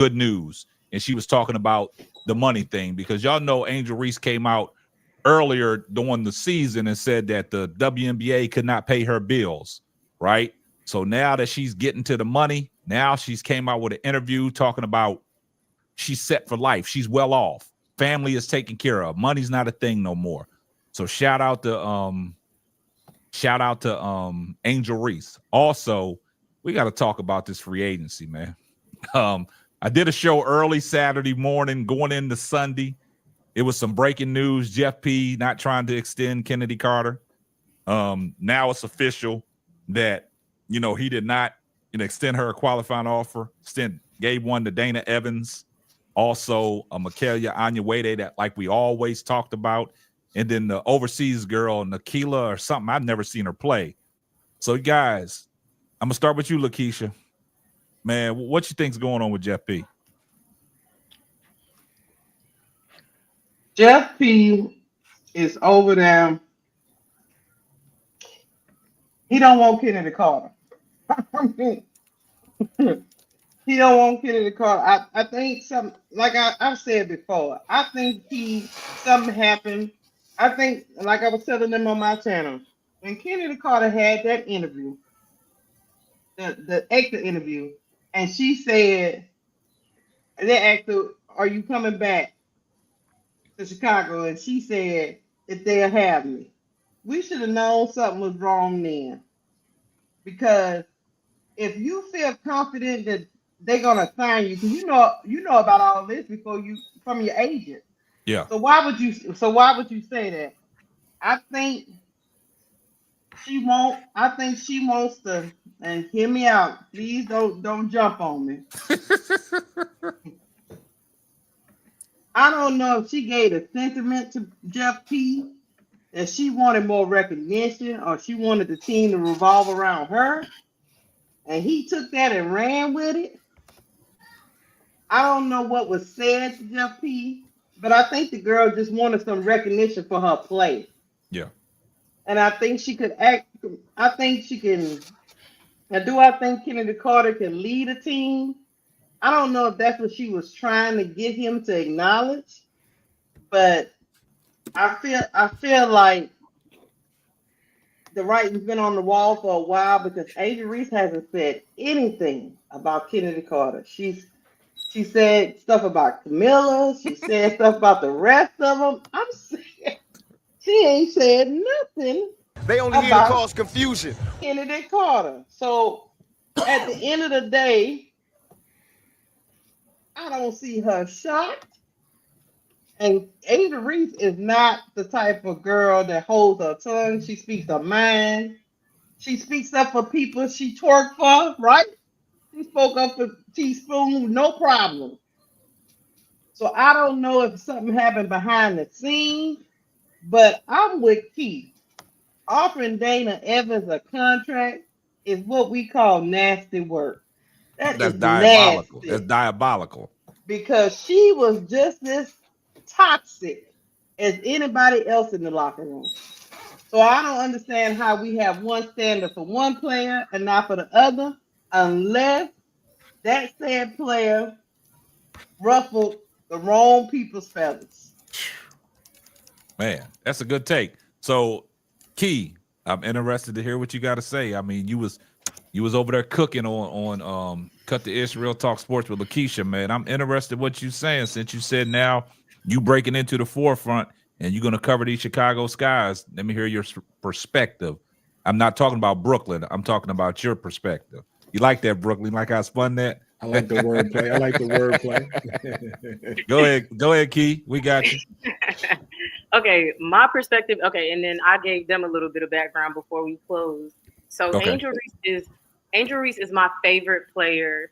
good news, and she was talking about the money thing because y'all know Angel Reese came out earlier during the season and said that the WNBA could not pay her bills, right? So now that she's getting to the money, now she's came out with an interview talking about she's set for life. She's well off. Family is taken care of. Money's not a thing no more. So shout out to Angel Reese. Also, we got to talk about this free agency, man. I did a show early Saturday morning going into Sunday. It was some breaking news. Jeff P not trying to extend Kennedy Carter. Now it's official that, he did not, extend her a qualifying offer. Gave one to Dana Evans. Also, Mikaela Wnba that like we always talked about. And then the overseas girl, Nakila or something. I've never seen her play. So, guys, I'm going to start with you, Lakeisha. Man, what you think's going on with Jeff P? Jeff P is over there. He don't want Kennedy Carter. He don't want Kennedy Carter. I think something like I've said before. I think something happened. I think like I was telling them on my channel when Kennedy Carter had that interview, the exit interview, and she said they asked her, "Are you coming back to Chicago?" And she said, "If they'll have me." We should have known something was wrong then, because if you feel confident that they're gonna sign you, because you know about all this before you from your agent. Yeah. So why would you say that? I think I think she wants to, and hear me out. Please don't jump on me. I don't know if she gave a sentiment to Jeff P that she wanted more recognition or she wanted the team to revolve around her. And he took that and ran with it. I don't know what was said to Jeff P, but I think the girl just wanted some recognition for her play. Yeah. And I think she could act. I think she can. Now, do I think Kennedy Carter can lead a team? I don't know if that's what she was trying to get him to acknowledge, but I feel like the writing's been on the wall for a while because Angel Reese hasn't said anything about Kennedy Carter. She said stuff about Camilla. She said stuff about the rest of them. I'm saying she ain't said nothing They only here to about cause confusion. Kennedy Carter. So at the end of the day, I don't see her shocked. And Ada Reese is not the type of girl that holds her tongue. She speaks her mind. She speaks up for people she twerked for, right? She spoke up for Teaspoon, no problem. So I don't know if something happened behind the scenes, but I'm with Keith. Offering Dana Evans a contract is what we call nasty work. That That's is diabolical. That's nasty diabolical. because she was just as toxic as anybody else in the locker room. So I don't understand how we have one standard for one player and not for the other, unless that said player ruffled the wrong people's feathers. Man, that's a good take. So, Key, I'm interested to hear what you got to say. I mean, you was over there cooking on Cut the Israel Talk Sports with Lakeisha, man. I'm interested what you saying since you said now you breaking into the forefront and you're going to cover these Chicago skies. Let me hear your perspective. I'm not talking about Brooklyn. I'm talking about your perspective. You like that, Brooklyn? Like I spun that? I like the wordplay. Go ahead, Key. We got you. Okay, my perspective. Okay, and then I gave them a little bit of background before we closed. So Okay. Angel Reese is my favorite player,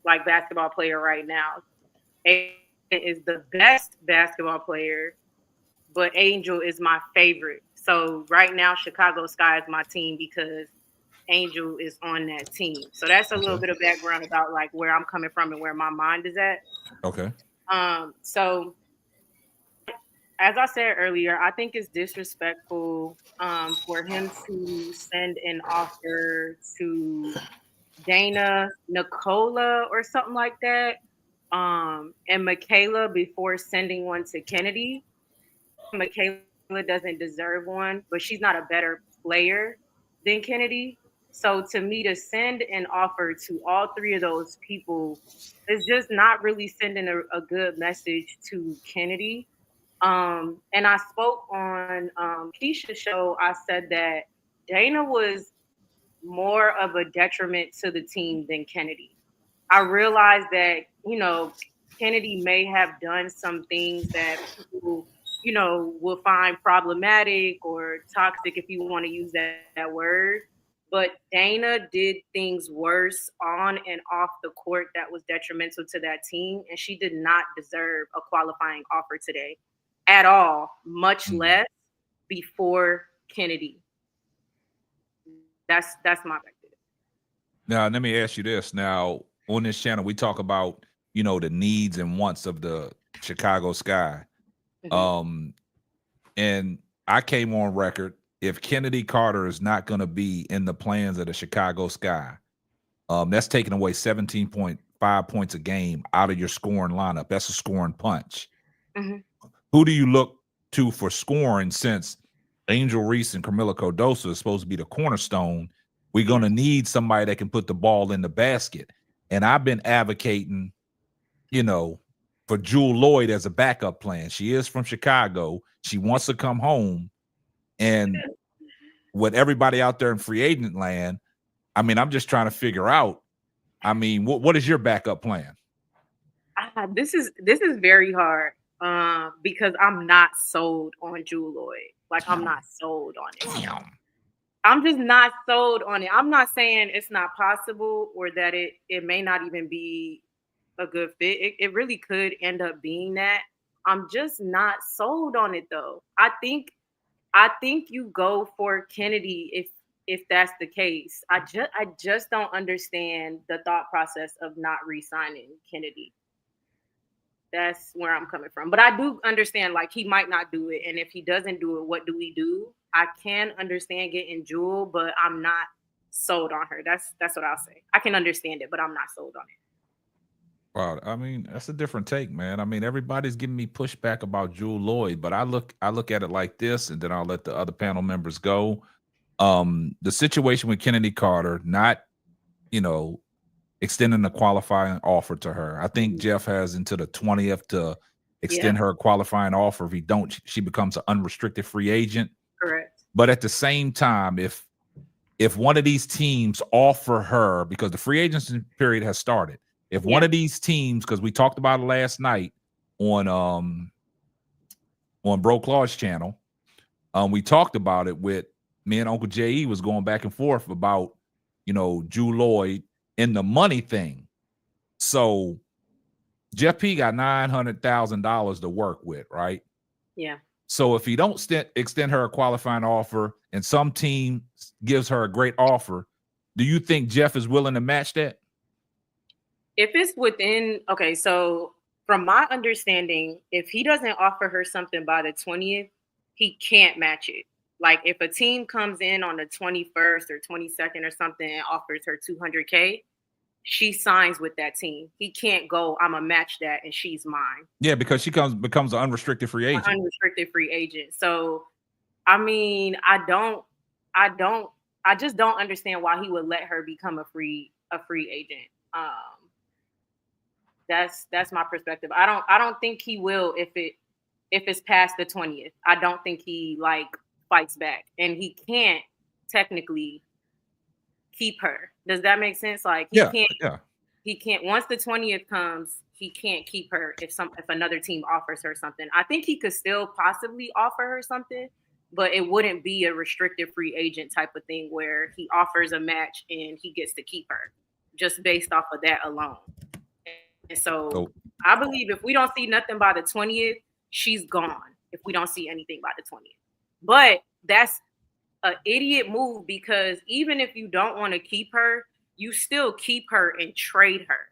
like basketball player right now. Angel is the best basketball player, but Angel is my favorite. So right now, Chicago Sky is my team because Angel is on that team. So that's a little bit of background about like where I'm coming from and where my mind is at. Okay. So as I said earlier, I think it's disrespectful for him to send an offer to Dana Nicola or something like that. and Michaela before sending one to Chennedy. Michaela doesn't deserve one, but she's not a better player than Chennedy. So to me, to send an offer to all three of those people is just not really sending a good message to Chennedy. And I spoke on Keisha's show. I said that Dana was more of a detriment to the team than Chennedy. I realized that, Chennedy may have done some things that people, will find problematic or toxic, if you want to use that word. But Dana did things worse on and off the court that was detrimental to that team. And she did not deserve a qualifying offer today at all, much less before Chennedy. That's my perspective. Now, let me ask you this. Now, on this channel, we talk about, the needs and wants of the Chicago Sky. And I came on record, if Chennedy Carter is not going to be in the plans of the Chicago Sky, that's taking away 17.5 points a game out of your scoring lineup. That's a scoring punch. Who do you look to for scoring, since Angel Reese and Camila Cardoso is supposed to be the cornerstone? We're going to need somebody that can put the ball in the basket. And I've been advocating, for Jewel Lloyd as a backup plan. She is from Chicago. She wants to come home. And with everybody out there in free agent land, I'm just trying to figure out, what is your backup plan? This is very hard because I'm not sold on Jewel Lloyd. Like, I'm not sold on it. Damn. I'm just not sold on it. I'm not saying it's not possible or that it may not even be a good fit. It really could end up being that. I'm just not sold on it though. I think you go for Chennedy if that's the case. I just don't understand the thought process of not re-signing Chennedy. That's where I'm coming from. But I do understand, like, he might not do it. And if he doesn't do it, what do we do? I can understand getting Jewel, but I'm not sold on her. That's what I'll say. I can understand it, but I'm not sold on it. Wow, that's a different take, man. Everybody's giving me pushback about Jewel Lloyd, but I look at it like this, and then I'll let the other panel members go. The situation with Chennedy Carter, not, extending the qualifying offer to her. I think Jeff has until the 20th to extend her qualifying offer. If he don't, she becomes an unrestricted free agent. Correct. But at the same time, if one of these teams offer her, because the free agency period has started, if one of these teams, because we talked about it last night on Bro Claw's channel, we talked about it with me and Uncle J.E. was going back and forth about, Jewel Lloyd and the money thing. So Jeff P got $900,000 to work with, right? Yeah. So if he don't extend her a qualifying offer and some team gives her a great offer, do you think Jeff is willing to match that? If it's within, okay, so from my understanding, if he doesn't offer her something by the 20th, he can't match it. Like, if a team comes in on the 21st or 22nd or something and offers her $200K, she signs with that team. He can't go, I'm going to match that and she's mine. Yeah, because she becomes an unrestricted free agent. Unrestricted free agent. So, I just don't understand why he would let her become a free agent. That's my perspective. I don't think he will if it's past the 20th. I don't think he fights back, and he can't technically keep her. Does that make sense? He can't once the 20th comes, he can't keep her if another team offers her something. I think he could still possibly offer her something, but it wouldn't be a restricted free agent type of thing where he offers a match and he gets to keep her just based off of that alone. And so I believe if we don't see nothing by the 20th, she's gone. If we don't see anything by the 20th. But that's an idiot move, because even if you don't want to keep her, you still keep her and trade her.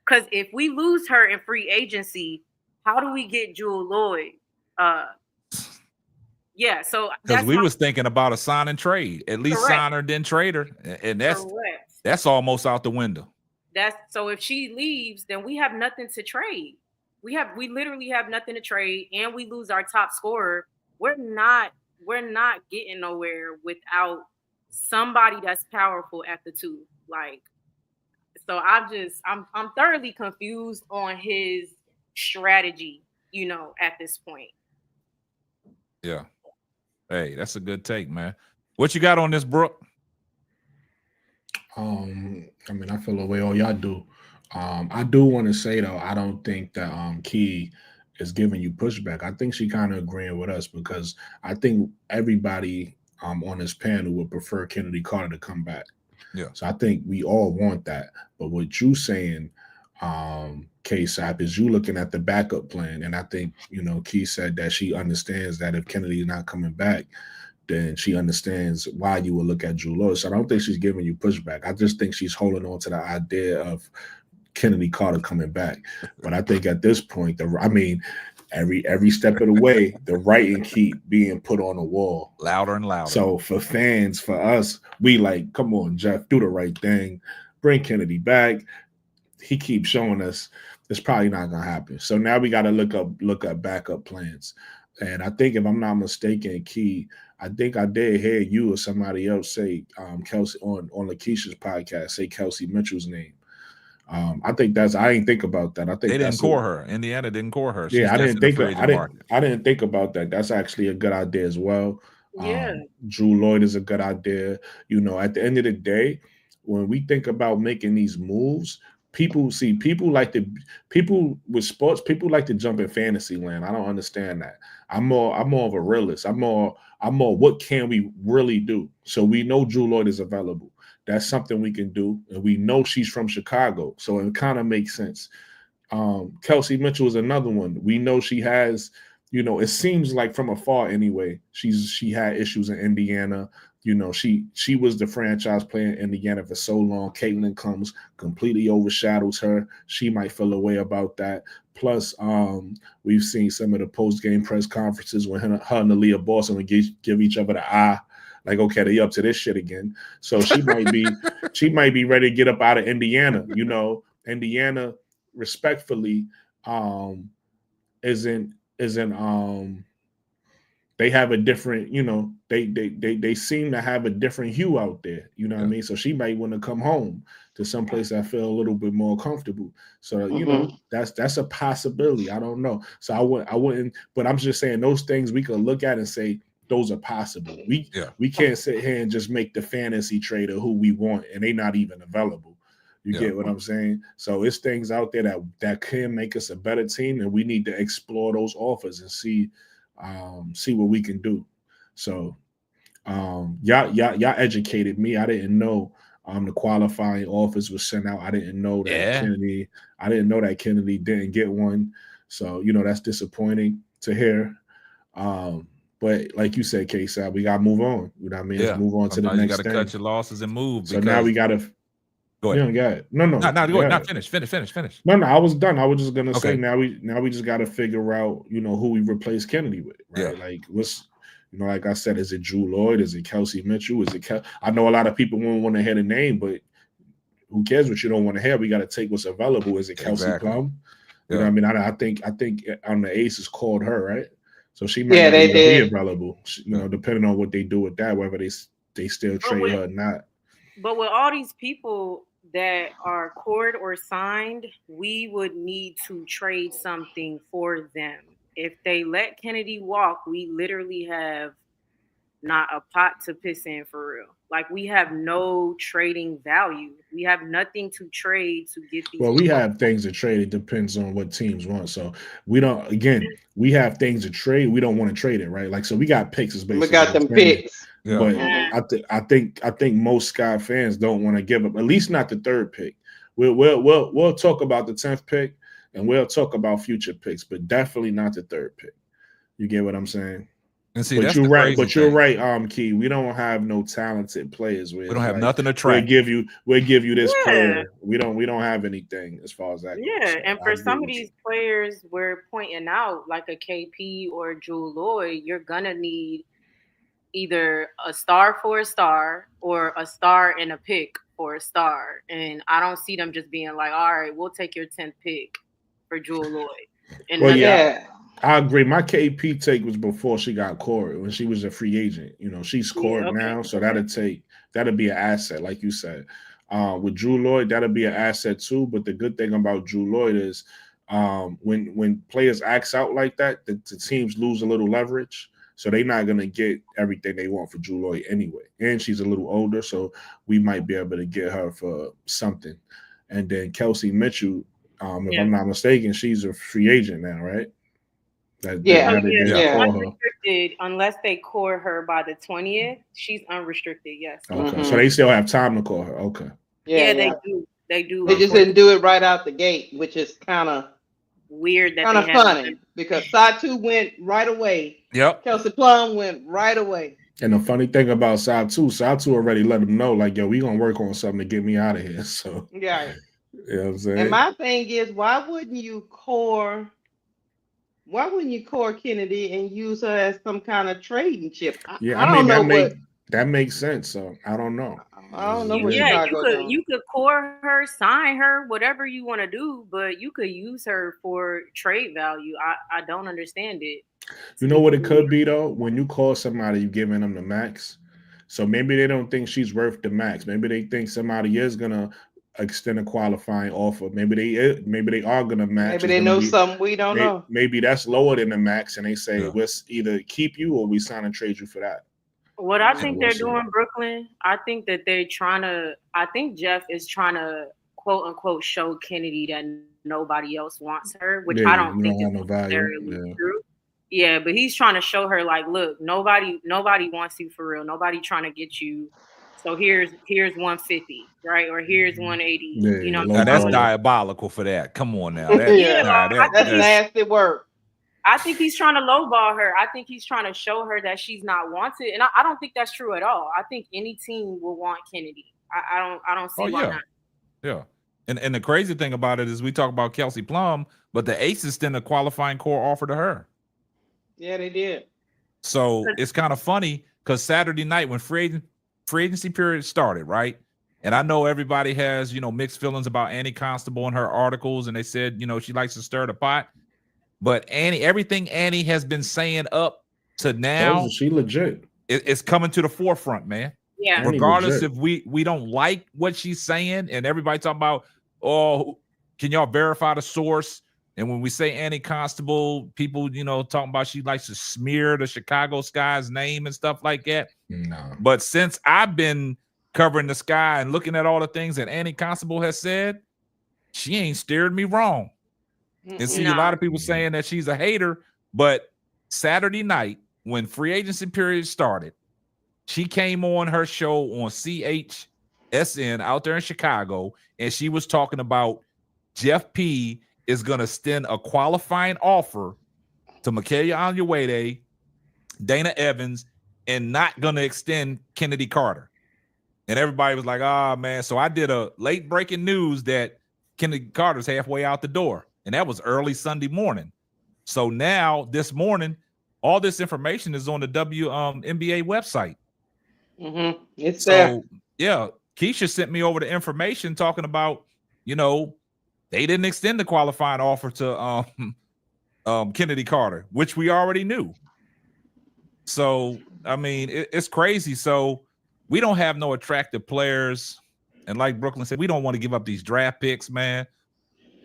Because if we lose her in free agency, how do we get Jewel Lloyd? Yeah, so because we was thinking about a sign and trade, at least sign her, then trade her, and that's almost out the window. So if she leaves, then we have nothing to trade. we literally have nothing to trade, and we lose our top scorer. We're not getting nowhere without somebody that's powerful at the two. Like, so I'm thoroughly confused on his strategy, at this point. Yeah. Hey, that's a good take, man. What you got on this, Brooke? I mean, I feel the way all y'all do. I do want to say though, I don't think that Key is giving you pushback. I think she kind of agreeing with us because I think everybody on this panel would prefer Kennedy Carter to come back. Yeah. So I think we all want that. But what you saying, K-Sap, is you looking at the backup plan. And I think, Key said that she understands that if Kennedy's not coming back, then she understands why you would look at Drew Lloyd. So I don't think she's giving you pushback. I just think she's holding on to the idea of Kennedy Carter coming back. But I think at this point, every step of the way, the writing keep being put on the wall. Louder and louder. So for fans, for us, we like, come on, Jeff, do the right thing. Bring Kennedy back. He keeps showing us it's probably not gonna happen. So now we gotta look up backup plans. And I think if I'm not mistaken, Key, I think I did hear you or somebody else say Kelsey on Lakeisha's podcast, say Kelsey Mitchell's name. I think I didn't think about that. I think they didn't core her. Indiana didn't core her. Yeah, I didn't think about that. That's actually a good idea as well. Yeah. Drew Lloyd is a good idea. At the end of the day, when we think about making these moves, people with sports, people like to jump in fantasy land. I don't understand that. I'm more of a realist. I'm more what can we really do? So we know Drew Lloyd is available. That's something we can do. And we know she's from Chicago. So it kind of makes sense. Kelsey Mitchell is another one. We know she has, it seems like from afar anyway, she had issues in Indiana. She was the franchise player in Indiana for so long. Caitlin comes, completely overshadows her. She might feel a way about that. Plus, we've seen some of the post-game press conferences when her and Aaliyah Boston would give each other the eye. Like, okay, they up to this shit again. So she might be ready to get up out of Indiana. Indiana, respectfully, isn't they have a different, they seem to have a different hue out there. You know what I mean? So she might want to come home to someplace that feel a little bit more comfortable. So, that's a possibility. I don't know. So I wouldn't, but I'm just saying those things we could look at and say those are possible. We can't sit here and just make the fantasy trader who we want and they not even available. You get what I'm saying? So it's things out there that can make us a better team, and we need to explore those offers and see what we can do. So y'all educated me. I didn't know the qualifying offers was sent out. I didn't know that Kennedy didn't get one. So that's disappointing to hear. But like you said, K-Side, we gotta move on. You know what I mean? Let's move on to the next thing. You gotta cut your losses and move. So now we gotta go ahead. Go ahead. No, go ahead. Not finish. No, I was done. I was just gonna say now we just gotta figure out, who we replace Kennedy with, right? Yeah. Like what's like I said, is it Drew Lloyd? Is it Kelsey Mitchell? Is it I know a lot of people won't want to hear the name, but who cares what you don't want to hear? We gotta take what's available. Is it Kelsey Plum? You know what I mean? I think on the Aces called her, right? So she might not even be available, depending on what they do with that, whether they still trade her or not. But with all these people that are cored or signed, we would need to trade something for them. If they let Kennedy walk, we literally have not a pot to piss in for real. Like, we have no trading value. We have nothing to trade to get these. Well, we have things to trade. It depends on what teams want. So we don't. Again, we have things to trade. We don't want to trade it, right? Like, so we got picks. We got them picks. Yeah. But I think most Sky fans don't want to give up. At least not the third pick. We'll talk about the 10th pick and we'll talk about future picks, but definitely not the third pick. You get what I'm saying? And see, but you're right. But you're right, Key. We don't have no talented players. We don't have nothing to trade. We'll give you this player. We don't have anything as far as that goes. Yeah, and for some of these players we're pointing out, like a KP or Drew Lloyd, you're gonna need either a star for a star or a star and a pick for a star. And I don't see them just being like, all right, we'll take your 10th pick for Drew Lloyd. And Well, nothing- yeah, I agree. My KP take was before she got cored, when she was a free agent. You know, she's cored okay. now, so that'll be an asset, like you said. With Drew Lloyd, that'll be an asset too. But the good thing about Drew Lloyd is when players act out like that, the teams lose a little leverage. So they're not gonna get everything they want for Drew Lloyd anyway. And she's a little older, so we might be able to get her for something. And then Kelsey Mitchell, if I'm not mistaken, she's a free agent now, right? Yeah. Unrestricted, unless they core her by the 20th. She's unrestricted, yes. Okay, so they still have time to call her. Okay. Yeah, they do. They do. They just didn't do it right out the gate, which is kind of weird. Kind of funny because Satu went right away. Yep. Kelsey Plum went right away. And the funny thing about Satu already let him know, like, yo, we gonna work on something to get me out of here. So yeah, you know what I'm saying. And my thing is, why wouldn't you core Chennedy and use her as some kind of trading chip? I mean, that makes sense. So I don't know. I don't know what you could core her, sign her, whatever you want to do, but you could use her for trade value. I don't understand it. You know what it could be though? When you call somebody, you're giving them the max. So maybe they don't think she's worth the max. Maybe they think somebody is gonna extend a qualifying offer. Maybe they are gonna match. Maybe they know something we don't know. Maybe that's lower than the max, and they say we'll either keep you or we sign and trade you for that. What I think they're doing, Brooklyn, I think that I think Jeff is trying to quote unquote show Chennedy that nobody else wants her, which I don't think is necessarily true. Yeah, but he's trying to show her like, look, nobody wants you for real. Nobody trying to get you. So here's 150, right? Or here's 180. You know, now that's diabolical for that. Come on now. That's nasty work. I think he's trying to lowball her. I think he's trying to show her that she's not wanted, and I don't think that's true at all. I think any team will want Chennedy. I don't see why not. Yeah, and the crazy thing about it is we talk about Kelsey Plum, but the Aces sent a qualifying core offer to her. Yeah, they did. So it's kind of funny because Saturday night when free agency period started, right? And I know everybody has mixed feelings about Annie Constable and her articles, and they said she likes to stir the pot. But everything Annie has been saying up to now, she legit. It's coming to the forefront, man. Yeah. Regardless if we don't like what she's saying, and everybody talking about, oh, can y'all verify the source? And when we say Annie Constable, people, talking about she likes to smear the Chicago Sky's name and stuff like that. No. But since I've been covering the Sky and looking at all the things that Annie Constable has said, she ain't steered me wrong. And see, a lot of people saying that she's a hater, but Saturday night when free agency period started, she came on her show on CHSN out there in Chicago, and she was talking about Jeff P is going to extend a qualifying offer to Mikaela Wnba, Dana Evans, and not going to extend Chennedy Carter. And everybody was like, oh, man. So I did a late breaking news that Chennedy Carter's halfway out the door. And that was early Sunday morning. So now this morning, all this information is on the Wnba website. Mm-hmm. It's there. Yeah, Keisha sent me over the information talking about, they didn't extend the qualifying offer to Chennedy Carter, which we already knew. So, I mean, it's crazy. So we don't have no attractive players. And like Brooklyn said, we don't want to give up these draft picks, man.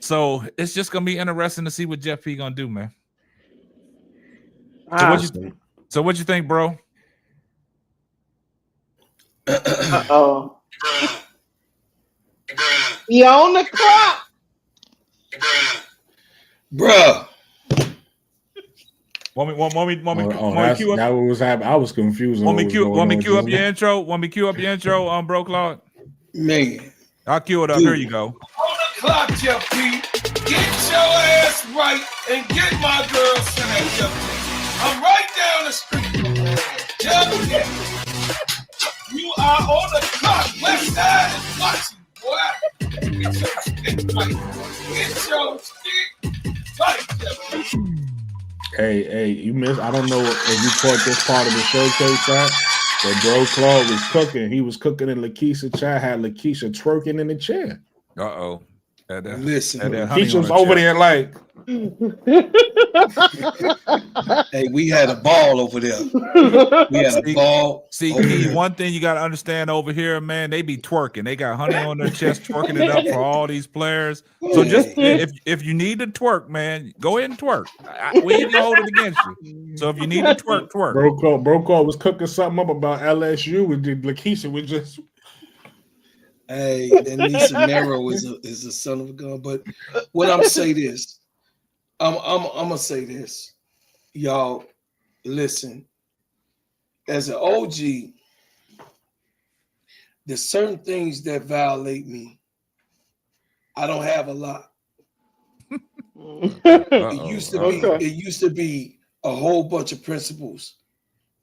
So it's just gonna be interesting to see what Jeff P gonna do, man. So what you think, bro? Uh-oh. You on the clock, bruh. Want me cue up? That was happening. I was confused. Want me cue up your intro? Want me cue up your intro, bro, Claude? Man, I'll cue it up. Here you go. Clock, Jeff P. Get your ass right and get my girl Sam, Jeff P. I'm right down the street. Jeff P. You are on the clock. West Side is watching, boy. Get your stick right. Get your stick right, Jeff P. Hey, you missed. I don't know if you caught this part of the showcase that. But bro, Claude was cooking. He was cooking in Lakeisha chat. Had Lakeisha twerking in the chair. Uh-oh. Listen, Keisha's over there like. Hey, we had a ball over there. We had a ball. See, over Key, there. one thing you got to understand over here, man, they be twerking. They got honey on their chest, twerking it up for all these players. So just if you need to twerk, man, go ahead and twerk. We ain't gonna hold it against you. So if you need to twerk, twerk. Brokaw was cooking something up about LSU with Lakeisha was just. Hey, and Nisa Mero is a son of a gun. But what I'm say this, I'm gonna say this, y'all. Listen, as an OG, there's certain things that violate me. I don't have a lot. It used to be a whole bunch of principles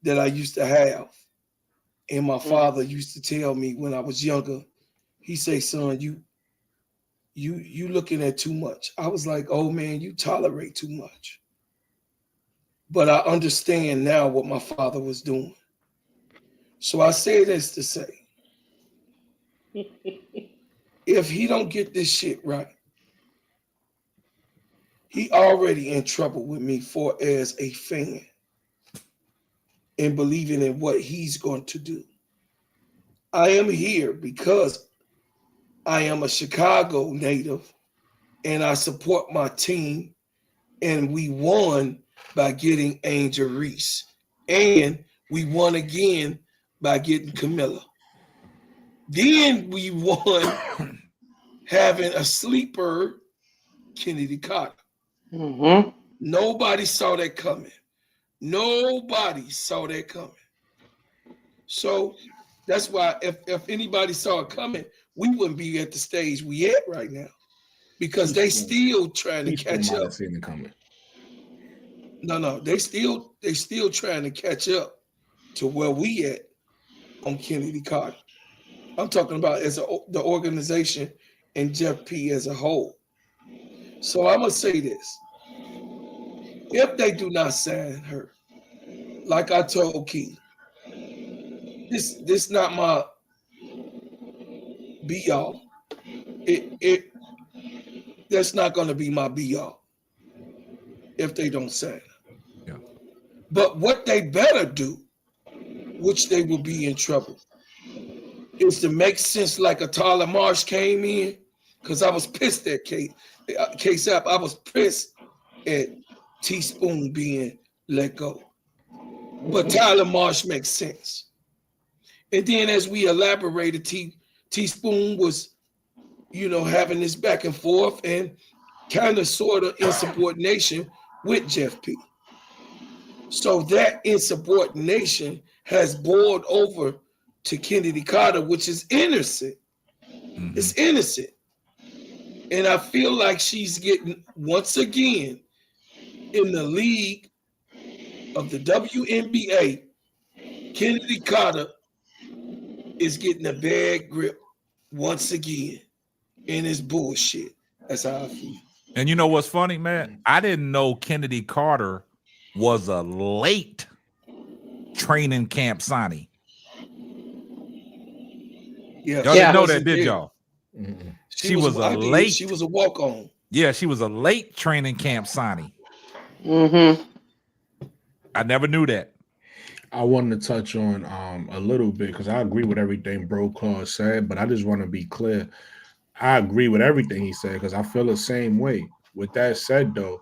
that I used to have, and my father used to tell me when I was younger. He say, "Son, you looking at too much." I was like, "Oh man, you tolerate too much." But I understand now what my father was doing. So I say this to say, if he don't get this shit right, he already in trouble with me for as a fan and believing in what he's going to do. I am here because I am a Chicago native and I support my team, and we won by getting Angel Reese, and we won again by getting Camilla. Then we won having a sleeper, Chennedy Carter. Mm-hmm. Nobody saw that coming. Nobody saw that coming. So that's why if anybody saw it coming, we wouldn't be at the stage we at right now, because they still trying to catch up. Seen it coming. No, they still trying to catch up to where we at on Chennedy Carter. I'm talking about as the organization and Jeff P as a whole. So I'm gonna say this: if they do not sign her, like I told Key, this not my be all. That's not gonna be my be all if they don't sign her. Yeah. But what they better do, which they will be in trouble, is to make sense like a Tyler Marsh came in, because I was pissed at K-Sap. I was pissed at Teaspoon being let go. But Tyler Marsh makes sense. And then as we elaborated, Teaspoon was, having this back and forth and kind of sort of insubordination with Jeff P. So that insubordination has boiled over to Chennedy Carter, which is innocent. Mm-hmm. It's innocent. And I feel like she's getting, once again, in the league of the WNBA, Chennedy Carter is getting a bad grip once again. And it's bullshit. That's how I feel. And you know what's funny, man? I didn't know Chennedy Carter was a late training camp signee. Yeah, y'all didn't know that, did y'all? Mm-hmm. She was a late. She was a walk-on. Yeah, she was a late training camp signee. Mm-hmm. I never knew that. I wanted to touch on a little bit because I agree with everything Brokaw said, but I just want to be clear. I agree with everything he said because I feel the same way. With that said, though,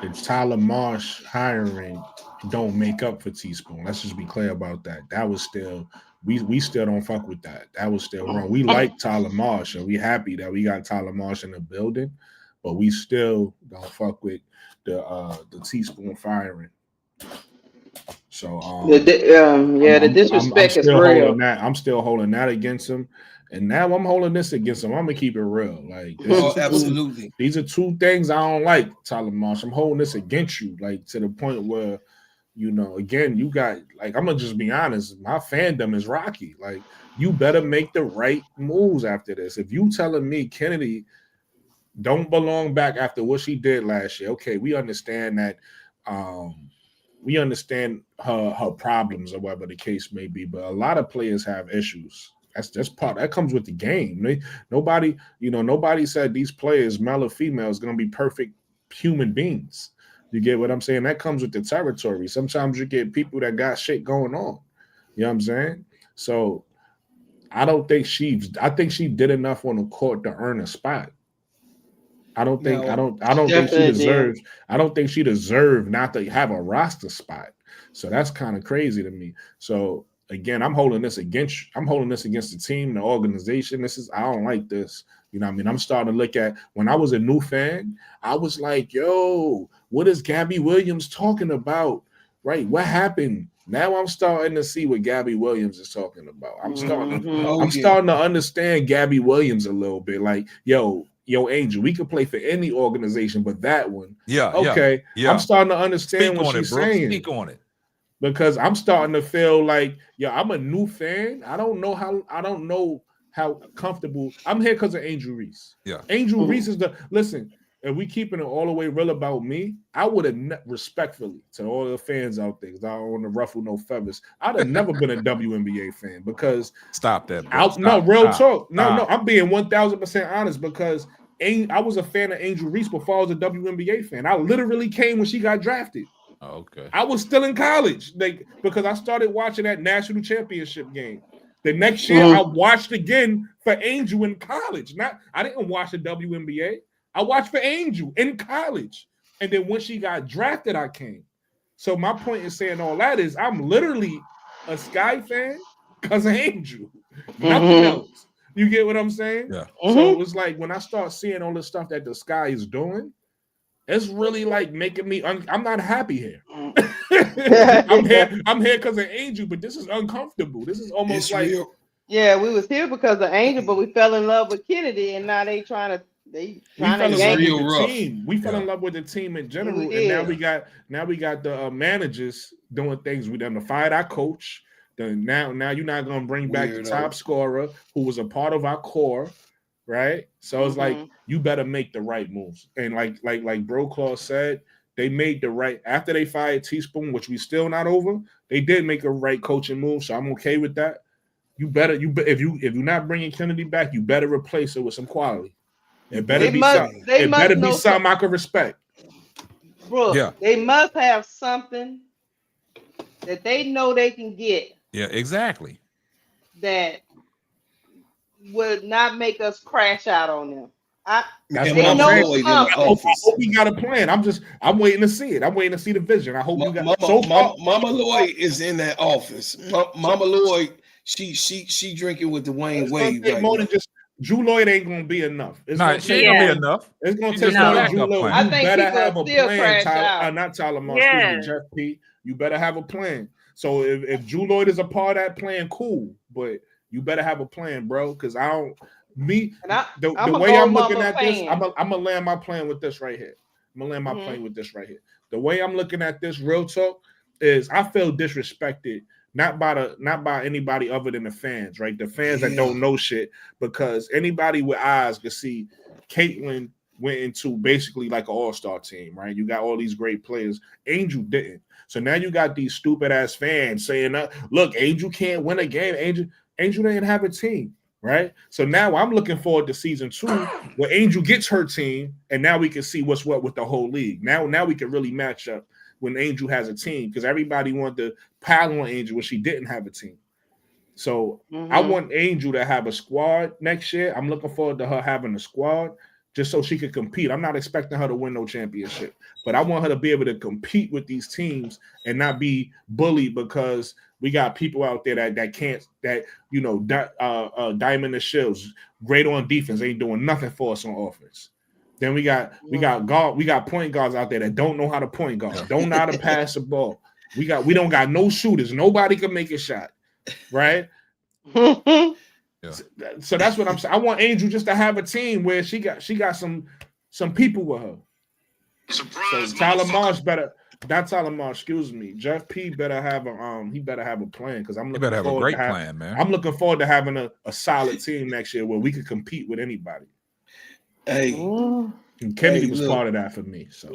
the Tyler Marsh hiring don't make up for Teaspoon. Let's just be clear about that. That was still we still don't fuck with that. That was still wrong. We like Tyler Marsh and we happy that we got Tyler Marsh in the building, but we still don't fuck with the Teaspoon firing. So the disrespect is real. I'm still holding that against him. And now I'm holding this against him. I'm gonna keep it real. Like absolutely. These are two things I don't like, Tyler Marsh. I'm holding this against you, like to the point where, again, you got like I'm gonna just be honest. My fandom is rocky. Like you better make the right moves after this. If you telling me Chennedy don't belong back after what she did last year, okay, we understand that. We understand her problems or whatever the case may be, but a lot of players have issues. That's part that comes with the game. Nobody said these players, male or female, is gonna be perfect human beings. You get what I'm saying? That comes with the territory. Sometimes you get people that got shit going on. You know what I'm saying? So I think she did enough on the court to earn a spot. I don't think she deserves. I don't think she deserved not to have a roster spot. So that's kind of crazy to me. So again, I'm holding this against the team, the organization. I don't like this. You know what I mean? I'm starting to look at when I was a new fan, I was like, yo, what is Gabby Williams talking about? Right? What happened? Now I'm starting to see what Gabby Williams is talking about. I'm starting to understand Gabby Williams a little bit. Like, yo, Angel, we could play for any organization, but that one. Yeah. Okay. Yeah. I'm starting to understand what she's saying. Speak on it. Because I'm starting to feel like, I'm a new fan. I don't know how comfortable. I'm here because of Angel Reese. Yeah. Angel Reese is listen, if we keeping it all the way real about me, I would have respectfully to all the fans out there, because I don't want to ruffle no feathers. I'd have never been a WNBA fan because stop that. Talk. No, I'm being 1,000% honest because I was a fan of Angel Reese before I was a WNBA fan. I literally came when she got drafted. Okay. I was still in college, because I started watching that national championship game. The next year, I watched again for Angel in college. I didn't watch the WNBA. I watched for Angel in college. And then when she got drafted, I came. So my point in saying all that is I'm literally a Sky fan because of Angel. Nothing else. You get what I'm saying? Yeah. So it's like when I start seeing all the stuff that the Sky is doing, it's really like making me I'm not happy here. I'm here because of Angel, but this is uncomfortable. This is almost like real. Yeah, we was here because of Angel, but we fell in love with Chennedy, and now we fell in love with the team. We fell in love with the team in general, and now we got the managers doing things. We done fired our coach. Now you're not gonna bring back the top scorer who was a part of our core. Right, so it's like you better make the right moves, and like Bro Claw said, they made the right after they fired Teaspoon, which we still not over. They did make a right coaching move, so I'm okay with that. If you're not bringing Chennedy back, you better replace her with some quality. It better be something I can respect. Bro, they must have something that they know they can get. Yeah, exactly. That would not make us crash out on them. I hope we got a plan. I'm waiting to see it. I'm waiting to see the vision. I hope you got. Mama Lloyd is in that office. Mama Lloyd, she drinking with Dwayne Wade right now. Drew Lloyd ain't gonna be enough. She ain't gonna be enough. It's gonna take Drew Lloyd. I think better have a plan. Not Tyler Moss. Excuse me, Jeff P. You better have a plan. So if Drew Lloyd is a part of that plan, cool. But you better have a plan, bro. Because the way I'm looking at this, I'm gonna land my plan with this right here. The way I'm looking at this, real talk, is I feel disrespected. Not by anybody other than the fans, right? The fans that don't know shit, because anybody with eyes can see Caitlyn went into basically like an all-star team, right? You got all these great players. Angel didn't. So now you got these stupid ass fans saying, look, Angel can't win a game. Angel didn't have a team, right? So now I'm looking forward to season 2 where Angel gets her team, and now we can see what's what with the whole league. Now we can really match up when Angel has a team, because everybody wanted to pile on Angel when she didn't have a team. So I want Angel to have a squad next year. I'm looking forward to her having a squad just so she could compete. I'm not expecting her to win no championship, but I want her to be able to compete with these teams and not be bullied because we got people out there that can't, Diamond the Shields, great on defense, ain't doing nothing for us on offense. Then we got point guards out there that don't know how to point guard, don't know how to pass the ball. We don't got no shooters. Nobody can make a shot, right? So that's what I'm saying. I want Angel just to have a team where she got some people with her. So Tyler Marsh not Tyler Marsh, excuse me. Jeff P better have a plan, because I'm looking have a great plan, man. I'm looking forward to having a solid team next year where we could compete with anybody. Hey, and Kennedy was part of that for me. So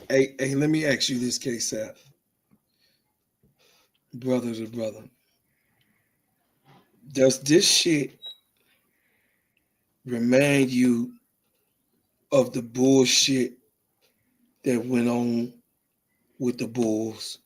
hey, let me ask you this, K-Sap. Brother to brother. Does this shit remind you of the bullshit that went on with the Bulls?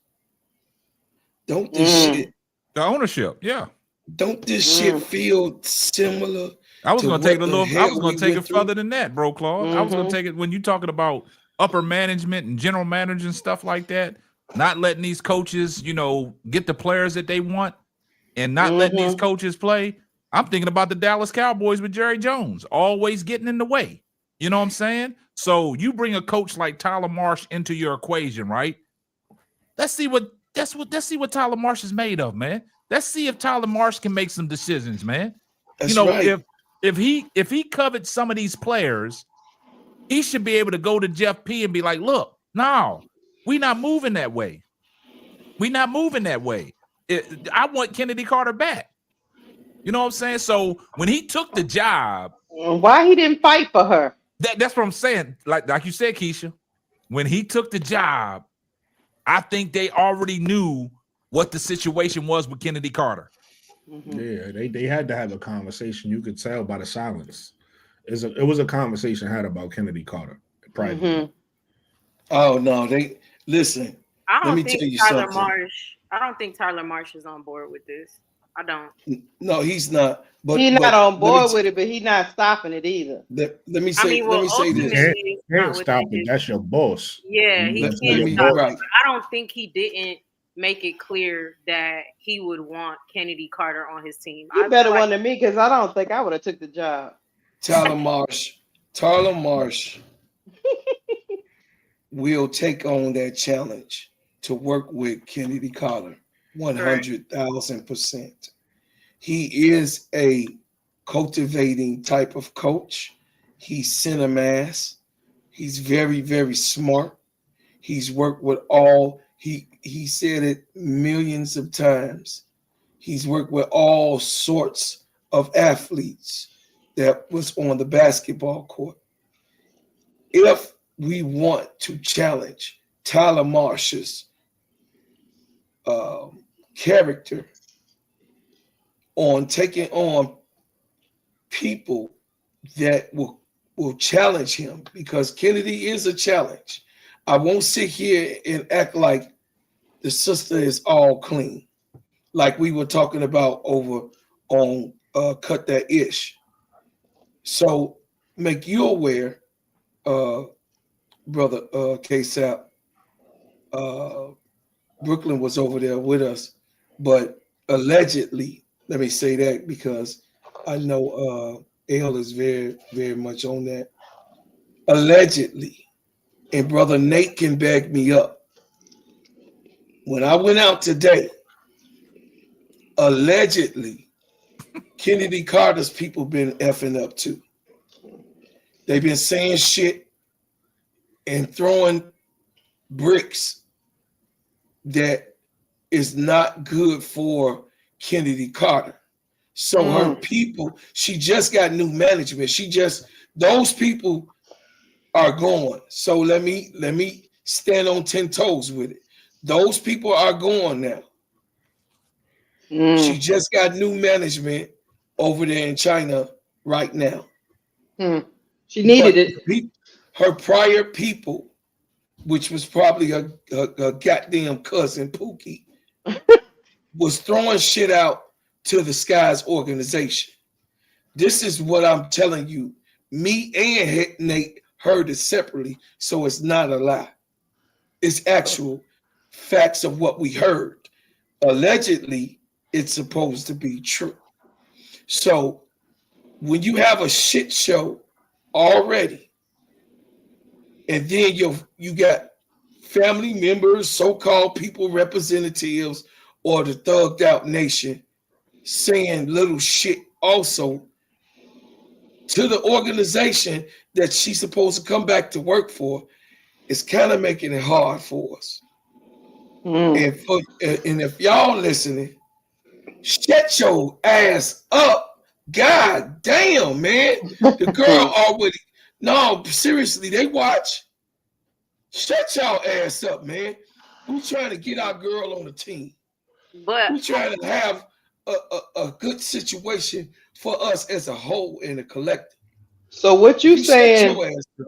Don't this shit The ownership, yeah. don't this shit feel similar I was to gonna take it what a the little. I was hell gonna we take it went further through? than that, bro, Claude. I was gonna take it when you talking about upper management and general manager and stuff like that. Not letting these coaches, get the players that they want, and not letting these coaches play. I'm thinking about the Dallas Cowboys with Jerry Jones, always getting in the way. You know what I'm saying? So you bring a coach like Tyler Marsh into your equation, right? Let's see what Tyler Marsh is made of, man. Let's see if Tyler Marsh can make some decisions, man. That's right. If he covered some of these players, he should be able to go to Jeff P and be like, look, no, we're not moving that way. We're not moving that way. I want Chennedy Carter back. You know what I'm saying? So when he took the job, Why he didn't fight for her? that's what I'm saying. Like you said, Keisha, when he took the job, I think they already knew what the situation was with Chennedy Carter. Yeah, they had to have a conversation. You could tell by the silence. It was a conversation had about Chennedy Carter privately. Oh no, they listen. Let me tell you something. I don't think Tyler Marsh is on board with this. I don't. No, he's not. But He's not on board with it, but he's not stopping it either. Let me say this. You can't stop it. That's your boss. Yeah, he can't stop it. But I don't think he didn't make it clear that he would want Chennedy Carter on his team. You better one than me, because I don't think I would have took the job. Tyler Marsh will take on that challenge to work with Chennedy Carter 100,000%. He is a cultivating type of coach. He's center mass. He's very, very smart. He's worked with he said it millions of times. He's worked with all sorts of athletes that was on the basketball court. If we want to challenge Tyler Marsh's character on taking on people that will challenge him, because Chennedy is a challenge. I won't sit here and act like the sister is all clean, like we were talking about over on Cut That Ish. So make you aware, brother K-Sap, Brooklyn was over there with us, but allegedly, let me say that because I know L is very, very much on that. Allegedly, and brother Nate can back me up. When I went out today, allegedly, Chennedy Carter's people been effing up too. They've been saying shit and throwing bricks that is not good for Chennedy Carter. So her people, she just got new management. Those people are gone. So let me stand on 10 toes with it. Those people are gone now. She just got new management over there in China right now. She needed it. Her prior people, which was probably a goddamn cousin Pookie, was throwing shit out to the Skies organization. This is what I'm telling you. Me and Nate heard it separately, so it's not a lie. It's actual facts of what we heard. Allegedly, it's supposed to be true. So when you have a shit show already, and then you got family members, so-called people representatives, or the thugged out nation saying little shit also to the organization that she's supposed to come back to work for, it's kind of making it hard for us. And if y'all listening, shut your ass up. God damn, man. The girl already, no, seriously, they watch. Shut y'all ass up, man. We're trying to get our girl on the team. But we're trying to have a good situation for us as a whole and a collective. So what you Shut saying? your ass up.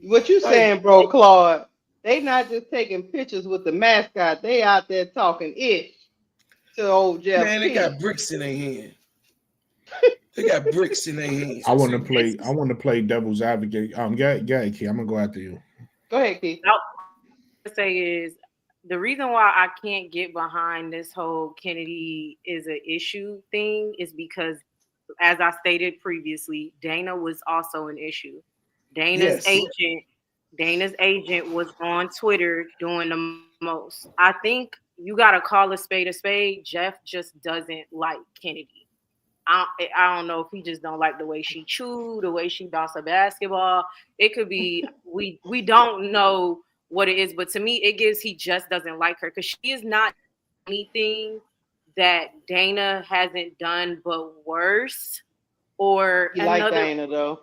What you Like, saying, bro, Claude? They not just taking pictures with the mascot. They out there talking ish to old Jeff man, they P. got bricks in their hand. They got bricks in their hands. I want to play devil's advocate. Yeah, Key. I'm gonna go after you. Go ahead, Keith. What I say is the reason why I can't get behind this whole Kennedy is an issue thing is because, as I stated previously, Dana was also an issue. Dana's agent was on Twitter doing the most. I think you got to call a spade a spade. Jeff just doesn't like Kennedy. I don't know if he just don't like the way she chew, the way she bounce a basketball. It could be we don't know what it is, but to me, it gives he just doesn't like her because she is not anything that Dana hasn't done but worse, or You like Dana though,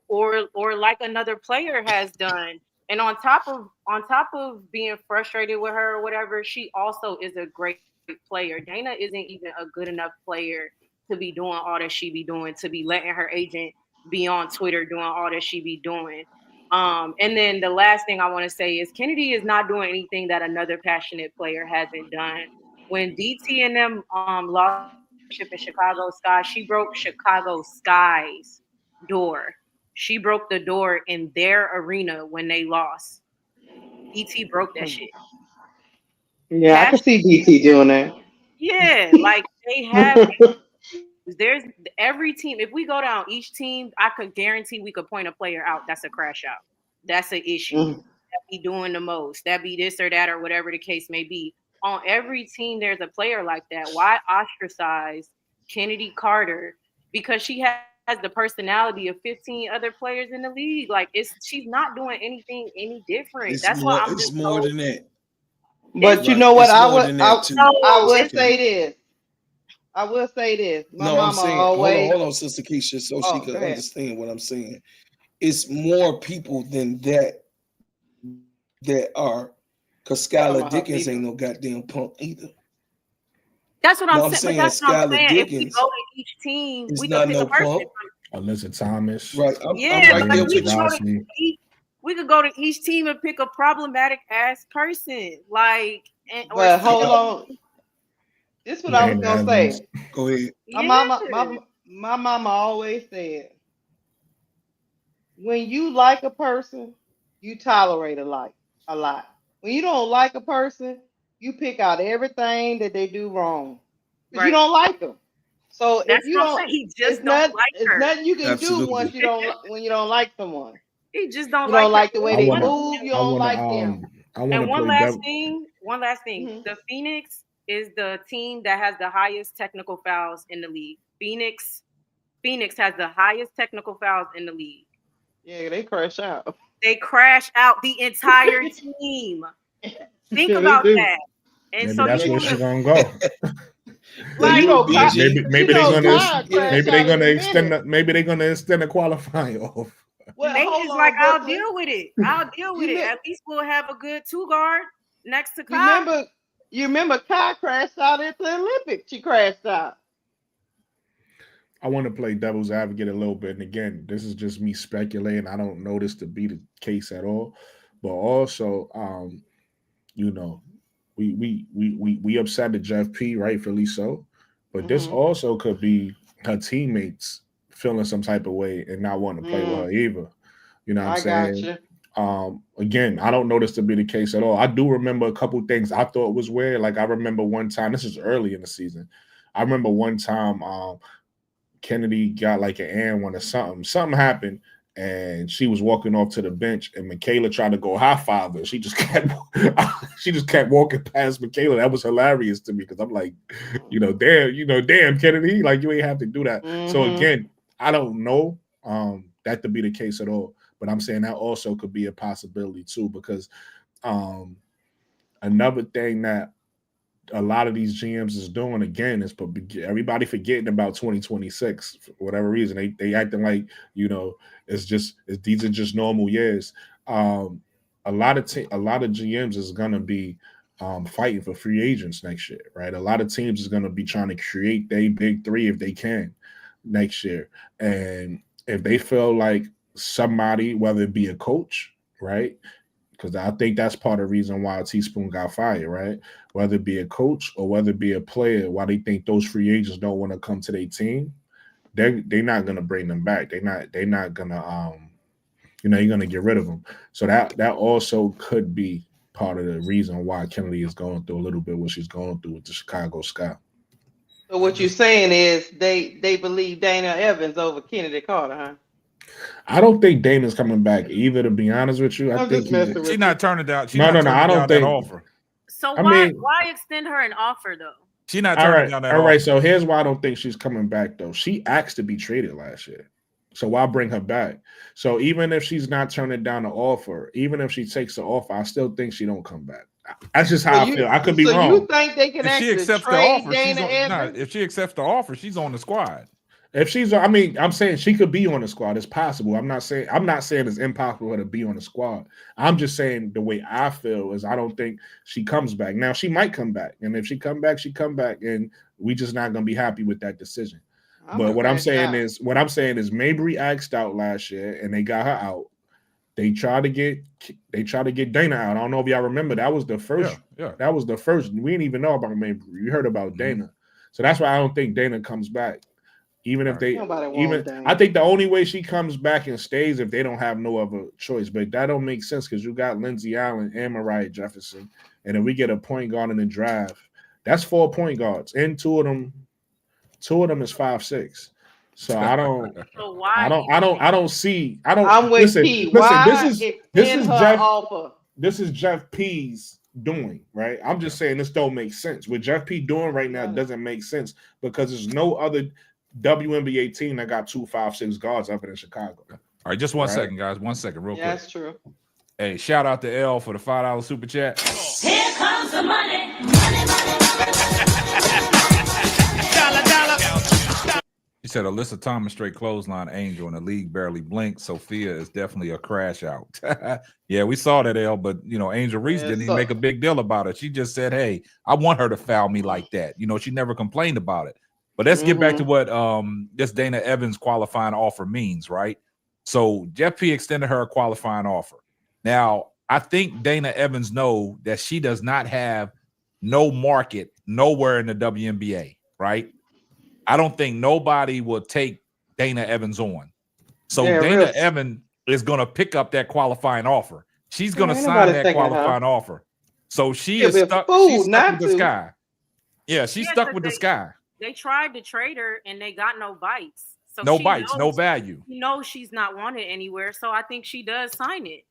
or like another player has done. And on top of being frustrated with her or whatever, she also is a great player. Dana isn't even a good enough player to be doing all that she be doing, to be letting her agent be on Twitter doing all that she be doing. And then the last thing I want to say is Kennedy is not doing anything that another passionate player hasn't done. When DT and them lost in Chicago Sky, she broke Chicago Sky's door. She broke the door in their arena when they lost. DT broke that shit. Yeah, I can see DT doing that. Yeah, like they have. There's every team. If we go down each team, I could guarantee we could point a player out that's a crash out. That's an issue. That be doing the most. That be this or that or whatever the case may be. On every team, there's a player like that. Why ostracize Kennedy Carter? Because she has the personality of 15 other players in the league. Like she's not doing anything any different. That's why I'm it's more than that. But you know what? I would say this. I will say this. My mama I'm saying, always. Hold on, Sister Keisha, so she can understand what I'm saying. It's more people than that are, because Skylar Dickens ain't no goddamn punk either. That's what I'm saying. But that's what I'm saying. If we go to each team, we can pick a person. Alyssa Thomas. Right. I'm right there with you. We could go to each team and pick a problematic ass person. Like, but hold on. This is what I was gonna say. Go ahead. My mama always said, when you like a person, you tolerate a lot. When you don't like a person, you pick out everything that they do wrong because you don't like them. So if you don't, it's nothing you can do when you don't like someone. He just don't like the way they move. You don't like them. And one last thing. Mm-hmm. The Phoenix is the team that has the highest technical fouls in the league. Phoenix has the highest technical fouls in the league. Yeah, they crash out. They crash out the entire team. Think about that. And maybe so that's where she's gonna go. Maybe they're gonna extend the qualifying off. Well, Nathan's like, I'll deal with it. At least we'll have a good 2 guard next to Kai. You remember Kai crashed out at the Olympics. She crashed out. I want to play devil's advocate a little bit. And again, this is just me speculating. I don't know this to be the case at all. But also, we upset at Jeff P, rightfully so. But this also could be her teammates feeling some type of way and not wanting to play with her either. You know what I'm saying? Again, I don't know this to be the case at all. I do remember a couple things I thought was weird. Like I remember one time, this is early in the season. I remember one time Kennedy got like an and one or something. Something happened and she was walking off to the bench and Michaela tried to go high five her. She just kept walking past Michaela. That was hilarious to me because I'm like, damn Kennedy, like you ain't have to do that. So again, I don't know that to be the case at all. But I'm saying that also could be a possibility too, because another thing that a lot of these GMs is doing again is everybody forgetting about 2026 for whatever reason. They acting like these are just normal years. A lot of GMs is gonna be fighting for free agents next year, right? A lot of teams is going to be trying to create their big three if they can next year. And if they feel like somebody, whether it be a coach, right? Because I think that's part of the reason why Teaspoon got fired, right? Whether it be a coach or whether it be a player, why they think those free agents don't want to come to their team, they're not going to bring them back. They're not going to you're going to get rid of them. So that also could be part of the reason why Chennedy is going through a little bit what she's going through with the Chicago Sky. So what you're saying is they believe Dana Evans over Kennedy Carter, huh? I don't think Dana's coming back either, to be honest with you. I think she's not turning down. No, I don't think that offer. So why extend her an offer though? She's not turning down that offer. All right, so here's why I don't think she's coming back though. She asked to be traded last year. So why bring her back? So even if she's not turning down the offer, even if she takes the offer, I still think she don't come back. That's just how I feel. I could be wrong. So you think they can actually trade Dana Evans? If she accepts the offer, she's on the squad. If she's, I mean, I'm saying she could be on the squad. It's possible. I'm not saying it's impossible for her to be on the squad. I'm just saying the way I feel is I don't think she comes back. Now she might come back, and if she come back, and we just not gonna be happy with that decision. But what I'm saying is Mabry asked out last year, and they got her out. They tried to get Dana out. I don't know if y'all remember. That was the first. Yeah. That was the first. We didn't even know about Mabry. We heard about Dana. So that's why I don't think Dana comes back. Even if I think the only way she comes back and stays if they don't have no other choice. But that don't make sense because you got Lindsey Allen and Mariah Jefferson, and if we get a point guard in the draft, that's 4 point guards, and two of them is 5'6". So I don't. So why? I don't see. I'm with P. This is Jeff P's doing, right? I'm just saying this don't make sense. What Jeff P doing right now doesn't make sense because there's no other WNBA team that got 2 5'6" guards other than Chicago. All right, just 1 second, guys. 1 second, real quick. That's true. Hey, shout out to L for the $5 super chat. Here comes the money. He said Alyssa Thomas straight clothesline Angel and the league barely blinked. Sophia is definitely a crash out. Yeah, we saw that, L, but Angel Reese didn't even make a big deal about it. She just said, hey, I want her to foul me like that. She never complained about it. But let's get back to what this Dana Evans qualifying offer means, right? So Jeff P extended her a qualifying offer. Now, I think Dana Evans know that she does not have no market nowhere in the WNBA, right? I don't think nobody will take Dana Evans on. So Dana Evans is going to pick up that qualifying offer. She's going to sign that qualifying offer. So she is stuck. She's stuck with the Sky. Yeah, she's stuck with the Sky. They tried to trade her and they got no bites. So no bites, no value. She's not wanted anywhere. So I think she does sign it.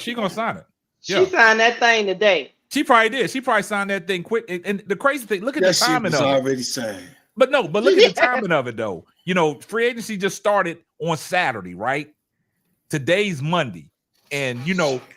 She's going to sign it. She signed that thing today. She probably did. She probably signed that thing quick. And the crazy thing, look at the timing of it. Already signed. But look at the timing of it, though. Free agency just started on Saturday, right? Today's Monday. And,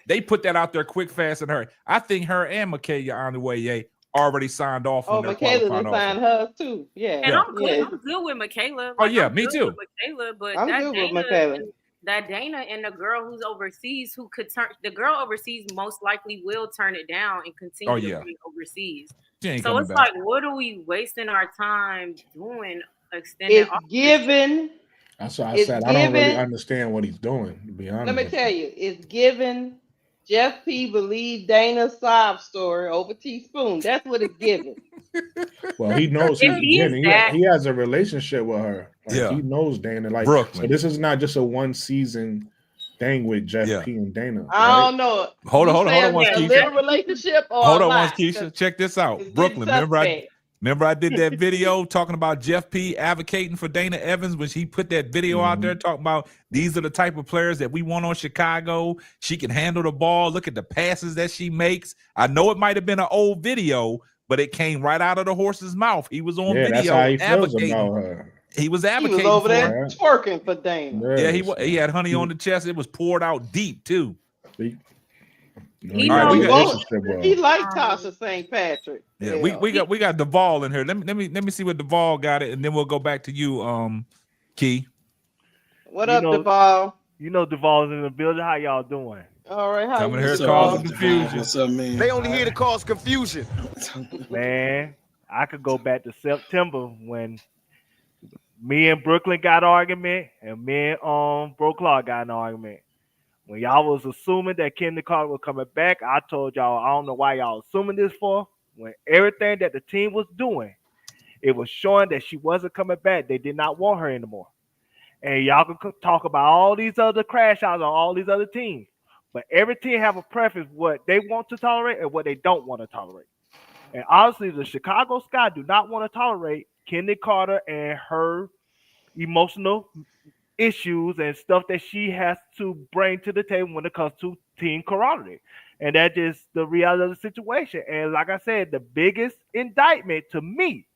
they put that out there quick, fast, and hurry. I think her and Michaela Wnba already signed off on their Michaela signed hers, too. Yeah. And I'm good with Michaela. Oh, yeah, me too. Michaela, but I'm good with Michaela. That Dana and the girl who's overseas who could turn the girl overseas most likely will turn it down and continue to be overseas. So it's like, what are we wasting our time doing? Extended given. That's what I said. I don't really understand what he's doing, to be honest. Let me tell you, it's given Jeff P believed Dana's sob story over Teaspoon. That's what it's given. Well, he knows he has a relationship with her. He knows Dana. Like Brooklyn. So this is not just a one season thing with Jeff P and Dana. Right? I don't know. Hold on, Keisha. Little relationship or hold on, Keisha. Check this out. Brooklyn. Remember I did that video talking about Jeff P advocating for Dana Evans when he put that video out there talking about these are the type of players that we want on Chicago. She can handle the ball. Look at the passes that she makes. I know it might have been an old video, but it came right out of the horse's mouth. He was on video that's how he advocating. Feels about her. He was advocating. He was over there twerking for Dana. Yeah, he had honey on the chest. It was poured out deep too. He liked Tasha St. Patrick. Yeah, we got Duvall in here. Let me see what Duvall got it, and then we'll go back to you, Key. What up, Duvall? Duvall's in the building. How y'all doing? All right, how Coming you here What's up, causing Mr. confusion. Vaughn? What's up, man? They only here to cause confusion. Man, I could go back to September when me and Brooklyn got an argument and me and Bro Clark got an argument. When y'all was assuming that Kenny Carter was coming back, I told y'all I don't know why y'all assuming this for. When everything that the team was doing, it was showing that she wasn't coming back. They did not want her anymore. And y'all can talk about all these other crash outs on all these other teams. But every team have a preference what they want to tolerate and what they don't want to tolerate. And honestly, the Chicago Sky do not want to tolerate Kenny Carter and her emotional issues and stuff that she has to bring to the table when it comes to team camaraderie. And that's just the reality of the situation. And like I said, the biggest indictment to me,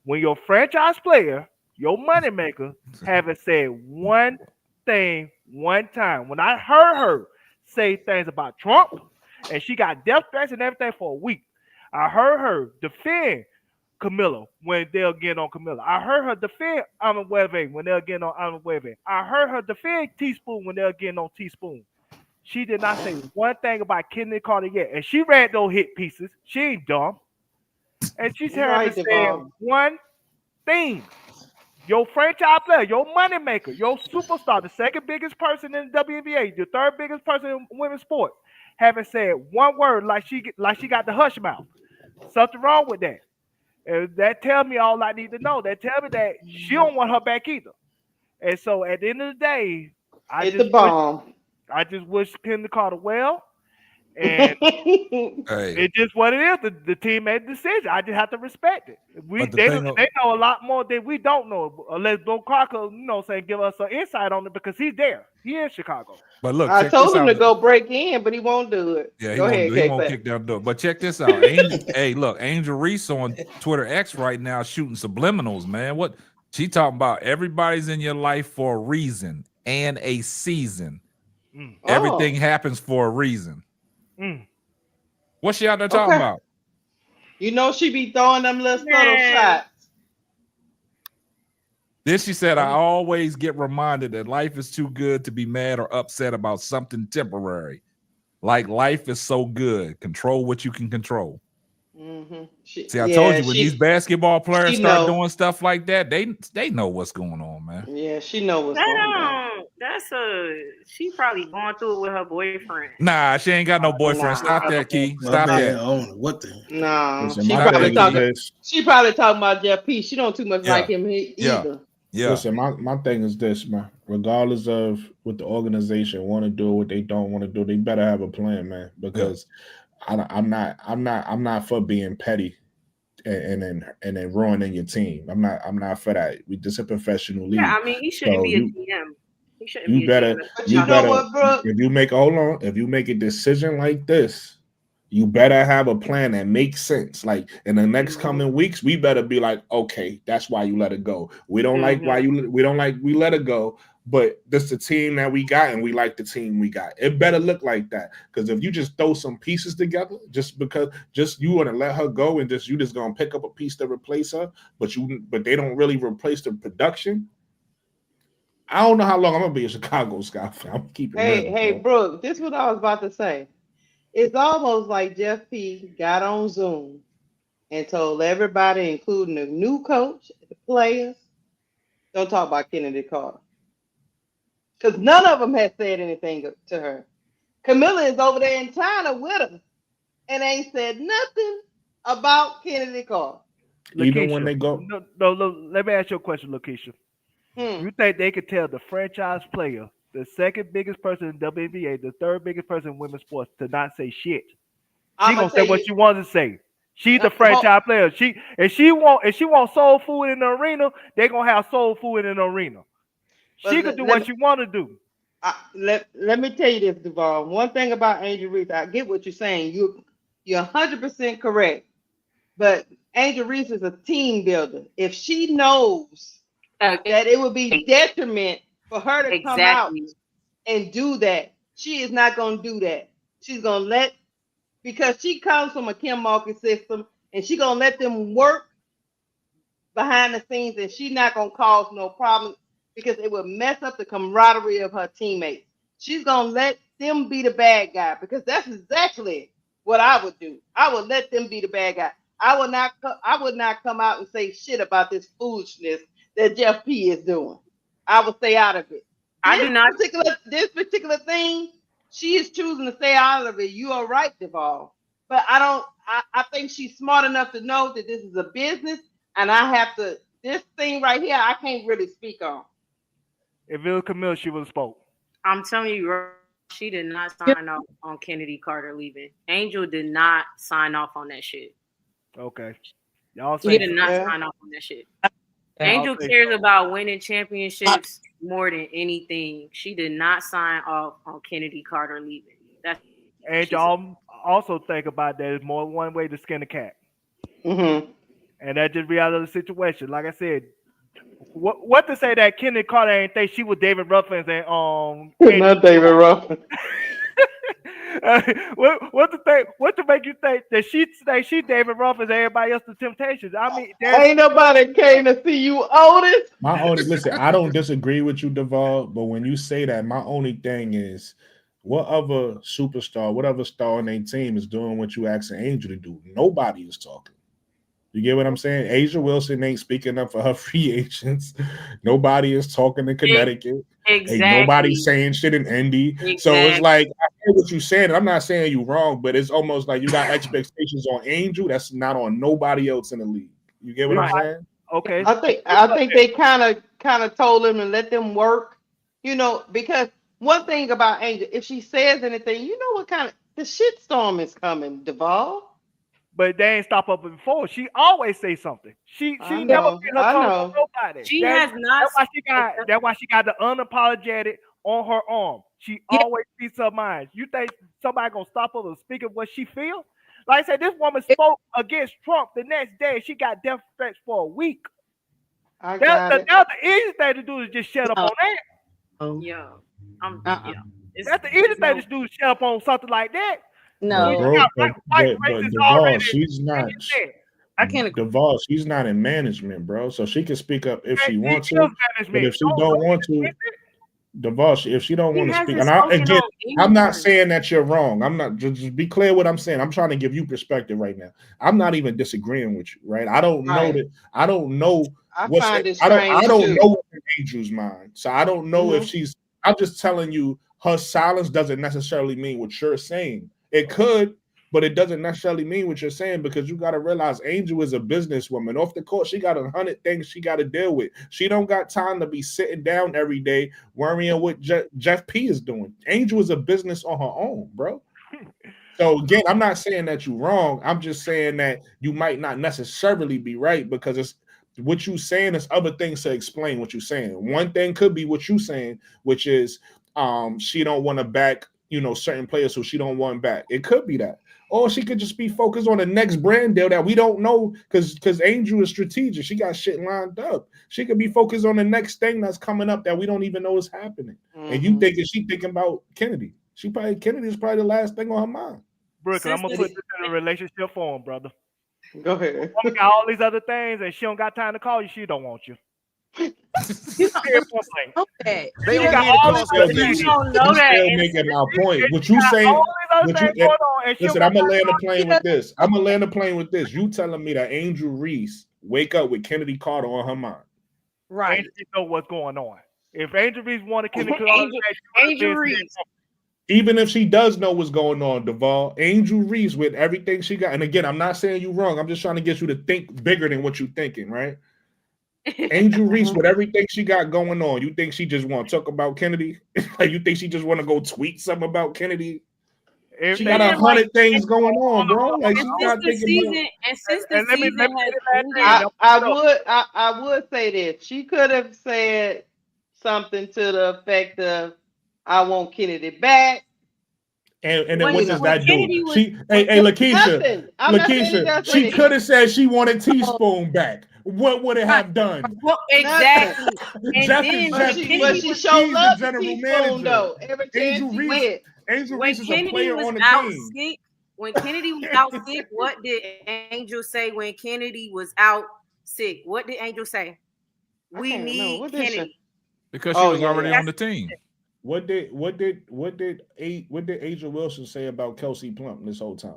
when your franchise player, your moneymaker, haven't said one thing one time. When I heard her say things about Trump, and she got death threats and everything for a week, I heard her defend Camilla when they'll get on Camilla. I heard her defend Wnba when they'll get on Wnba. I heard her defend Teaspoon when they'll get on Teaspoon. She did not say one thing about Kenny Carter yet. And she read those hit pieces. She ain't dumb. And she's Right, saying Devon. one thing. Your franchise player, your moneymaker, your superstar, the second biggest person in the WNBA, the third biggest person in women's sports, haven't said one word like she got the hush mouth. Something wrong with that. And that tells me all I need to know. That tells me that she don't want her back either. And so at the end of the day, I just wish Kenny Carter well. And Hey, it's just what it is. The team made the decision. I just have to respect it. They know a lot more than we don't know, unless Bill Crocker, say give us some insight on it because he's there. He in Chicago. but look, I check told this him out. to go break in, but he won't do it. Yeah, Go ahead, he won't K-Fat. kick down the door. But check this out. Hey, look, Angel Reese on Twitter X right now shooting subliminals, man. What she talking about? Everybody's in your life for a reason and a season. Everything happens for a reason. What's she out there talking about? You know she be throwing them little subtle shots. Then she said, I always get reminded that life is too good to be mad or upset about something temporary. Like life is so good. Control what you can control. See, I told you when these basketball players start doing stuff like that, they know what's going on, man. Yeah, she know what's going on. She probably going through it with her boyfriend. Nah, she ain't got no boyfriend. Stop that, Key. Stop that. What the? Nah, Listen, she probably talking about Jeff P. She don't too much like him either. Yeah. Listen, my thing is this, man. Regardless of what the organization want to do, what they don't want to do, they better have a plan, man. Because I'm not for being petty and then ruining your team. I'm not for that. This is a professional league. Yeah, I mean he shouldn't be a GM. He shouldn't You be better. a GM. But you know what, bro? If you make a decision like this, you better have a plan that makes sense. Like in the next coming weeks, we better be like, okay, that's why you let it go. We don't like we let it go, but this is the team that we got, and we like the team we got. It better look like that. Because if you just throw some pieces together, just you want to let her go and you just gonna pick up a piece to replace her, but they don't really replace the production. I don't know how long I'm gonna be a Chicago Sky fan. I'm keeping Hey, Brooke, this is what I was about to say. It's almost like Jeff P got on Zoom and told everybody, including the new coach, the players, don't talk about Kennedy Carter. Because none of them has said anything to her. Camilla is over there in China with her and ain't said nothing about Kennedy Carter. Even when they go. No, let me ask you a question, Lakeisha. You think they could tell the franchise player, the second biggest person in WNBA, the third biggest person in women's sports, to not say shit? She gonna say what she wants to say. She's the franchise player. She want soul food in the arena, they gonna have soul food in the arena. She can do what she want to do. Let me tell you this, Devon. One thing about Angel Reese, I get what you're saying. You're 100% correct. But Angel Reese is a team builder. If she knows that it would be detriment for her to come out and do that, she is not going to do that. She's going to because she comes from a Kim Mulkey system, and she's going to let them work behind the scenes, and she's not going to cause no problem because it would mess up the camaraderie of her teammates. She's going to let them be the bad guy, because that's exactly what I would do. I would let them be the bad guy. I would not come out and say shit about this foolishness that Jeff P is doing. I would stay out of it. This particular thing, she is choosing to stay out of it. You are right, Duvall. But I think she's smart enough to know that this is a business, and this thing right here, I can't really speak on. If it was Camille, she would have spoke. I'm telling you, she did not sign off on Kennedy Carter leaving. Angel did not sign off on that shit. Okay. Y'all She did not sign off on that shit. Angel cares about winning championships more than anything. She did not sign off on Kennedy Carter leaving. And y'all also think about that there's more one way to skin a cat. Mm-hmm. And that's just reality of the situation. Like I said, what to say that Kennedy Carter ain't think she was David Ruffins and not David Ruffin. What to make you think that she David Ruffins and everybody else the Temptations? I mean, ain't nobody came to see you, Otis. Listen, I don't disagree with you, Duvall, but when you say that, my only thing is, what other superstar, whatever star on their team is doing what you asking Angel to do? Nobody is talking. You get what I'm saying? Asia Wilson ain't speaking up for her free agents. Nobody is talking in Connecticut. Exactly. Ain't nobody saying shit in Indy. Exactly. So it's like, I hear what you're saying. I'm not saying you wrong, but it's almost like you got expectations on Angel that's not on nobody else in the league. You get what I'm saying? Okay. I think they kind of told him and let them work, because one thing about Angel, if she says anything, you know what kind of the shitstorm is coming, Duvall. But they ain't stop her before. She always say something. She never been a tongue on nobody. She has not. That's why she got the unapologetic on her arm. She always speaks her mind. You think somebody gonna stop her from speaking what she feel? Like I said, this woman spoke against Trump the next day. She got death threats for a week. Now the easy thing to do is just shut up on that. Yeah. That's the easy thing to do is shut up on something like that. No, but Duvall, she's not. I can't agree. Duvall, she's not in management, bro. So she can speak up if she wants to. But if she don't want to, Duvall, if she don't want to speak, and I'm not saying that you're wrong. I'm not. Just be clear what I'm saying. I'm trying to give you perspective right now. I'm not even disagreeing with you, right? I don't know that. I don't know. I don't know what's in Angel's mind. So I don't know if she's. I'm just telling you, her silence doesn't necessarily mean what you're saying. It could, but it doesn't necessarily mean what you're saying, because you got to realize Angel is a businesswoman. Off the court, she got 100 things she got to deal with. She don't got time to be sitting down every day worrying what Jeff P is doing. Angel is a business on her own, bro. So again, I'm not saying that you're wrong. I'm just saying that you might not necessarily be right, because it's what you're saying is other things to explain what you're saying. One thing could be what you're saying, which is she don't want to back certain players, so she don't want back. It could be that. Or she could just be focused on the next brand deal that we don't know, because Angel is strategic. She got shit lined up. She could be focused on the next thing that's coming up that we don't even know is happening. And you thinking she thinking about Kennedy. Kennedy is probably the last thing on her mind. Brooklyn, I'm going to put this in a relationship form, brother. Go ahead. Woman got all these other things, and she don't got time to call you. She don't want you. Okay. They don't need to cause confusion. Still making my point. What you saying? Listen, I'm gonna land the plane with this. You telling me that Angel Reese wake up with Kennedy Carter on her mind? Right. Angel know what's going on. If Angel Reese wanted Kennedy Carter, Angel Reese. Even if she does know what's going on, Duvall, Angel Reese with everything she got. And again, I'm not saying you wrong. I'm just trying to get you to think bigger than what you're thinking, right? Angel Reese with everything she got going on. You think she just want to talk about Kennedy? Like, you think she just want to go tweet something about Kennedy? She got 100 things going on, bro. Like, she's not thinking about. I would say this. She could have said something to the effect of, "I want Kennedy back." And then what does that do? Lakeisha, she could have said she wanted Teaspoon back. What would it have done? Well, exactly. But she showed love to Teaspoon, though. Every chance she went. Angel Reese is a player on the team. Sick, when Kennedy was out sick, what did Angel say when Kennedy was out sick? What did Angel say? We need Kennedy. Because she was already on the team. What did Angel Wilson say about Kelsey Plum this whole time?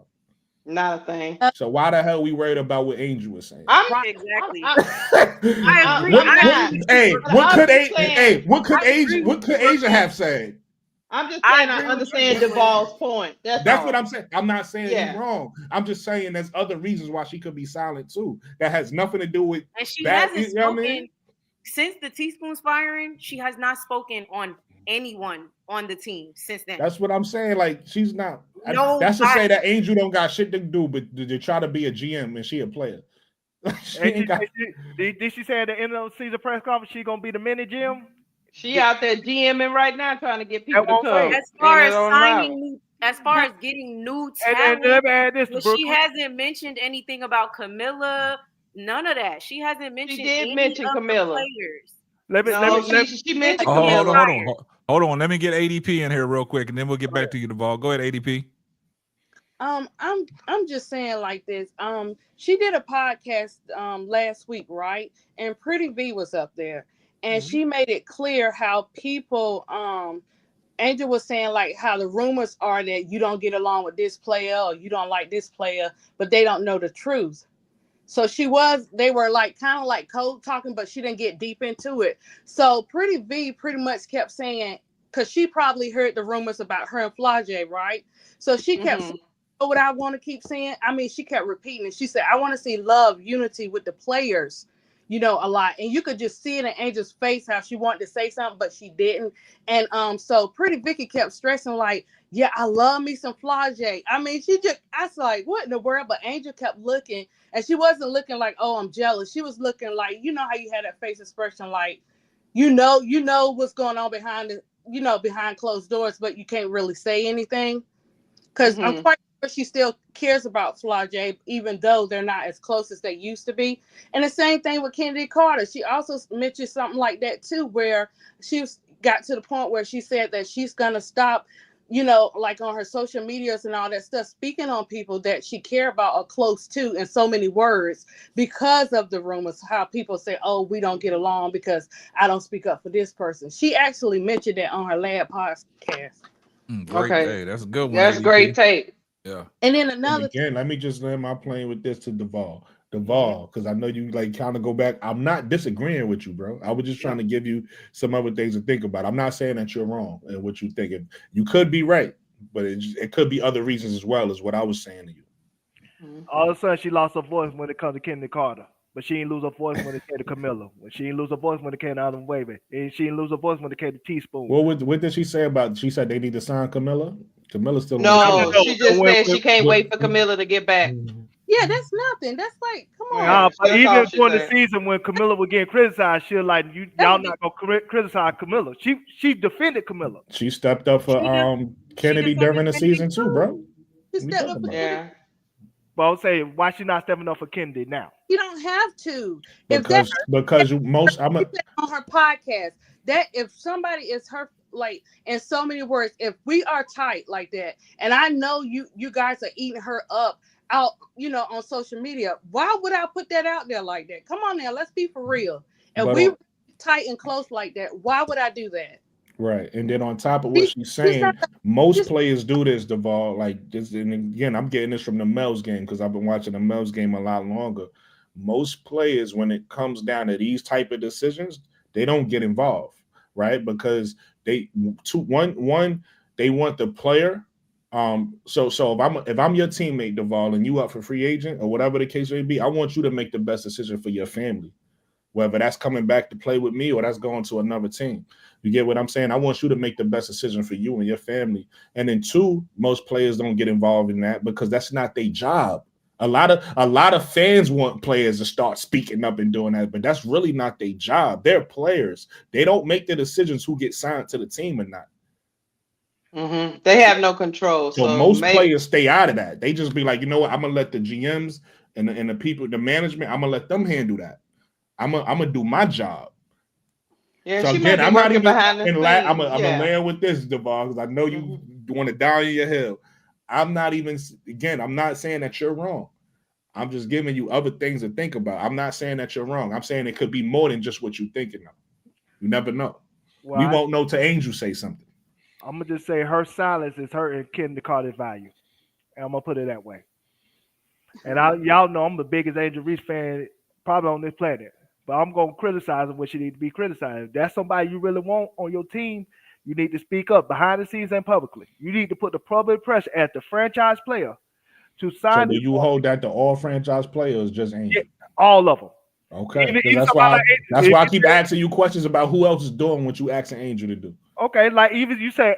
Not a thing. So why the hell we worried about what Angel was saying? Exactly. I agree. What could Asia have said? I'm just saying I understand Duvall's point. That's what I'm saying. I'm not saying he's wrong. I'm just saying there's other reasons why she could be silent too. That has nothing to do with. And she hasn't spoken since the teaspoon's firing. She has not spoken on anyone on the team since then. That's what I'm saying. Like she's not. That's to say that Angel don't got shit to do, but to try to be a GM and she a player. Did she say at the end of the season press conference she gonna be the mini GM? She out there GMing right now, trying to get people to come. As far as signing, as far as getting new talent, she hasn't mentioned anything about Camilla. None of that. She hasn't mentioned. She did mention Camilla. She mentioned Camilla. Hold on. Let me get ADP in here real quick, and then we'll get back to you, Duvall. Go ahead, ADP. I'm just saying like this. She did a podcast last week, right? And Pretty V was up there, and she made it clear how people Angel was saying like how the rumors are that you don't get along with this player or you don't like this player, but they don't know the truth. So they were like kind of like code talking, but she didn't get deep into it. So Pretty V pretty much kept saying, because she probably heard the rumors about her and Flage, right? So she kept saying, what I want to keep saying. I mean, she kept repeating it. She said, I want to see love, unity with the players, a lot. And you could just see it in Angel's face how she wanted to say something, but she didn't. And so Pretty Vicky kept stressing like, yeah, I love me some Flage. I mean, I was like, what in the world? But Angel kept looking, and she wasn't looking like, oh, I'm jealous. She was looking like, how you had that face expression like, you know what's going on behind behind closed doors, but you can't really say anything. Because I'm quite sure she still cares about Flage, even though they're not as close as they used to be. And the same thing with Kennedy Carter. She also mentioned something like that too, where she got to the point where she said that she's gonna stop, like on her social medias and all that stuff, speaking on people that she care about or close to in so many words because of the rumors, how people say, oh, we don't get along because I don't speak up for this person. She actually mentioned that on her lab podcast. Great. Hey, that's a good one. That's great tape. Yeah. And then another again, let me just land my plane with this to Duvall, because I know you like kind of go back. I'm not disagreeing with you, bro. I was just trying to give you some other things to think about. I'm not saying that you're wrong in what you're thinking. You could be right, but it could be other reasons as well, as what I was saying to you. All of a sudden, she lost her voice when it comes to Kennedy Carter. But she didn't lose her voice when it came to Camilla. She didn't lose her voice when it came to Wnba. And she didn't lose her voice when it came to Teaspoon. What did she say about? She said they need to sign Camilla. Camilla's still no. She just said she can't wait for Camilla to get back. Yeah, that's nothing. That's like, come on. Even during the season when Camilla was getting criticized, she was like, y'all not gonna criticize Camilla. She defended Camilla. She stepped up for Kennedy during the season too, bro. She stepped up for Kennedy. But I would say, why she not stepping up for Kennedy now? You don't have to. Because I'm on her podcast that if somebody is her, like in so many words, if we are tight like that, and I know you guys are eating her up out, on social media, why would I put that out there like that? Come on now, let's be for real. If we tight and close like that, why would I do that? Right. And then on top of what she's saying, most players do this, Duvall. Like this, and again, I'm getting this from the Mels game because I've been watching the Mels game a lot longer. Most players, when it comes down to these type of decisions, they don't get involved, right? Because they want the player. So if I'm your teammate, Duvall, and you up for free agent or whatever the case may be, I want you to make the best decision for your family, whether that's coming back to play with me or that's going to another team. You get what I'm saying? I want you to make the best decision for you and your family. And then two, most players don't get involved in that because that's not their job. A lot of fans want players to start speaking up and doing that, but that's really not their job. They're players. They don't make the decisions who get signed to the team or not. Mm-hmm. They have no control. So most players stay out of that. They just be like, you know what? I'm gonna let the GMs and the people, the management, I'm gonna let them handle that. I'm gonna do my job. Yeah, so she again, I'm not even behind the scenes. I'm gonna land with this, Duvall, because I know you want to die on your hill. I'm not saying that you're wrong. I'm just giving you other things to think about. I'm not saying that you're wrong. I'm saying it could be more than just what you're thinking of. You never know. We won't know till Angel say something. I'm gonna just say her silence is hurting Kennedy Carter's value, and I'm gonna put it that way. And y'all know I'm the biggest Angel Reese fan probably on this planet, but I'm gonna criticize her when she needs to be criticized. If that's somebody you really want on your team, you need to speak up behind the scenes and publicly. You need to put the public pressure at the franchise player to So sign. do you hold that to all franchise players, just Angel? Yeah, all of them. Okay, Even that's why I keep asking you questions about who else is doing what you asking Angel to do. Okay, like even you say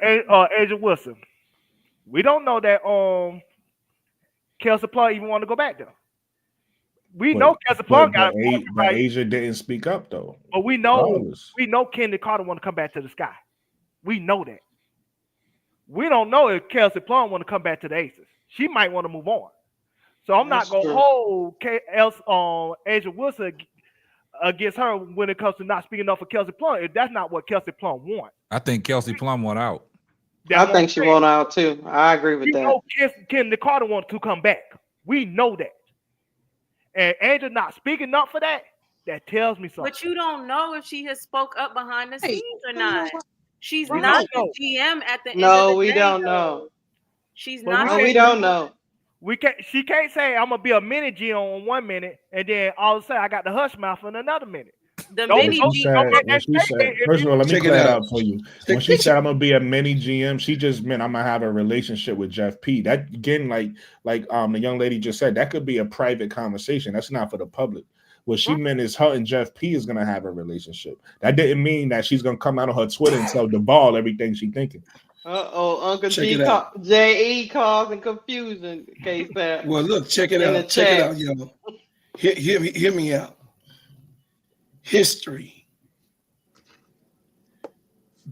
Angel Wilson. We don't know that Kelsey Plum even want to go back there. We know Kelsey Plum got but Asia didn't speak up though. But we know Kennedy Carter want to come back to the Sky. We know that. We don't know if Kelsey Plum want to come back to the Aces. She might want to move on. So I'm not gonna hold Asia Wilson against her when it comes to not speaking up for Kelsey Plum. If that's not what Kelsey Plum wants. I think Kelsey Plum want out. I think she want out too. I agree with that. Know Kennedy Carter wants to come back. We know that. And Angel not speaking up for that, that tells me something. But you don't know if she has spoke up behind the scenes or not. She's not the GM at the end of the day. No, we don't know. She's not. We don't know. She can't say I'm gonna be a mini GM on 1 minute and then all of a sudden I got the hush mouth in another minute. The mini GM. First of all, let me clear that up for you. When she said I'm gonna be a mini GM, she just meant I'm gonna have a relationship with Jeff P. That again, like the young lady just said, that could be a private conversation. That's not for the public. What she meant is her and Jeff P is gonna have a relationship. That didn't mean that she's gonna come out on her Twitter and tell Duvall everything she's thinking. Uncle J.E. causing confusion. Well, look, check it out. Check it out, y'all. Hear me out. History.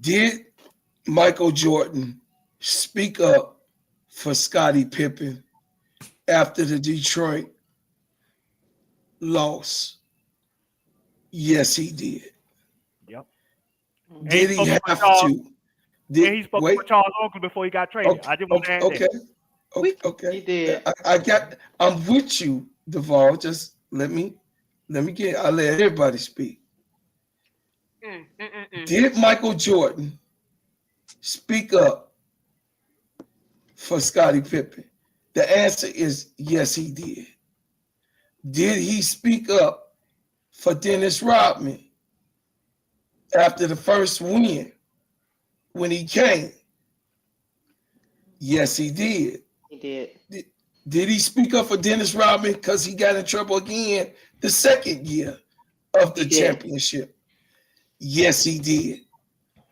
Did Michael Jordan speak up for Scottie Pippen after the Detroit loss? Yes, he did. Yep. Did he have to? He spoke to Charles Oakley before he got traded. I just want to add that. Okay. He did. I'm with you, Duvall. Just let me I'll let everybody speak. Did Michael Jordan speak up for Scottie Pippen? The answer is yes, he did. Did he speak up for Dennis Rodman after the first win when he came? Yes, he did. He did. Did he speak up for Dennis Rodman because he got in trouble again the second year of the championship? Yes, he did.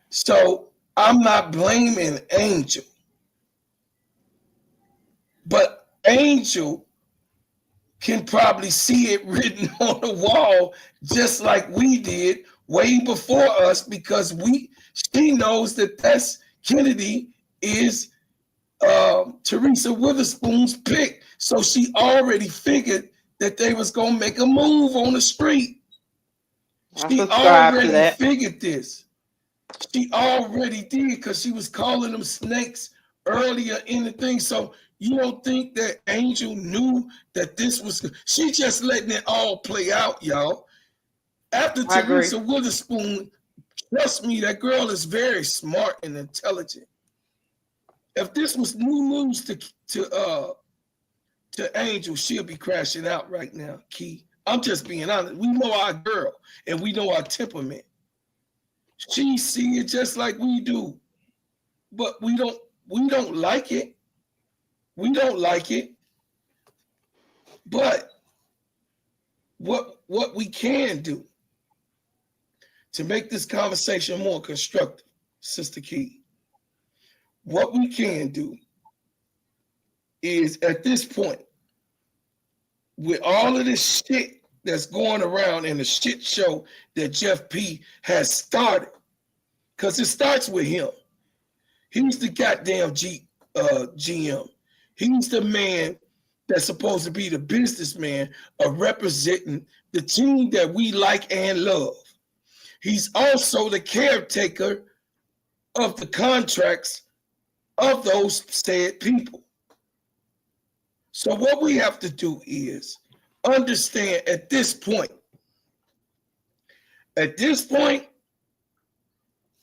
So I'm not blaming Angel. But Angel can probably see it written on the wall just like we did way before us, because she knows that that's Chennedy is Teresa Witherspoon's pick. So she already figured that they was gonna make a move on the street. She already figured this. She already did, because she was calling them snakes earlier in the thing. So you don't think that Angel knew that this was? She just letting it all play out, y'all. After Teresa Witherspoon, trust me, that girl is very smart and intelligent. If this was new news to Angel, she'll be crashing out right now, Key. I'm just being honest. We know our girl and we know our temperament. She see it just like we do, but we don't like it. We don't like it. But what we can do to make this conversation more constructive, Sister Key, what we can do is, at this point, with all of this shit that's going around and the shit show that Jeff P has started, because it starts with him. He's the goddamn GM. He's the man that's supposed to be the businessman of representing the team that we like and love. He's also the caretaker of the contracts of those said people. So what we have to do is understand at this point,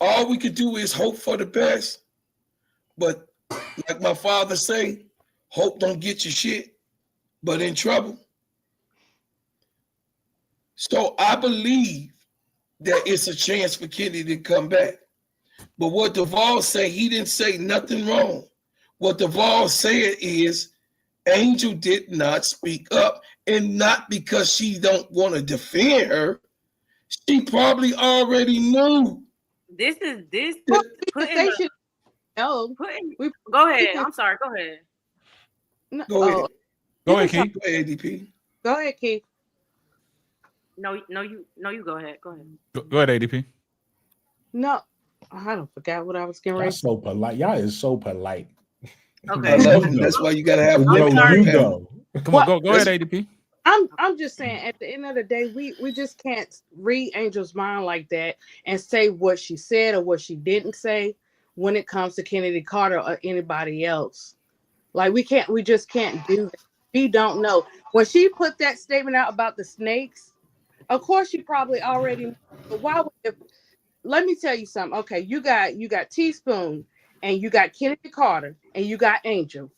all we could do is hope for the best But like my father say, hope don't get you shit, but in trouble. So I believe that it's a chance for Kennedy to come back. But what Duvall say, he didn't say nothing wrong. What Duvall said is Angel did not speak up, and not because she don't want to defend her. She probably already knew. This is this Well, putting they the- should know. putting. We, Go ahead. can- I'm sorry. Go ahead. no, Go ahead. Go ahead, can Keith. Go ahead, ADP. Go ahead, Keith. No, you go ahead. Go ahead. Go ahead, ADP. No, I don't forgot what I was getting Y'all ready. so polite. Y'all is so polite. Okay. I love him. That's why you gotta have No, women on you the panel. go. Come on, go ahead, ADP. I'm just saying, at the end of the day, we just can't read Angel's mind like that and say what she said or what she didn't say when it comes to Kennedy Carter or anybody else. Like we just can't do that. We don't know. When she put that statement out about the snakes, of course she probably already knew, but why would let me tell you something. Okay, you got Teaspoon and you got Kennedy Carter and you got Angel.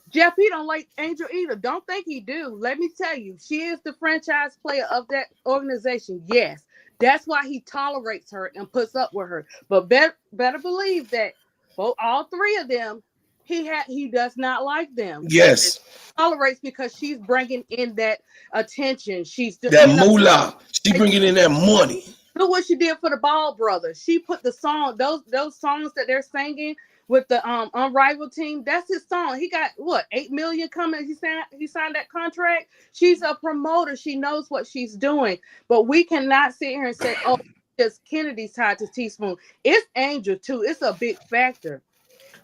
Jeff, he don't like Angel either. Don't think he do. Let me tell you, she is the franchise player of that organization. Yes, that's why he tolerates her and puts up with her. But better believe that all three of them, he does not like them. Yes. Tolerates because she's bringing in that attention. She's that moolah. She bringing in that money. Look what she did for the Ball brothers. She put the song, those songs that they're singing with the Unrivaled team. That's his song. He got what, 8 million coming. He signed that contract. She's a promoter. She knows what she's doing. But we cannot sit here and say, oh, just Kennedy's tied to Teaspoon. It's Angel too. It's a big factor.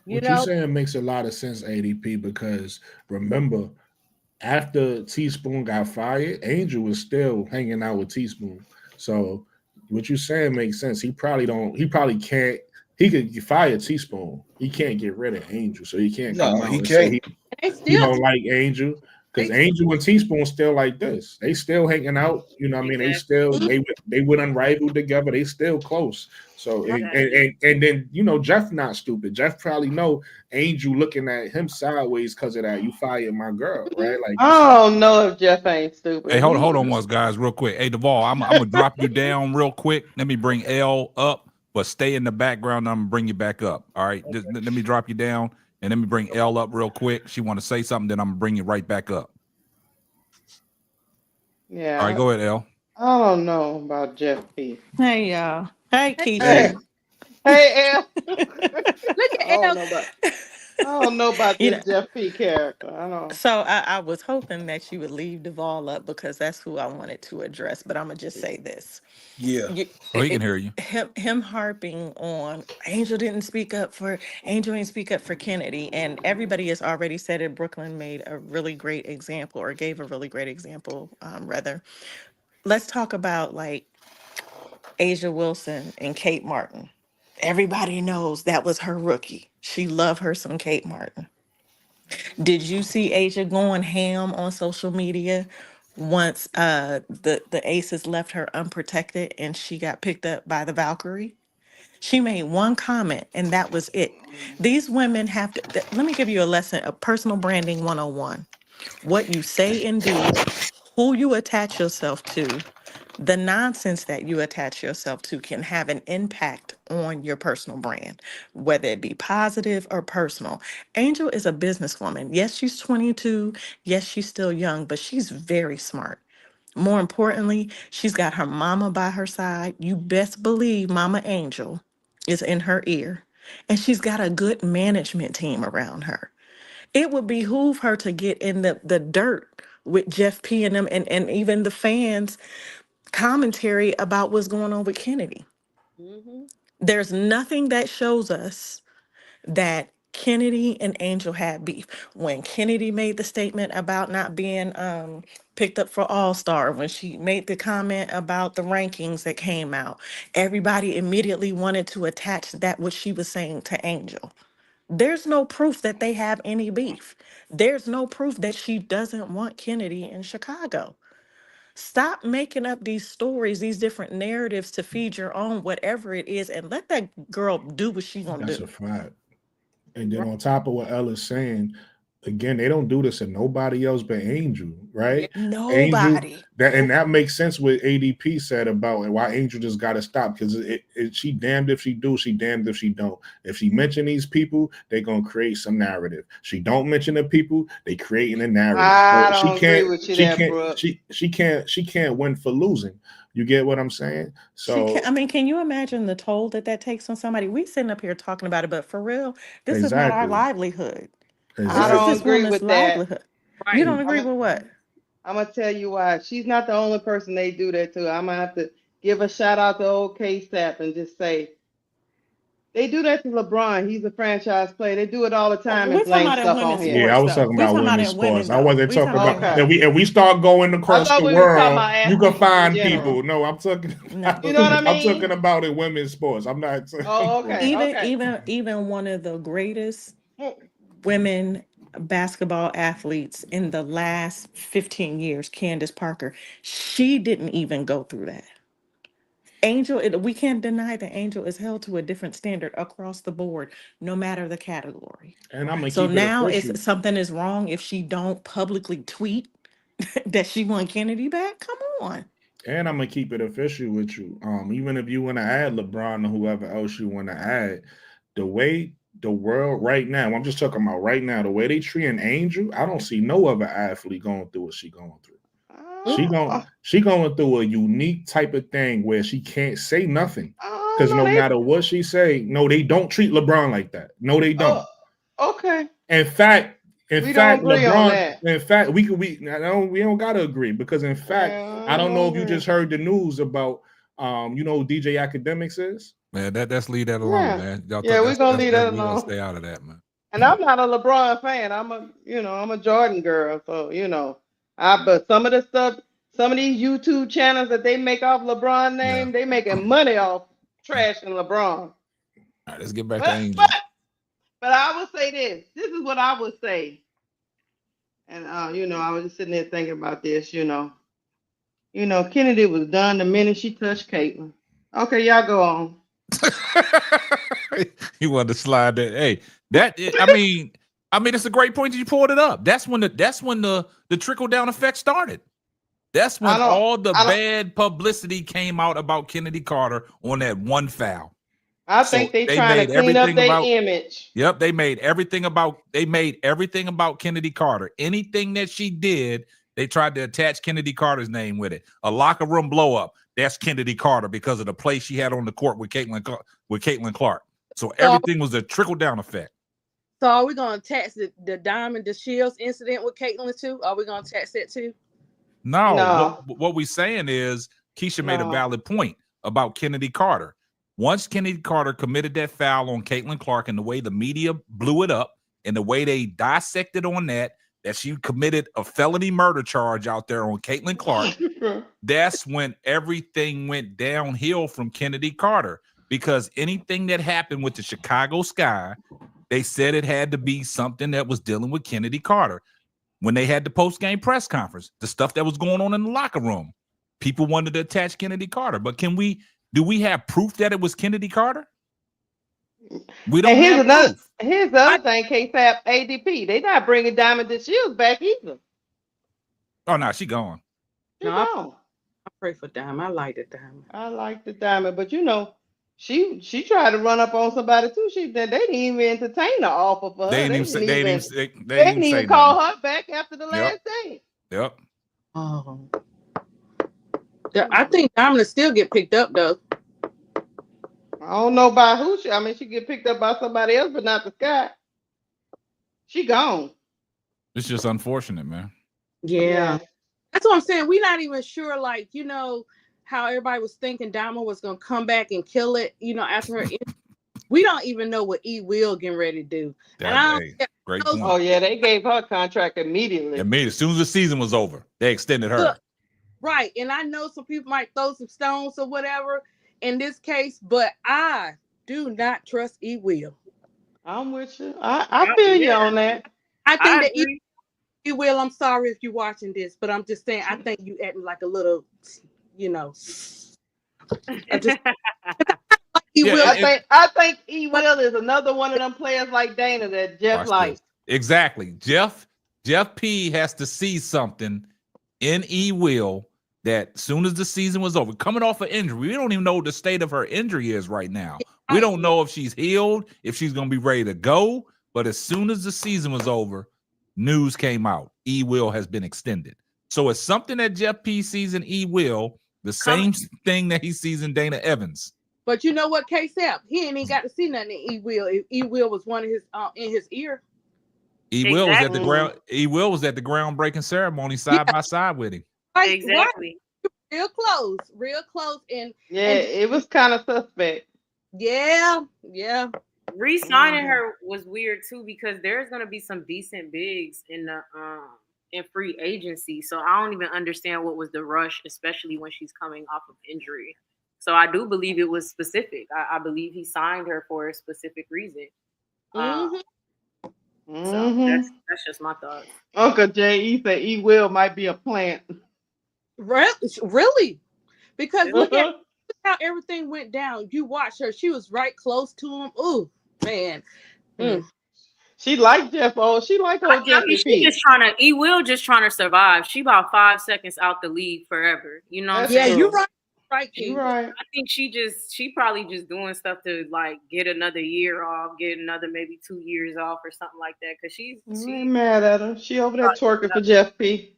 What you're saying makes a lot of sense, ADP, because remember, after Teaspoon got fired, Angel was still hanging out with Teaspoon. So what you're saying makes sense. He probably can't. He could fire Teaspoon. He can't get rid of Angel, so he can't. No, come out he and can't. say he don't like Angel, because Angel and Teaspoon still like this. They still hanging out. You know what I mean? They still they went Unrivaled together. They still close. So and then Jeff not stupid. Jeff probably know Angel looking at him sideways because of that. You fired my girl, right? Like I don't know if Jeff ain't stupid. Hey, hold on once, guys, real quick. Hey, Duvall, I'm gonna drop you down real quick. Let me bring L up, but stay in the background. I'm gonna bring you back up. All right, just let me drop you down and let me bring L up real quick. She want to say something, then I'm gonna bring you right back up. Yeah. All right, go ahead, L. I don't know about Jeff P. Hey, y'all. Hey, Keisha. Hey, L. Look at L. I don't know about You this know, Jeff P. character. I don't. so I was hoping that you would leave Duvall up because that's who I wanted to address. But I'm gonna just say this. Yeah. He can hear you. Him harping on Angel didn't speak up for Kennedy, and everybody has already said it. Brooklyn made a really great example, or gave a really great example, rather. Let's talk about like Asia Wilson and Kate Martin. Everybody knows that was her rookie. She loved her some Kate Martin. Did you see Asia going ham on social media once the Aces left her unprotected and she got picked up by the Valkyrie? She made one comment and that was it. These women have to, let me give you a lesson of personal branding 101. What you say and do, who you attach yourself to, the nonsense that you attach yourself to can have an impact on your personal brand, whether it be positive or personal. Angel is a businesswoman. Yes, she's 22. Yes, she's still young, but she's very smart. More importantly, she's got her mama by her side. You best believe Mama Angel is in her ear. And she's got a good management team around her. It would behoove her to get in the dirt with Jeff P and them and even the fans commentary about what's going on with Kennedy. There's nothing that shows us that Kennedy and Angel had beef. When Kennedy made the statement about not being picked up for All-Star, when she made the comment about the rankings that came out, everybody immediately wanted to attach that what she was saying to Angel. There's no proof that they have any beef. There's no proof that she doesn't want Kennedy in Chicago. Stop making up these stories, these different narratives to feed your own whatever it is, and let that girl do what she gonna that's do. a fact. And then on top of what Ella's saying, again, they don't do this to nobody else but Angel, right? Angel, Nobody. that makes sense what ADP said about and why Angel just got to stop, because she damned if she do, she damned if she don't. If she mention these people, they're gonna create some narrative. She don't mention the people, they creating a narrative. I So don't agree with you there, Brooke. she can't win for losing. You get what I'm saying? So Can you imagine the toll that takes on somebody? We sitting up here talking about it, but for real, this is not our exactly. livelihood. This I is don't this agree woman's with that. livelihood. You don't agree with what? I'm gonna tell you why. She's not the only person they do that to. I'm gonna have to give a shout out to old K-Sap and just say they do that to LeBron. He's a franchise player. They do it all the time and We're talking blame about in stuff on women's him. yeah, I sports, was though. talking We're about talking about women's in women, sports. I though. wasn't We talking talking about about Okay. if we start going I across thought the we were talking world, about you can athletes find in general. people. No, I'm talking. No. You know what I I'm mean? talking about in women's sports. I'm not. Oh, okay. Even one of the greatest women basketball athletes in the last 15 years, Candace Parker, she didn't even go through that. Angel, we can't deny that Angel is held to a different standard across the board, no matter the category. And I'm gonna So keep it now, if official. something is wrong, if she don't publicly tweet that she want Kennedy back, come on. And I'm gonna keep it official with you. Even if you want to add LeBron or whoever else you want to add, the way the world right now, I'm just talking about right now, the way they treating Angel, I don't see no other athlete going through what she going through. She going through a unique type of thing where she can't say nothing, because no matter what she say, no, they don't treat LeBron like that. No, they don't. Okay. In fact, we don't agree on that. in fact, we don't gotta agree, because in fact, I don't know if you just heard the news about DJ Academics is. Man, let's leave that alone, man. We're gonna leave that alone. We're gonna stay out of that, man. And I'm not a LeBron fan. I'm a Jordan girl. So, but some of the stuff, some of these YouTube channels that they make off LeBron name, they making money off trashing LeBron. All right, let's get back to Angel. But I would say this. This is what I would say. And I was just sitting there thinking about this, Kennedy was done the minute she touched Caitlyn. Okay, y'all go on. He wanted to slide that. Hey, I mean, it's a great point that you pulled it up. That's when the trickle down effect started. That's when all the bad publicity came out about Kennedy Carter on that one foul. I think they trying to clean up their image. Yep, they made everything about Kennedy Carter. Anything that she did, they tried to attach Kennedy Carter's name with it. A locker room blow up, that's Kennedy Carter because of the play she had on the court with Caitlin Clark. So everything was a trickle down effect. So are we gonna tax the Diamond DeShields incident with Caitlin too? Are we gonna tax that too? No. What we're saying is Keisha made a valid point about Kennedy Carter. Once Kennedy Carter committed that foul on Caitlin Clark, and the way the media blew it up and the way they dissected on that she committed a felony murder charge out there on Caitlin Clark, that's when everything went downhill from Kennedy Carter, because anything that happened with the Chicago Sky, they said it had to be something that was dealing with Kennedy Carter. When they had the post-game press conference, the stuff that was going on in the locker room, people wanted to attach Kennedy Carter. But do we have proof that it was Kennedy Carter? We don't have proof. Here's the other thing, K-Fab ADP. They not bringing Diamond DeShields back either. Oh, no, she gone. I pray for Diamond. I like the Diamond. I like the Diamond, but she tried to run up on somebody too. They didn't even entertain the offer for her. They didn't even call her back after the last day. Yep. Oh. I think Diamond will still get picked up though. I don't know by who she get picked up by somebody else, but not the Sky. She gone. It's just unfortunate, man. Yeah. That's what I'm saying. We're not even sure, how everybody was thinking Diamond was gonna come back and kill it, after her. We don't even know what Will getting ready to do. Great point. Oh yeah, they gave her a contract immediately. As soon as the season was over, they extended her. Right, and I know some people might throw some stones or whatever in this case, but I do not trust Will. I'm with you. I feel you on that. I think that Will. I'm sorry if you're watching this, but I'm just saying I think you acting like a little, I think E. Will is another one of them players like Dana that Jeff likes. Exactly. Jeff P has to see something in E. Will that soon as the season was over, coming off an injury, we don't even know what the state of her injury is right now. We don't know if she's healed, if she's going to be ready to go. But as soon as the season was over, news came out. E. Will has been extended. So it's something that Jeff P sees in E. Will, the same thing that he sees in Dana Evans. But you know what, K-Sap? He ain't even got to see nothing in E. Will. If E. Will was one of his in his ear. E. Will was at the ground. E. Will was at the groundbreaking ceremony side by side with him. Exactly. Real close, and it was kind of suspect. Yeah. Re-signing her was weird too because there's gonna be some decent bigs in the in free agency. So I don't even understand what was the rush, especially when she's coming off of injury. So I do believe it was specific. I believe he signed her for a specific reason. So that's just my thoughts. Uncle J.E. said E. Will might be a plant. Really? Because look at how everything went down. You watch her; she was right close to him. Ooh, man. She liked Jeff O. She liked old Jeff. She just E. Will just trying to survive. She about 5 seconds out the league forever. You know? Yeah, you're right. You're right. I think she probably just doing stuff to like get another year off, get another maybe 2 years off or something like that. Because she's mad at her. She over there twerking for Jeff P.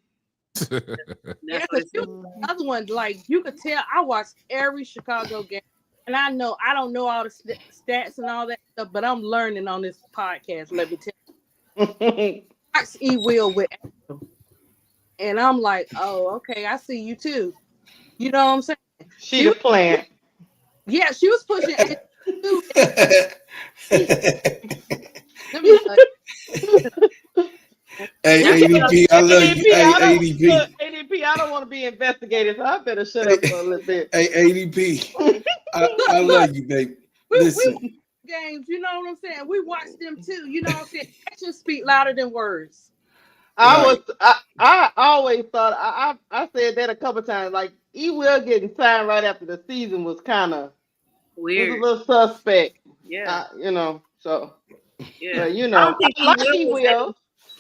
Yeah, because another one, like you could tell, I watched every Chicago game, and I don't know all the stats and all that stuff, but I'm learning on this podcast. Let me tell you, watch E. Will with, and I'm like, oh, okay, I see you too. You know what I'm saying? She the plant. Yeah, she was pushing. Hey, ADP, I love you. Hey, ADP. ADP, I don't want to be investigated, so I better shut up for a little bit. Hey, ADP, I love you, baby. Listen. We games, you know what I'm saying? We watch them too. You know what I'm saying? Actions speak louder than words. I always thought I said that a couple times. Like E. Will getting signed right after the season was kind of weird. It was a little suspect. Yeah, So yeah,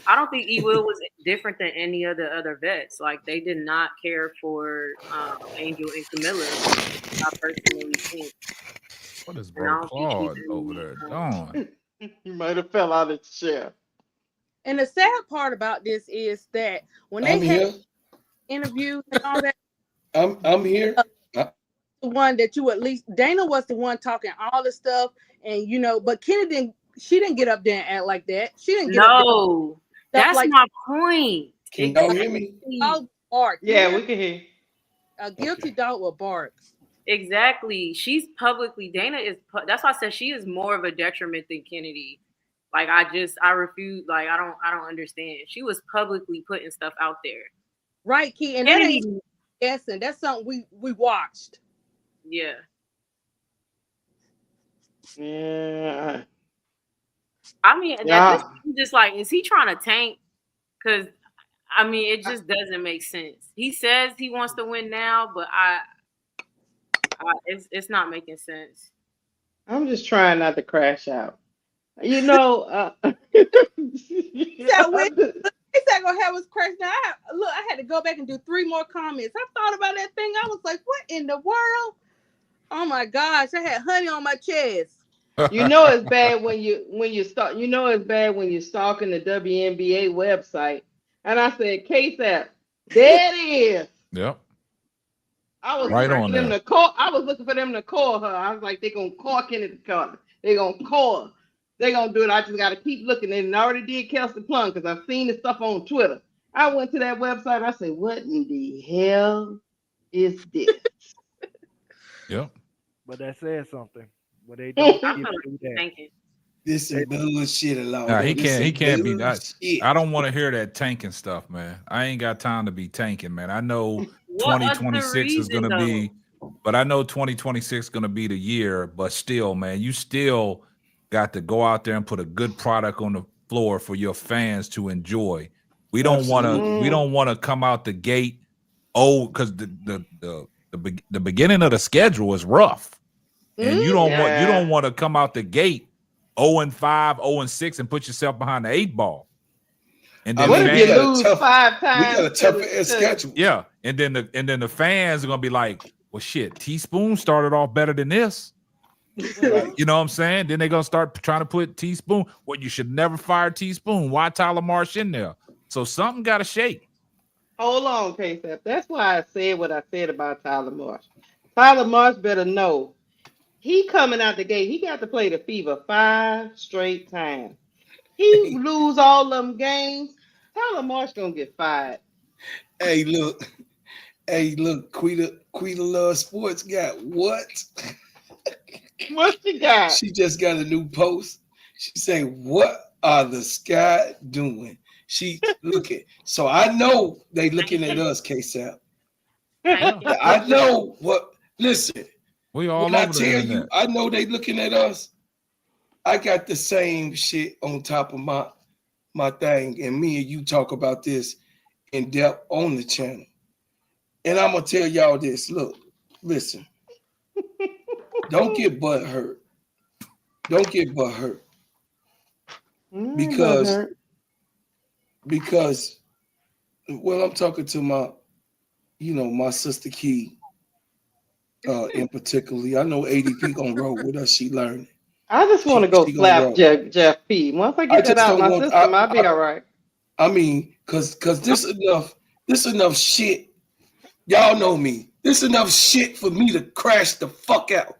I don't think E. Will was different than any of the other vets. Like they did not care for Angel and Camilla. I personally think. What is bro Claude over there doing? You might have fell out of his chair. And the sad part about this is that when they had interviews and all that, I'm here. The one that you at least Dana was the one talking all the stuff, and but Kennedy didn't get up there and act like that. She didn't get up there. That's like, my point. Can y'all hear me? Bark. Yeah, we can hear. A guilty dog will bark. Exactly. She's publicly Dana is. That's why I said she is more of a detriment than Kennedy. Like I refuse. Like I don't understand. She was publicly putting stuff out there. Right, Key, and Kennedy, that ain't guessing. That's something we watched. Yeah. Yeah. I mean, just like, is he trying to tank? Because I mean, it just doesn't make sense. He says he wants to win now, but it's not making sense. I'm just trying not to crash out. He's not gonna have us crash. Now, I had to go back and do 3 more comments. I thought about that thing. I was like, "What in the world?" Oh my gosh! I had honey on my chest. It's bad when you start. It's bad when you're stalking the WNBA website. And I said, "K-Sap, there it is." Yep. I was right on them to call. I was looking for them to call her. I was like, "They're gonna call Kennedy Carter. They're gonna call her. They're gonna do it. I just gotta keep looking." And I already did Kelsey Plum because I've seen the stuff on Twitter. I went to that website. I said, "What in the hell is this?" Yep. But that says something. But they don't do that. This is bullshit alone. Nah, he can't be that. I don't want to hear that tanking stuff, man. I ain't got time to be tanking, man. I know 2026 is gonna be, but I know 2026 is gonna be the year. But still, man, you still got to go out there and put a good product on the floor for your fans to enjoy. We don't want to come out the gate because the beginning of the schedule is rough. And you don't want to come out the gate 0-5, 0-6, and put yourself behind the 8 ball. And then what if you lose 5 times? We got a tougher schedule. Yeah, and then the fans are gonna be like, well, shit, Teaspoon started off better than this. Right. You know what I'm saying? Then they're gonna start trying to put Teaspoon. Well, you should never fire Teaspoon. Why Tyler Marsh in there? So something got to shake. Hold on, K-Step. That's why I said what I said about Tyler Marsh. Tyler Marsh better know he coming out the gate. He got to play the Fever 5 straight times. He lose all them games. Tyler Marsh gonna get fired. Hey, look, Quita Love Sports got what? What she got? She just got a new post. She say, "What are the Sky doing?" She looking. So I know they looking at us, K-Sap. I know what. Listen, we all when over I tell you, I know they looking at us. I got the same shit on top of my thing, and me and you talk about this in depth on the channel. And I'm gonna tell y'all this. Look, listen. Don't get butt hurt. Don't get butt hurt. Because well, I'm talking to my sister Key in particularly. I know ADP gonna roll with us. She learning. I just want to go slap Jeff P. Once I get that out of my system, I'll be all right. I mean, cause this enough shit. Y'all know me. This enough shit for me to crash the fuck out.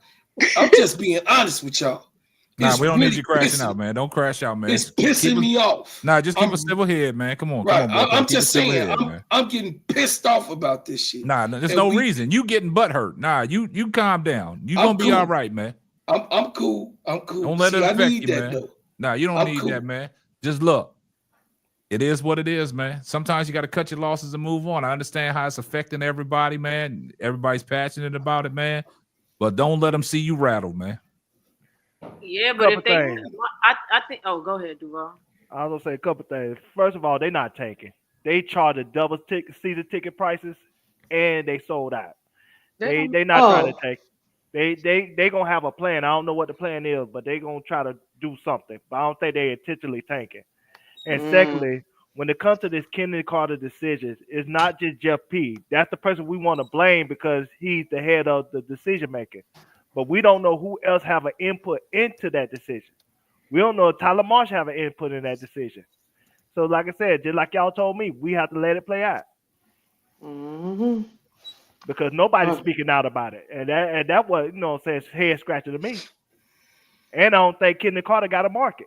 I'm just being honest with y'all. Nah, we don't need you crashing out, man. Don't crash out, man. It's pissing me off. Nah, just keep a civil head, man. Come on, right. come on, bro. I'm just saying, I'm getting pissed off about this shit. Nah, there's no reason. You getting butt hurt. Nah, you calm down. You gonna be all right, man. I'm cool. I'm cool. Don't let it affect you, that, man. Though. Nah, you don't need that, man. Just look. It is what it is, man. Sometimes you got to cut your losses and move on. I understand how it's affecting everybody, man. Everybody's passionate about it, man. But don't let them see you rattle, man. Yeah, but if they, I think. Oh, go ahead, Duval. I was gonna say a couple things. First of all, they're not tanking. They charge a double season ticket prices, and they sold out. They not trying to take. They gonna have a plan. I don't know what the plan is, but they gonna try to do something. But I don't think they intentionally tanking. And secondly, when it comes to this Kennedy Carter decisions, it's not just Jeff P. That's the person we want to blame because he's the head of the decision making. But we don't know who else have an input into that decision. We don't know if Tyler Marsh have an input in that decision. So, like I said, just like y'all told me, we have to let it play out. Because nobody's speaking out about it. And that was, says head scratcher to me. And I don't think Kennedy Carter got a market.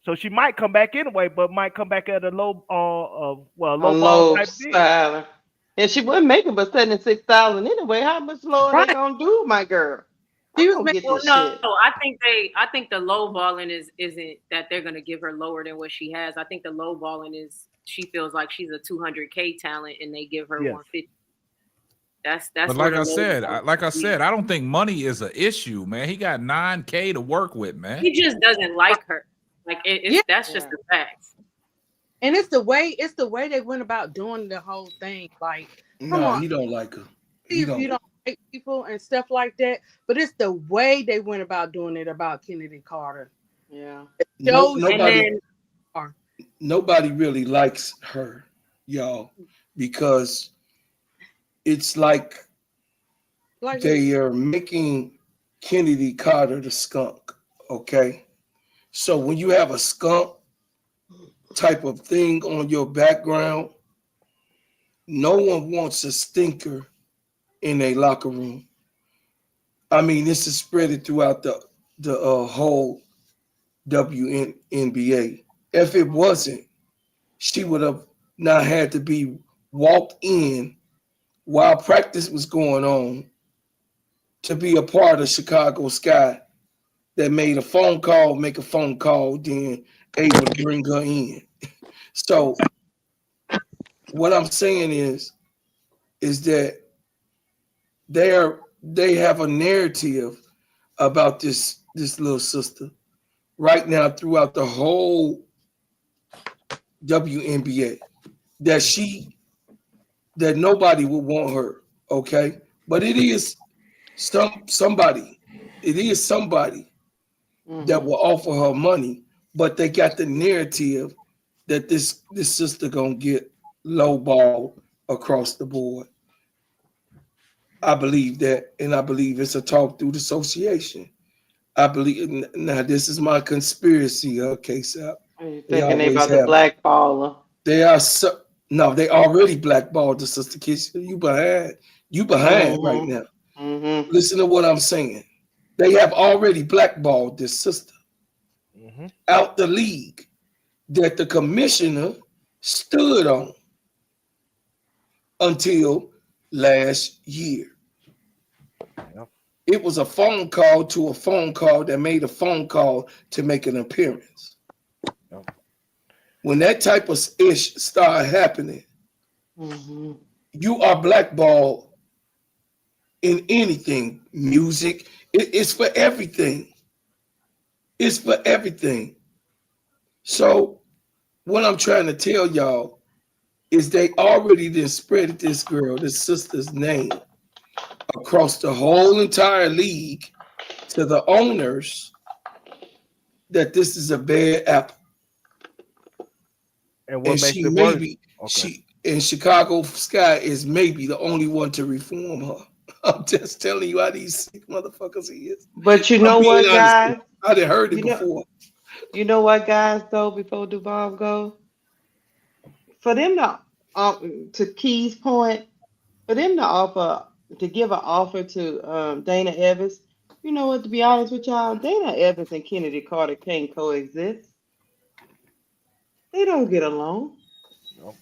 So she might come back anyway, but might come back at a low ball type style. And she wasn't making but 76,000 anyway. How much lower they gonna do, my girl? I think the low balling isn't that they're gonna give her lower than what she has. I think the low balling is she feels like she's a 200K talent and they give her 150. That's. But like I said, I don't think money is an issue, man. He got $9K to work with, man. He just doesn't like her. Like that's just the facts. And it's the way they went about doing the whole thing. Like, come on, he don't like her. You don't like people and stuff like that. But it's the way they went about doing it about Kennedy Carter. Yeah. Nobody really likes her, y'all, because it's like they are making Kennedy Carter the skunk. Okay. So when you have a skunk type of thing on your background, no one wants a stinker in a locker room. I mean, this is spread throughout the whole WNBA. If it wasn't, she would have not had to be walked in while practice was going on to be a part of Chicago Sky that made make a phone call, then able to bring her in. So what I'm saying is that they have a narrative about this little sister right now throughout the whole WNBA that nobody would want her, okay? But it is somebody it is somebody Mm-hmm. that will offer her money, but they got the narrative that this sister gonna get lowballed across the board. I believe that, and I believe it's a talk through the association. I believe now this is my conspiracy, case up. Are you They thinking they always about to have. blackball her? They are so no, they already blackballed the sister Keisha. You behind. You behind right now. Mm-hmm. Listen to what I'm saying. They have already blackballed this sister out the league that the commissioner stood on until last year. Yep. It was a phone call to a phone call that made a phone call to make an appearance. Yep. When that type of ish start happening, Mm-hmm. you are blackballed in anything. Music, it's for everything. It's for everything. So what I'm trying to tell y'all is they already did spread this girl, this sister's name across the whole entire league to the owners that this is a bad apple. And what And makes she it maybe worse? she in Chicago Sky is maybe the only one to reform her. I'm just telling you how these sick motherfuckers he is. But you I'm know being what, honest. guys? I done heard it You know, before. you know what, guys? Though before Duval go, for them to Key's point, for them to give an offer to Dana Evans, you know what? To be honest with y'all, Dana Evans and Kennedy Carter can't coexist. They don't get along. No.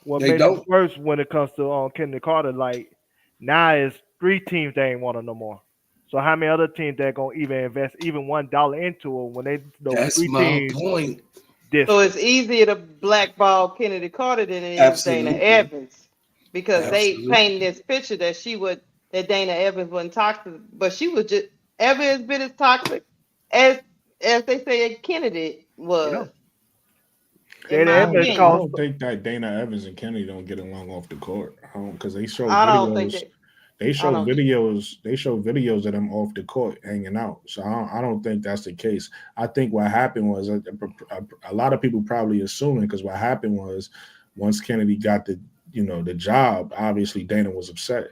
What They makes it don't. worse when it comes to Kennedy Carter, like now it's 3 teams they ain't want her no more. So how many other teams that gonna even invest even $1 into her when they those That's 3 my teams point. So distant? it's easier to blackball Kennedy Carter than it is Dana Absolutely. Evans because they Absolutely. painted this picture that Dana Evans wasn't toxic, but she was just every bit as toxic as they say Kennedy Yeah. was, in Dana my Evans I opinion. cost don't think that Dana Evans and Kennedy don't get along off the court because they show I don't think videos. that. They I show don't. videos. They show videos of them off the court hanging out. So I don't think that's the case. I think what happened was a lot of people probably assuming because what happened was once Kennedy got the job, obviously Dana was upset.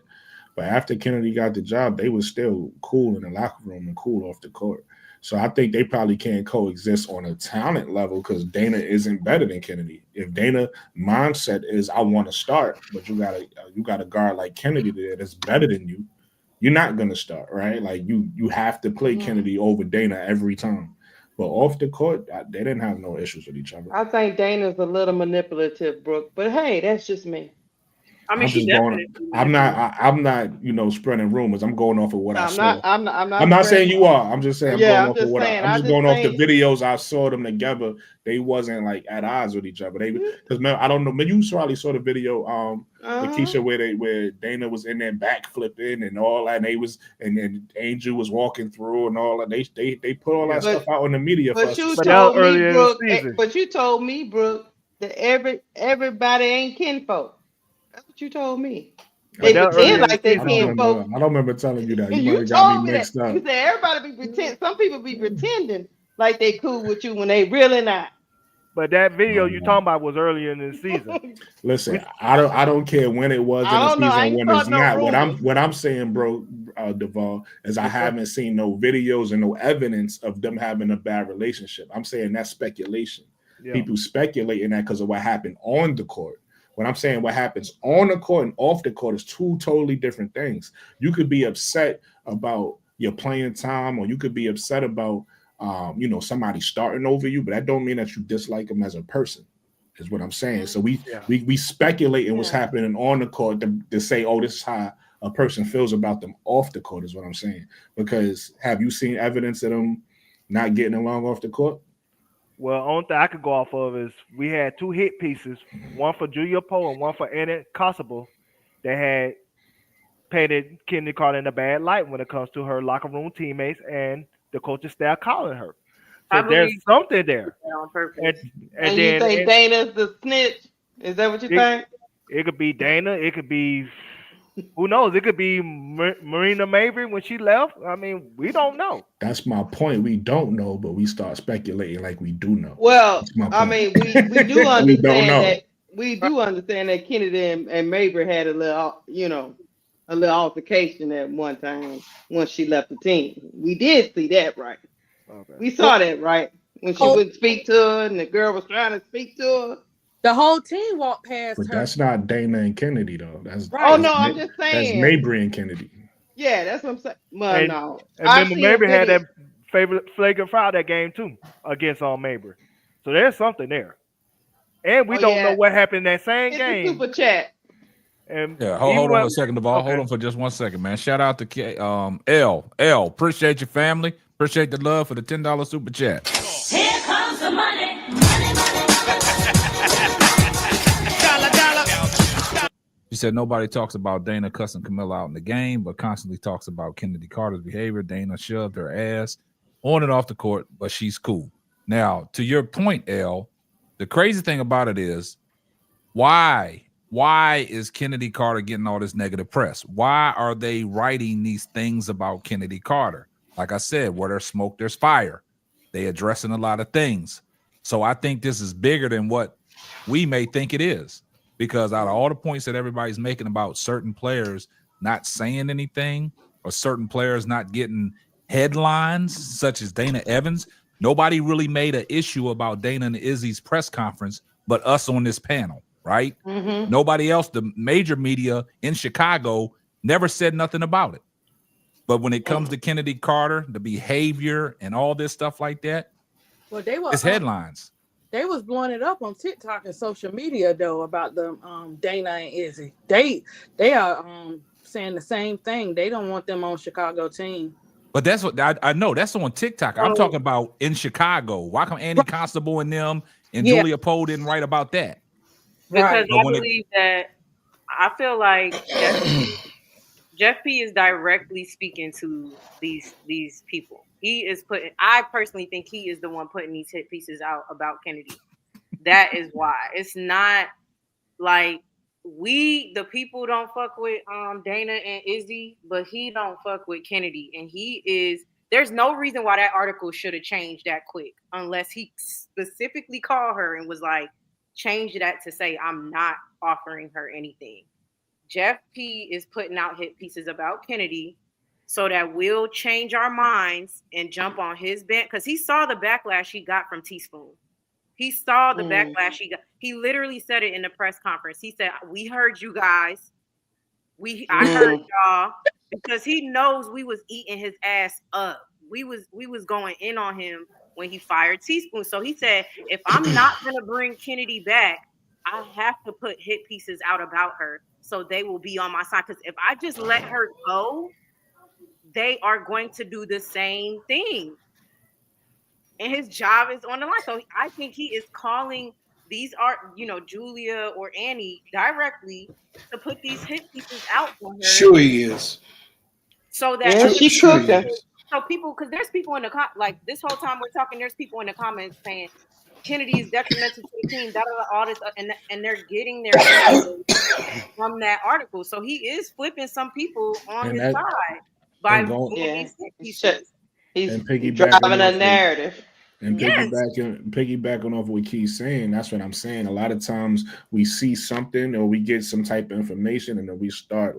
But after Kennedy got the job, they was still cool in the locker room and cool off the court. So I think they probably can't coexist on a talent level because Dana isn't better than Kennedy. If Dana mindset is I want to start, but you got a guard like Kennedy there that's better than you, you're not gonna start, right? Like you have to play Kennedy over Dana every time. But off the court, they didn't have no issues with each other. I think Dana's a little manipulative, Brooke. But hey, that's just me. I mean, I'm she just definitely. going. I'm not. Spreading rumors. I'm going off of what No, I I'm not. saw. I'm I'm not not saying spreading. you are. I'm just saying I'm Yeah, going I'm off of just what saying. I'm I just just going off the think. videos I saw them together. They wasn't like at odds with each other. They because I don't know. Man, you probably saw the video with Keisha where Dana was in there back flipping and all that. And they was and then Angel was walking through and all that. They put all that stuff out in the media for But us to you see. But that was told me, earlier in the Brooke. season. But you told me, Brooke, that everybody ain't kinfolk. That's what you told me. But They that was pretend earlier in like the they I season don't though. remember. kinfolk. I don't remember telling you that. You might You have got me told me that. mixed up. You said everybody be pretend. Some people be pretending like they cool with you when they really not. But that video you No. talking about was earlier in the season. Listen, I don't care when it was in I the don't know. I season, ain't when it's starting no not. rumors. What I'm saying, bro, Duvall, is I Yes, sir. haven't seen no videos and no evidence of them having a bad relationship. I'm saying that's speculation. Yeah. People speculating that because of what happened on the court. When I'm saying what happens on the court and off the court is two totally different things. You could be upset about your playing time, or you could be upset about somebody starting over you, but that don't mean that you dislike them as a person. Is what I'm saying. So we speculate in what's happening on the court to say, oh, this is how a person feels about them off the court, is what I'm saying. Because have you seen evidence of them not getting along off the court? Well, only thing I could go off of is we had 2 hit pieces, one for Julia Poe and one for Anna Kosovo, that had painted Kennedy Carter in a bad light when it comes to her locker room teammates and the coaching staff calling her. So I there's believe something there. on purpose. And you then think Dana's the snitch? Is that what you think? it could be Dana. It could be Who knows? It could be Marina Mabry when she left. I mean, we don't know. That's my point. We don't know, but we start speculating like we do know. Well, That's my I point. mean, we do We don't understand know. that Kennedy and Mabry had a little, a little altercation at one time once she left the team. We did see that, right? Okay. We saw that, right? When she wouldn't speak to her and the girl was trying to speak to her. The whole team walked past But her. that's not Dana and Kennedy though. That's Right. Oh no, I'm just that's saying. Mabry and Kennedy. Yeah, that's what I'm saying. Well, And- no. And I've remember, seen Mabry had videos. that favorite flagrant foul that game too against Mabry. So there's something there. And we don't know what happened in that same It's game. a super chat. And Yeah, hold on a second, Duvall. Okay. Hold on for just 1 second, man. Shout out to L. Appreciate your family. Appreciate the love for the $10 super chat. Here comes the money. She said nobody talks about Dana cussing Camilla out in the game, but constantly talks about Kennedy Carter's behavior. Dana shoved her ass on and off the court, but she's cool. Now, to your point, L, the crazy thing about it is why is Kennedy Carter getting all this negative press? Why are they writing these things about Kennedy Carter? Like I said, where there's smoke, there's fire. They addressing a lot of things. So I think this is bigger than what we may think it is. Because out of all the points that everybody's making about certain players not saying anything or certain players not getting headlines, such as Dana Evans, nobody really made an issue about Dana and Izzy's press conference, but us on this panel, right? Mm-hmm. Nobody else, the major media in Chicago, never said nothing about it. But when it comes to Kennedy Carter, the behavior and all this stuff like that, Well, they were it's headlines. They was blowing it up on TikTok and social media though about the Dana and Izzy. They are saying the same thing. They don't want them on Chicago team. But that's what I know. That's on TikTok. I'm talking about in Chicago. Why come Andy Constable and them and Julia Poe didn't write about that? Because I believe that I feel like Jeff P is directly speaking to these people. I personally think he is the one putting these hit pieces out about Kennedy. That is why. It's not like the people don't fuck with Dana and Izzy, but he don't fuck with Kennedy. And there's no reason why that article should have changed that quick unless he specifically called her and was like, change that to say I'm not offering her anything. Jeff P is putting out hit pieces about Kennedy so that we'll change our minds and jump on his bench because he saw the backlash he got from Teaspoon. He saw the backlash he got. He literally said it in the press conference. He said, "We heard you guys. I heard y'all," because he knows we was eating his ass up. We was going in on him when he fired Teaspoon. So he said, "If I'm not gonna bring Kennedy back, I have to put hit pieces out about her so they will be on my side. Because if I just let her go, they are going to do the same thing. And his job is on the line. So I think he is calling Julia or Annie directly to put these hit pieces out for her. Sure he is. So that she cooking. So people, because there's people in the this whole time we're talking, there's people in the comments saying Kennedy is detrimental to the team, all this, and they're getting their from that article. So he is flipping some people on his side by he's piggybacking driving a narrative. And piggybacking off what Key's saying, that's what I'm saying. A lot of times we see something or we get some type of information and then we start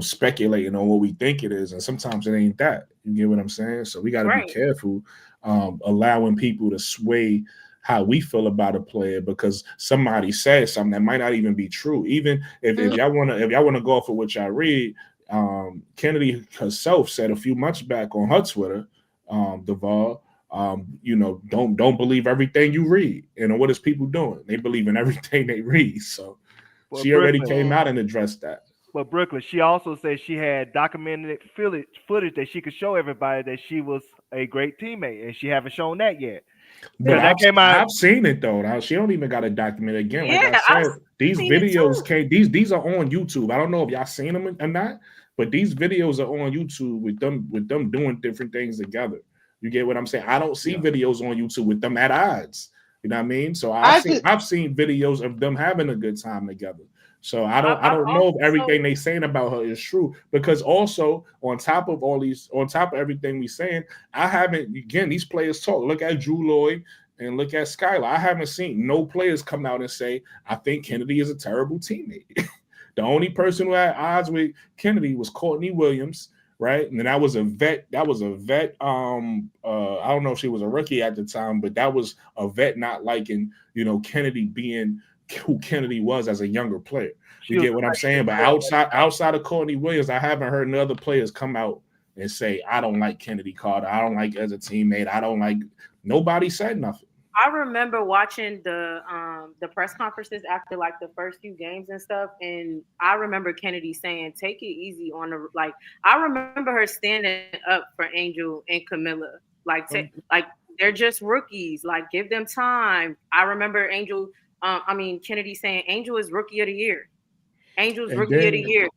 speculating on what we think it is. And sometimes it ain't that. You get what I'm saying? So we got to be careful allowing people to sway how we feel about a player because somebody said something that might not even be true. Even if y'all want to go off of what y'all read, Kennedy herself said a few months back on her Twitter, Duvall, don't believe everything you read. And what is people doing? They believe in everything they read. So she already came out and addressed that. But Brooklyn, she also said she had documented footage that she could show everybody that she was a great teammate, and she haven't shown that yet. But I've seen it though. She don't even got to document it again. Like I said, these videos came. These are on YouTube. I don't know if y'all seen them or not, but these videos are on YouTube with them doing different things together. You get what I'm saying? I don't see videos on YouTube with them at odds. You know what I mean? So I've seen videos of them having a good time together. So I don't know if everything they saying about her is true, because also on top of everything we saying, I haven't, again, these players talk. Look at Drew Lloyd and look at Skylar. I haven't seen no players come out and say, I think Chennedy is a terrible teammate. The only person who had odds with Chennedy was Courtney Williams, right? And that was a vet. I don't know if she was a rookie at the time, but that was a vet not liking, Chennedy being who Chennedy was as a younger player. You get what I'm saying? But outside of Courtney Williams, I haven't heard no other players come out and say, I don't like Chennedy Carter. I don't like as a teammate. I don't like. Nobody said nothing. I remember watching the press conferences after like the first few games and stuff, and I remember Chennedy saying, "Take it easy on the like." I remember her standing up for Angel and Camilla, like they're just rookies, like give them time. I remember Chennedy saying, "Angel is rookie of the year. Angel's rookie of the year."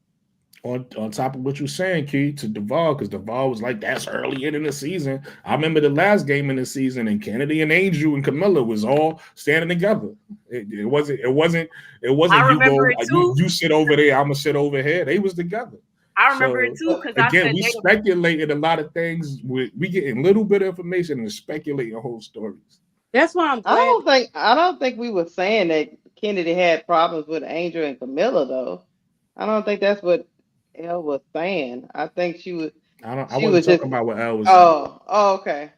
On top of what you're saying, Key, to Duvall, because Duvall was like, that's early in the season. I remember the last game in the season, and Chennedy and Angel and Camilla was all standing together. It wasn't you go, you sit over there, I'm gonna sit over here. They was together. I remember it too, because again, we speculated a lot of things. We getting little bit of information and speculating whole stories. That's why I'm glad. I don't think we were saying that Chennedy had problems with Angel and Camilla, though. I don't think that's what Elle was saying. I think she was. I wasn't talking about what Elle was saying. Oh, okay.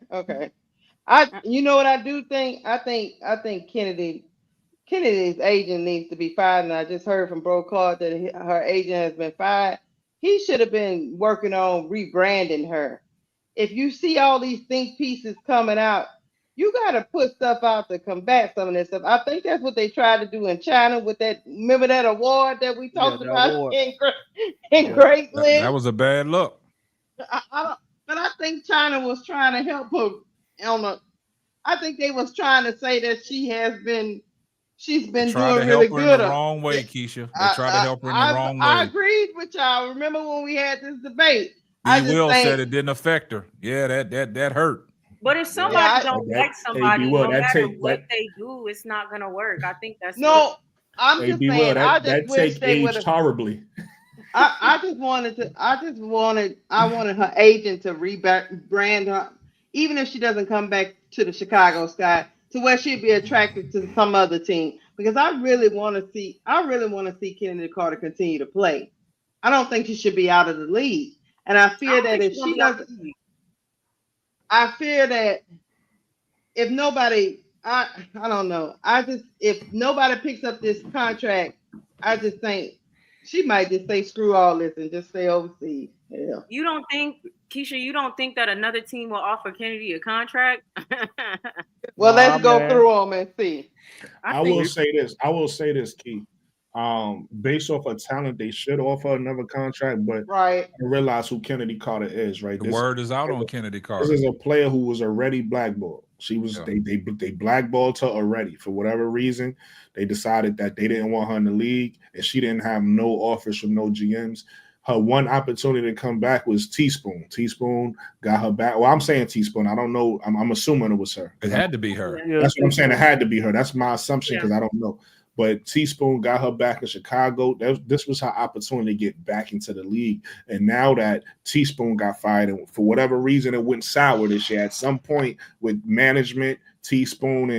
You know what I do think? I think Kennedy's agent needs to be fired, and I just heard from Bro Clark that her agent has been fired. He should have been working on rebranding her. If you see all these think pieces coming out, you got to put stuff out to combat some of this stuff. I think that's what they tried to do in China with that. Remember that award that we talked about in Great Lake? That was a bad look. But I think China was trying to help her. I think they was trying to say that she's been doing really good. In the wrong way, Keisha. They tried to help her in the wrong way. I agreed with y'all. Remember when we had this debate? Will said it didn't affect her. Yeah, that hurt. But if somebody don't like somebody, no matter what they do, it's not gonna work. I think that's I'm just saying. I just wish they would have horribly. I wanted her agent to rebrand her, even if she doesn't come back to the Chicago Sky, to where she'd be attracted to some other team. Because I really want to see Kennedy Carter continue to play. I don't think she should be out of the league, and I fear that if she doesn't. I fear that if nobody, I don't know. If nobody picks up this contract, I just think she might just say screw all this and just stay overseas. Yeah. You don't think, Keisha? You don't think that another team will offer Kennedy a contract? Well, let's go through them and see. I will say this, Keith. Based off of talent, they should offer another contract, but I realize who Kennedy Carter is, right? The word is out on Kennedy Carter. This is a player who was already blackballed. She was they blackballed her already. For whatever reason, they decided that they didn't want her in the league, and she didn't have no offers from no GMs. Her one opportunity to come back was Teaspoon. Teaspoon got her back. Well, I'm saying Teaspoon. I don't know. I'm assuming it was her. It had to be her. That's what I'm saying. It had to be her. That's my assumption because I don't know. But Teaspoon got her back in Chicago. This was her opportunity to get back into the league. And now that Teaspoon got fired, and for whatever reason, it went sour this year. At some point with management, Teaspoon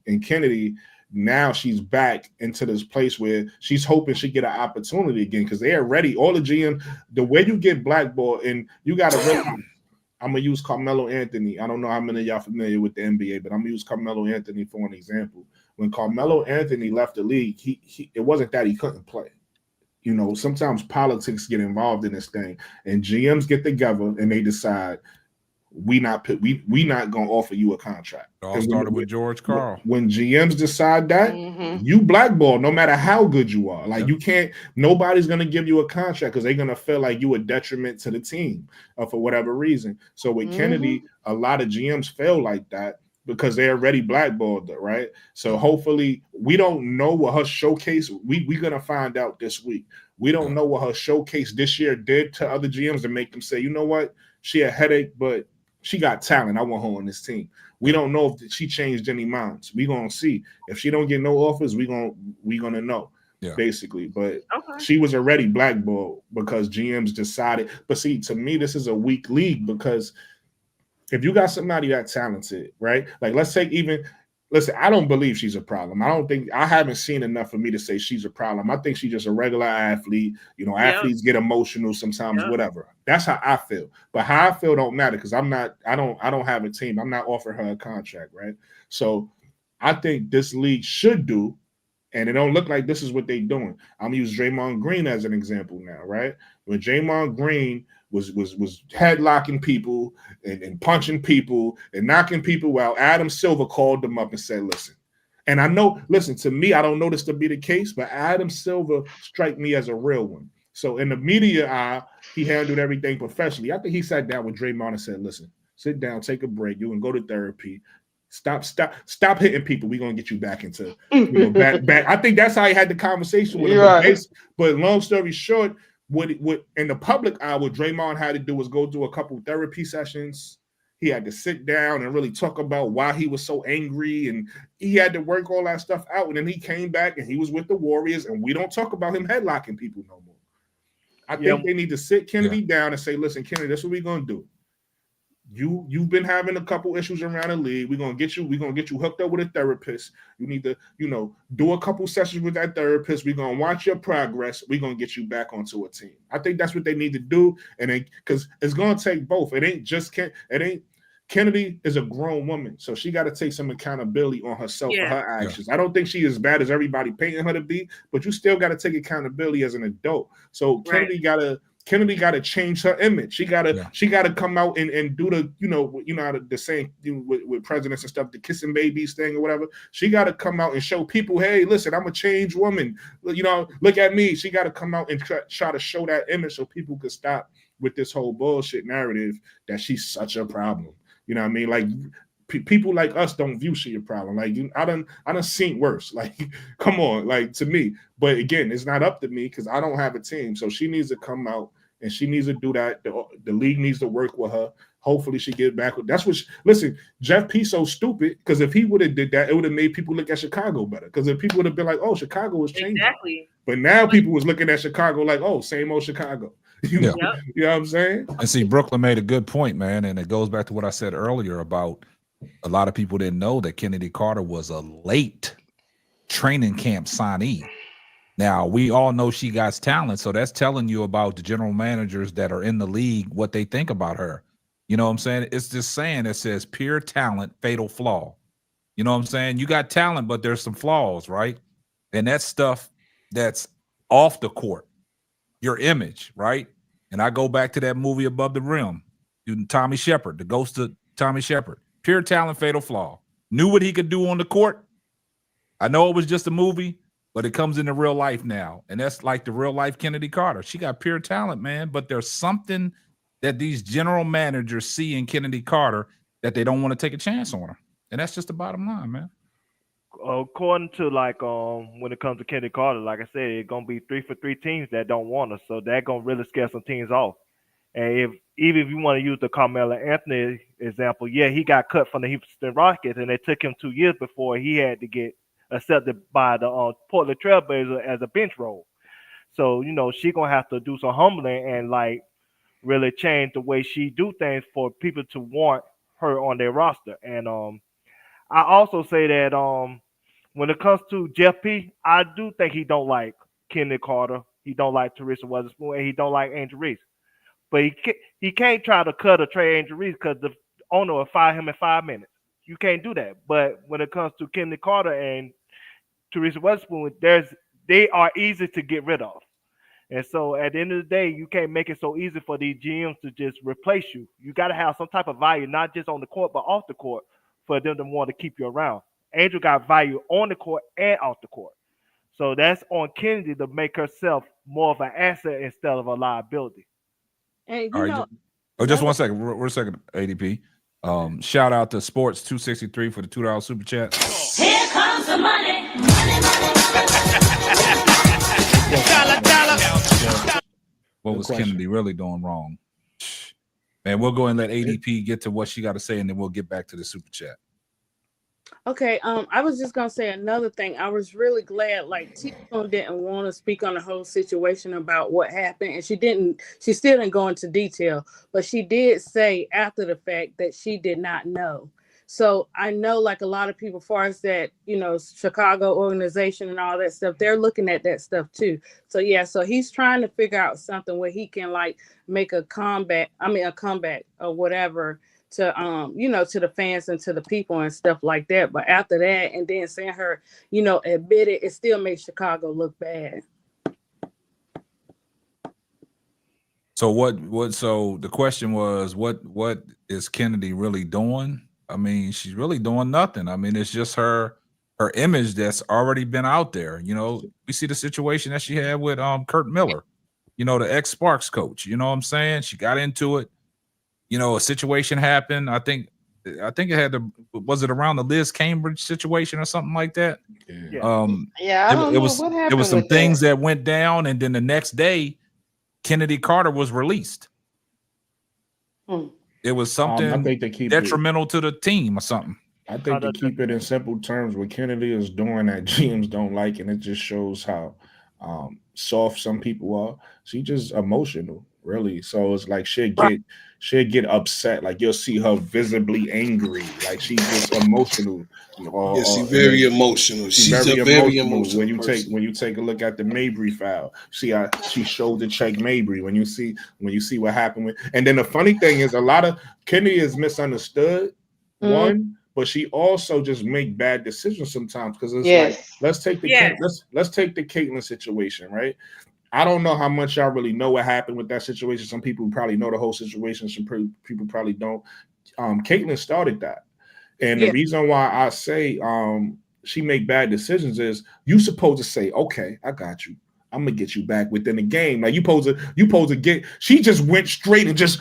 and Chennedy, now she's back into this place where she's hoping she get an opportunity again because they are ready. All the GM, the way you get blackballed, and you got to realize, I'm going to use Carmelo Anthony. I don't know how many of y'all familiar with the NBA, but I'm going to use Carmelo Anthony for an example. When Carmelo Anthony left the league, he it wasn't that he couldn't play. You know, sometimes politics get involved in this thing, and GMs get together and they decide we not gonna offer you a contract. It all started with George Karl. When GMs decide that, you blackball no matter how good you are. Like you can't. Nobody's gonna give you a contract because they're gonna feel like you a detriment to the team for whatever reason. So with Kennedy, a lot of GMs feel like that, because they already blackballed her, right? So hopefully we don't know what her showcase, we're going to find out this week. We don't know what her showcase this year did to other GMs to make them say, you know what, she a headache, but she got talent. I want her on this team. We don't know if she changed any minds. We're going to see. If she don't get no offers, we're going to know. basically. But Okay. she was already blackballed because GMs decided. But see, to me, this is a weak league because if you got somebody that talented, right? Like let's take listen, I don't believe she's a problem. I haven't seen enough for me to say she's a problem. I think she's just a regular athlete. You know, athletes get emotional sometimes, whatever. That's how I feel. But how I feel don't matter because I don't have a team. I'm not offering her a contract, right? So I think this league should do, and it don't look like this is what they're doing. I'm gonna use Draymond Green as an example now, right? When Draymond Green was headlocking people and punching people and knocking people out, Adam Silver called them up and said, listen. And I know, listen, to me, I don't know this to be the case, but Adam Silver strike me as a real one. So in the media eye, he handled everything professionally. I think he sat down with Draymond and said, listen, sit down, take a break. You can go to therapy. Stop hitting people. We're gonna get you back into back. I think that's how he had the conversation with him. Right. But long story short, what in the public eye, what Draymond had to do was go do a couple therapy sessions. He had to sit down and really talk about why he was so angry, and he had to work all that stuff out. And then he came back and he was with the Warriors, and we don't talk about him headlocking people no more. I think they need to sit Kennedy down and say, listen, Kennedy, this is what we're gonna do. You've been having a couple issues around the league. We're gonna get you hooked up with a therapist. You need to, do a couple sessions with that therapist. We're gonna watch your progress. We're gonna get you back onto a team. I think that's what they need to do. And because it's gonna take both. It ain't just Kennedy is a grown woman, so she got to take some accountability on herself for her actions. I don't think she is as bad as everybody painting her to be, but you still got to take accountability as an adult. So Kennedy got to change her image. She got to come out and do the the saying with presidents and stuff, the kissing babies thing or whatever. She got to come out and show people, hey, listen, I'm a changed woman. Look at me. She got to come out and try to show that image so people could stop with this whole bullshit narrative that she's such a problem. You know what I mean? Like people like us don't view she a problem. Like I done seen worse. Like, come on, like to me. But again, it's not up to me because I don't have a team. So she needs to come out and she needs to do that. The league needs to work with her. Hopefully she get back. That's what. Listen, Jeff P. so stupid because if he would have did that, it would have made people look at Chicago better. Because if people would have been like, "Oh, Chicago was changing," but now people was looking at Chicago like, "Oh, same old Chicago." You know what I'm saying? And see, Brooklyn made a good point, man, and it goes back to what I said earlier about a lot of people didn't know that Chennedy Carter was a late training camp signee. Now, we all know she got talent, so that's telling you about the general managers that are in the league, what they think about her. You know what I'm saying? It's this saying that says pure talent, fatal flaw. You know what I'm saying? You got talent, but there's some flaws, right? And that's stuff that's off the court, your image, right? And I go back to that movie Above the Rim, Tommy Shepard, the ghost of Tommy Shepard. Pure talent, fatal flaw. Knew what he could do on the court. I know it was just a movie, but it comes into real life now. And that's like the real life Chennedy Carter. She got pure talent, man. But there's something that these general managers see in Chennedy Carter that they don't want to take a chance on her. And that's just the bottom line, man. According to when it comes to Chennedy Carter, like I said, it's gonna be 3 for 3 teams that don't want her. So that gonna really scare some teams off. And even if you want to use the Carmelo Anthony example, he got cut from the Houston Rockets, and it took him 2 years before he had to get accepted by the Portland Trailblazers as a bench role. So she gonna have to do some humbling and really change the way she do things for people to want her on their roster. And I also say that when it comes to Jeff P., I do think he don't like Chennedy Carter, he don't like Teresa Weatherspoon, and he don't like Angel Reese. But he can't try to cut or trade Angel Reese because the owner will fire him in 5 minutes. You can't do that. But when it comes to Chennedy Carter and Teresa Weatherspoon, they are easy to get rid of. And so at the end of the day, you can't make it so easy for these GMs to just replace you. You got to have some type of value, not just on the court, but off the court for them to want to keep you around. Angel got value on the court and off the court. So that's on Kennedy to make herself more of an asset instead of a liability. And just 1 second. We're a second, ADP. Shout out to Sports 263 for the $2 super chat. Here comes the money. What was Kennedy really doing wrong? Man, we'll go and let ADP get to what she got to say, and then we'll get back to the super chat. Okay, I was just gonna say another thing. I was really glad, like T-Bone didn't want to speak on the whole situation about what happened, and she didn't. She still didn't go into detail, but she did say after the fact that she did not know. So I know, like a lot of people, as far as that, Chicago organization and all that stuff, they're looking at that stuff too. So yeah, so he's trying to figure out something where he can like make a comeback. I mean, a comeback or whatever to to the fans and to the people and stuff like that. But after that, and then seeing her, admit it, it still makes Chicago look bad. So so the question was, what is Chennedy really doing? I mean, she's really doing nothing. I mean, it's just her image that's already been out there. We see the situation that she had with Kurt Miller, the ex-Sparks coach. You know what I'm saying? She got into it. A situation happened. I think it was it around the Liz Cambridge situation or something like that? Yeah. I don't know what happened. There was some with things that went down, and then the next day, Chennedy Carter was released. It was something I think they keep detrimental to the team or something. I think to keep it in simple terms, what Chennedy is doing that GMs don't like, and it just shows how soft some people are. She's just emotional, really. So it's like she'll get upset. Like you'll see her visibly angry. Like she's just emotional. She's very emotional. She's a very emotional when you take a look at the Mabry file, see how she showed to check Mabry. When you see what happened with, and then the funny thing is, a lot of Kennedy is misunderstood. One. But she also just make bad decisions sometimes because it's like let's take the Caitlyn situation, right? I don't know how much y'all really know what happened with that situation. Some people probably know the whole situation. Some people probably don't. Caitlyn started that, and the reason why I say she make bad decisions is you supposed to say, okay, I got you. I'm gonna get you back within the game. Like you supposed to get. She just went straight and just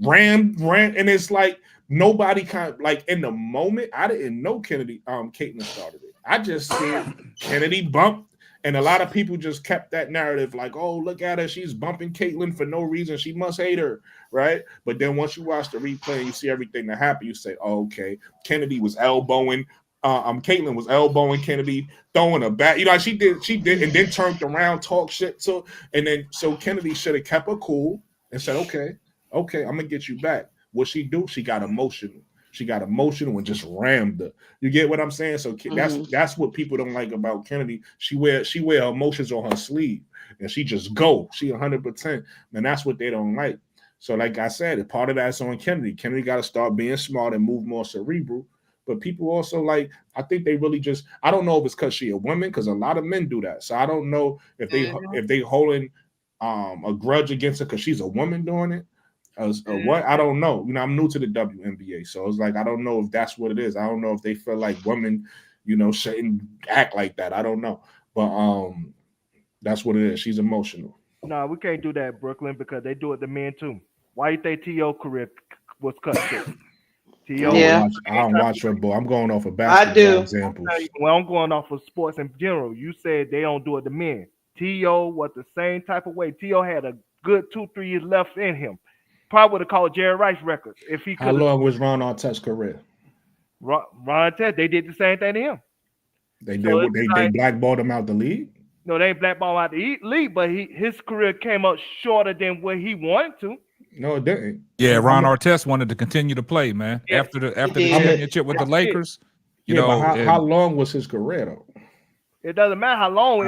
ran, and it's like. Nobody like in the moment. I didn't know Caitlyn started it. I just seen Kennedy bump, and a lot of people just kept that narrative like, "Oh, look at her, she's bumping Caitlyn for no reason. She must hate her, right?" But then once you watch the replay and you see everything that happened, you say, "Oh, okay." Kennedy was elbowing. Caitlyn was elbowing Kennedy, throwing a bat. She did, and then turned around, talk shit. So Kennedy should have kept her cool and said, "Okay, I'm gonna get you back." What she do? She got emotional. She got emotional and just rammed her. You get what I'm saying? So that's what people don't like about Kennedy. She wear emotions on her sleeve, and she just go. She 100%, and that's what they don't like. So, like I said, part of that's on Kennedy. Kennedy got to start being smart and move more cerebral. But people also I think they really just. I don't know if it's because she a woman, because a lot of men do that. So I don't know if they holding a grudge against her because she's a woman doing it. What I don't know. I'm new to the WNBA, so it's like I don't know if that's what it is. I don't know if they feel like women, shouldn't act like that. I don't know, but that's what it is. She's emotional. No, we can't do that, Brooklyn, because they do it to men too. Why you think T.O. career was cut short? I don't watch football. I'm going off of basketball examples. Well, I'm going off of sports in general. You said they don't do it to men. T.O. was the same type of way. T.O. had a good 2-3 years left in him. Probably would have called Jerry Rice records if he could. How long was Ron Artest's career? Ron Artest, they did the same thing to him. They blackballed him out the league? No, they ain't blackballed out the league, but his career came up shorter than what he wanted to. No, it didn't. Yeah, Ron Artest wanted to continue to play, man. Yeah. After the championship with the Lakers. How long was his career though? It doesn't matter how long.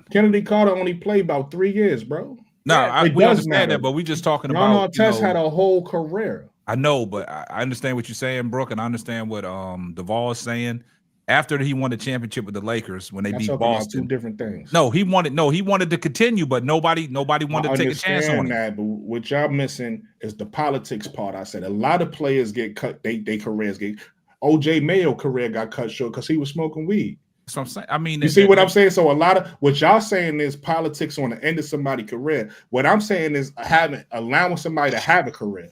Kennedy Carter only played about 3 years, bro. No, we understand that, but we just talking about. Ron Artest had a whole career. I know, but I understand what you're saying, Brooke, and I understand what Duvall is saying. After he won the championship with the Lakers when they beat Boston, two different things. He wanted to continue, but nobody wanted to take a chance on that. But what y'all missing is the politics part. I said a lot of players get cut. They careers get. OJ Mayo career got cut short because he was smoking weed. That's what I'm saying. I mean, you see what I'm saying? So a lot of what y'all saying is politics on the end of somebody's career. What I'm saying is allowing somebody to have a career.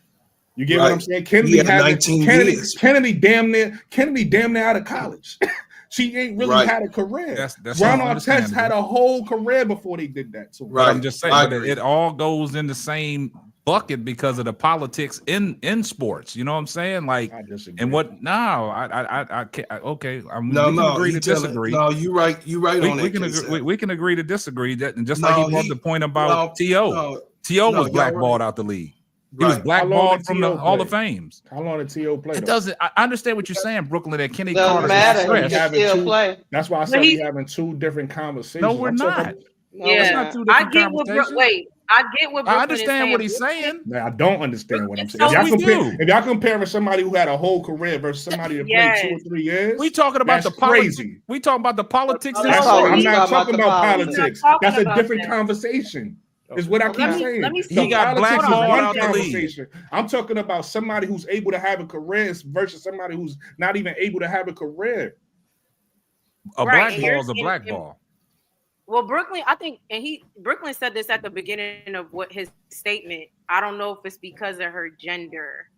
You get what I'm saying? Kennedy damn near out of college. She ain't really had a career. Ron Artest had a whole career before they did that. So I'm just saying that it all goes in the same bucket because of the politics in sports. You know what I'm saying? Like, I disagree. and what? No, I can't. Okay, we can agree to disagree. No, you right. You right on We that. can agree. We can agree to disagree. That, and just No, like he brought the point about T.O. was blackballed out the league. He was blackballed from the Hall of Fames. How long did T.O. play? It doesn't. I understand what you're saying, Brooklyn. That Kenny Doesn't Carter matter. He is can still play. That's why I said we're having two different conversations. No, we're not. Yeah, it's not two different conversations. I get what Brooklyn I understand is what he's saying. Man, I don't understand what I'm saying. So If y'all comparing somebody who had a whole career versus somebody that played 2 or 3 years, we talking about crazy. We talking about the politics. I'm not talking about politics. That's a different conversation. Is what I keep saying. He got blackballed out the league. I'm talking about somebody who's able to have a career versus somebody who's not even able to have a career. A blackball is a blackball. Well, Brooklyn, I think, and Brooklyn said this at the beginning of what his statement. I don't know if it's because of her gender,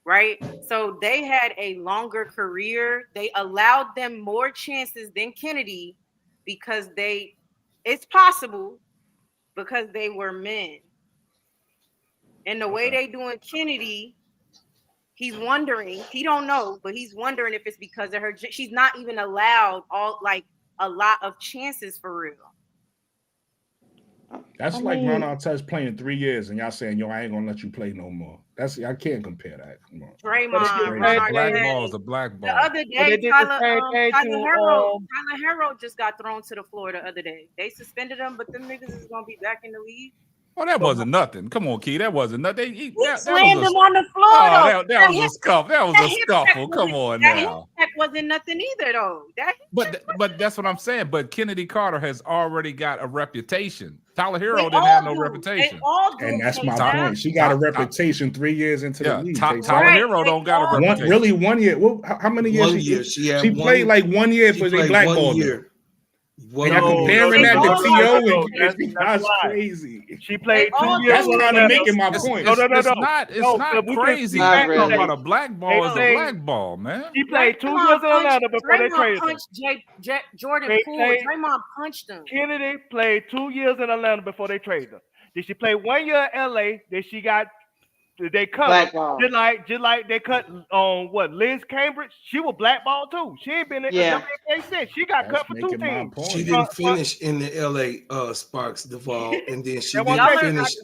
right? So they had a longer career. They allowed them more chances than Kennedy because it's possible because they were men. And the way they doing Kennedy, he's wondering, he don't know, but he's wondering if it's because of her. She's not even allowed a lot of chances for real. That's like Ron Artest playing 3 years and y'all saying, yo, I ain't gonna let you play no more. I can't compare that. Come on. Draymond, blackball is a blackball. The other day, Tyler Herro just got thrown to the floor the other day. They suspended him, but them niggas is gonna be back in the league. Oh, that wasn't nothing. Come on, Key. That wasn't nothing. He slammed him on the floor. That was a scuffle. That was a scuffle. Come on now. That wasn't nothing either, though. But that's what I'm saying. But Kennedy Carter has already got a reputation. Tyler Herro didn't have no reputation. And that's my point. She got a reputation 3 years into the league. Tyler Herro don't got a reputation. Really 1 year. Well, how many years? 1 year. She played like 1 year for the blackball. Y'all comparing that to T.O. That's crazy. She played 2 years. That's kind of making my point. It's not crazy. Talking about a blackball is a blackball, man. She played 2 years in Atlanta before they traded him. Jordan Poole. Draymond punched him. Kennedy played 2 years in Atlanta before they traded her. Did she play 1 year in L.A.? Then she got they cut just like they cut on Liz Cambridge. She was blackballed too. She ain't been in the WNBA since. She got cut for 2 teams. She didn't finish in the LA Sparks Duvall, and then she didn't finish.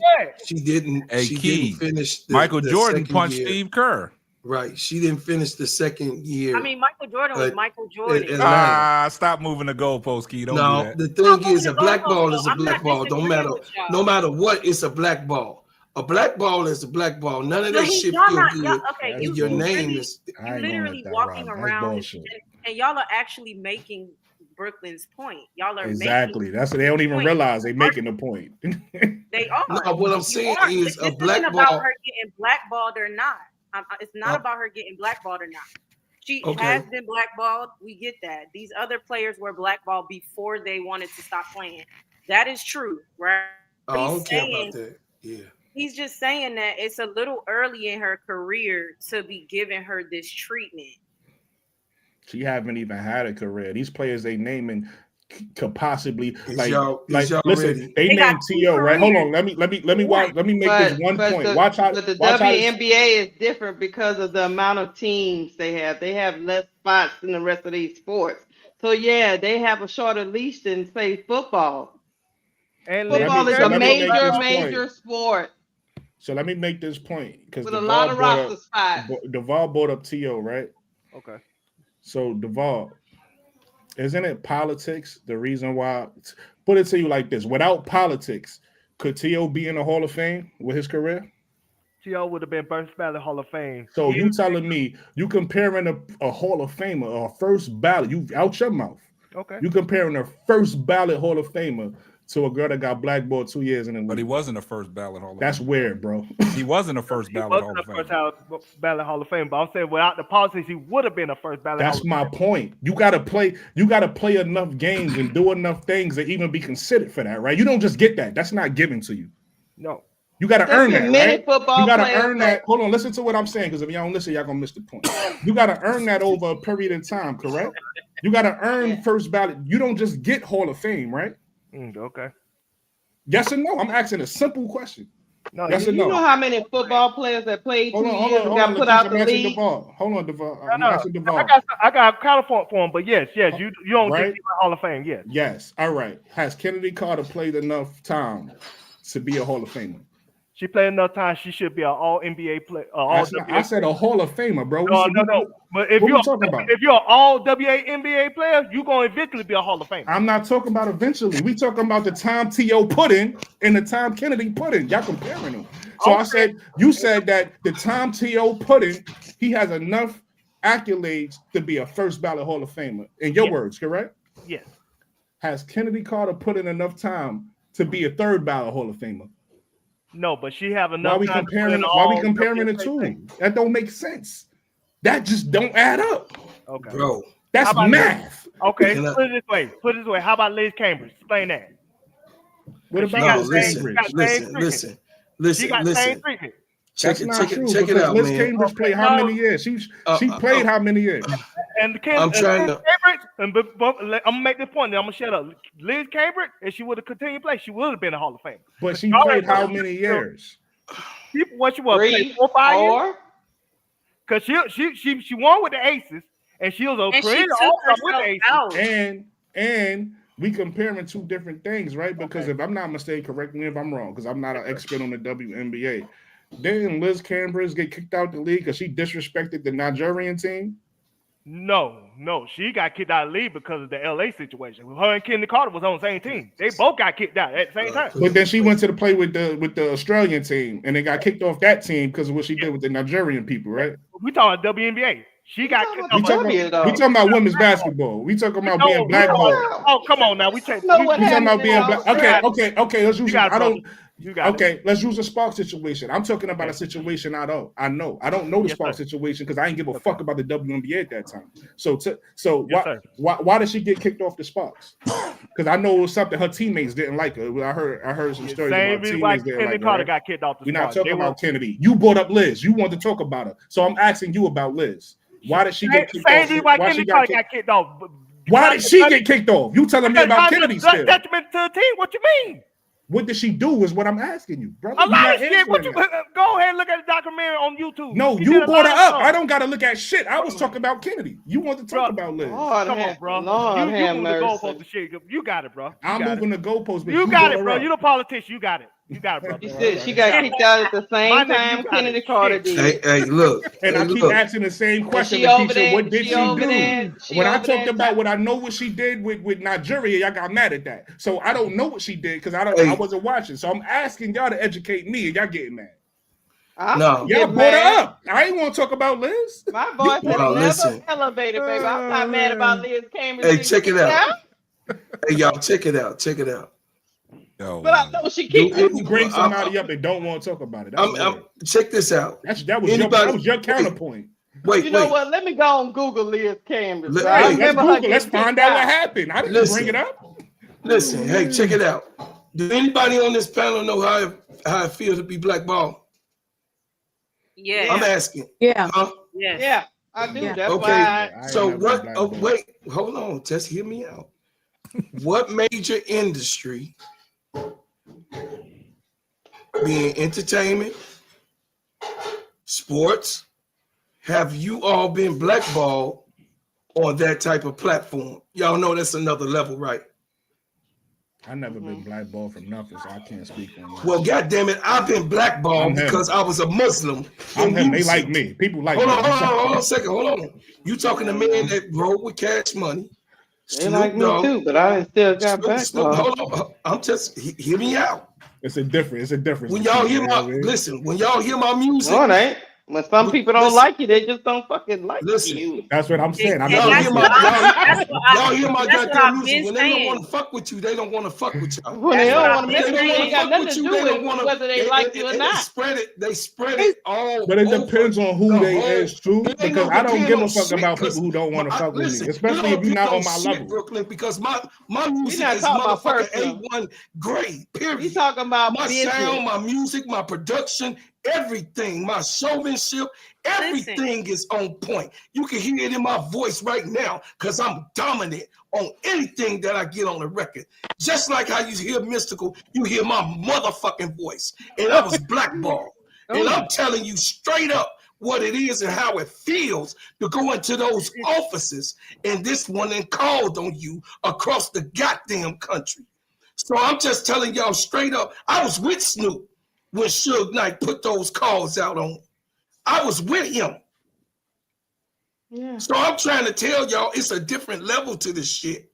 She didn't finish. Michael Jordan second punched year. Steve Kerr. Right. She didn't finish the second year. I mean, Michael Jordan was Michael Jordan. Stop moving the goalpost, Key. Don't do that. The thing is, a blackball is a blackball. Don't matter. No matter what, it's a blackball. A blackball is a blackball. None of that shit feel good. And your name is. You're literally walking around, and y'all are actually making Brooklyn's point. Y'all are exactly. That's what they don't even realize they making the point. They are. No, what I'm saying is a blackball. It's about her getting blackballed or not. It's not about her getting blackballed or not. She has been blackballed. We get that. These other players were blackballed before they wanted to stop playing. That is true, right? I don't care about that. Yeah. He's just saying that it's a little early in her career to be giving her this treatment. She haven't even had a career. These players they naming could possibly listen. They named T.O. right. Hold on. Let me make this one point. Watch how the WNBA is different because of the amount of teams they have. They have less spots than the rest of these sports. So yeah, they have a shorter leash than say football. And football is a major sport. So let me make this point because with a lot of roster spots. Duvall brought up T.O. right. Okay. So Duvall, isn't it politics the reason why? Put it to you like this: without politics, could T.O. be in the Hall of Fame with his career? T.O. would have been first ballot Hall of Fame. So you telling me you comparing a Hall of Famer, a first ballot? You out your mouth. Okay. You comparing a first ballot Hall of Famer to a girl that got blackballed 2 years in the league. But he wasn't a first ballot Hall of Fame. That's weird, bro. He wasn't a first ballot Hall of Fame. First ballot Hall of Fame. But I'm saying without the politics, he would have been a first ballot. That's my point. You gotta play enough games and do enough things to even be considered for that, right? You don't just get that. That's not given to you. No. You gotta earn that, right? You gotta earn that. Hold on, listen to what I'm saying, because if y'all don't listen, y'all gonna miss the point. You gotta earn that over a period of time, correct? You gotta earn first ballot. You don't just get Hall of Fame, right? Okay. Yes or no? I'm asking a simple question. No, Yes or You know no? how many football players that played 2 years and got put Lakeisha, out I'm the asking league? Devon. Hold on, Devon. I'm no. asking Devon. I got a counterpoint for him, but yes, you don't Right? think he's a Hall of Fame? Yes. Yes. All right. Has Kennedy Carter played enough time to be a Hall of Famer? She played enough time. She should be an All NBA player. I said a Hall of Famer, bro. No. But if what you're we talking about? if you're an All NBA player, you're going to eventually be a Hall of Famer. I'm not talking about eventually. We talking about the time T.O. put in and the time Kennedy put in. Y'all comparing them. So Okay. you said that the time T.O. put in, he has enough accolades to be a first ballot Hall of Famer. In your words, correct? Yes. Has Kennedy Carter put in enough time to be a third ballot Hall of Famer? No, but she have enough. Why we comparing the two? That don't make sense. That just don't add up. Okay, bro. That's math. Okay, put it this way. How about Liz Cambridge? Explain that. What about Liz Cambridge? Listen. She got same treatment. Check it out, Liz man. Cambridge played how many years? She played how many years? And I'm trying to. I'm gonna make this point. Then I'm gonna shut up. Liz Cambridge, if she would have continued to play, she would have been a Hall of Fame. But she played how many years? What she was? 3, 4, 5 years? 4. Because she won with the Aces, and she was a perennial all-star with the Aces. And we comparing two different things, right? Because if I'm not mistaken, correct me if I'm wrong, because I'm not an expert on the WNBA. Didn't Liz Cambridge get kicked out the league because she disrespected the Nigerian team? No, she got kicked out of the league because of the LA situation. Her and Kennedy Carter was on the same team. They both got kicked out at the same time. But then she went to the play with the Australian team, and they got kicked off that team because of what she did with the Nigerian people, right? We talking about WNBA. She got kicked We talking about women's basketball. We talking about being blackballed. Oh, come on now. We talking about being black. Okay. Let's use. Let's use a Spark situation. I'm talking about a situation I don't know the Spark situation because I ain't give a fuck about the WNBA at that time. So why did she get kicked off the Sparks? Because I know it was something her teammates didn't like her. I heard some stories about teammates didn't like her. Carter got kicked off the We're not talking about Kennedy. You brought up Liz. You want to talk about her. So I'm asking you about Liz. Why did she get kicked off? Why she got kicked off? Why did she get kicked off? You telling me about Kennedy still? Detriment to the team. What you mean? What did she do is what I'm asking you, brother. A lot of shit. Go ahead and look at the documentary on YouTube. No, you brought her up. I don't got to look at shit. I was talking about Kennedy. You want to talk about Liz. Come on, bro. You move the goalpost and shit. You got it, bro. I'm moving the goalpost. You got it, bro. You the politician. You got it. You got it, bro. She said she got kicked out at the same time Kennedy Carter did. Hey, look. And I keep asking the same question. Lakeisha, what did she do? When I talked about what I know what she did with Nigeria, y'all got mad at that. So I don't know what she did because I wasn't watching. So I'm asking y'all to educate me, and y'all getting mad. No, y'all brought her up. I ain't want to talk about Liz. My voice has never elevated, baby. I'm not mad about Liz Cambridge. Hey, check it out. Hey, y'all, check it out. Yo, but I know she kicked you bring somebody up and don't want to talk about it. Check this out. That was your counterpoint. Wait, you know what? Let me go on Google Liz Cambridge. Let's find out what happened. I didn't bring it up. Listen, hey, check it out. Do anybody on this panel know how it feels to be blackballed? Yeah. I'm asking. Yeah. Huh? Yes. Yeah, I do. Yeah. That's Okay. why. So what? Oh, wait, hold on. Just hear me out. What major industry, being entertainment, sports, have you all been blackballed on that type of platform? Y'all know that's another level, right? I never been blackballed from nothing, so I can't speak on that. Well, goddamn it, I've been blackballed because I was a Muslim. I'm him. They like me. People like me. Hold on a second. Hold on. You talking to men that roll with cash money? They like me too, but I still got blackballed. Hold on. I'm just hear me out. It's a difference. When y'all hear when y'all hear my music, no, it ain't. When some people don't like you, they just don't fucking like you. That's what I'm saying. Y'all hear my goddamn music. When they don't want to fuck with you, they don't want to fuck with y'all. When they don't want to mess with you, ain't got nothing to do with whether they like you or not. They spread it all. But it depends on who they is too, because I don't give a fuck about people who don't want to fuck with me, especially if you're not on my level. Brooklyn, because my music is motherfucking A1 grade. Period. We talking about my sound, my music, my production. Everything, my showmanship, Everything is on point. You can hear it in my voice right now because I'm dominant on anything that I get on the record. Just like how you hear Mystical, you hear my motherfucking voice. And I was blackballed. And I'm telling you straight up what it is and how it feels to go into those offices. And this one then called on you across the goddamn country. So I'm just telling y'all straight up, I was with Snoop when Suge Knight put those calls out on him. I was with him. Yeah. So I'm trying to tell y'all it's a different level to this shit.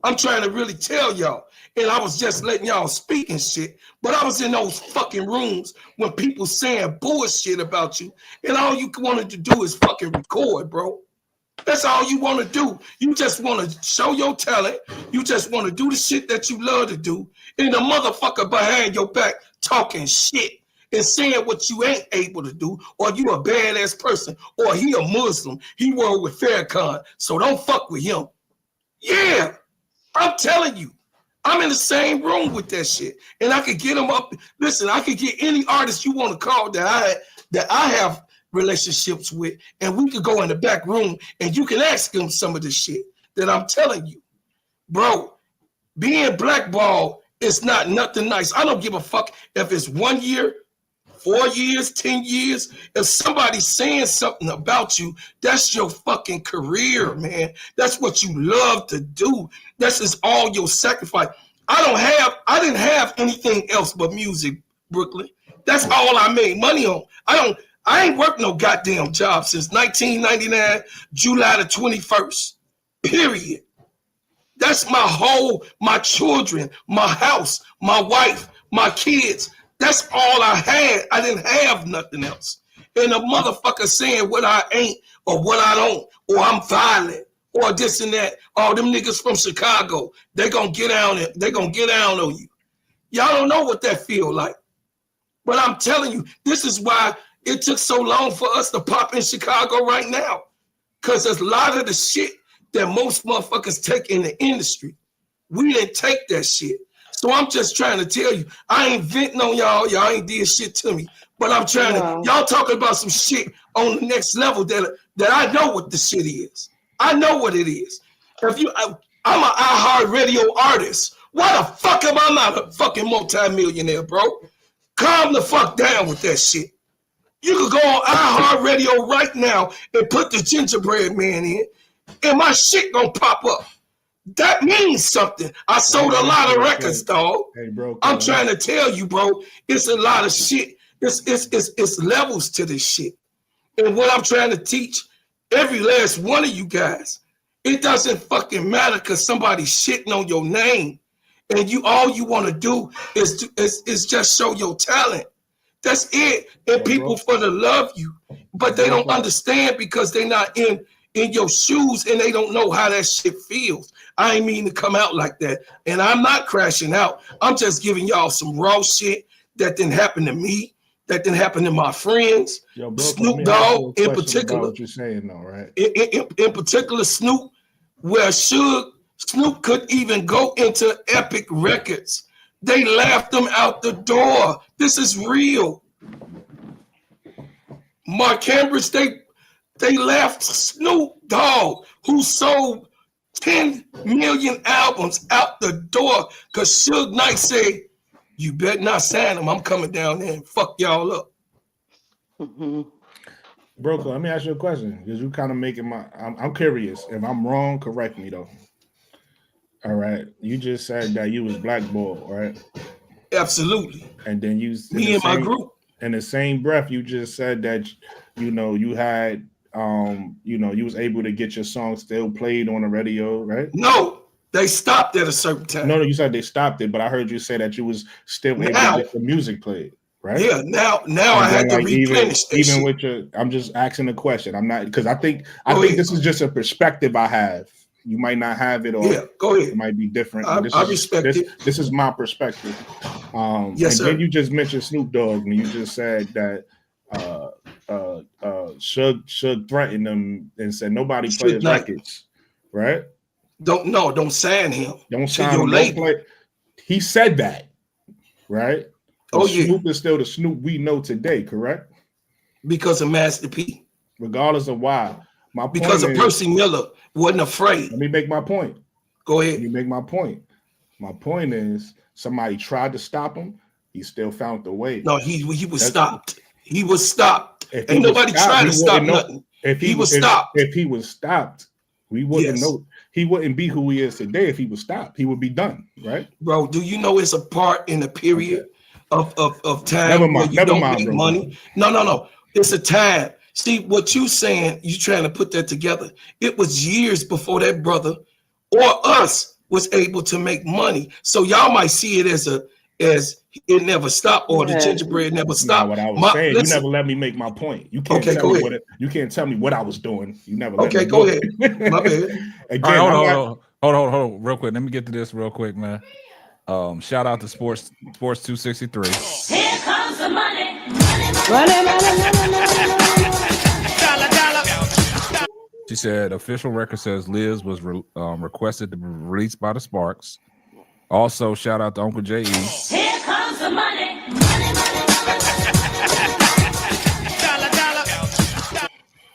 I'm trying to really tell y'all. And I was just letting y'all speak and shit. But I was in those fucking rooms when people saying bullshit about you. And all you wanted to do is fucking record, bro. That's all you want to do. You just want to show your talent. You just want to do the shit that you love to do. And the motherfucker behind your back talking shit and saying what you ain't able to do, or you a badass person, or he a Muslim. He worked with Farrakhan, so don't fuck with him. Yeah, I'm telling you. I'm in the same room with that shit. And I could get them up. Listen, I could get any artist you want to call that I have relationships with, and we could go in the back room and you can ask them some of the shit that I'm telling you. Bro, being blackballed is not nothing nice. I don't give a fuck if it's 1 year, 4 years, 10 years. If somebody's saying something about you, that's your fucking career, man. That's what you love to do. This is all your sacrifice. I didn't have anything else but music, Brooklyn. That's all I made money on. I ain't worked no goddamn job since 1999, July the 21st, period. That's my children, my house, my wife, my kids. That's all I had. I didn't have nothing else. And a motherfucker saying what I ain't or what I don't, or I'm violent, or this and that. All them niggas from Chicago, they gonna get down on you. Y'all don't know what that feel like. But I'm telling you, this is why it took so long for us to pop in Chicago right now. Because there's a lot of the shit that most motherfuckers take in the industry. We didn't take that shit. So I'm just trying to tell you, I ain't venting on y'all. Y'all ain't did shit to me. But I'm trying to, y'all talking about some shit on the next level that I know what the shit is. I know what it is. I'm an iHeartRadio artist. Why the fuck am I not a fucking multimillionaire, bro? Calm the fuck down with that shit. You could go on iHeartRadio right now and put the Gingerbread Man in, and my shit gonna pop up. That means something. I sold a lot of records, dog. Hey, bro. I'm trying to tell you, bro, it's a lot of shit. It's levels to this shit. And what I'm trying to teach every last one of you guys, it doesn't fucking matter because somebody's shitting on your name. And all you want to do is just show your talent. That's it. And people for to love you. But they don't understand because they're not in your shoes and they don't know how that shit feels. I ain't mean to come out like that. And I'm not crashing out. I'm just giving y'all some raw shit that didn't happen to me, that didn't happen to my friends. Yo, bro, Snoop Dogg in particular. What you're saying though, right? In particular, Snoop, where Snoop could even go into Epic Records. They laughed him out the door. This is real. Mark Cambridge, they laughed Snoop Dogg, who sold 10 million albums out the door because Suge Knight said, you better not sign him. I'm coming down there and fuck y'all up. Bro, let me ask you a question because you kind of making I'm curious. If I'm wrong, correct me though. All right. You just said that you was blackballed, right? Absolutely. And then my group. In the same breath, you just said that, you had, you was able to get your song still played on the radio, right? No, they stopped at a certain time. No, you said they stopped it, but I heard you say that you was still able to get the music played, right? Yeah, now I had to replenish that even shit. with your, I'm just asking a question. I'm not, because I think this is just a perspective I have. You might not have it, or go ahead. It might be different. I respect it. This is my perspective. Yes, sir. Then you just mentioned Snoop Dogg, and you just said that Suge threatened them and said nobody plays records, right? Don't sign him. Don't sign him. Don't play. He said that, right? Oh, Snoop is still the Snoop we know today, correct? Because of Master P. regardless of why. My because point of Percy Miller wasn't afraid. Let me make my point. Go ahead. Let me make my point. My point is somebody tried to stop him. He still found the way. No, he was stopped. He was stopped. If Ain't nobody tried to stop know, nothing. If he was stopped. If he was stopped, we wouldn't know. He wouldn't be who he is today if he was stopped. He would be done, right? Bro, do you know it's a part in a period of time never mind, where you don't make money? No. It's a time. See, what you saying, you trying to put that together. It was years before that brother or us was able to make money. So y'all might see it as it never stopped or the gingerbread never stopped. What I was saying, you never let me make my point. You can't tell me you can't tell me what I was doing. You never let me go ahead. My bad. Again, hold on, real quick. Let me get to this real quick, man. Shout out to Sports 263. Here comes the money. She said official record says Liz was requested to be released by the Sparks. Also, shout out to Uncle J.E. Here comes the money.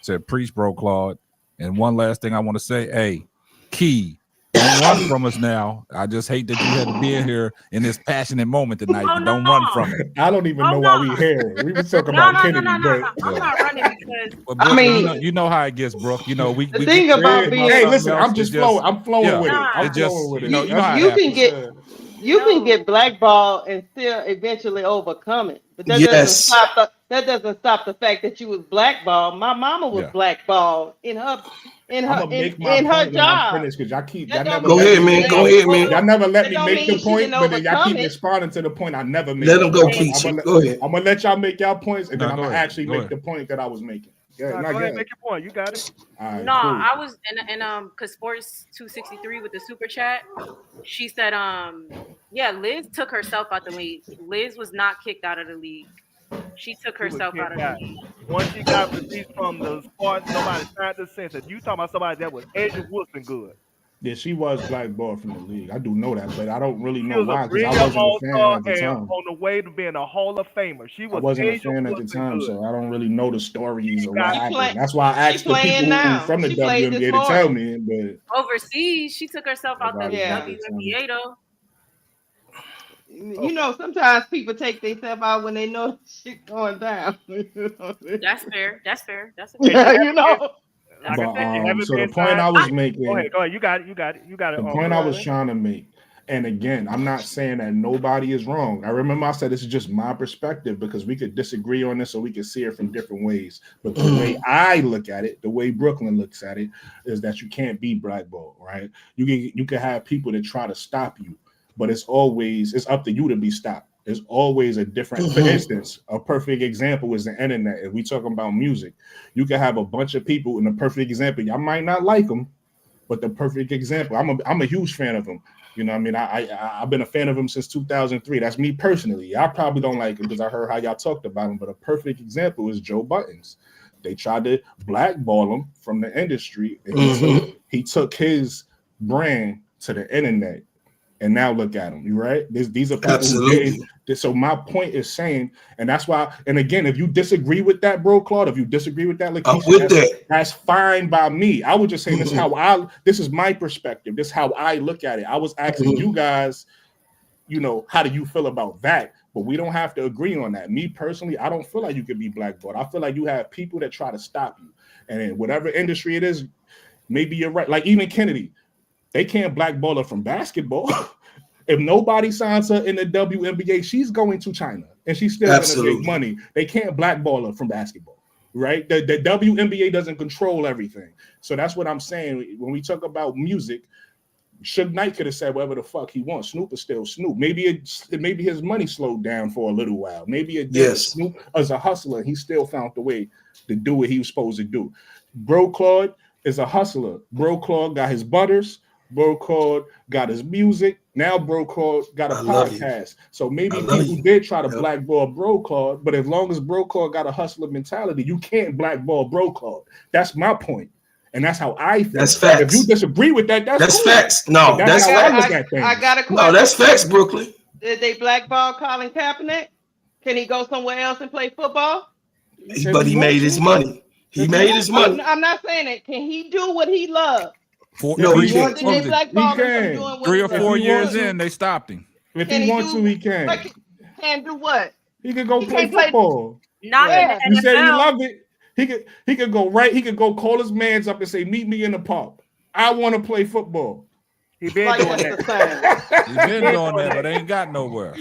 Said preach, bro, Claude. And one last thing I want to say, hey, Key, don't run from us now. I just hate that you had to be in here in this passionate moment tonight, but don't run from it. I don't even know why we here. We were talking about Kennedy. I'm not running because Brooke, I mean, you know how it gets, Brooke. You know, the thing about being, hey, listen, I'm just flowing. I'm flowing with it. I'm flowing with it. You know you can get blackballed and still eventually overcome it, but that doesn't stop the fact that you was blackballed. My mama was blackballed in her job. Because y'all keep go ahead, man. Y'all never let me make the point, but then y'all keep responding to the point I never made. Let them go, Keith. Go ahead. I'm gonna let y'all make y'all points, and then I'm gonna actually make the point that I was making. Go ahead, make your point. You got it. Right, no, cool. I was and because Sports 263 with the super chat, she said, Liz took herself out the league. Liz was not kicked out of the league. She took herself out of the league. Once she got released from the Sparks, nobody tried to sense it. You talking about somebody that was Adrian Wilson good. Yeah, she was blackballed from the league. I do know that, but I don't really know why because I wasn't a fan at the time. On the way to being a Hall of Famer, I wasn't a fan at the time, so I don't really know the stories or what happened. That's why I asked the people from the WNBA to tell me. But overseas, she took herself out the WNBA though. You know, sometimes people take themselves out when they know shit going down. That's fair. You know. But, so the point I was making. Go ahead. You got it. The point I was trying to make, and again, I'm not saying that nobody is wrong. I remember I said this is just my perspective because we could disagree on this, or we could see it from different ways. But the way I look at it, the way Brooklyn looks at it, is that you can't be blackballed, right? You can have people that try to stop you, but it's up to you to be stopped. There's always a different, for instance, a perfect example is the internet. If we talking about music, you can have a bunch of people in the perfect example. Y'all might not like them, but the perfect example, I'm a huge fan of them. You know what I mean? I've been a fan of him since 2003. That's me personally. I probably don't like him because I heard how y'all talked about him, but a perfect example is Joe Buttons. They tried to blackball him from the industry, and he took his brand to the internet. And now look at them, right? These are people. So my point is saying, and that's why. And again, if you disagree with that, bro, Claude, if you disagree with that, that's fine by me. I would just say this is my perspective. This is how I look at it. I was asking you guys, how do you feel about that? But we don't have to agree on that. Me personally, I don't feel like you could be blackballed. I feel like you have people that try to stop you, and in whatever industry it is, maybe you're right. Like even Chennedy. They can't blackball her from basketball. If nobody signs her in the WNBA, she's going to China and she's still going to make money. They can't blackball her from basketball, right? The WNBA doesn't control everything. So that's what I'm saying. When we talk about music, Suge Knight could have said whatever the fuck he wants. Snoop is still Snoop. Maybe his money slowed down for a little while. Maybe it did. Snoop, as a hustler, he still found the way to do what he was supposed to do. Bro Claude is a hustler. Bro Claude got his butters. Bro Claude got his music. Now Bro Claude got a podcast. So maybe people did try to blackball Bro Claude, but as long as Bro Claude got a hustler mentality, you can't blackball Bro Claude. That's my point. And that's how I feel. That's facts. If you disagree with that, that's cool. Facts. No, that's how I look at things. I got a question. No, that's facts, Brooklyn. Did they blackball Colin Kaepernick? Can he go somewhere else and play football? But he made his money. He made his money. I'm not saying it. Can he do what he loves? No, he Or can't. did they blackball him from doing what 3 he or loves? 4 years in, they stopped him. If Can he he wants do- to, he can. Like, can do what? He could go He play can't play- football. Not Yeah. in the You said he NFL. loved it. He could go right. He could go call his mans up and say, "Meet me in the park. I want to play football." He been Like doing that's that. the same. He's been doing that, but they ain't got nowhere.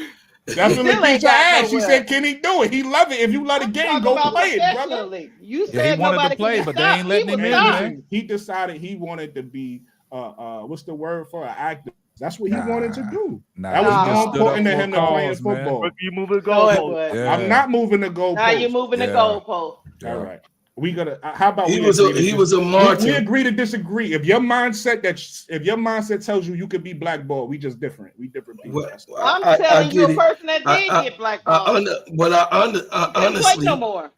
That's what Still ain't Lakeisha got asked. She nowhere. said, "Can he do it? He love it. If you love the I'm game, talking go about play it, brother." professionally. You Yeah, said he wanted nobody to play, can but they stop. ain't letting He him was in, stopped. man. He decided he wanted to be what's the word for an actor? That's what he wanted to do. That was Nah. more He just important to stood up him for than a playing cause, man. football. You moving the No, it goalpost. was. Yeah. I'm not moving the goalpost. Now you're moving the Yeah. goalpost. Yeah. All right. We gotta. How about He we was agree a to he was a we martyr. agree to disagree. If your mindset tells you you could be blackballed, we just different. We different people. Well, That's all. I'm telling you, get a it. person that did I- get blackballed. But I Can't play honestly, no more.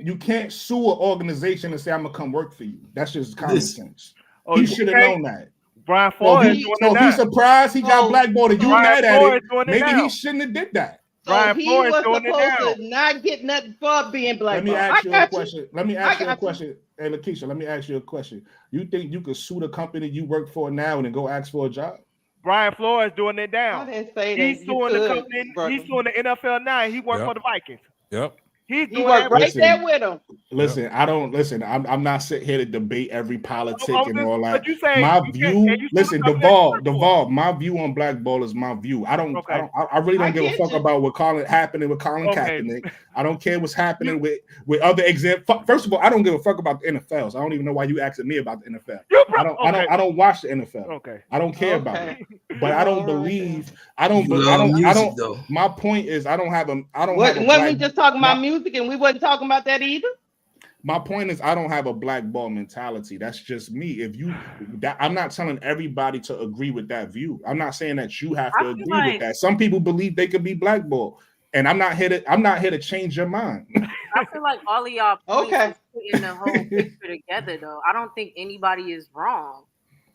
You can't sue an organization and say I'm gonna come work for you. That's just common Listen. sense. Oh, He you should have okay? known that. Brian So Floyd if is he, doing so it if now. he's surprised he got So- blackballed and you Brian mad at Floyd it, doing it maybe now. he shouldn't have did that. So Brian he Floyd was doing it supposed to not get nothing for being Let blackballed. me ask you a question. Let me ask I you a got you. question. Hey, Lakeisha, let me ask you a question. You think you could sue the company you work for now and then go ask for a job? Brian Floyd is doing it I now. didn't say that He's you suing the could, company. brother. He's suing the NFL now. He worked Yep. for the Vikings. Yep. He's He doing worked that. right Listen. there with him. Listen, I don't listen. I'm not sitting here to debate every politic Oh, and this- all that. but you say My you view, can't- and you listen, still come back Deval. My view on blackball is my view. I Okay. really don't I give a get fuck you. about what happening with Colin Okay. Kaepernick. I don't care what's happening with other examples. First of all, I don't give a fuck about the NFL. So I don't even know why you asking me about the NFL. I don't watch the NFL. Okay. I don't care about it. But I All don't right, believe. I don't. You I love don't. I music, don't. though. My point is, I don't have a. When we just talking about music and we wasn't talking about that either. My point is, I don't have a black ball mentality. That's just me. I'm not telling everybody to agree with that view. I'm not saying that you have to I agree feel like- with that. Some people believe they could be blackballed, and I'm not here to change your mind. I feel like all of y'all points Okay. is putting the whole picture together, though. I don't think anybody is wrong.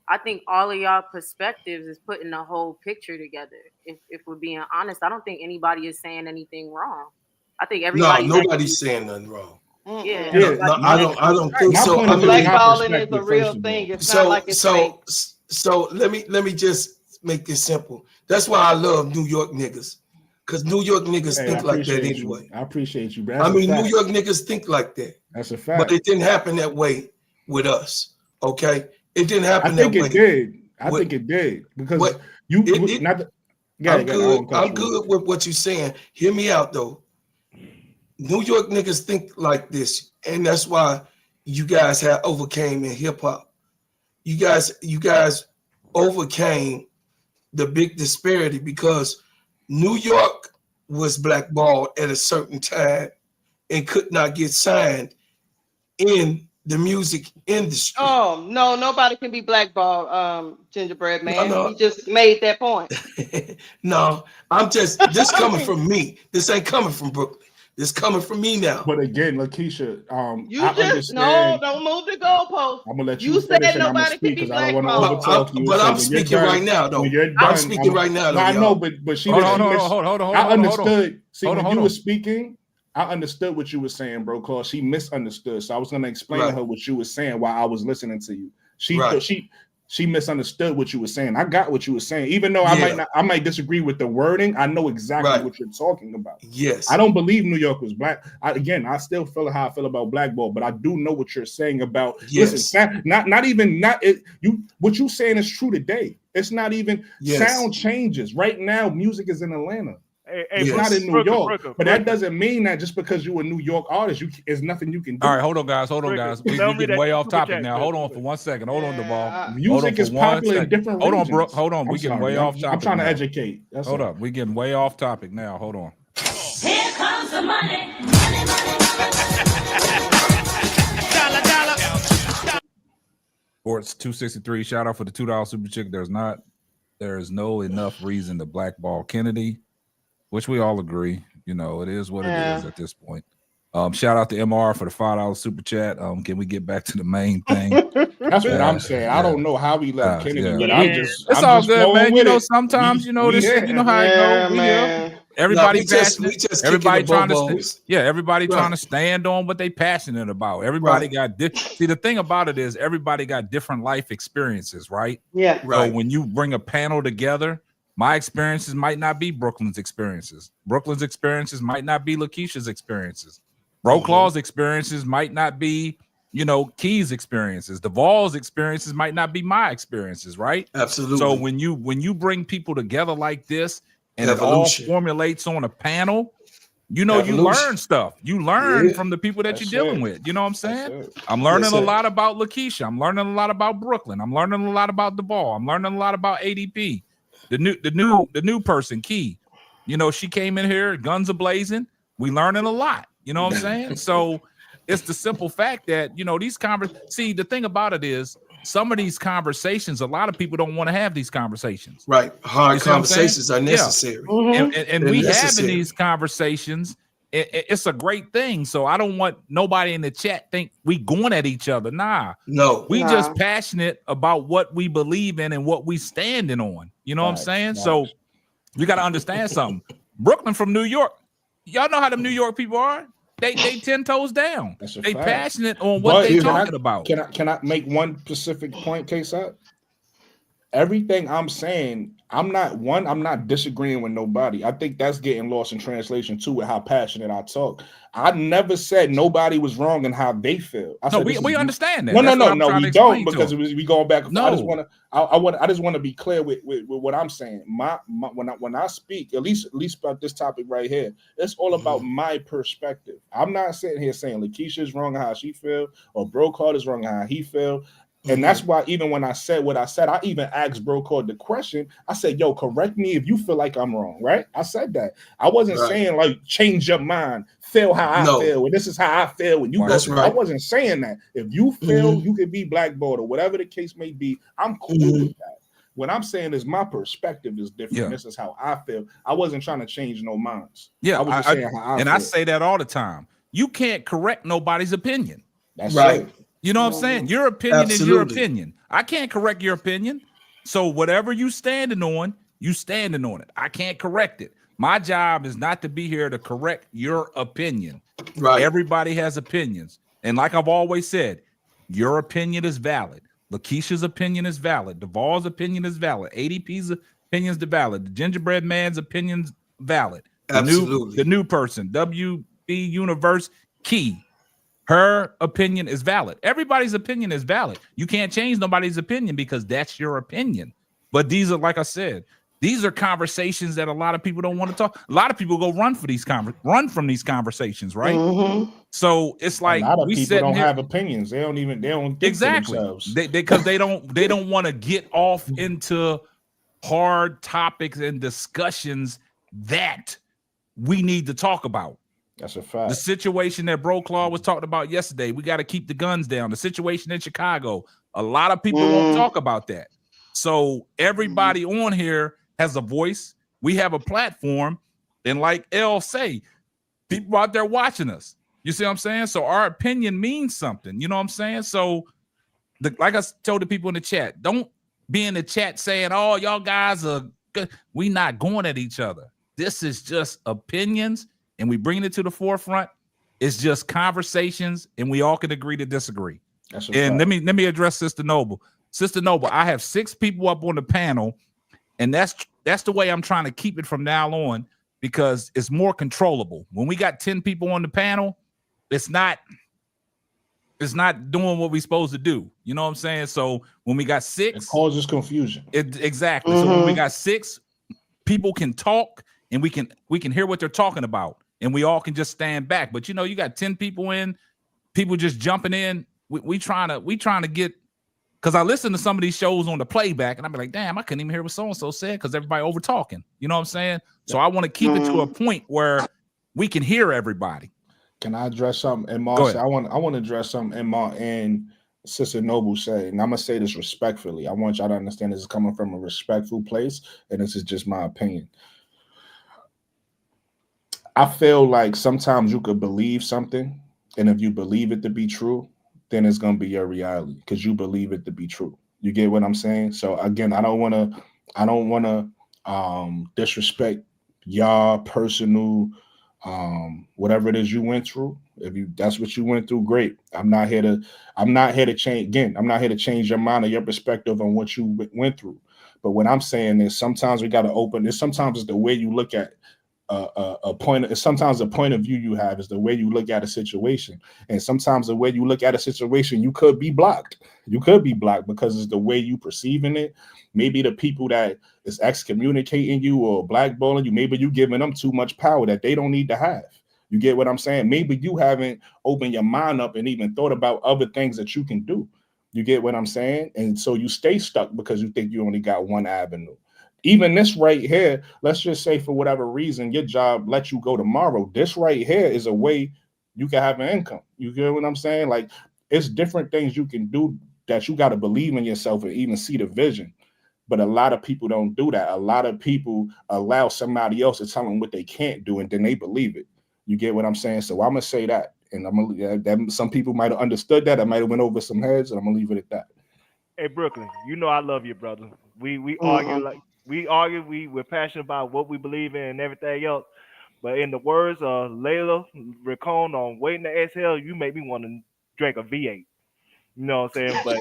I think all of y'all perspectives is putting the whole picture together. If we're being honest, I don't think anybody is saying anything wrong. I think No, everybody. nobody's saying nothing wrong. Yeah. Yeah, No, I don't think My so. point I is mean, just my Blackballing is a perspective, real first of all. thing. It's not like it's fake. so let me just make this simple. That's why I love New York niggas, because New York niggas Hey, I think like that appreciate you. anyway. I appreciate you, bro. I That's a mean, New fact. York niggas think like that, That's a but fact. it didn't happen that way with us. Okay, it didn't I happen think that way. it did. I What- think it did because what- you it- not. Yeah, I'm good with what you're saying. Hear me out though. New York niggas think like this, and that's why you guys have overcame in hip hop. You guys overcame the big disparity because New York was blackballed at a certain time and could not get signed in the music industry. Oh no, nobody can be blackballed, gingerbread man. No. He just made that point. No, I'm just this coming from me. This ain't coming from Brooklyn. This coming from me now. But again, Lakeisha, You I just understand. don't move the goalpost. I'm gonna let you, You finish said and I'm gonna nobody speak can be because I don't want to blackballed. overtalk you. But So I'm when you're speaking done- right now, though. When you're I'm done, speaking right now, though. I y'all. know, but she Hold didn't. on, she hold on, hold I on, hold on. understood. See, Hold when on, you hold were on. speaking, I understood what you were saying, bro. Cause she misunderstood. So I was gonna explain Right. to her what you were saying while I was listening to you. She Right. she misunderstood what you were saying. I got what you were saying, even though Yeah. I might disagree with the wording. I know exactly Right. what you're talking about. Yes. I don't believe New York was black. I still feel how I feel about blackball, but I do know what you're saying about. Yes. Listen, what you saying is true today. It's not even Yes. sound changes. Right now, music is in Atlanta. Hey, It's Yes. not in New Brooklyn, York, Brooklyn, but that Brooklyn. doesn't mean that just because you're a New York artist, there's nothing you can do. All right, hold on, guys. We Tell me getting that way you off super topic chat, now. Chris. Hold on for 1 second. Hold on, Deval. Music is popular in different Hold on, regions. Brooke. Hold on. I'm We getting sorry. way off topic. I'm trying to now. educate. That's Hold all. up. We getting way off topic now. Hold on. Here comes the money. Sports 263. Shout out for the $2 super chick. There is no enough reason to blackball Kennedy, which we all agree. You know, it is what it is at this point. Shout out to MR for the $5 super chat. Can we get back to the main thing? That's what Yeah, I'm saying. yeah. I don't know how we left Kennedy, yeah. but Yeah. I'm just. It's I'm all just good, flowing man. with You know, it. sometimes you know this. Yeah. You know how it Yeah, goes. We man. here. Everybody we just passionate. kicking Everybody the trying to bobos. everybody trying to Right. stand on what they passionate about. Everybody Right. got see, the thing about it is everybody got different life experiences, right? Yeah. So Right. when you bring a panel together, my experiences might not be Brooklyn's experiences. Brooklyn's experiences might not be Lakeisha's experiences. Bro Claw's experiences might not be, you know, Key's experiences. Duvall's experiences might not be my experiences, right? Absolutely. So when you bring people together like this and it all Evolution. formulates on a panel, you know, you Evolution. learn stuff. You learn Yeah. from the people that That's you're dealing it. with. You know what I'm That's saying? it. I'm learning Yes, a sir. lot about Lakeisha. I'm learning a lot about Brooklyn. I'm learning a lot about Duvall. I'm learning a lot about ADP. The new person, Key. You know, she came in here, guns a blazing. We learning a lot. You know what I'm saying? So it's the simple fact that, you know, these see, the thing about it is some of these conversations, a lot of people don't want to have these conversations. Right. Hard You see what I'm saying? conversations are necessary. And They're we having necessary. these conversations, it's a great thing. So I don't want nobody in the chat think we going at each other. Nah, No. we Nah. just passionate about what we believe in and what we standing on. You know what I'm Facts, saying? facts. So you got to understand something. Brooklyn from New York, y'all know how them New York people are. They 10 toes down. That's a They fact. passionate on what But they can I- talking about. Can I make one specific point, K-Side? Everything I'm saying, I'm not disagreeing with nobody. I think that's getting lost in translation too with how passionate I talk. I never said nobody was wrong in how they feel. I No, said we understand that. No, That's what I'm no, trying we to don't explain to because them. we going back and forth. No. I just want to be clear with what I'm saying. When I speak, at least about this topic right here, it's all about my perspective. I'm not sitting here saying Lakeisha is wrong on how she feel or Brocard is wrong on how he feel. And that's why even when I said what I said, I even asked Brocard the question. I said, yo, correct me if you feel like I'm wrong, right? I said that. I wasn't Right. saying like change your mind, feel how I No. feel, and this is how I feel when you That's go. right. I wasn't saying that. If you feel you could be blackballed or whatever the case may be, I'm cool with that. What I'm saying is my perspective is different. Yeah. This is how I feel. I wasn't trying to change no minds. Yeah, I was just saying how I feel. I say that all the time. You can't correct nobody's opinion. That's Right. it. You know what I'm saying? Your opinion is your Absolutely. opinion. I can't correct your opinion. So whatever you standing on it. I can't correct it. My job is not to be here to correct your opinion. Right. Everybody has opinions. And like I've always said, your opinion is valid. Lakeisha's opinion is valid. Duvall's opinion is valid. ADP's opinion is valid. The gingerbread man's opinion's valid. Absolutely. The new person, WB Universe Key. Her opinion is valid. Everybody's opinion is valid. You can't change nobody's opinion because that's your opinion. But these are, like I said, these are conversations that a lot of people don't want to talk. A lot of people go run from these conversations, right? So it's like a lot of we people sitting don't here, have opinions. They don't think exactly for themselves. because they don't want to get off into hard topics and discussions that we need to talk about. That's a fact. The situation that Bro Claw was talking about yesterday, we got to keep the guns down. The situation in Chicago, a lot of people won't talk about that. So everybody on here has a voice. We have a platform, and like L say, people out there watching us. You see what I'm saying? So our opinion means something. You know what I'm saying? So, like I told the people in the chat, don't be in the chat saying, "Oh, y'all guys are good." We not going at each other. This is just opinions. And we bring it to the forefront. It's just conversations, and we all can agree to disagree. And let me address Sister Noble. Sister Noble, I have 6 people up on the panel, and that's the way I'm trying to keep it from now on because it's more controllable. When we got 10 people on the panel, it's not doing what we're supposed to do. You know what I'm saying? So when we got 6, it causes confusion. Exactly. So when we got 6, people can talk, and we can hear what they're talking about. And we all can just stand back. But you know, you got 10 people in, people just jumping in. We trying to get, because I listen to some of these shows on the playback, and I'm like, damn, I couldn't even hear what so-and-so said because everybody over talking. You know what I'm saying? So I want to keep it to a point where we can hear everybody. Can I address something? And Marcy, I want to address something and Sister Noble said, and I'm gonna say this respectfully. I want y'all to understand this is coming from a respectful place, and this is just my opinion. I feel like sometimes you could believe something, and if you believe it to be true, then it's gonna be your reality because you believe it to be true. You get what I'm saying? So again, I don't want to disrespect your personal whatever it is you went through. If that's what you went through, great. I'm not here to change. Again, I'm not here to change your mind or your perspective on what you went through. But what I'm saying is sometimes we got to open this. Sometimes it's the way you look at a point. Sometimes the point of view you have is the way you look at a situation. And sometimes the way you look at a situation, you could be blocked. You could be blocked because it's the way you perceiving it. Maybe the people that is excommunicating you or blackballing you, maybe you giving them too much power that they don't need to have. You get what I'm saying? Maybe you haven't opened your mind up and even thought about other things that you can do. You get what I'm saying? And so you stay stuck because you think you only got one avenue. Even this right here, let's just say for whatever reason, your job lets you go tomorrow. This right here is a way you can have an income. You get what I'm saying? Like, it's different things you can do that you got to believe in yourself and even see the vision. But a lot of people don't do that. A lot of people allow somebody else to tell them what they can't do, and then they believe it. You get what I'm saying? So I'm going to say that. And that some people might have understood that. I might have went over some heads, and I'm going to leave it at that. Hey, Brooklyn, you know I love you, brother. We argue we're passionate about what we believe in and everything else. But in the words of Layla Racone on Waiting to Exhale, you make me want to drink a V8. You know what I'm saying? But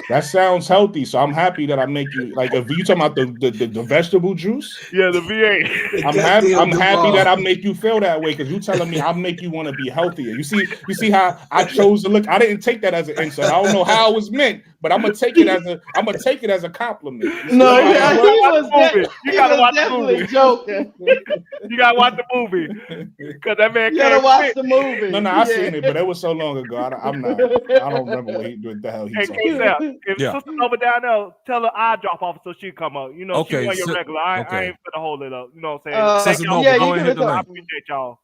that sounds healthy. So I'm happy that I make you like if you talking about the vegetable juice. Yeah, the V8. I'm happy that I make you feel that way because you telling me I'll make you want to be healthier. You see how I chose to look. I didn't take that as an insult. I don't know how it was meant, but I'm gonna take it as a compliment. No, he gotta watch definitely the movie. joking. You gotta watch the movie because that man. You gotta watch the movie. No, I seen it, but it was so long ago. I don't remember what the hell he hey, talking about. If Sister Nova down there, tell her I drop off so she come up. You know, okay, she want your regular. I ain't finna hold it up. You know what I'm saying? Sister Nova, go ahead and hit the link. I appreciate y'all.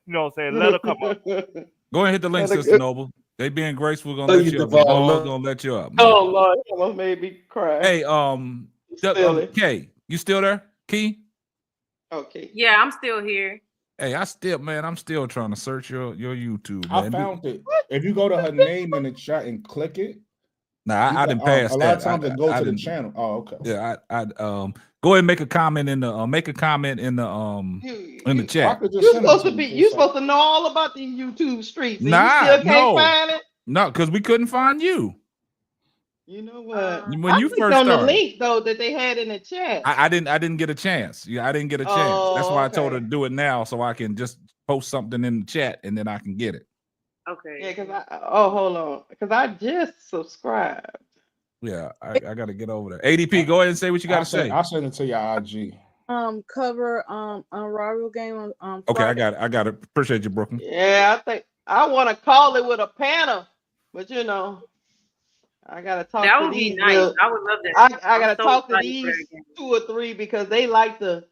You know what I'm saying? Let her come up. Go ahead and hit the link, Sister Nova. They being graceful, gonna let you up. Gonna let you up. Man. Oh Lord, he almost made me cry. Hey, Kay, you still there? Key? Okay. Yeah, I'm still here. Hey, I'm still trying to search your YouTube. Man. I found it. If you go to her name in the chat and click it. Nah, I didn't pass that. A lot of times it goes to the channel. Oh, okay. Yeah, I go ahead and make a comment in the chat. You supposed to know all about these YouTube streets. And you still can't find it? No, because we couldn't find you. You know what? When you first on started, the link though that they had in the chat. I didn't get a chance. Yeah, I didn't get a chance. That's why I told her to do it now so I can just post something in the chat and then I can get it. Okay. Yeah, hold on. Because I just subscribed. Yeah, I gotta get over there. ADP, go ahead and say what you gotta say. I'll send it to your IG. Cover Unrivaled game on okay, Friday. I got it. Appreciate you, Brooklyn. Yeah, I think I want to call it with a panel, but you know, I gotta talk. That to would be these nice. little, I would love that. I gotta talk to these 2 or 3 because they like the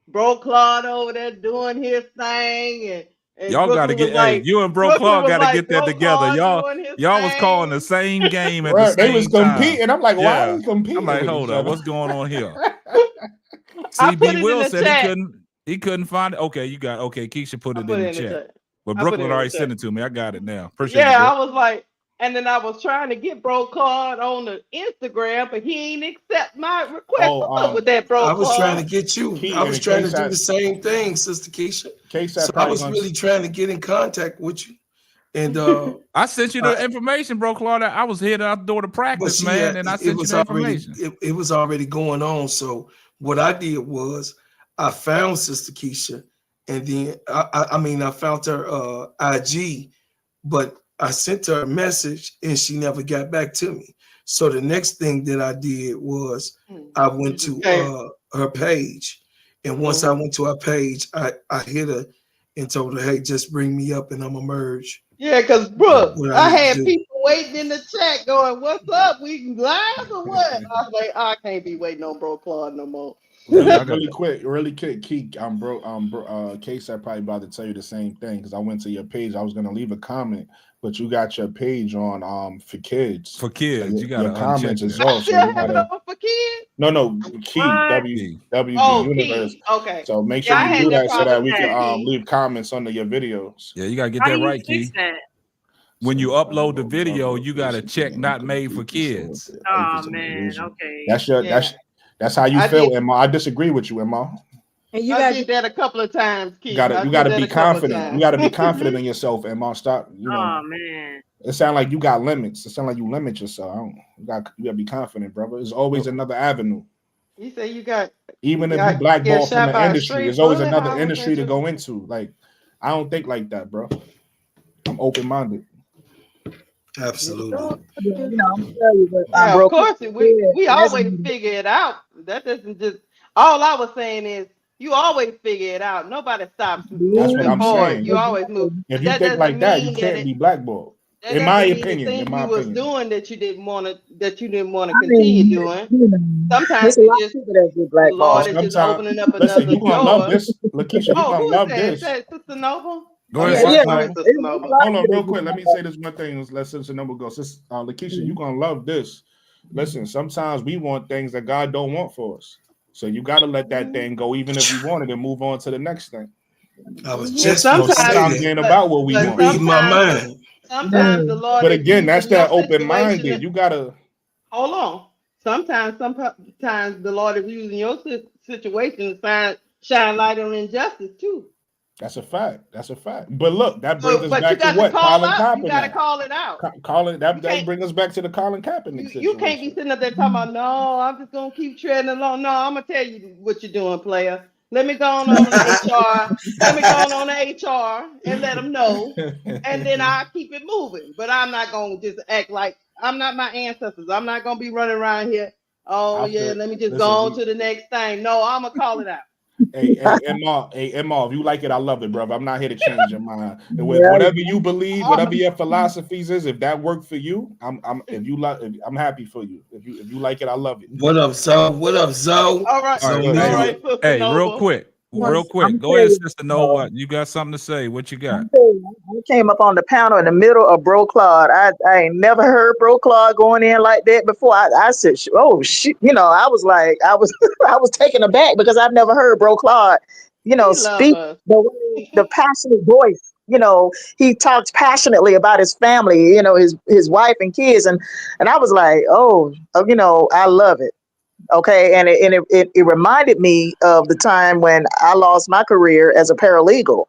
Bro Claude over there doing his thing and y'all got to get you and Bro Claude got to get that together. Y'all was calling the same game at the same time. They was competing. I'm like, why are we competing? I'm like, hold up, what's going on here? CB Will said he couldn't find it. Okay, Keisha put it in the chat. Well, Brooklyn already sent it to me. I got it now. Appreciate it. Yeah, I was like, and then I was trying to get Bro Claude on the Instagram, but he ain't accept my request with that Bro Claude. I was trying to get you. I was trying to do the same thing, Sister Keisha. So I was really trying to get in contact with you. And I sent you the information, Bro Claude. I was headed out the door to practice, man, and I sent you the information. It was already going on. So what I did was I found Sister Keisha, and then I found her IG, but I sent her a message and she never got back to me. So the next thing that I did was I went to her page. And once I went to her page, I hit her and told her, hey, just bring me up and I'm gonna merge. Yeah, because Brooke, I had people waiting in the chat going, what's up? We live or what? I was like, I can't be waiting on Bro Claude no more. really quick, Keek. Case I probably about to tell you the same thing because I went to your page. I was gonna leave a comment, but you got your page on for kids. For kids, like, you got your comments as well. So you gotta, for kids? No, Key WB Universe. Key. Okay. So make sure you do that so that we can leave comments under your videos. Yeah, you gotta get that right, Key. When you upload the video, you gotta check not made for kids. Oh man, okay. That's how you feel, Emma. I disagree with you, Emma. And you I got did that a couple of times, Keith. You I gotta did that be a couple of confident. You times. gotta be confident in yourself, Emma. Stop. Oh man. It sounds like you got limits. It sounds like you limit yourself. You gotta be confident, brother. There's always another avenue. You say you got Even if you blackball from shot the by a industry, straight there's always bullet. another How was industry that to your? go into. Like, I don't think like that, bro. I'm open minded. Absolutely. you know, I'm tell you what Yeah, of broke course. We always resonated. figure it out. That doesn't just. All I was saying is you always figure it out. Nobody stops That's what moving I'm forward. saying. You always move. If But you that think doesn't like that, you mean that can't it. be blackballed. That In my doesn't mean the opinion. In thing my you was opinion. doing that you didn't want to I continue mean, doing. you know, Sometimes there's a you lot of just people that get the Lord blackballed. is just Sometimes, opening up listen, another you gonna love door. this, Lakeisha. You Oh, gonna who is love that? Is this. that Sister Nova? Go Oh ahead, yeah, Yeah, Sister that's yeah, right, Nova. Sister there's a Nova. lot of Hold on, people real that quick. get Let me say blackballed. this one thing. Let's since the number goes. Lakeisha, you gonna love this. Listen, sometimes we want things that God don't want for us. So you gotta let that thing go, even if you want it, and move on to the next thing. I was And just gonna say sometimes, Sometimes it that. ain't about what we You but want. read my sometimes, mind. sometimes the Mm. Lord But is again, that's using your that open situation. minded. You gotta. Hold on. Sometimes the Lord is using your situation to shine light on injustice too. That's a fact. That's a fact. But look, that brings So, us but you back to got to what call Colin out. You got to Kaepernick. call it out. Colin, You that can't. brings us back to the Colin Kaepernick You can't be situation. sitting up there talking about no. I'm just gonna keep treading along. No, I'm gonna tell you what you're doing, player. Let me go on an HR. Let me go on HR and let them know, and then I'll keep it moving. But I'm not gonna just act like I'm not my ancestors. I'm not gonna be running around here. Oh I yeah, feel. let me just go Listen, on to the next thing. No, I'm gonna call it out. Emma, if you like it, I love it, brother. I'm not here to change your mind. And with Yeah, whatever you believe, Oh, whatever your philosophies is, if that worked for you, if you like, I'm happy for you. If you like it, I love it. What up, Zoe? What up, Zoe? all right, All right, Good, all hey, good. right, Sister hey, Nova. real quick. I'm Go ahead, telling Sister you, Nova. You got something to say? What you got? I'm telling you, I came up on the panel in the middle of Bro Claude. I ain't never heard Bro Claude going in like that before. I said, oh shit, I was like, I was I was taken aback because I've never heard Bro Claude, He love speak us. the way, the passionate voice. He talks passionately about his family, his wife and kids, and I was like, I love it. Okay, and it reminded me of the time when I lost my career as a paralegal,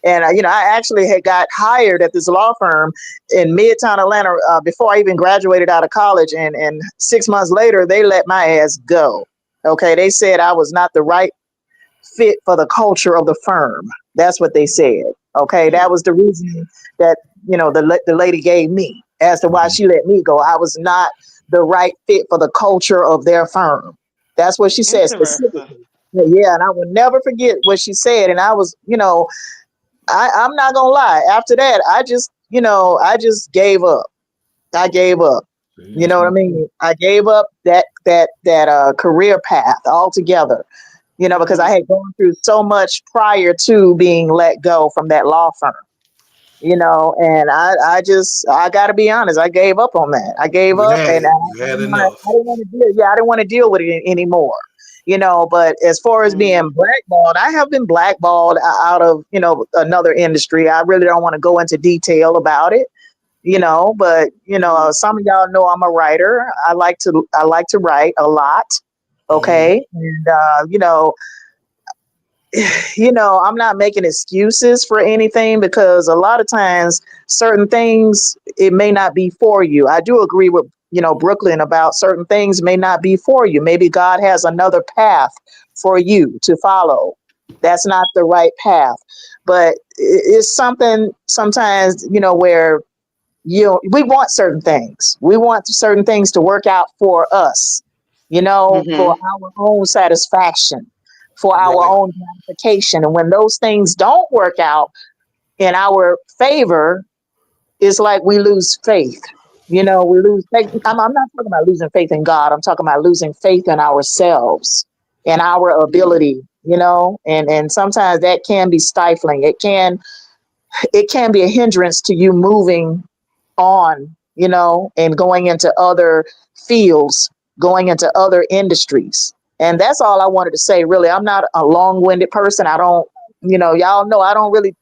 and I actually had got hired at this law firm in Midtown Atlanta before I even graduated out of college, and 6 months later they let my ass go. Okay, they said I was not the right fit for the culture of the firm. That's what they said. Okay, that was the reason that the lady gave me as to why she let me go. I was not the right fit for the culture of their firm. That's what she said Interesting. specifically. Yeah, and I will never forget what she said. And I was, I'm not gonna lie. After that, I just gave up. I gave up. See, You that's know what my I mean? point. I gave up that career path altogether. Because I Mm-hmm. had gone through so much prior to being let go from that law firm. And I got to be honest, I gave up on that. I gave You up, had and it. You had enough. I didn't want to deal. Yeah, I didn't want to deal with it anymore. But as far as being blackballed, I have been blackballed out of another industry. I really don't want to go into detail about it. But Mm-hmm. some of y'all know I'm a writer. I like to write a lot. Hmm. Okay, and I'm not making excuses for anything because a lot of times certain things it may not be for you. I do agree with Brooklyn about certain things may not be for you. Maybe God has another path for you to follow. That's not the right path, but it's something sometimes where we want certain things. We want certain things to work out for us, for Mm-hmm. our own satisfaction, for our Right. own gratification. And when those things don't work out in our favor, it's like we lose faith. We lose faith. I'm not talking about losing faith in God. I'm talking about losing faith in ourselves and our ability, and sometimes that can be stifling. It can be a hindrance to you moving on, and going into other fields, going into other industries. And that's all I wanted to say, really. I'm not a long-winded person. I don't, y'all know I don't really,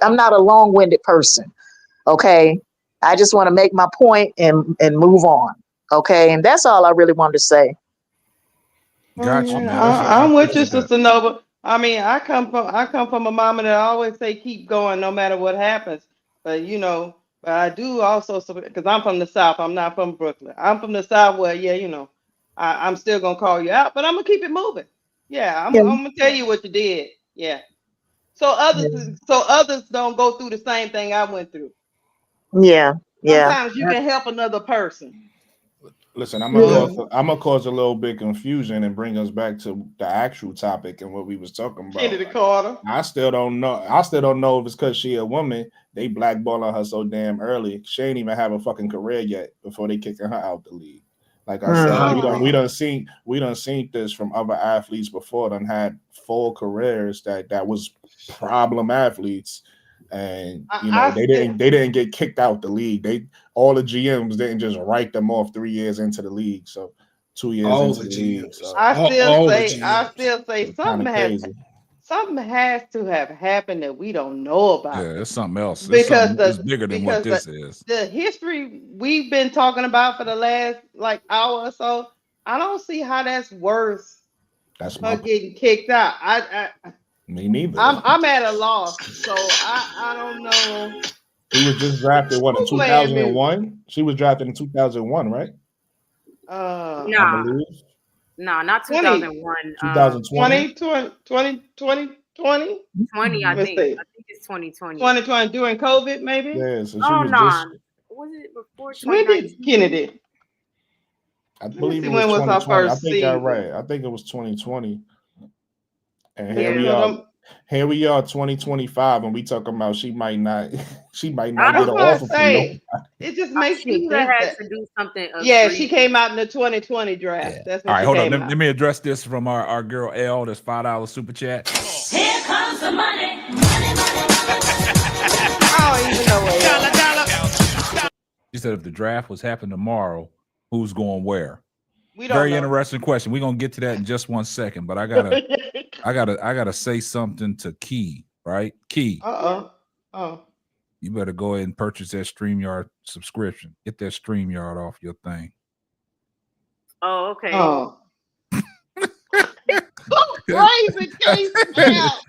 I'm not a long-winded person. Okay. I just want to make my point and move on. Okay. And that's all I really wanted to say. Gotcha, man. I'm with you, Sister Nova. I mean, I come from a mama that always say keep going no matter what happens. But but I do also, because I'm from the South. I'm not from Brooklyn. I'm from the South where I'm still gonna call you out, but I'm gonna keep it moving. Yeah, I'm gonna tell you what you did. Yeah. So others don't go through the same thing I went through. Yeah. Sometimes you can help another person. Listen, I'm gonna cause a little bit confusion and bring us back to the actual topic and what we was talking about. Kennedy Carter. I still don't know if it's because she a woman. They blackballing her so damn early. She ain't even have a fucking career yet before they kicking her out the league. Like I said, we done seen this from other athletes before. Done had full careers that was problem athletes. And they didn't get kicked out the league. All the GMs didn't just write them off 3 years into the league. So 2 years all into the league. So I still say something has to have happened that we don't know about. Yeah, it's something else. It's bigger than what this is. The history we've been talking about for the last hour or so, I don't see how that's worth her getting kicked out. Me neither. I'm at a loss, so I don't know. She was just drafted in 2001. She was drafted in 2001, right? No, not 2001. 2020. 2020. 20, I think it's 2020. 2020 during COVID, maybe. Yeah. So was it before 2019? When did Kennedy? I believe it was 2020. I think you're right. I think it was 2020. And here we are, 2025, and we talking about she might not get an offer from nobody. It just makes me think had to do something. She came out in the 2020 draft. Yeah. That's what. All right, hold on. Let me address this from our girl L. That's $5 super chat. Here comes the money. I don't even know where. She said if the draft was happening tomorrow, who's going where? We don't Very know. interesting question. We're gonna get to that in just 1 second, but I gotta say something to Key, right? Key. Oh. You better go ahead and purchase that StreamYard subscription. Get that StreamYard off your thing. Oh, okay. Oh.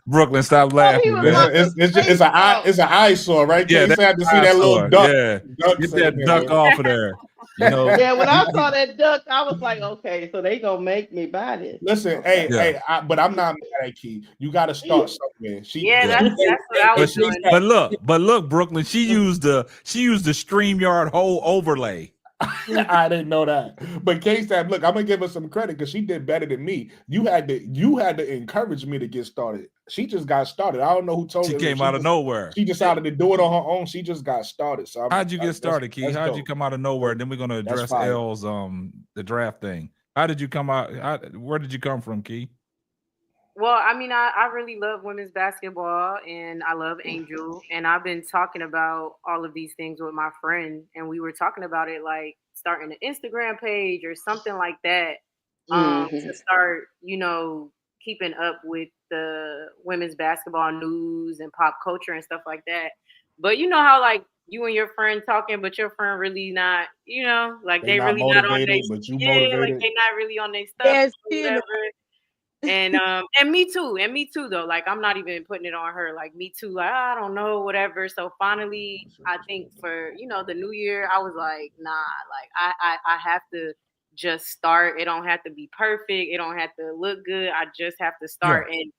Brooklyn, stop laughing, man. It's an eyesore, right? Yeah, you have to see that little duck. Yeah, get that duck off of there. Yeah, when I saw that duck, I was like, okay, so they gonna make me buy this. Listen, but I'm not mad at Key. You got to start somewhere. That's what I was doing. But look, Brooklyn, she used the StreamYard whole overlay. I didn't know that. But K-Stab, look, I'm gonna give her some credit because she did better than me. You had to encourage me to get started. She just got started. I don't know who told her. She came out of nowhere. She decided to do it on her own. She just got started. So how'd you get started, Key? How'd you come out of nowhere? Then we're gonna address L's the draft thing. How did you come out? Where did you come from, Key? Well, I mean, I really love women's basketball and I love Angel. And I've been talking about all of these things with my friend. And we were talking about it like starting an Instagram page or something like that to start, keeping up with the women's basketball news and pop culture and stuff like that. But you know how like you and your friend talking, but your friend really not, they really not on their but you motivated. Like they not really on their stuff. Yes, and me too though. Like I'm not even putting it on her. Like me too. Like I don't know, whatever. So finally, I think for the new year, I was like, nah. Like I have to just start. It don't have to be perfect. It don't have to look good. I just have to start. Yeah. And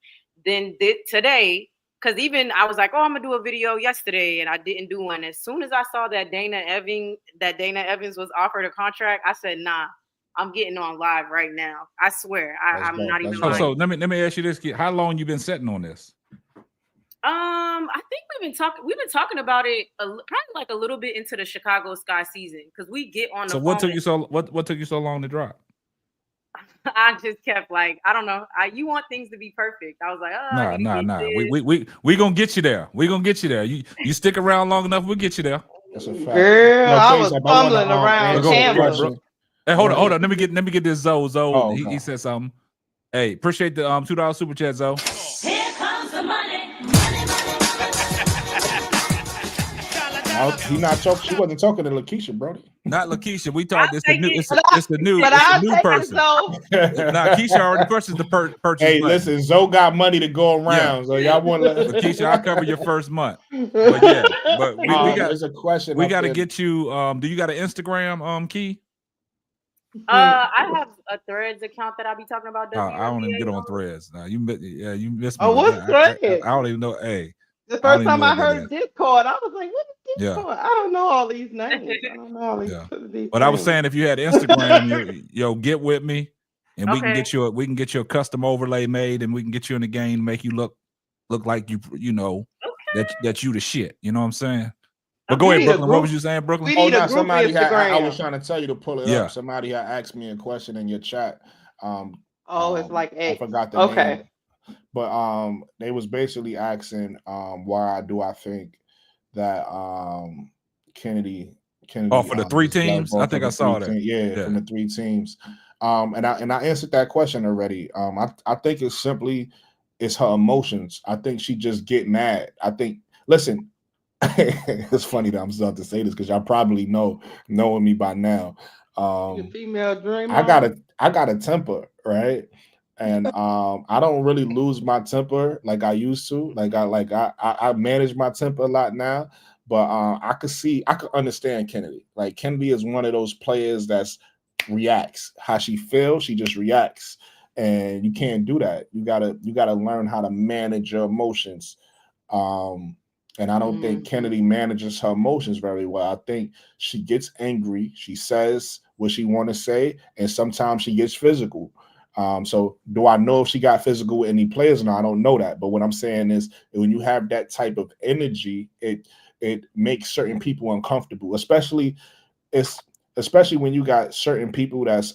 then today, because even I was like, oh, I'm gonna do a video yesterday, and I didn't do one. As soon as I saw that Dana Evans was offered a contract, I said, nah. I'm getting on live right now. I swear. I'm not even lying. So let me ask you this, Kid. How long you been sitting on this? I think we've been talking about it probably like a little bit into the Chicago Sky season because we get on the So what took you so long to drop? I just kept like, I don't know. You want things to be perfect. I was like, nah. We gonna get you there. We gonna get you there. You stick around long enough, we'll get you there. That's a fact. Girl, I was fumbling around cameras. Hey, hold on. Let me get this Zoe. Oh, he said something. Hey, appreciate the $2 super chat, Zoe. Here comes the money. I He not talking. She wasn't talking to Lakeisha, Brody. Not Lakeisha. We talked. It's the new. It's the new. But It's a I'll new take it, person. Zoe. Nah, Keisha already purchased the purchase. Hey, button. listen, Zoe got money to go around, so y'all want to. Lakeisha, I'll cover your first month. But yeah, but we got. There's a question. We got to get you. Do you got an Instagram, Key? I have a Threads account that I be talking about. I don't even get on Threads. Now you missed me. Oh, what's Threads? I don't even know. Hey, the first time I heard Discord, I was like, "What is Discord?" Yeah. I don't know all these names. I don't know all these. Yeah. But I was saying, if you had Instagram, yo, get with me, and we can get you a custom overlay made, and we can get you in the game to make you look like you know that you the shit. You know what I'm saying? But go ahead, Brooklyn. What was you saying, Brooklyn? Somebody had. I was trying to tell you to pull it up. Somebody had asked me a question in your chat. It's like X. I forgot the name. But they was basically asking why do I think that Kennedy for the 3 teams? I think I saw that. From the 3 teams. And I answered that question already. I think it's her emotions. I think she just get mad. I think listen, it's funny that I'm starting to say this because y'all probably knowing me by now. Female dream. I got a temper, right? And I don't really lose my temper like I used to. I manage my temper a lot now, but I could understand Kennedy. Like Kennedy is one of those players that's reacts how she feels. She just reacts, and you can't do that. You gotta learn how to manage your emotions. And I don't think Kennedy manages her emotions very well. I think she gets angry. She says what she want to say, and sometimes she gets physical. So do I know if she got physical with any players? No, I don't know that. But what I'm saying is when you have that type of energy, it makes certain people uncomfortable, especially when you got certain people that's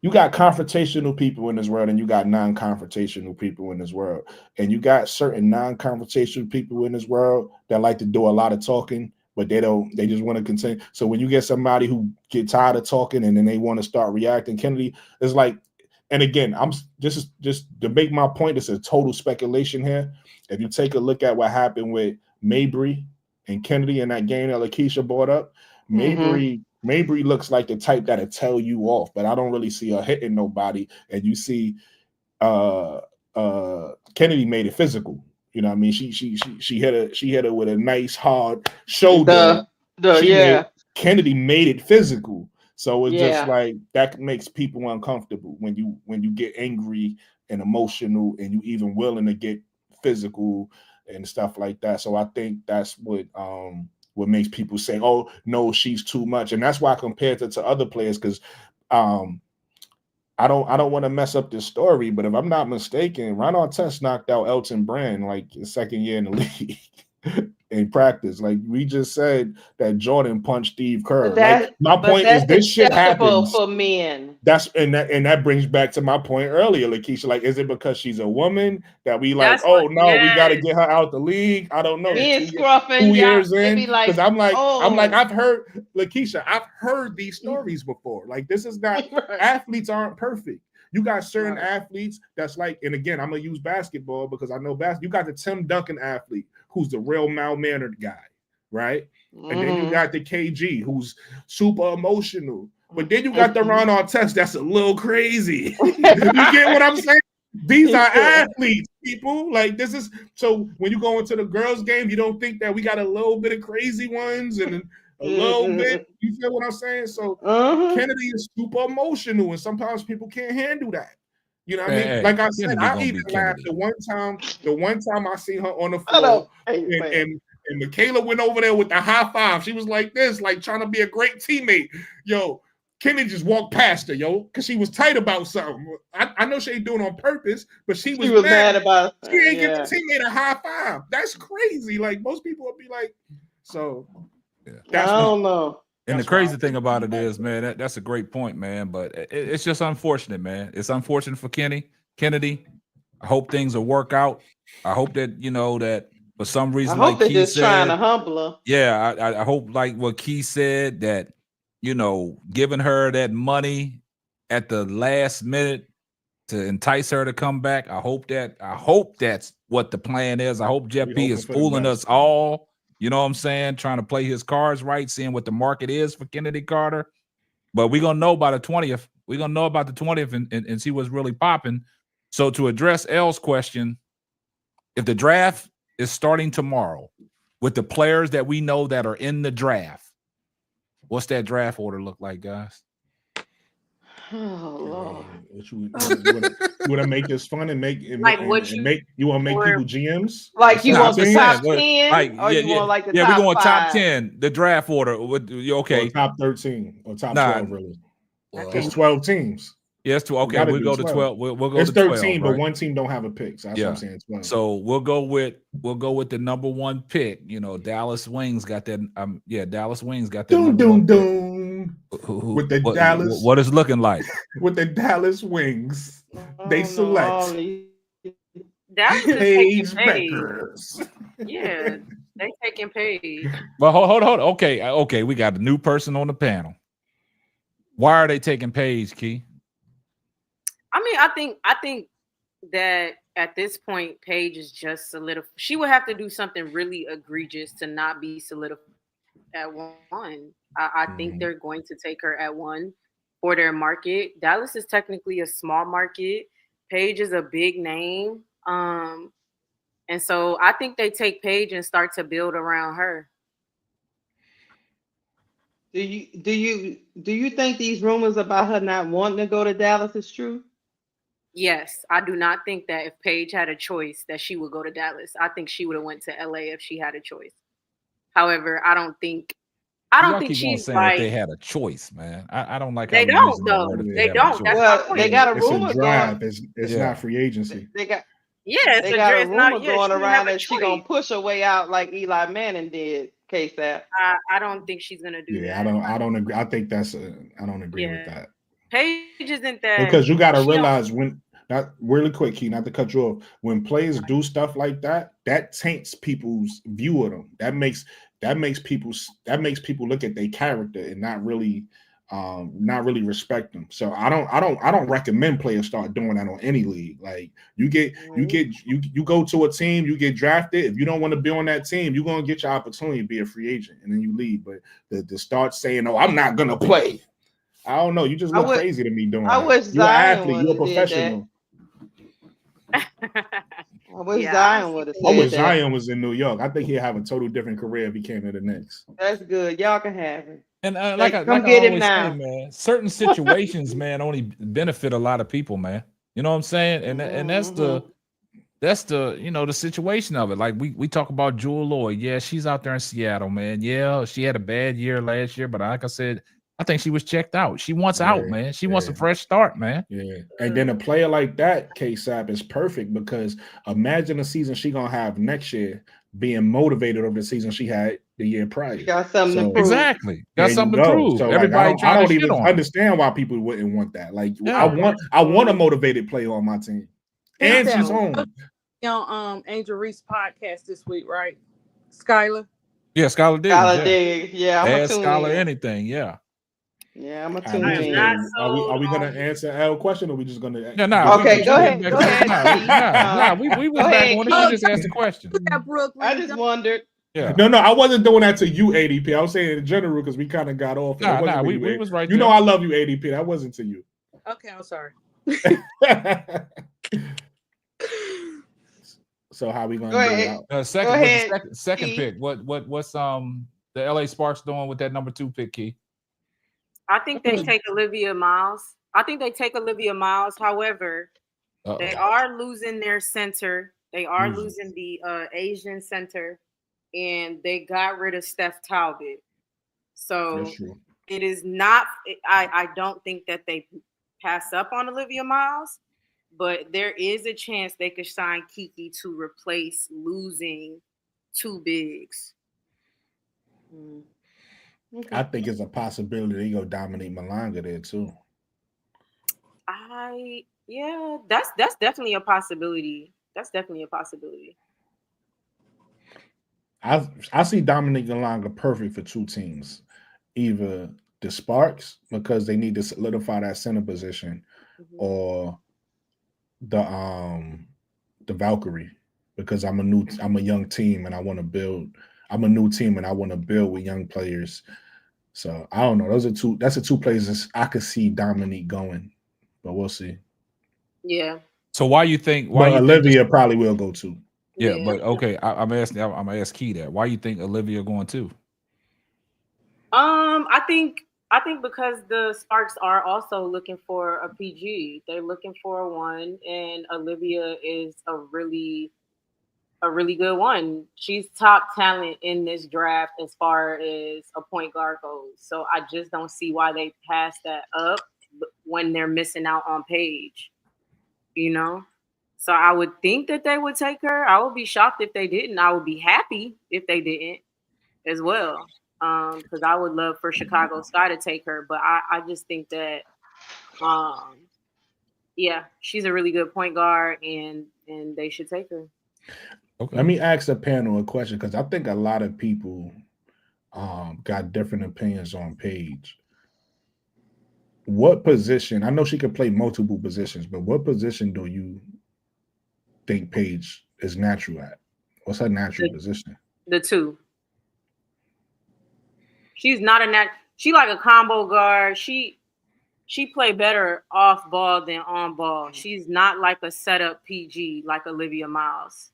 you got confrontational people in this world and you got non-confrontational people in this world. And you got certain non-confrontational people in this world that like to do a lot of talking, but they just want to continue. So when you get somebody who get tired of talking and then they want to start reacting, Kennedy is like, and again, I'm just to make my point, it's a total speculation here. If you take a look at what happened with Mabry and Kennedy in that game that Lakeisha brought up, Mabry looks like the type that'll tell you off, but I don't really see her hitting nobody. And you see Kennedy made it physical. You know what I mean? She hit her with a nice hard shoulder. Kennedy made it physical. So it's just like that makes people uncomfortable when you get angry and emotional and you even willing to get physical and stuff like that. So I think that's what makes people say, "Oh no, she's too much," and that's why I compared it to other players because I don't want to mess up this story, but if I'm not mistaken, Ron Artest knocked out Elton Brand like his second year in the league in practice. Like we just said that Jordan punched Steve Kerr. My point is this shit happens for men. That brings back to my point earlier, Lakeisha. Like, is it because she's a woman that we like? We got to get her out the league. I don't know. Men scruffing 2 years in, because I'm like, I've heard Lakeisha. I've heard these stories before. Like, this is not athletes aren't perfect. You got certain athletes that's like, and again, I'm gonna use basketball because I know basketball. You got the Tim Duncan athlete who's the real mal-mannered guy, right? And then you got the KG who's super emotional. But then you got the Ron Artest that's a little crazy. You get what I'm saying? These are athletes, people. Like this is so when you go into the girls' game, you don't think that we got a little bit of crazy ones and a little bit. You feel what I'm saying? So Kennedy is super emotional, and sometimes people can't handle that. You know what I mean? Like I said, I even laughed the one time I seen her on the floor and Michaela went over there with the high five. She was like this, like trying to be a great teammate. Yo, Kennedy just walked past her, because she was tight about something. I know she ain't doing it on purpose, but she was mad about she ain't give the teammate a high five. That's crazy. Like most people would be like, so I don't know. And the crazy thing about it is, man, that's a great point, man. But it's just unfortunate, man. It's unfortunate for Kennedy. I hope things will work out. I hope that that for some reason, I hope like they're just trying to humble her. Yeah, I hope like what Key said that giving her that money at the last minute to entice her to come back. I hope that's what the plan is. I hope Jeff P is fooling us all. You know what I'm saying? Trying to play his cards right, seeing what the market is for Kennedy Carter. But we're gonna know by the 20th. We're gonna know about the 20th and see what's really popping. So to address L's question, if the draft is starting tomorrow with the players that we know that are in the draft, what's that draft order look like, guys? Oh Lord. You want to make this fun and make and, Like and, what and make you want to make or- people GMs? Like you Nah, want I'm the just top saying, 10 like, or you want like the we're top going 5? top 10, the draft order. Okay. Or top 13 or top Nah. 12, really. Well, It's 12 teams. yes, to okay, gotta we'll do go to 12. 12. We'll go It's to 12, 13, right? but one team don't have a pick. So that's what I'm saying. 12. So we'll go with the number 1 pick. You know, Dallas Wings got that. Dallas Wings got that number 1 pick. With the Dallas, what it's looking like with the Dallas Wings, they select Dallas is Paige taking Paige. Beckers. Yeah, they taking Paige. Well, hold on. Okay, we got a new person on the panel. Why are they taking Paige, Key? I mean, I think that at this point, Paige is just solidified. She would have to do something really egregious to not be solidified at 1. I think they're going to take her at 1 for their market. Dallas is technically a small market. Paige is a big name. And so I think they take Paige and start to build around her. Do you think these rumors about her not wanting to go to Dallas is true? Yes, I do not think that if Paige had a choice that she would go to Dallas. I think she would have went to LA if she had a choice. However, I don't think she's saying like if they had a choice, man. I don't like they how don't using that though. word if They have a don't. choice. That's Well, my point. they got a It's rumor a draft. going. It's not free agency. They got Yes, they got a it's rumor not. Yeah, going she didn't around have a that she gonna choice. push her way out like Eli Manning did. KSAP. I don't think she's gonna do that. I don't agree. I think I don't agree with that. Paige isn't that Because you got to she don't- realize when not really quick, Key, not to cut you off. When players do stuff like that, that taints people's view of them. That makes people look at their character and not really respect them. So I don't recommend players start doing that on any league. Like you go to a team, you get drafted. If you don't want to be on that team, you're gonna get your opportunity to be a free agent, and then you leave. But to start saying, "Oh, I'm not gonna play," I don't know. You just look crazy to me doing that. wish You're an Zion athlete. You're a would've did professional. I wish Zion would have I wish said that. Zion was in New York. I think he'd have a total different career if he came to the Knicks. That's good. Y'all can have him. And Come get him always now. say, man, certain situations, man, only benefit a lot of people, man. You know what I'm saying? And that's the the situation of it. Like we talk about Jewel Lloyd. Yeah, she's out there in Seattle, man. Yeah, she had a bad year last year, but like I said, I think she was checked out. She wants out, man. She wants a fresh start, man. Yeah. And then a player like that, K-Sap, is perfect because imagine the season she gonna have next year being motivated over the season she had the year prior. Got something to prove. Exactly. Got something to go. prove. So Everybody like, I don't shit even on her. understand why people wouldn't want that. Like Yeah. I want a motivated player on my team. And she's home. On Angel Reese podcast this week, right? Skylar. Yeah, Skylar Diggs. Skylar Diggs. Yeah, I'm Ask a tune Skylar in. anything. Yeah. Yeah, I'm a Are tune we, in. are we gonna answer L question or we just gonna Okay, go ahead. Go ahead. Nah, we was back on it. You just asked the question. I just wondered. Yeah. No, I wasn't doing that to you, ADP. I was saying in general because we kind of got off. Nah, we was right You know there. I love you, ADP. That wasn't to you. Okay, I'm sorry. So how we gonna Go do ahead. it? Second pick. What's the LA Sparks doing with that number 2 pick, Key? I think they take Olivia Miles. However, they are losing their center. They are losing the Asian center, and they got rid of Steph Talbot. So That's true. it is not. I don't think that they pass up on Olivia Miles, but there is a chance they could sign Kiki to replace losing 2 bigs. I think it's a possibility they go dominate Malanga there too. That's definitely a possibility. I see Dominic Malanga perfect for 2 teams. Either the Sparks because they need to solidify that center position, or the Valkyrie because I'm a young team and I want to build I'm a new team and I want to build with young players. So I don't know. That's the two places I could see Dominique going, but we'll see. Yeah. So why you think? But Olivia probably will go too. Yeah, but okay. I'm gonna ask Key that. Why you think Olivia going too? I think because the Sparks are also looking for a PG. They're looking for a one, and Olivia is a really good one. She's top talent in this draft as far as a point guard goes. So I just don't see why they pass that up when they're missing out on Paige. You know? So I would think that they would take her. I would be shocked if they didn't. I would be happy if they didn't as well. Because I would love for Chicago Sky to take her. But I just think that yeah, she's a really good point guard and they should take her. Okay. Let me ask the panel a question because I think a lot of people got different opinions on Paige. What position? I know she could play multiple positions, but what position do you think Paige is natural at? What's her natural position? The two. She's not she like a combo guard. She play better off ball than on ball. She's not like a setup PG like Olivia Miles.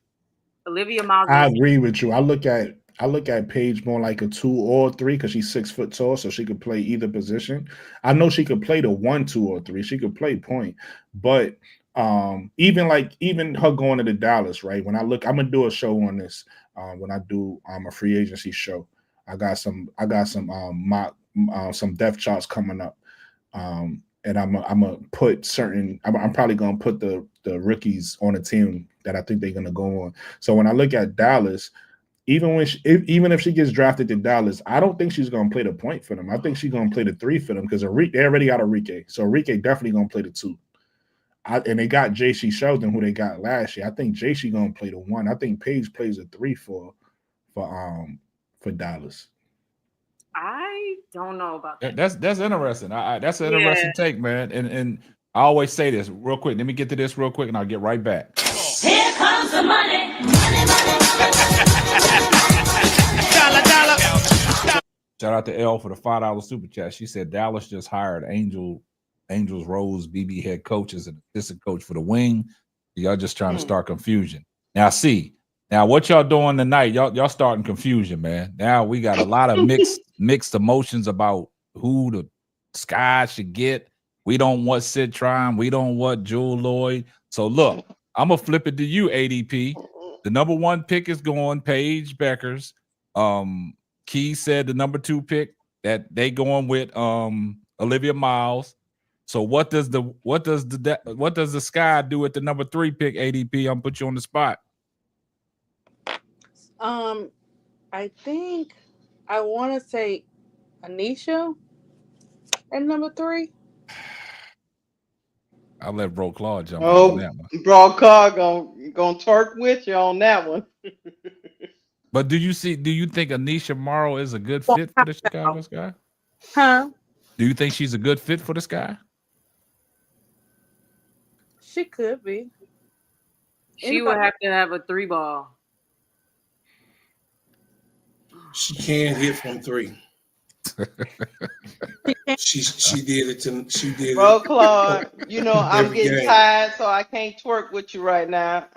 Olivia Miles. I agree with you. I look at Paige more like a 2 or 3 because she's 6 foot tall, so she could play either position. I know she could play the 1, 2, or 3. She could play point, but even her going to the Dallas, right? When I'm gonna do a show on this. When I do a free agency show, I got some mock some depth charts coming up, and I'm gonna put certain. I'm probably gonna put the rookies on a team that I think they're gonna go on. So when I look at Dallas, even if she gets drafted to Dallas, I don't think she's gonna play the point for them. I think she's gonna play the 3 for them because they already got Enrique, so Enrique definitely gonna play the 2. And they got JC Sheldon, who they got last year. I think JC gonna play the 1. I think Paige plays a 3 for Dallas. I don't know about that. That's interesting. That's an interesting take, man. And I always say this real quick. Let me get to this real quick, and I'll get right back. Here comes the money. Shout out to L for the $5 super chat. She said Dallas just hired Angels Rose BB head coach as an assistant coach for the wing. Y'all just trying to start confusion. Now what y'all doing tonight? Y'all starting confusion, man. Now we got a lot of mixed emotions about who the Sky should get. We don't want Citron. We don't want Jewel Lloyd. So look, I'm gonna flip it to you, ADP. The number 1 pick is going Paige Beckers. Key said the number 2 pick that they going with Olivia Miles. So what does the Sky do at the number 3 pick, ADP? I'm put you on the spot. I think I want to say Anisha at number 3. I'll let Bro Claw jump in on that one. Bro Claw gonna twerk with you on that one. But do you think Anisha Morrow is a good fit for the Chicago Sky? Huh? Do you think she's a good fit for the Sky? She could be. She would have to have a 3 ball. She can't hit from 3. she did it. She did Bro, it. Claude, I'm Every getting game. tired, so I can't twerk with you right now.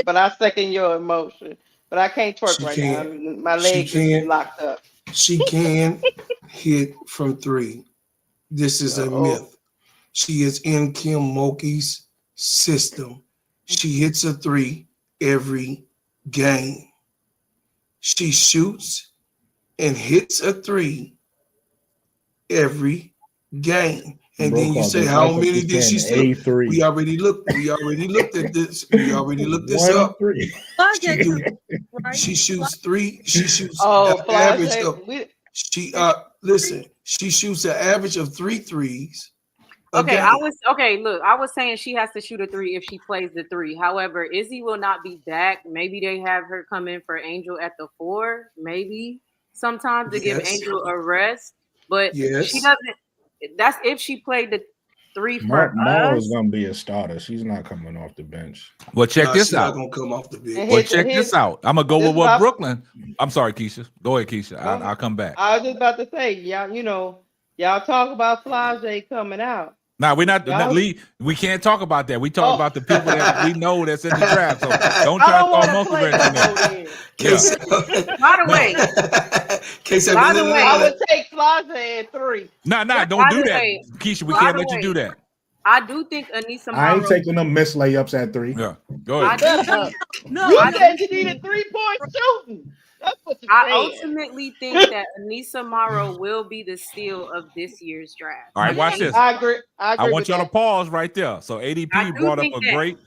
But I second your emotion. But I can't twerk now. My legs is locked up. She can hit from 3. This is a myth. She is in Kim Mulkey's system. She hits a 3 every game. She shoots and hits a 3 every game. And then you say, how many did she steal? We already looked at this. We already looked this up. She shoots 3. She shoots an average of. She shoots an average of 3 threes. Okay, I was saying she has to shoot a 3 if she plays the 3. However, Izzy will not be back. Maybe they have her come in for Angel at the 4. Maybe sometimes to give Angel a rest. But she doesn't. That's if she played 3 for Mara us. is gonna be a starter. She's not coming off the bench. Well, check Nah, this she's not out. gonna come off the bench. Well, check this out. I'm gonna go with what my- Brooklyn. I'm sorry, Keisha. Go ahead, Keisha. I'll come back. I was just about to say, y'all, y'all talk about Flage coming out. Now we're not Y'all- we can't talk about that. We talk about the people that we know that's in the draft. So don't I try to don't throw a wanna monkey play wrench in no there. more then. Yeah. By the way, by the way, I would take Flage at 3. Nah, don't By do the that. way, Keisha, we by can't the let you way, do that. I do think Anissa I ain't Morrow. taking them missed layups at 3. Yeah. Go I ahead. do think, You I said do you needed 3-point shooting. That's what you I said. ultimately think that Anissa Morrow will be the steal of this year's draft. All right, watch this. I agree. I want with y'all to that. pause right there. So I ADP do brought up think that.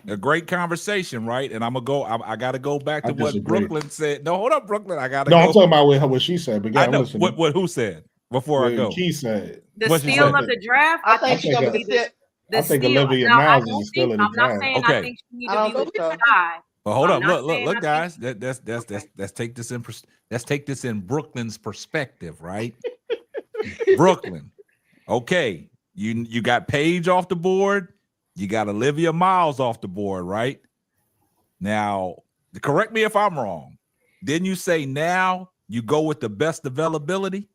a great conversation, right? And I'm gonna go. I got to go back I to what disagree. Brooklyn said. No, hold up, Brooklyn. I gotta No, go. I'm talking about what she said. But yeah, I I'm know listening. what who said before I go. Key said. The What she steal said? of the draft, I I think think she's she gonna will be be the I think steal. Olivia Now, I Miles is don't the steal think. of the I'm not draft. saying Okay. I think she need I to don't be with think the so. sky. But hold I'm up, not look, saying I think- guys. Let's take this in let's take this in Brooklyn's perspective, right? Brooklyn. Okay, you got Paige off the board. You got Olivia Miles off the board, right? Now, correct me if I'm wrong. Didn't you say now you go with the best availability?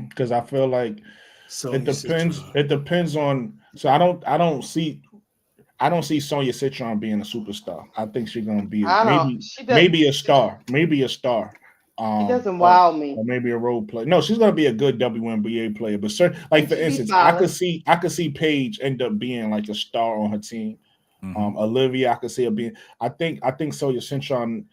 Because I feel like So it depends. It depends on. So I don't see Sonya Citron being a superstar. I think she's gonna be I don't. maybe a star. Maybe a star. She doesn't wow me. Or maybe a role player. No, she's gonna be a good WNBA player. But like for She's instance, I solid. could see Paige end up being like a star on her team. Olivia, I could see her being. I think Sonya Citron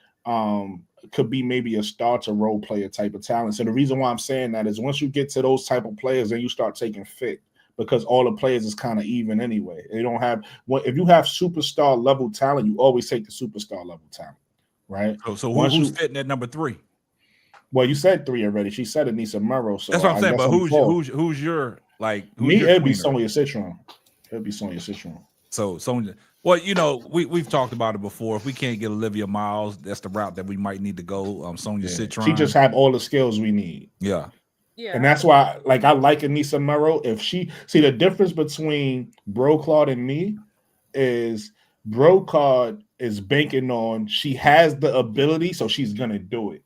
could be maybe a star to role player type of talent. So the reason why I'm saying that is once you get to those type of players, then you start taking fit because all the players is kind of even anyway. They don't have if you have superstar level talent, you always take the superstar level talent, right? So who's fitting at number 3? Well, you said 3 already. She said Anissa Morrow. So that's what I'm saying. guess But I'm who's your like? Me? Your It'd be tweener? Sonya Citron. It'd be Sonya Citron. So Sonya. Well, we've talked about it before. If we can't get Olivia Miles, that's the route that we might need to go. Sonya Citron. She just have all the skills we need. Yeah. Yeah. And that's why, I like Anissa Morrow. If she see the difference between Brocard and me is Brocard is banking on she has the ability, so she's gonna do it.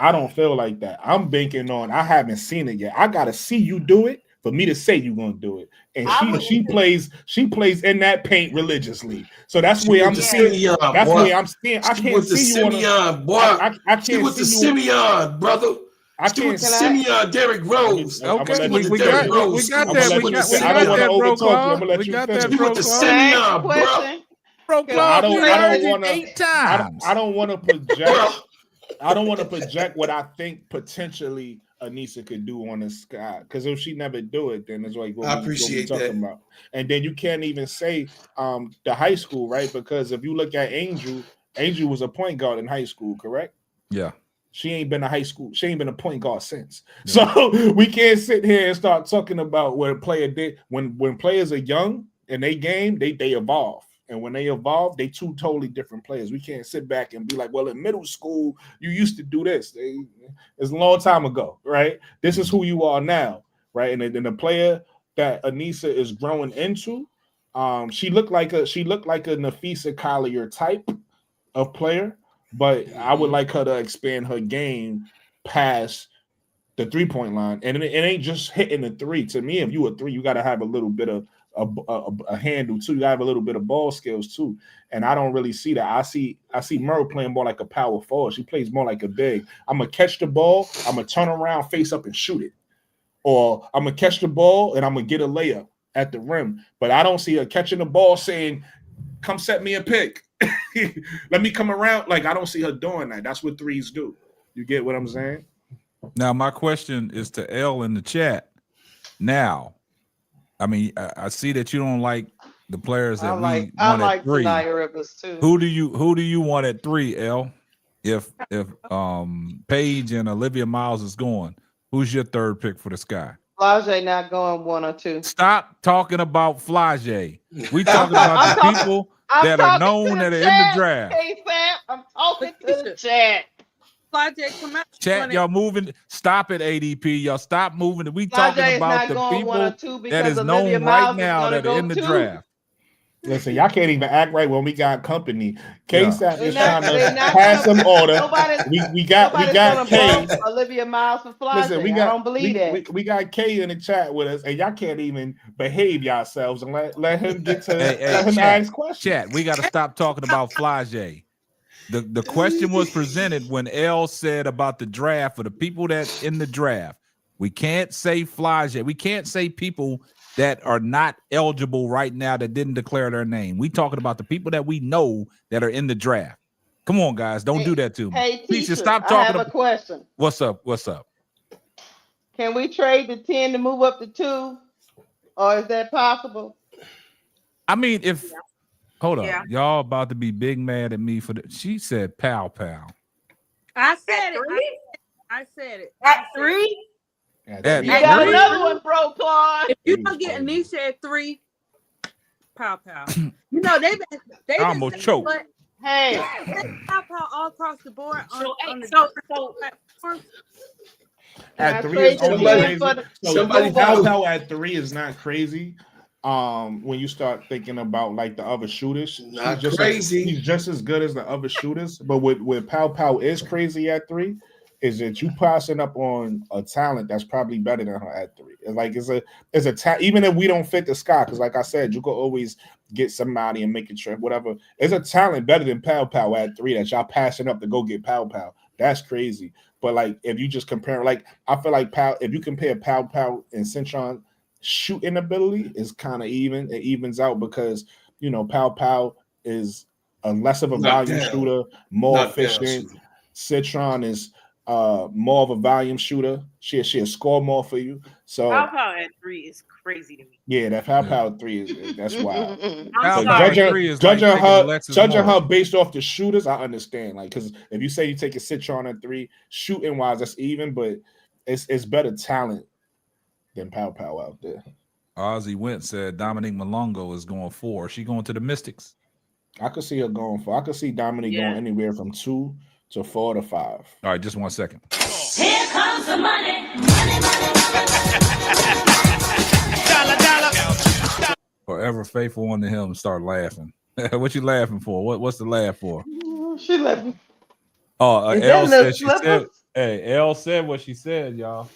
I don't feel like that. I'm banking on I haven't seen it yet. I gotta see you do it for me to say you're gonna do it. And she plays in that paint religiously. So that's where I'm seeing. That's where I'm seeing. I can't see you on Simeon, boy. I can't She with the see you. Simeon, brother. I with Simeon, Derrick Rose. Okay, we got Derrick Rose. that. We got I don't want to overtalk you. I'm gonna let you finish. She with the Simeon, bro. I don't want to project. I don't want to project what I think potentially Anissa could do on the sky. Because if she never do it, then it's like what I appreciate what we're talking about. And then you can't even say the high school, right? Because if you look at Angel was a point guard in high school, correct? Yeah. She ain't been a point guard since. Yeah. So we can't sit here and start talking about what a player did. When players are young and they game, they evolve. And when they evolve, they two totally different players. We can't sit back and be like, well, in middle school, you used to do this. It's a long time ago, right? This is who you are now, right? And then the player that Anissa is growing into, she looked like a Nafisa Collier type of player, but I would like her to expand her game past the 3-point line. And it ain't just hitting the 3. To me, if you a 3, you got to have a little bit of a handle too. You have a little bit of ball skills too, and I don't really see that. I see Merle playing more like a power forward. She plays more like a big. I'm gonna catch the ball, I'm gonna turn around, face up, and shoot it, or I'm gonna catch the ball and I'm gonna get a layup at the rim. But I don't see her catching the ball saying, "Come set me a pick, let me come around." Like I don't see her doing that. That's what 3s do. You get what I'm saying? Now my question is to L in the chat. Now. I mean, I see that you don't like the players that we want at 3. Rivers too. Who do you want at 3, L? If Paige and Olivia Miles is going, who's your 3rd pick for the Sky? Flage not going 1 or 2. Stop talking about Flage. We talking about the people that are known that are in the draft. Hey Sam, I'm talking to the chat. Flyjay come out. Chat, y'all moving. Stop it, ADP. Y'all stop moving. We talking Flyjay is about not the going 1 or people 2 that because is Olivia known right Miles is now gonna that are go in the 2. draft. Listen, y'all can't even act right when we got company. KSAP is trying They're to not pass gonna. some order. Nobody's We got gonna K. vote Olivia Miles for Listen, Flyjay. I don't believe that. we got K in the chat with us, and y'all can't even behave yourselves and let him get to Hey, let him chat, ask questions. chat. We got to stop talking about Flyjay. The question was presented when L said about the draft for the people that's in the draft. We can't say Flyjay. We can't say people that are not eligible right now that didn't declare their name. We talking about the people that we know that are in the draft. Come on, guys, don't do that to me. Hey, Please just teacher, stop I talking. have a question. What's up? What's up? Can we trade the 10 to move up to 2, or is that possible? I mean, if hold up, Yeah. y'all about to be big mad at me for the. She said, "Pow pow." I said At it. 3? I said it. At 3? At You got 3? another one, bro, Claude. If you don't get Anisha at 3, pow. You know they I almost saying, choked. but Hey, pow all across the board So, on the so platforms. At I 3 is trade the only 10 crazy. for the So move Pow up. Pow at 3 is not crazy. When you start thinking about like the other shooters, Not she's crazy. just as good as the other shooters. But with Pow Pow is crazy at 3 is that you passing up on a talent that's probably better than her at 3. It's like it's a even if we don't fit the sky, because like I said, you could always get somebody and make it trip, whatever. It's a talent better than Pow Pow at 3 that y'all passing up to go get Pow Pow. That's crazy. But like if you just compare, like I feel like if you compare Pow Pow and Cintron shooting ability is kind of even. It evens out because Pow Pow is a less of a volume shooter, more efficient. Citron is more of a volume shooter. She'll score more for you. So Pow Pow at 3 is crazy to me. yeah, that Pow Pow 3 is that's wild. I'm So sorry. judging her based off the shooters, I understand. Like, because if you say you take a Citron at 3, shooting wise, that's even, but it's better talent than Pow Pow out there. Ozzy Went said Dominique Malongo is going 4. Is she going to the Mystics? I could see her going 4. I could see Dominique going anywhere from 2 to 4 to 5. All right, just 1 second. Here comes the money. Forever faithful unto him. Start laughing. What you laughing for? What's the laugh for? She left. Oh, Is L that said little she said. slippers? Hey, L said what she said, y'all.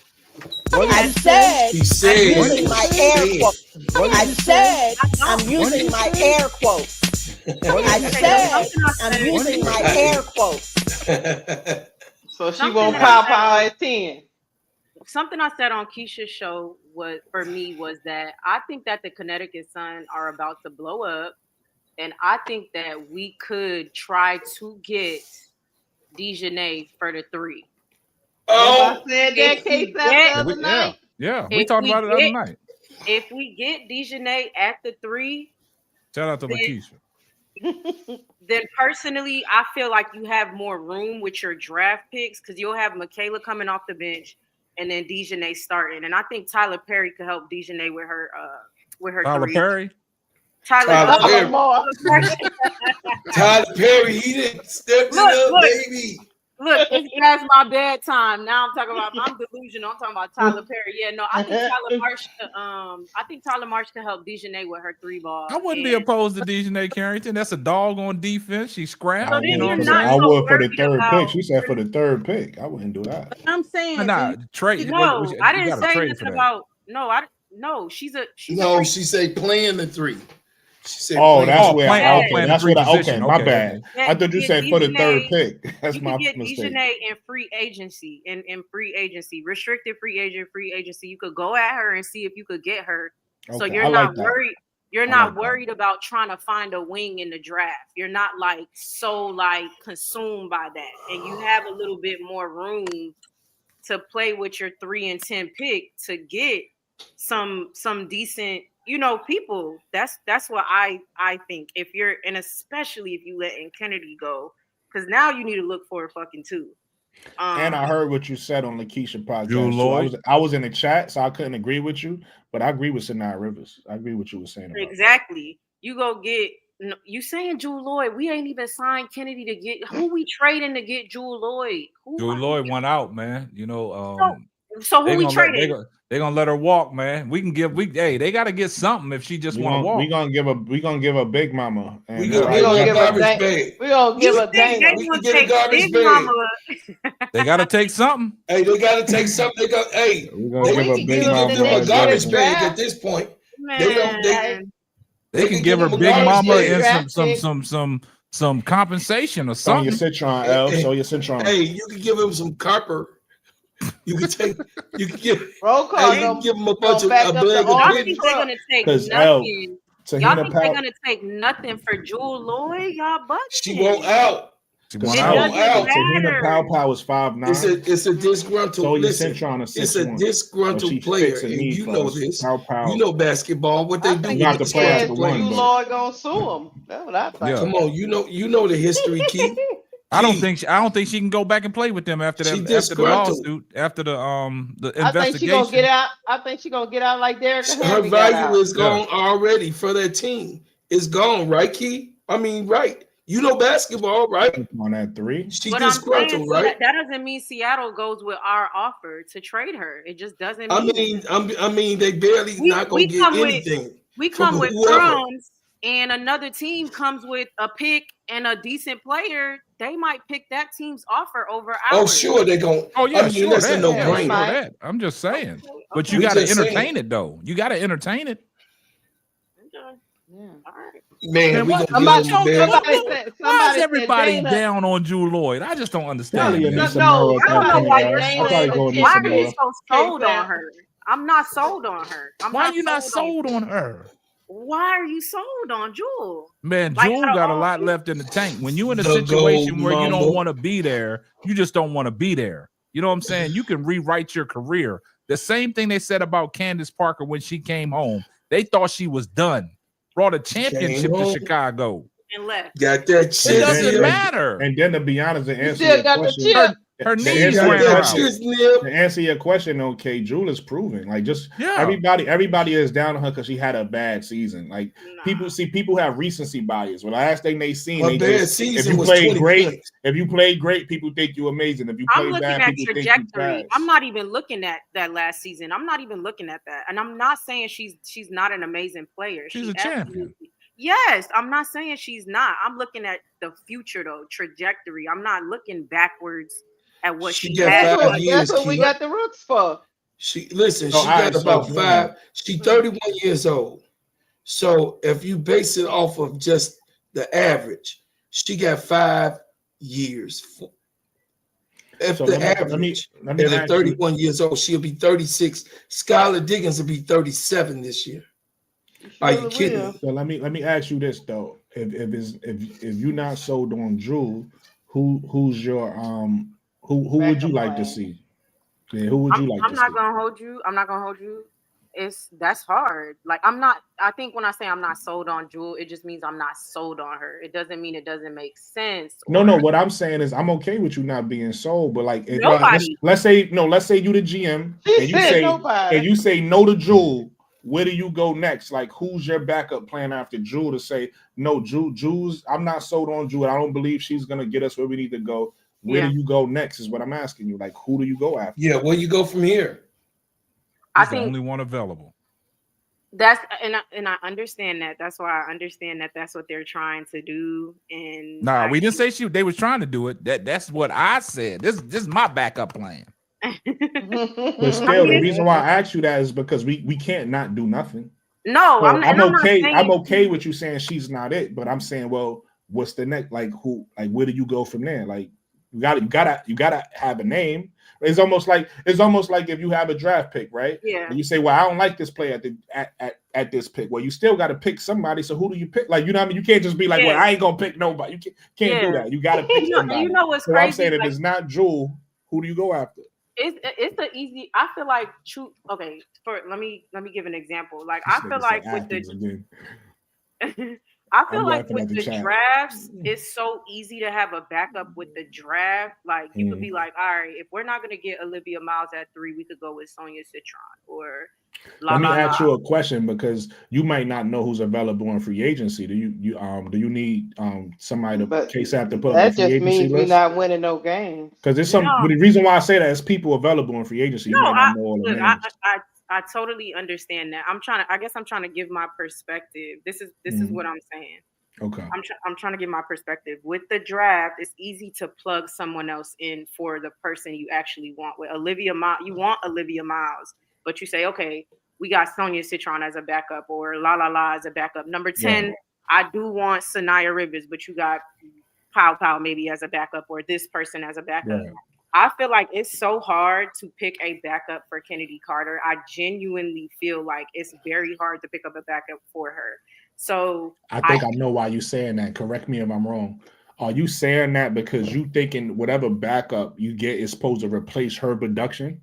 I said He said, I'm using my air quotes. I said I'm using my air quotes. I said I'm using my air quotes. So she Something won't that Pow I Pow said- at 10. Something I said on Keisha's show was that I think that the Connecticut Sun are about to blow up, and I think that we could try to get Dejanay for the 3. I said that If we case out the get- other night. Yeah, we If talked we about it the other get- night. If we get Dejanay at the 3, Shout out to Lakeisha. then personally, I feel like you have more room with your draft picks because you'll have Michaela coming off the bench and then Dejanay starting. And I think Tyler Perry could help Dejanay with her Tyler 3. Perry? Tyler Perry. Look, Tyler Perry, he didn't step it up, baby. Look, it's past my bedtime. Now I'm talking about I'm delusional. I'm talking about Tyler Perry. Yeah, no, I think Tyler Marsh could help Dejanay with her 3 ball. I wouldn't be opposed to Dejanay Carrington. That's a dog on defense. She scrapped. So then You know what I'm you're saying? I not would for the worried third about- pick. She said for the third pick. I wouldn't do that. I'm saying, Nah, trade. No, you I didn't gotta say trade nothing for that. about no. She's a No, she said playing the 3. She said, Oh, that's where. playing Okay, the that's 3 what. position. Okay, my Okay, bad. okay. I thought you said for the third pick. That's You my could get mistake. Dejanay in free agency, restricted free agency. You could go at her and see if you could get her. So Okay, you're I not like that. worried. You're I not like that. worried about trying to find a wing in the draft. You're not so consumed by that, and you have a little bit more room to play with your 3 and 10 pick to get some decent, people. That's what I think. If you're, and especially if you letting Kennedy go, because now you need to look for a fucking 2. And I heard what you said on the Keisha podcast. Drew So Lloyd. I was in the chat, so I couldn't agree with you, but I agree with Sanaa Rivers. I agree with what you were saying about exactly. You go get No, you saying Jewel Lloyd? We ain't even signed Kennedy to get who we trading to get Jewel Lloyd. Jewel Lloyd went out, man. You know, so who we trading? They're gonna let her walk, man. We can give they gotta get something if she just want to walk. We gonna give a Big Mama. And we gonna give a garbage bag. We gonna give a Dana. We can get a garbage bag. They gotta take something. Hey, they gotta take something. They go. Hey, we gonna give a Big Mama a garbage bag at this point. Man. They can give her Big Mama and some compensation or something. So your Citron, L. So your Citron. Hey, you can give him some copper. You can give roll call. You can give them a bunch of Y'all think they're gonna take nothing? Y'all think they're gonna take nothing for Jewel Lloyd? Y'all bugging. She won't out. She won't out. Tahina Pow is 5'9". It's a disgruntled. So listen, it's a disgruntled player, and you know this. You know basketball. What they do? Not the player. You Lloyd gonna sue him. That's what I thought. Yeah. Come on, you know the history, Keith. I don't think she can go back and play with them after that. After the lawsuit, after the investigation. I think she gonna get out. I think she gonna get out like Derek. Her value is gone already for that team. It's gone, right, Keith? I mean, right. You know basketball, right? On that 3. She's disgruntled, right? That doesn't mean Seattle goes with our offer to trade her. It just doesn't mean. I mean, they barely not gonna get anything. We come with crumbs, and another team comes with a pick and a decent player. They might pick that team's offer over ours. Oh, sure, they're going. Oh, yeah, sure. That's a no-brainer. I'm just saying. But you got to entertain it, though. You got to entertain it. Yeah. All right. Man, why is everybody down on Jewel Lloyd? I just don't understand. No, why are you so sold on her? I'm not sold on her. Why are you not sold on her? Why are you sold on Jewel? Man, Jewel got a lot left in the tank. When you're in a situation where you don't want to be there, you just don't want to be there. You know what I'm saying? You can rewrite your career. The same thing they said about Candace Parker when she came home. They thought she was done. Brought a championship to Chicago. And left. Got that shit. It doesn't matter. And then to be honest, to answer your question, her knees ran out. To answer your question, okay, Jewel is proven. Like everybody is down on her because she had a bad season. Like people have recency bias. Well, the last thing they seen, if you played great, points. If you played great, people think you amazing. If you played bad, people think you bad. I'm not even looking at that last season. I'm not even looking at that, and I'm not saying she's not an amazing player. She's a champion. Yes, I'm not saying she's not. I'm looking at the future though, trajectory. I'm not looking backwards at what she had. That's what we got the roots for. She got about 5. She's 31 years old. So if you base it off of just the average, she got 5 years. If so average, let me at 31 years old, she'll be 36. Skylar Diggins will be 37 this year. Are you kidding me? So let me ask you this though: if you're not sold on Jewel, who's your who would you like to see? Yeah, who would you like to see? I'm not gonna hold you. That's hard. Like I think when I say I'm not sold on Jewel, it just means I'm not sold on her. It doesn't mean it doesn't make sense. No, what I'm saying is I'm okay with you not being sold, but like let's say you the GM and you say no to Jewel. Where do you go next? Like, who's your backup plan after Jewel to say, no, Jewel's, I'm not sold on Jewel. I don't believe she's going to get us where we need to go. Where do you go next is what I'm asking you. Like, who do you go after? Yeah, where you go from here? I think the only one available. That's and I understand that. That's why I understand that that's what they're trying to do. And we didn't say they was trying to do it. That's what I said. This is my backup plan. But still, the reason why I asked you that is because we can't not do nothing. No, so I'm okay. I'm okay with you saying she's not it, but I'm saying, well, what's the next? Like who? Like where do you go from there? Like you gotta have a name. It's almost like if you have a draft pick, right? Yeah. And you say, well, I don't like this player at this pick. Well, you still got to pick somebody. So who do you pick? Like, you know what I mean? You can't just be like, well, I ain't gonna pick nobody. You can't do that. You got to pick somebody. You know what's so crazy? I'm saying if it's not Jewel, who do you go after? It's the easy. I feel like let me give an example. Like I feel like with the I feel I'm like laughing with at the the chat. drafts, it's so easy to have a backup with the draft. Like you could be like, all right, if we're not gonna get Olivia Miles at 3, we could go with Sonia Citron or Let me ask you a question because you might not know who's available in free agency. Do you need somebody to KSAP to put up the That free just agency means we're list? not winning no games. Because there's some the reason why I say that is people available in free agency. You might not know all the Look, names. I totally understand that. I guess I'm trying to give my perspective. This is what I'm saying. Okay. I'm trying to give my perspective. With the draft, it's easy to plug someone else in for the person you actually want. With Olivia Miles, you want Olivia Miles, but you say, okay, we got Sonia Citron as a backup or La La La as a backup. Number 10, Right. I do want Sanaya Rivers, but you got Pow Pow maybe as a backup or this person as a backup. Right. I feel like it's so hard to pick a backup for Chennedy Carter. I genuinely feel like it's very hard to pick up a backup for her. So I think I know why you're saying that. Correct me if I'm wrong. Are you saying that because you thinking whatever backup you get is supposed to replace her production?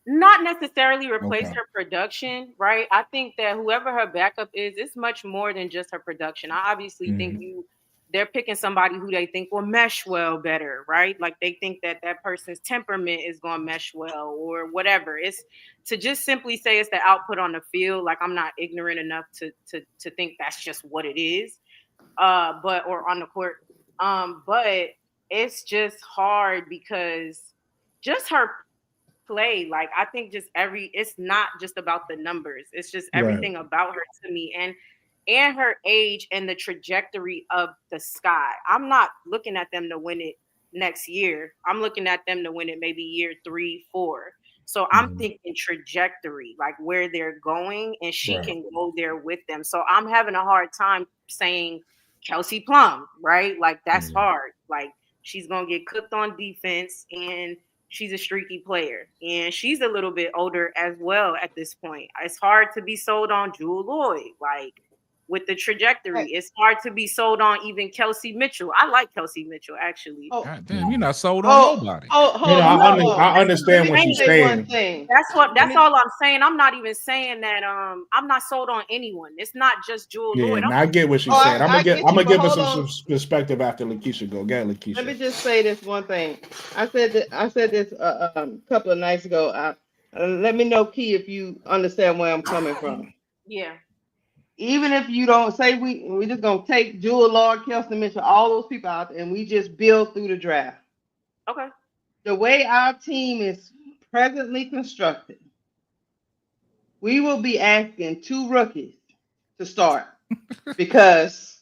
Not necessarily replace Okay. her production, right? I think that whoever her backup is, it's much more than just her production. I obviously think they're picking somebody who they think will mesh well better, right? Like they think that that person's temperament is going to mesh well or whatever. It's to just simply say it's the output on the field. Like I'm not ignorant enough to think that's just what it is, but or on the court. But it's just hard because just her play, like I think just it's not just about the numbers. It's just everything about her to me and her age and the trajectory of the sky. I'm not looking at them to win it next year. I'm looking at them to win it maybe year 3, 4. So I'm thinking trajectory, like where they're going, and she can go there with them. So I'm having a hard time saying Kelsey Plum, right? Like that's hard. Like she's gonna get cooked on defense, and she's a streaky player, and she's a little bit older as well at this point. It's hard to be sold on Jewel Lloyd, like with the trajectory. It's hard to be sold on even Kelsey Mitchell. I like Kelsey Mitchell actually. God damn, you're not sold on nobody. I understand what she's saying. That's all I'm saying. I'm not even saying that. I'm not sold on anyone. It's not just Jewel Lloyd. I get what she's saying. I'm gonna give her some perspective after Lakeisha go. Go ahead, Lakeisha. Let me just say this one thing. I said this a couple of nights ago. Let me know, Key, if you understand where I'm coming from. Yeah. Even if you don't say we just gonna take Jewel Lloyd, Kelsey Mitchell, all those people out, and we just build through the draft. Okay. The way our team is presently constructed, we will be asking 2 rookies to start because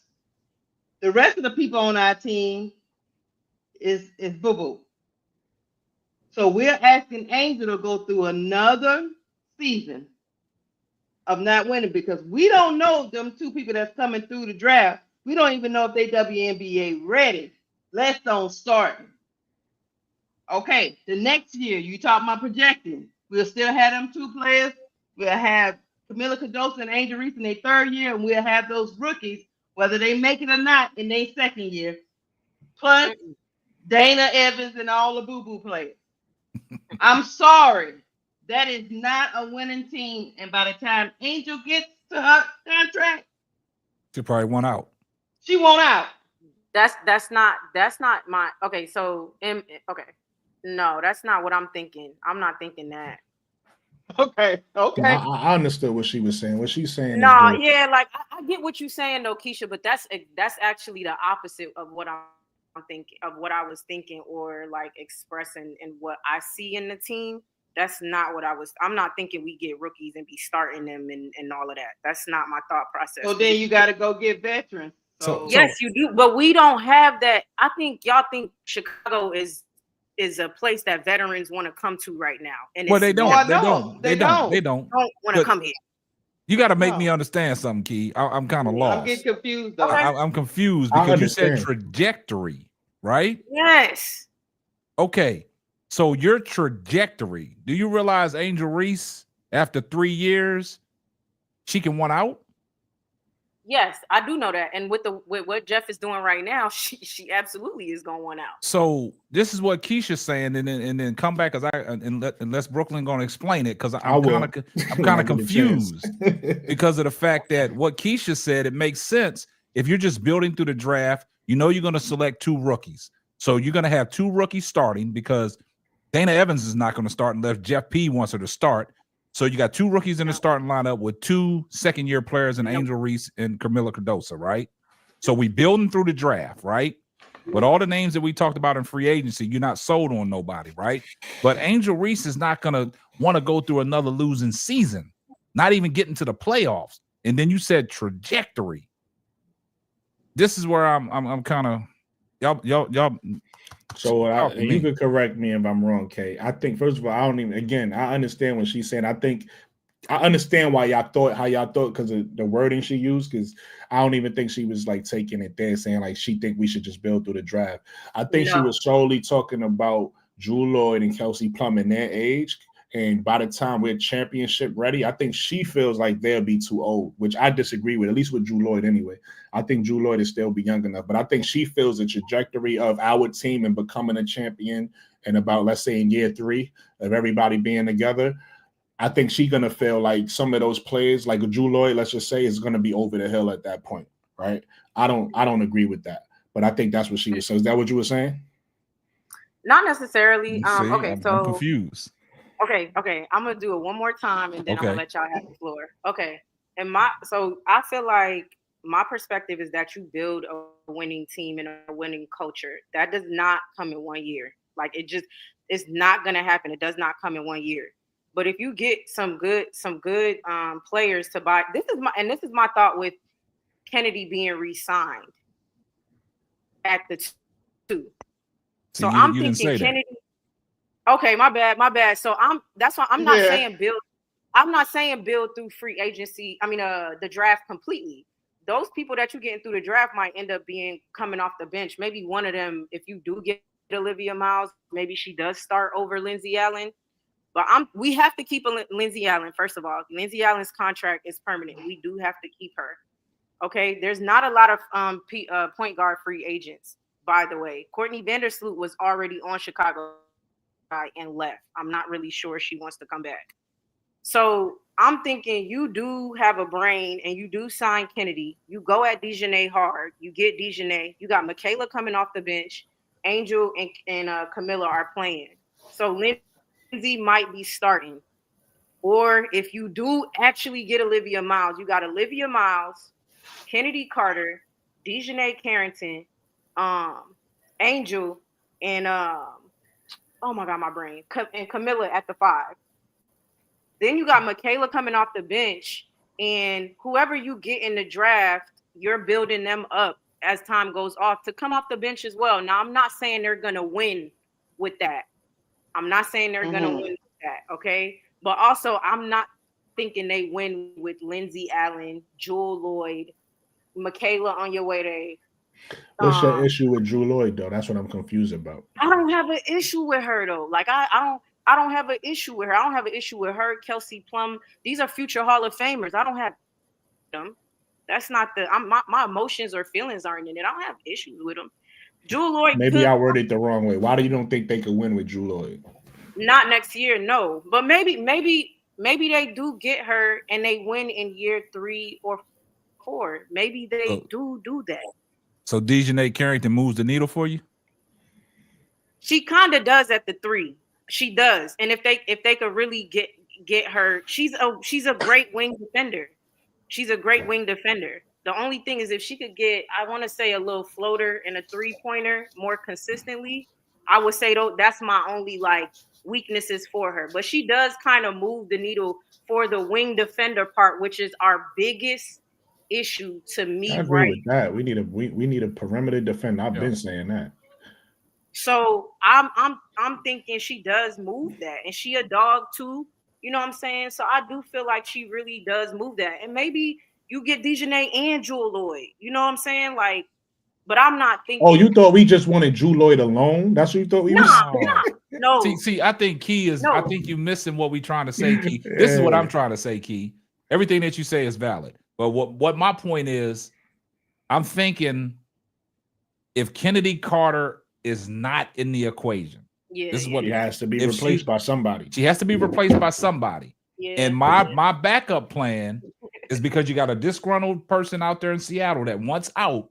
the rest of the people on our team is boo-boo. So we're asking Angel to go through another season of not winning because we don't know them 2 people that's coming through the draft. We don't even know if they WNBA ready. Let's don't start. Okay, the next year, you talk about projecting. We'll still have them 2 players. We'll have Camila Cardoso and Angel Reese in their 3rd year, and we'll have those rookies, whether they make it or not, in their 2nd year. Plus Dana Evans and all the boo-boo players. I'm sorry. That is not a winning team. And by the time Angel gets to her contract, She probably won out. She won't out. That's not my okay. So okay, no, that's not what I'm thinking. I'm not thinking that. Okay. I understood what she was saying. What she's saying. No, yeah, like I get what you're saying, though, Keisha, but that's actually the opposite of what I'm thinking, of what I was thinking, or like expressing and what I see in the team. That's not what I'm not thinking we get rookies and be starting them and all of that. That's not my thought process. So then you got to go get veterans. So yes, you do, but we don't have that. I think y'all think Chicago is a place that veterans want to come to right now. And well, they don't want to come here. You got to make me understand something, Key. I'm kind of lost. I'm getting confused though. I'm confused because you said trajectory, right? Yes. Okay. So your trajectory, do you realize Angel Reese, after 3 years, she can one out? Yes, I do know that. And with what Jeff is doing right now, she absolutely is going one out. So this is what Keisha's saying, and then come back unless Brooklyn gonna explain it, because I'm kind of confused because of the fact that what Keisha said, it makes sense if you're just building through the draft, you know you're going to select 2 rookies. So you're going to have 2 rookies starting because Dana Evans is not going to start unless Jeff P wants her to start. So you got 2 rookies in the starting lineup with 2 second-year players in Angel Reese and Camila Cardoso, right? So we building through the draft, right? But all the names that we talked about in free agency, you're not sold on nobody, right? But Angel Reese is not going to want to go through another losing season, not even getting to the playoffs. And then you said trajectory. This is where I'm kind of y'all. So you could correct me if I'm wrong, Kay. I think first of all, I understand what she's saying. I understand why y'all thought how y'all thought because of the wording she used, because I don't even think she was like taking it there saying like she think we should just build through the draft. I think she was solely talking about Jewel Lloyd and Kelsey Plum in their age. And by the time we're championship ready, I think she feels like they'll be too old, which I disagree with, at least with Jewel Lloyd anyway. I think Jewel Lloyd is still be young enough, but I think she feels the trajectory of our team and becoming a champion and about, let's say, in year 3 of everybody being together. I think she's going to feel like some of those players, like Jewel Lloyd, let's just say, is going to be over the hill at that point, right? I don't agree with that, but I think that's what she was saying. Is that what you were saying? Not necessarily. Okay, I'm so confused. Okay. I'm gonna do it one more time and then I'm gonna let y'all have the floor. Okay. And so I feel like my perspective is that you build a winning team and a winning culture. That does not come in 1 year. Like it's not gonna happen. It does not come in 1 year. But if you get some good players to buy, this is my thought with Chennedy being re-signed at the 2. So I'm thinking Chennedy. Okay, my bad. So that's why I'm not saying build. I'm not saying build through free agency. I mean, the draft completely. Those people that you're getting through the draft might end up coming off the bench. Maybe one of them, if you do get Olivia Miles, maybe she does start over Lindsay Allen. But we have to keep Lindsay Allen. First of all, Lindsay Allen's contract is permanent. We do have to keep her. Okay, there's not a lot of point guard free agents. By the way, Courtney Vandersloot was already on Chicago and left. I'm not really sure she wants to come back. So I'm thinking you do have a brain and you do sign Chennedy. You go at Dejanay hard. You get Dejanay. You got Michaela coming off the bench. Angel and Camilla are playing. So Lindsay might be starting. Or if you do actually get Olivia Miles, you got Olivia Miles, Kennedy Carter, Dejanay Carrington, Angel, and oh my God, my brain. And Camilla at the 5. Then you got Michaela coming off the bench, and whoever you get in the draft, you're building them up as time goes off to come off the bench as well. Now, I'm not saying they're going to win with that. Okay? But also, I'm not thinking they win with Lindsay Allen, Jewel Lloyd, Michaela on your way to. What's your issue with Jewel Lloyd, though? That's what I'm confused about. I don't have an issue with her, though. Like, I don't have an issue with her. I don't have an issue with her, Kelsey Plum. These are future Hall of Famers. I don't have them. That's not my emotions or feelings aren't in it. I don't have issues with them. Jewel Lloyd. Maybe I worded it the wrong way. Why do you don't think they could win with Jewel Lloyd? Not next year, no. But maybe they do get her and they win in year 3 or 4. Maybe they do that. So Dejanay Carrington moves the needle for you? She kind of does at the 3. She does. And if they could really get her, she's a great wing defender. She's a great wing defender. The only thing is if she could get, I want to say, a little floater and a 3-pointer more consistently, I would say that's my only like weaknesses for her. But she does kind of move the needle for the wing defender part, which is our biggest issue to me. I agree with that. We need a perimeter defender. I've been saying that. So I'm thinking she does move that, and she a dog too. You know what I'm saying? So I do feel like she really does move that, and maybe you get Dejanay and Jewel Lloyd. You know what I'm saying? Like, but I'm not thinking. Oh, you thought we just wanted Jewel Lloyd alone? That's what you thought we No. See, I think Key is. No. I think you're missing what we're trying to say, Key. This is what I'm trying to say, Key. Everything that you say is valid, but what my point is, I'm thinking if Kennedy Carter is not in the equation. Yeah, this is what has to be replaced by somebody. She has to be replaced by somebody. Yeah. And my backup plan is because you got a disgruntled person out there in Seattle that wants out.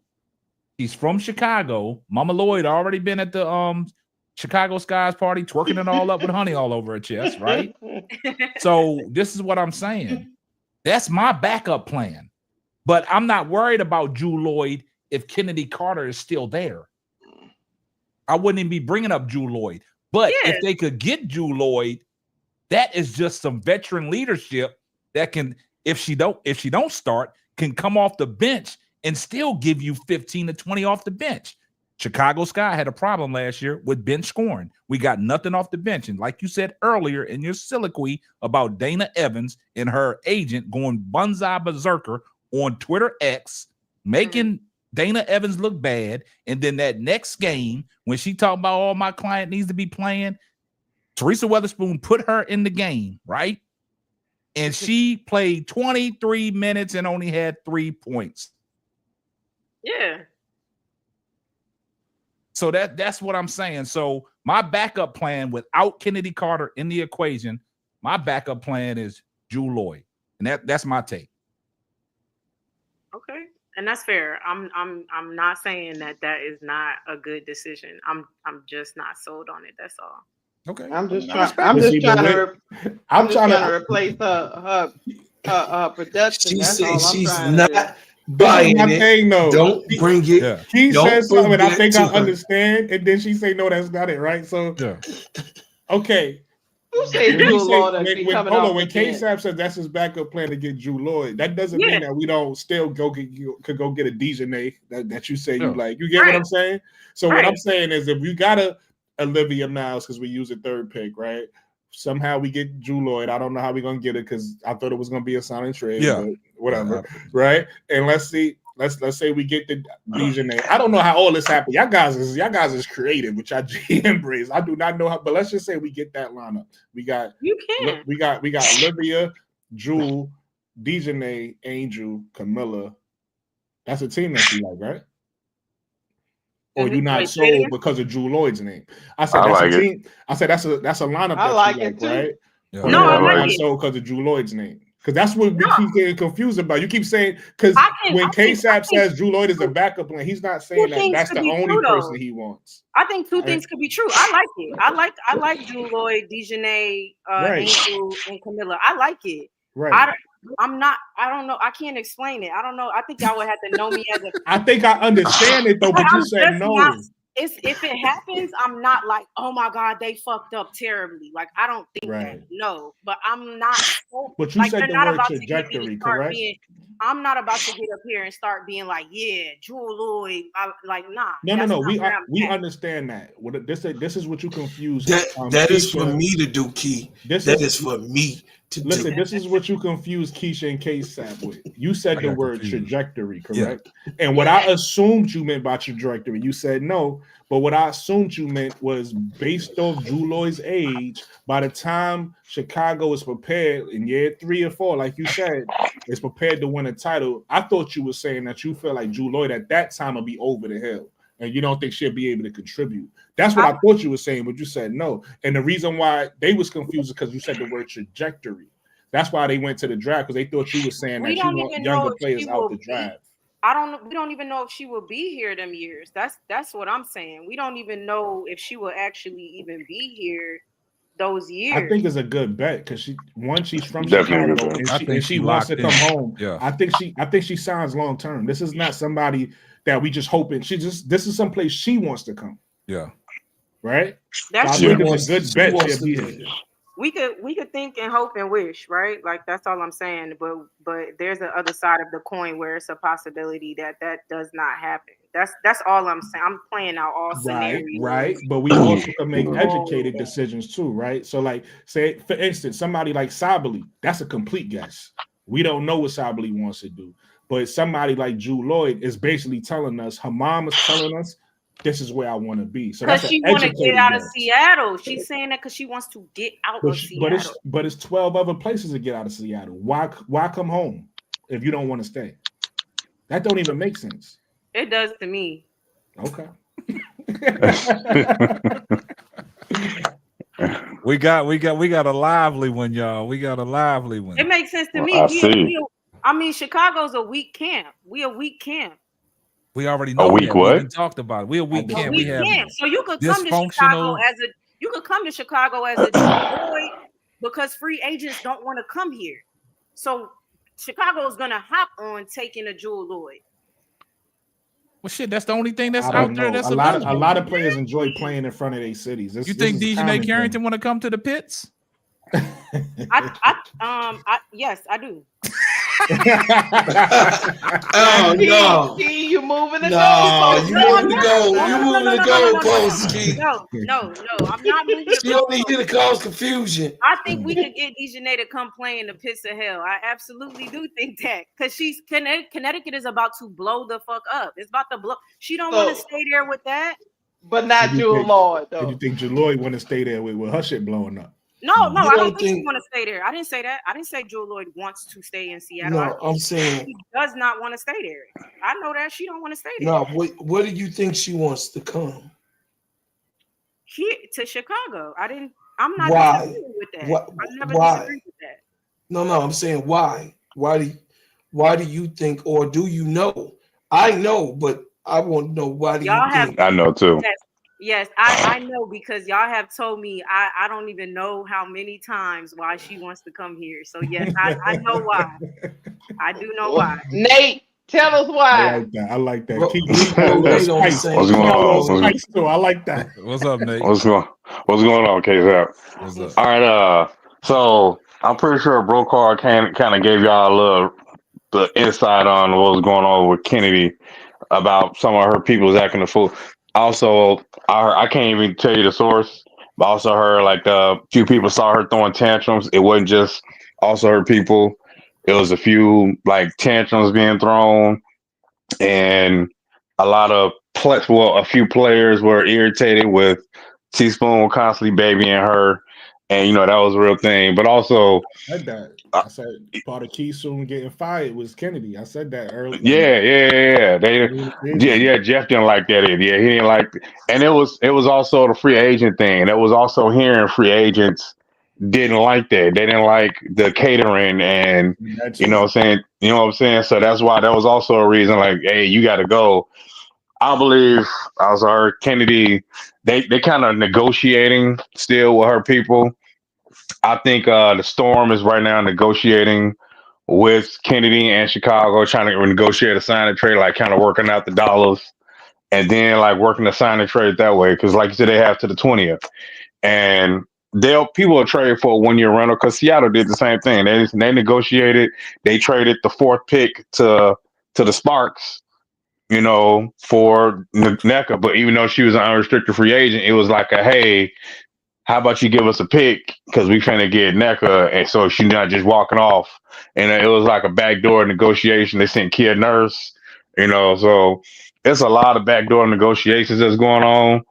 He's from Chicago. Mama Lloyd already been at the Chicago Skies party, twerking it all up with honey all over her chest, right? So this is what I'm saying. That's my backup plan. But I'm not worried about Drew Lloyd if Kennedy Carter is still there. I wouldn't even be bringing up Drew Lloyd. But if they could get Drew Lloyd, that is just some veteran leadership that can, if she don't start, can come off the bench and still give you 15 to 20 off the bench. Chicago Sky had a problem last year with bench scoring. We got nothing off the bench. And like you said earlier in your soliloquy about Dana Evans and her agent going bonsai berserker on Twitter X, making Dana Evans look bad. And then that next game, when she talked about all my client needs to be playing, Teresa Weatherspoon put her in the game, right? And she played 23 minutes and only had 3 points. Yeah. So that's what I'm saying. So my backup plan without Kennedy Carter in the equation, my backup plan is Drew Lloyd. And that's my take. Okay. And that's fair. I'm not saying that is not a good decision. I'm just not sold on it. That's all. Okay. I'm just trying to replace her production. She That's said all I'm she's trying not to do. buying it. Thing, though. Don't bring it. Yeah. He Don't said something, and I forget think to I her. understand, and then she say, "No, that's not it." Right? So, okay. Who said Drew Lloyd be coming off when the bench? K-Sap says that's his backup plan to get Drew Lloyd, that doesn't mean that we don't still could go get a Dejanay that you say you like. You get what I'm saying? So what I'm saying is, if you got a Olivia Miles because we use a third pick, right? Somehow we get Drew Lloyd. I don't know how we're gonna get it because I thought it was gonna be a signing trade. But whatever, right? And let's see. Let's say we get the Dejanay. I don't know how all this happened. Y'all guys is creative with y'all GM braids. I do not know how, but let's just say we get that lineup. We got Olivia, Drew, Dejanay, Angel, Camilla. That's a team that you like, right? Or you not sold because of Drew Lloyd's name? I said that's a team. I said that's a lineup that like you it like, too. right? Yeah. Or No, I you're like not it. sold because of Drew Lloyd's name. Because that's what we keep getting confused about. You keep saying because when K-Sap says Drew Lloyd is a backup plan, he's not saying that that's the only person he wants. I think two things could be true. I like it. I like Drew Lloyd, Dejanay, Angel, and Camilla. I like it. Right. I don't know. I can't explain it. I don't know. I think y'all would have to know me as a. I think I understand it though, but you said no. If it happens, I'm not like, oh my God, they fucked up terribly. Like I don't think that. No, but I'm not. But you like, said the word trajectory, correct? I'm not about to get up here and start being like, yeah, Drew Lloyd. Nah. No. We understand that. This is what you confuse. That is for me to do, Key. That is for me to do. Listen, this is what you confuse Keisha and K-Sap with. You said the word trajectory, correct? Yeah. And what I assumed you meant by trajectory, you said no. But what I assumed you meant was based off Drew Lloyd's age, by the time Chicago is prepared in year 3 or 4, like you said, is prepared to win a title. I thought you were saying that you feel like Drew Lloyd at that time will be over the hill. And you don't think she'll be able to contribute. That's what I thought you were saying, but you said no. And the reason why they was confused is because you said the word trajectory. That's why they went to the draft, because they thought you were saying that you want younger players out the draft. We don't even know if she will be here them years. That's what I'm saying. We don't even know if she will actually even be here those years. I think it's a good bet because she's from Chicago and she wants to come home. Yeah. I think she signs long term. This is not somebody that we just hoping. This is someplace she wants to come. Yeah. Right? That's so I think it's a good bet. She'll be here. We could think and hope and wish, right? Like that's all I'm saying. But there's the other side of the coin where it's a possibility that does not happen. That's all I'm saying. I'm playing out all scenarios. Right. But we also can make educated decisions too, right? So, like, say for instance, somebody like Sabali, that's a complete guess. We don't know what Sabali wants to do. But somebody like Drew Lloyd is basically telling us, her mom is telling us, this is where I want to be. So because she want to get out of Seattle. She's saying that because she wants to get out of Seattle. But it's 12 other places to get out of Seattle. Why come home if you don't want to stay? That don't even make sense. It does to me. Okay. we got a lively one, y'all. We got a lively one. It makes sense to me. I mean, Chicago's a weak camp. We a weak camp. We already know week that. what? We done talked about it. We a weak camp. We have So you could come to Chicago dysfunctional. as a Jewel Lloyd because free agents don't want to come here. So Chicago is gonna hop on taking a Jewel Lloyd. Well, shit, that's the only thing that's I out don't there. know. That's A lot available. of players enjoy playing in front of their cities. You think Dejanay Carrington want to come to the pits? Yes, I do. Oh no! Key, you moving the No, goalpost. you moving the goal. You moving the goalposts, Key. No, I'm not moving the She only here to cause confusion. I think we could get Dejanay to come play in the pits of hell. I absolutely do think that because Connecticut is about to blow the fuck up. It's about to blow. She don't want to stay there with that. But not Jewel Lloyd though. And you think Jewel Lloyd want to stay there with her shit blowing up? No, I don't think she want to stay there. I didn't say that. I didn't say Jewel Lloyd wants to stay in Seattle. No, I'm saying she does not want to stay there. I know that she don't want to stay there. no. What do you think she wants to come? Here to Chicago. I'm not Why? disagreeing with that. I never disagreed with that. No, I'm saying why? Why do you think, or do you know? I know, but I want to know why do you think? I know too. Yes, I know because y'all have told me I don't even know how many times why she wants to come here. So yes, I know why. I do know why. Nate, tell us why. I like that. What's going on? I like that. What's up, Nate? What's going on, KZap? What's up? All right, so I'm pretty sure Brokaw kind of gave y'all a little the insight on what was going on with Chennedy about some of her people was acting a fool. Also, I can't even tell you the source, but I also heard like a few people saw her throwing tantrums. It wasn't just also her people. It was a few like tantrums being thrown, and a few players were irritated with Teaspoon constantly babying her, and that was a real thing. But also, I said part of Key soon getting fired was Chennedy. I said that earlier. Yeah. Jeff didn't like that either. Yeah, he didn't like, and it was also the free agent thing. That was also hearing free agents didn't like that. They didn't like the catering, and you know what I'm saying. So that's why that was also a reason. Like, hey, you got to go. I believe I also heard Chennedy. They kind of negotiating still with her people. I think the Storm is right now negotiating with Chennedy and Chicago, trying to negotiate a sign and trade, like kind of working out the dollars, and then like working the sign and trade that way. Because like you said, they have to the 20th, and people will trade for a 1-year rental. Because Seattle did the same thing. They negotiated. They traded the 4th pick to the Sparks, for NECA. But even though she was an unrestricted free agent, it was like hey, how about you give us a pick because we finna get NECA, and so she's not just walking off. And it was like a backdoor negotiation. They sent Kia Nurse, so it's a lot of backdoor negotiations that's going on.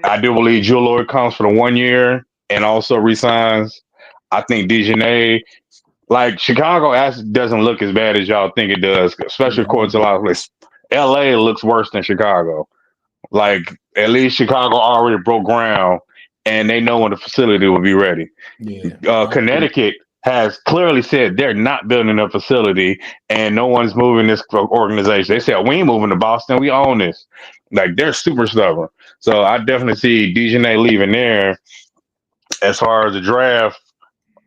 I do believe Jewel Lloyd comes for the 1 year and also resigns. I think Dejanay, like Chicago doesn't look as bad as y'all think it does, especially according to a lot of places. LA looks worse than Chicago. Like at least Chicago already broke ground and they know when the facility will be ready. Yeah. Connecticut has clearly said they're not building a facility and no one's moving this organization. They said, we ain't moving to Boston. We own this. Like, they're super stubborn. So I definitely see Dejanay leaving there. As far as the draft,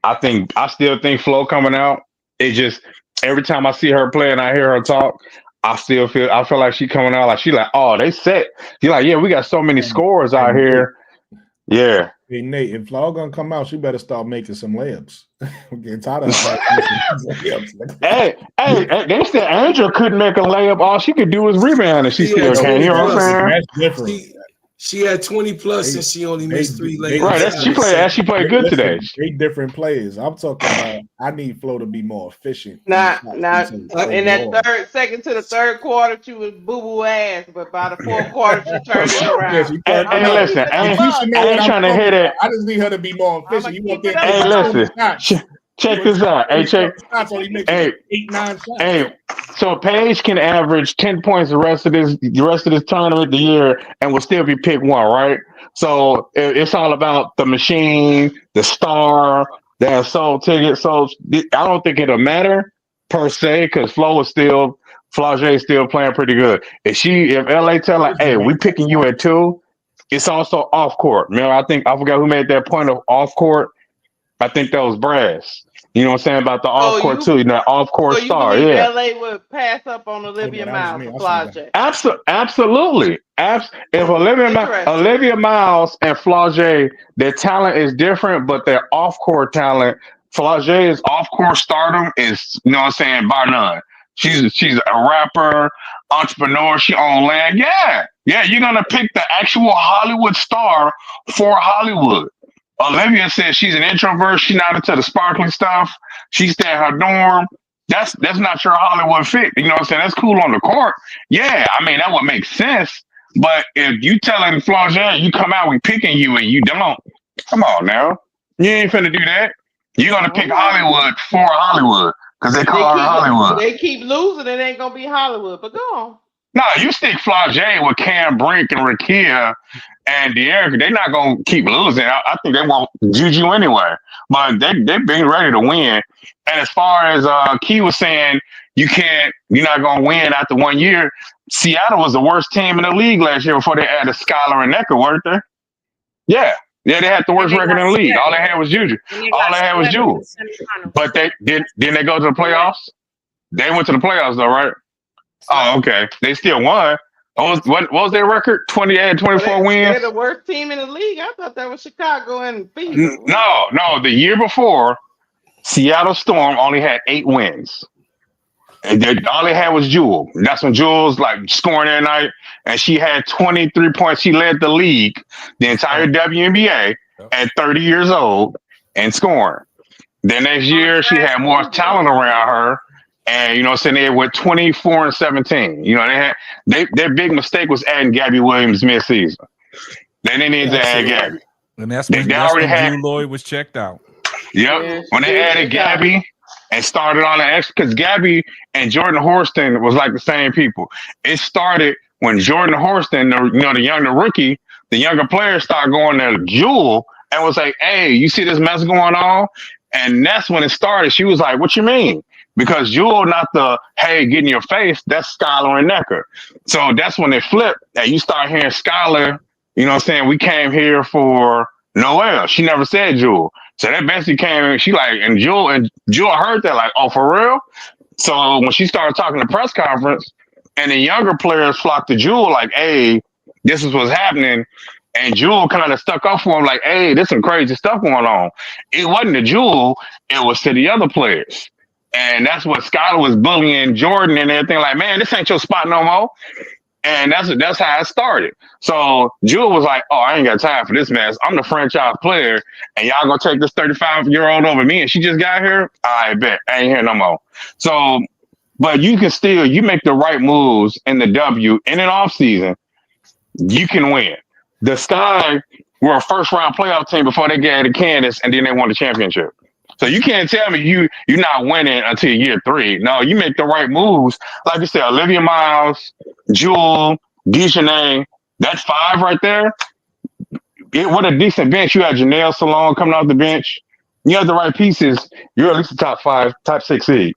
I still think Flo coming out. It just, every time I see her play and I hear her talk, I feel like she coming out like, she like, oh, they set. She's like, yeah, we got so many scores out here. Yeah. Hey Nate, if Flo gonna come out, she better start making some layups. I'm getting tired of layups. Hey, they said Angel couldn't make a layup. All she could do was rebound, and she still can. You know what I'm saying? That's different. She had 20 plus and she only missed 3 layups. Right, she played good today. They different players. I'm talking about. I need Flo to be more efficient. Now, in that second to the third quarter, she was boo-boo ass, but by the 4th quarter, she turned it around. And listen, I ain't trying to hit it. I just need her to be more efficient. You want to Hey, listen. Check this out. Hey, check. Hey, 8, 9 shots. Hey, so Paige can average 10 points the rest of this tournament, the year, and will still be pick 1, right? So it's all about the machine, the star that sold tickets. So I don't think it'll matter. per se, because Flau'jae is still playing pretty good. If LA tell her, hey, we picking you at 2, it's also off court. Remember, I forgot who made that point of off court. I think that was Brass. You know what I'm saying about the off court too. You know, off court So you star. believe Yeah. LA would pass up on Olivia Miles for Flau'jae? Absolutely. If Olivia Miles and Flau'jae, their talent is different, but their off-court talent, Flau'jae's off-court stardom is, you know what I'm saying, bar none. She's a rapper, entrepreneur. She own land. Yeah, you're gonna pick the actual Hollywood star for Hollywood. Olivia says she's an introvert. She's not into the sparkling stuff. She stay in her dorm. That's not your Hollywood fit. You know what I'm saying? That's cool on the court. Yeah, I mean, that would make sense. But if you telling Flau'jae you come out, we picking you, and you don't, come on now. You ain't finna do that. You're going to pick Hollywood for Hollywood because they call her Hollywood. They keep losing. It ain't going to be Hollywood. But go on. No, you stick Flau'jae with Cam Brink and Rakia and De'Erica, they're not going to keep losing. I think they want Juju anyway. But they've been ready to win. And as far as Key was saying, you're not going to win after 1 year. Seattle was the worst team in the league last year before they added Skylar and Necker, weren't they? Yeah, they had the worst record in the league. All they had was Juju. All they had was Juju. But didn't they go to the playoffs? They went to the playoffs though, right? Oh, okay. They still won. What was their record? 24 wins? They're the worst team in the league. I thought that was Chicago and Phoenix. No. The year before, Seattle Storm only had 8 wins. And all they had was Jewel. That's when Jewel's like scoring every night. And she had 23 points. She led the league, the entire WNBA, at 30 years old and scoring. The next year, she had more talent around her. And, you know, so they went 24-17. You know, their big mistake was adding Gabby Williams mid-season. They didn't need to add Gabby. And that's when Drew Lloyd was checked out. Yep. Yeah, when they added Gabby and started on the extra, because Gabby and Jordan Horston was like the same people. It started when Jordan Horston, the rookie, the younger players started going to Jewel and was like, hey, you see this mess going on? And that's when it started. She was like, what you mean? Because Jewel, not the, hey, get in your face, that's Skylar and Necker. So that's when it flipped. And you start hearing Skylar, you know what I'm saying? We came here for Noelle. She never said Jewel. So that basically came in, she like, and Jewel heard that, like, oh, for real? So when she started talking to press conference, and the younger players flocked to Jewel, like, hey, this is what's happening. And Jewel kind of stuck up for him, like, hey, there's some crazy stuff going on. It wasn't to Jewel, it was to the other players. And that's what Skylar was bullying Jordan and everything, like, man, this ain't your spot no more. And that's how it started. So Jewel was like, oh, I ain't got time for this mess. I'm the franchise player, and y'all gonna take this 35-year-old over me, and she just got here? I bet. I ain't here no more. So, but you can still, you make the right moves in the W in an offseason, you can win. The Sky were a first-round playoff team before they got to Candace, and then they won the championship. So you can't tell me you're not winning until year 3. No, you make the right moves. Like you said, Olivia Miles, Jewel, Dejanay, that's 5 right there. What a decent bench. You had Janelle Salone coming off the bench. You have the right pieces. You're at least a top 5, top 6 seed.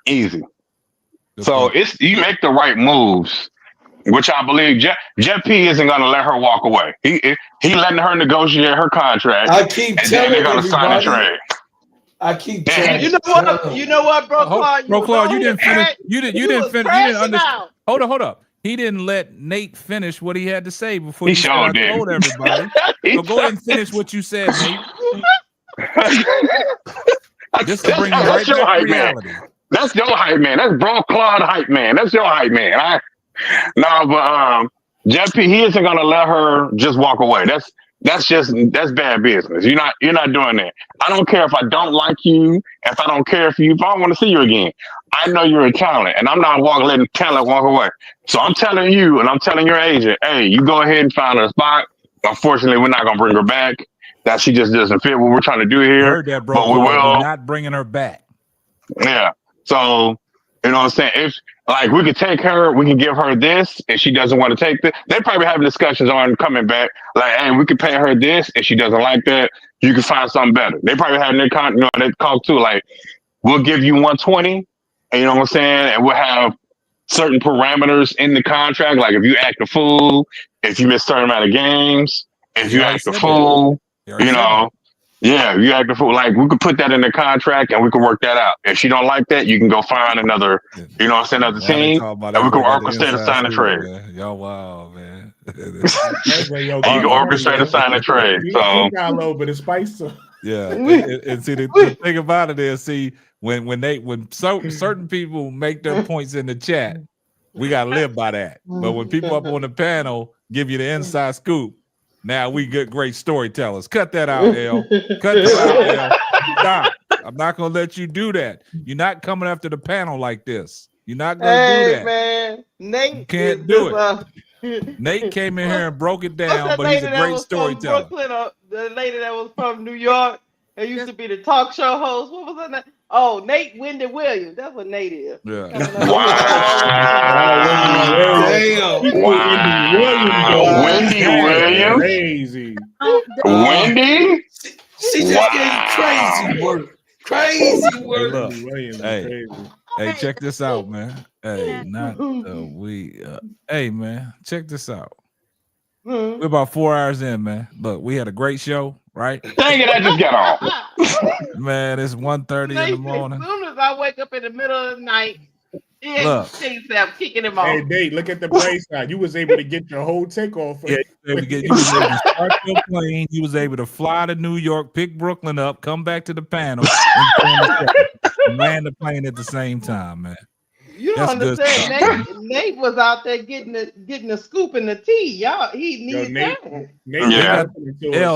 Easy. So you make the right moves, which I believe Jeff P isn't going to let her walk away. He letting her negotiate her contract. I keep telling they're going to sign a trade. I keep telling you know what, bro, Claude? Bro, Claude, you didn't finish. You didn't finish. You didn't understand. Hold up. He didn't let Nate finish what he had to say before he told everybody. So go ahead and finish what you said, Nate. Just to bring you right back to reality. That's your hype man. That's Bro Claude hype man. That's your hype man. Jeff P, he isn't gonna let her just walk away. That's bad business. You're not doing that. I don't care if I don't like you, if I don't care for you, if I don't want to see you again. I know you're a talent, and I'm not letting talent walk away. So I'm telling you, and I'm telling your agent, hey, you go ahead and find her a spot. Unfortunately, we're not gonna bring her back. That she just doesn't fit what we're trying to do here. I heard that, bro. But we will. We're not bringing her back. Yeah. So, you know what I'm saying? If we could take her, we can give her this, and she doesn't want to take this. They probably having discussions on coming back. Like, hey, we could pay her this, and she doesn't like that. You can find something better. They probably having their they talk too. Like, we'll give you 120, And you know what I'm saying? And we'll have certain parameters in the contract, like if you act a fool, if you miss a certain amount of games, if He you already act a said that. fool, He already you said know, yeah, if you act a fool, like we could put that in the contract and we can work that out. If she don't like that, you can go find another, that. you know what I'm saying, another Now they team, talk about and we can everybody got the orchestrate a inside sign and scoop, trade. man. Y'all wild, man. Yo, And you can keep it orchestrate a funny, sign and trade. yo. So Keep down low, but it's spicy. Yeah, and see the thing about it is, see when certain people make their points in the chat, we gotta live by that. But when people up on the panel give you the inside scoop, now we good great storytellers. Cut that out, L. Cut that out, L. Stop. I'm not gonna let you do that. You're not coming after the panel like this. You're not gonna do that. Man, Nate You can't is do just, it. Nate came in here and broke it what's down, that but he's lady a that great was storyteller. from Brooklyn? The lady that was from New York. That used to be the talk show host. What was her name? Oh, Nate Wendy Williams. That's what Nate is. Yeah. Wendy Williams. Crazy. Wendy? She just gave crazy work. Crazy work. Hey, look. Wendy Williams is Hey, crazy. hey, check this out, man. Hey, not we. Hey, man, check this out. We're about 4 hours in, man. Look, we had a great show, right? Dang it, I just got off. Man, it's 1:30 in the morning. As soon as I wake up in the middle of the night, Look. I'm kicking him off. Hey, Dave, look at the bright side. You was able to get your whole takeoff. Yeah, you was able to start your plane. You was able to fly to New York, pick Brooklyn up, come back to the panel, and land the plane at the same time, man. You don't That's understand. Nate was out there getting the scoop and the tea. Y'all, he needs that.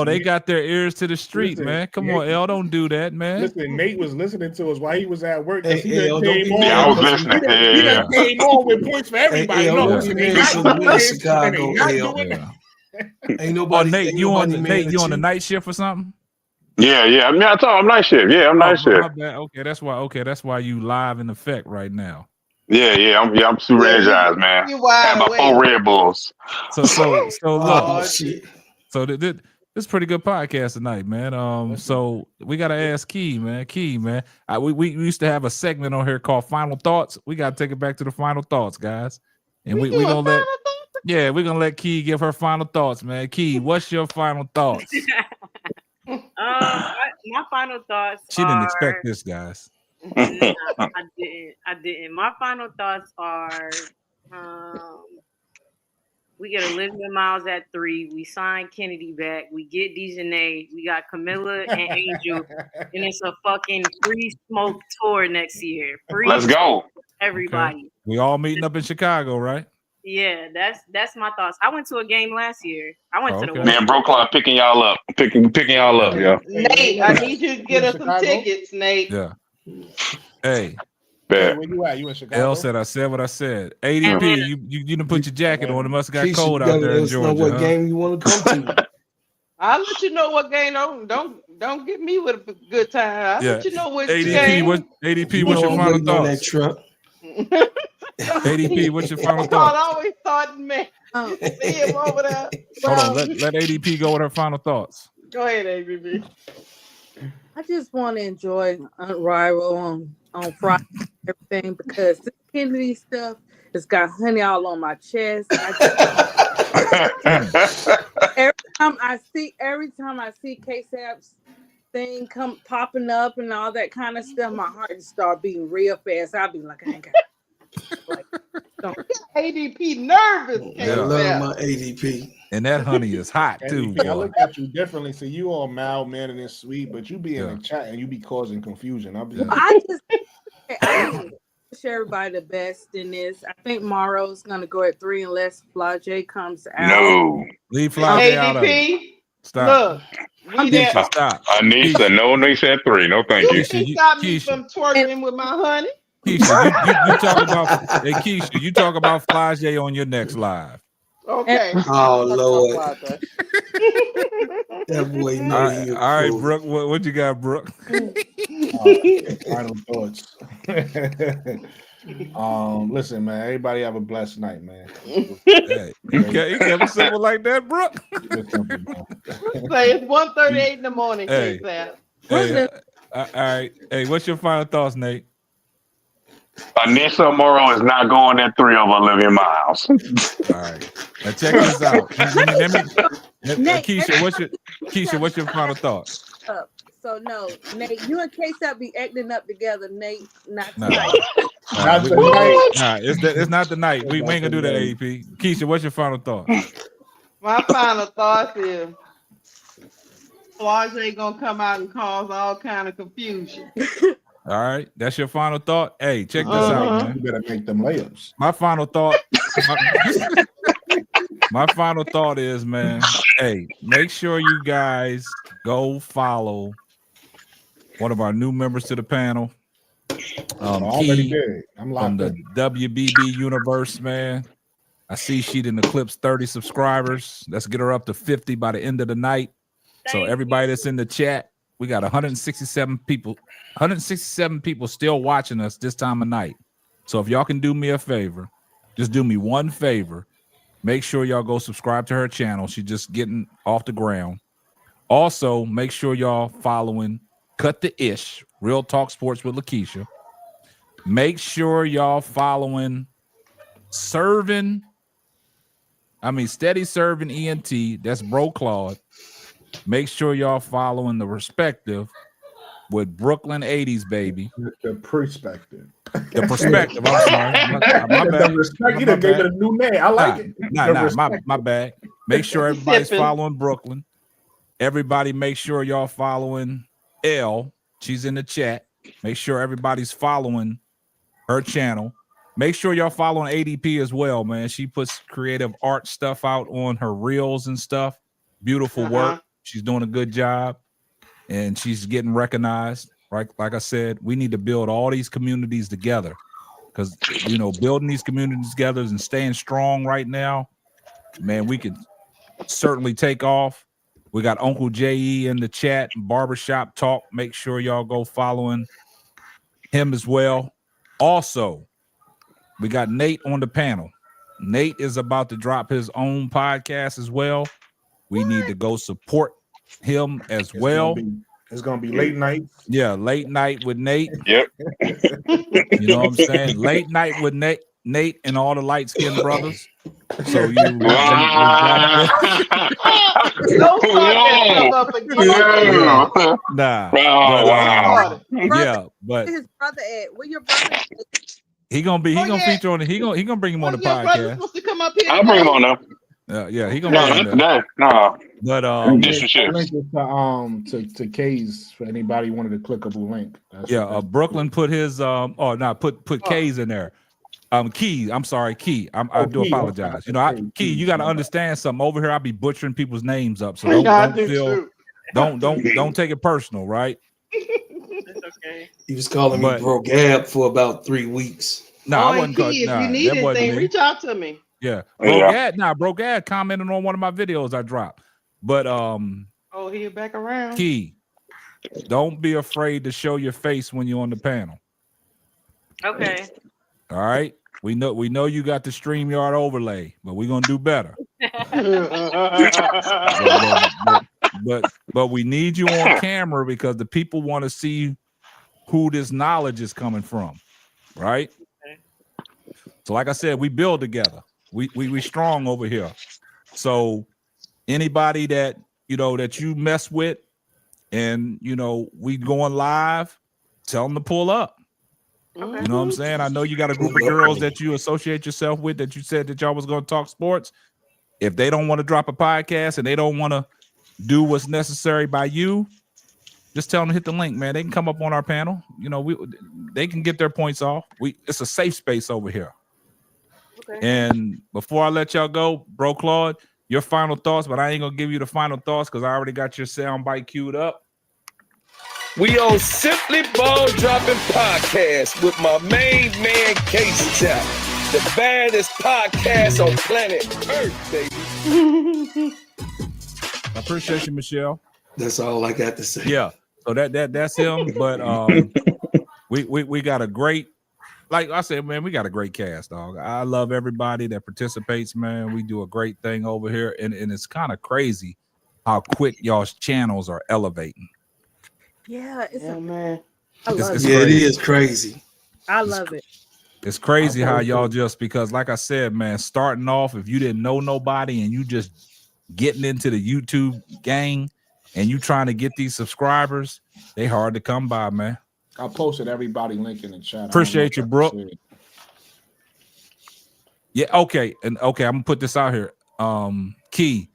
They got their ears to the street, man. Come on, L, don't do that, man. Listen, Nate was listening to us while he was at work. Hey, He L, done came don't on. be mad. I was listening. He done came on with points for everybody. Hey, L, No, don't be mad. It's a win in Chicago, L. Ain't nobody. Nate, ain't you on nobody Nate? mad You at on the you. night shift or something? Yeah. I mean, I told him I'm night shift. Yeah, I'm night shift. My bad. Okay, that's why. Okay, that's why you live in effect right now. Yeah. I'm super energized, man. Had about 4 Red Bulls. So look. Oh, shit. So this is pretty good podcast tonight, man. So we gotta ask Key, man. Key, man. We used to have a segment on here called Final Thoughts. We gotta take it back to the final thoughts, guys. And we gonna let we're gonna let Key give her final thoughts, man. Key, what's your final thoughts? My final thoughts. She didn't expect this, guys. No, I didn't. My final thoughts are we get Olivia Miles at 3. We sign Chennedy back. We get Dejanay. We got Camilla and Angel. And it's a fucking free smoke tour next year. Free Let's go. Everybody. Okay. We all meeting up in Chicago, right? Yeah, that's my thoughts. I went to a game last year. I went to the Man, Bro Club picking y'all up. Picking y'all up, yeah. Nate, I need you to get us some tickets, Nate. Yeah. Hey. Where you at? You in Chicago? L said I said what I said. ADP, you didn't put your jacket on. It must have got cold out there in Georgia. Know what game you want to come to? I'll let you know what game. Don't get me with a good time. I'll let you know which game. ADP, what's your final thoughts? ADP, what's your final thoughts? I always thought, man. See him over there. Hold on, let ADP go with her final thoughts. Go ahead, ADP. I just want to enjoy Unrivaled on Friday and everything because this Kennedy stuff has got honey all on my chest. Every time I see K-Sap's thing come popping up and all that kind of stuff, my heart just start beating real fast. I'll be like, I ain't got ADP nervous. I love my ADP. And that honey is hot too. I look at you differently. See, you all mild mannered and sweet, but you be in the chat and you be causing confusion. I wish everybody the best in this. I think Morrow's gonna go at 3 unless Flage comes out. No. Leave Flage out of it. Stop. Look, stop. Anissa, no Anissa at 3. No, thank you. You stop me from twerking with my honey. Keisha, you talk about Keisha, you talk about Flage on your next live. Okay. Oh Lord. That boy knows. All right, Brooke. What you got, Brooke? Final thoughts. Listen, man. Everybody have a blessed night, man. Hey, you kept it simple like that, Brooke. Say it's 1:38 in the morning. Hey, all right. Hey, what's your final thoughts, Nate? Anissa Morrow is not going at 3 over Olivia Miles. All right. Now check this out. Keisha, what's your final thought? So no, Nate, you and K-Sap be acting up together. Nate, not Nah. tonight. It's not the night. We ain't gonna do that, AP. Keisha, what's your final thought? My final thought is Flores gonna come out and cause all kind of confusion. All right, that's your final thought. Hey, check this out, man. You better make them layups. My final thought. My final thought is, man. Hey, make sure you guys go follow one of our new members to the panel. Already did. I'm from locked the in. WBB universe, man. I see she didn't eclipse 30 subscribers. Let's get her up to 50 by the end of the night. So everybody that's in the chat, we got 167 people. 167 people still watching us this time of night. So if y'all can do me a favor, just do me one favor. Make sure y'all go subscribe to her channel. She's just getting off the ground. Also, make sure y'all following Cut the Ish, Real Talk Sports with Lakeisha. Make sure y'all following Steady Serving ENT. That's Bro Claude. Make sure y'all following the Respective with Brooklyn 80s, baby. The Perspective. The Perspective. I'm sorry. My bad. You done gave it a new name. I like it. My bad. Make sure everybody's following Brooklyn. Everybody make sure y'all following Elle. She's in the chat. Make sure everybody's following her channel. Make sure y'all following ADP as well, man. She puts creative art stuff out on her reels and stuff. Beautiful work. She's doing a good job, and she's getting recognized. Right, like I said, we need to build all these communities together, because building these communities together and staying strong right now, man, we can certainly take off. We got Uncle J.E. in the chat, Barbershop Talk. Make sure y'all go following him as well. Also, we got Nate on the panel. Nate is about to drop his own podcast as well. We need to go support him as well. It's gonna be late night. Yeah, late night with Nate. Yep. You know what I'm saying? Late night with Nate and all the light-skinned brothers. So you Don't start up again. Nah. Wow. Yeah, but His brother at? Where your brother at? he gonna feature on it. He gonna bring him on the Your brother's podcast. supposed to come up here. I'll bring him on now. Yeah, he gonna bring him there. No. But Link is to K's for anybody wanted a clickable link. Brooklyn put his put K's in there. Key. I'm sorry, Key. I do Key. apologize. Key, you got to understand something. Over here, I'll be butchering people's names up. So don't take it personal, right? It's okay. He was calling me Bro Gab for about 3 weeks. No, I wasn't. If you need anything, reach out to me. Yeah, Bro Gad commented on one of my videos I dropped. But he back around. Key, don't be afraid to show your face when you're on the panel. Okay. All right. We know you got the StreamYard overlay, but we're gonna do better. but we need you on camera because the people want to see who this knowledge is coming from, right? Okay. So, like I said, we build together. We strong over here. So anybody that that you mess with, and we going live, tell them to pull up. Okay. You know what I'm saying? I know you got a group of girls that you associate yourself with that you said that y'all was going to talk sports. If they don't want to drop a podcast and they don't want to do what's necessary by you, just tell them to hit the link, man. They can come up on our panel. They can get their points off. It's a safe space over here. Okay. And before I let y'all go, Bro Claude, your final thoughts, but I ain't gonna give you the final thoughts because I already got your sound bite queued up. We on Simply Ball Dropping Podcast with my main man, Case Chap. The baddest podcast on planet Earth, baby. I appreciate you, Michelle. That's all I got to say. Yeah. So that's him. But we got a great, like I said, man, we got a great cast, dog. I love everybody that participates, man. We do a great thing over here. And it's kind of crazy how quick y'all's channels are elevating. Yeah, man. It is crazy. I love it. It's crazy how y'all just, because like I said, man, starting off, if you didn't know nobody and you just getting into the YouTube gang and you trying to get these subscribers, they hard to come by, man. I posted everybody link in the chat. Appreciate you, Brooke. Yeah, okay. And okay, I'm gonna put this out here. Key.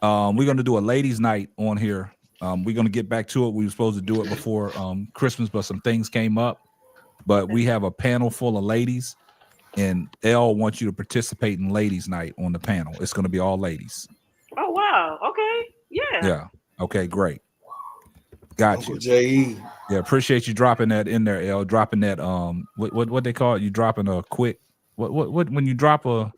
We're gonna do a ladies' night on here. We're gonna get back to it. We were supposed to do it before Christmas, but some things came up. But we have a panel full of ladies, and they all want you to participate in ladies' night on the panel. It's gonna be all ladies. Oh wow. Okay. Yeah. Yeah. Okay, great. Got Uncle you. J.E. Yeah, appreciate you dropping that in there, L. Dropping that what they call it? You dropping a quick what when you drop a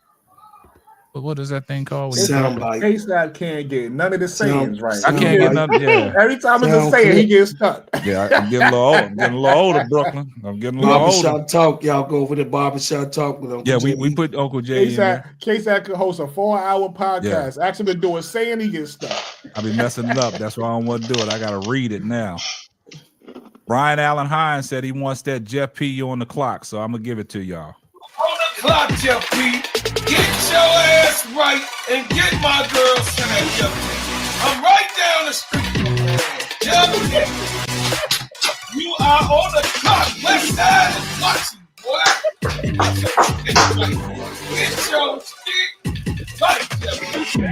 what is that thing called? When Soundbite. K-Stop can't get none of the sayings right. I can't get nothing. Yeah. Every time it's a saying, he gets stuck. Yeah, I'm getting a little old. I'm getting a little older, Brooklyn. I'm getting a little older. Barbershop talk. Y'all go over the barbershop talk with Uncle Yeah, J.E. we put Uncle J in there. K-Stop could host a 4-hour podcast. Ask him to do a saying, he gets stuck. I be messing it up. That's why I don't want to do it. I gotta read it now. Brian Allen Hines said he wants that Jeff P on the clock, so I'm gonna give it to y'all. On the clock, Jeff P. Get your ass right and get my girl to that Jeff P. I'm right down the street. Jeff P. You are on the clock. West side is watching, boy. Get your shit right, Jeff P.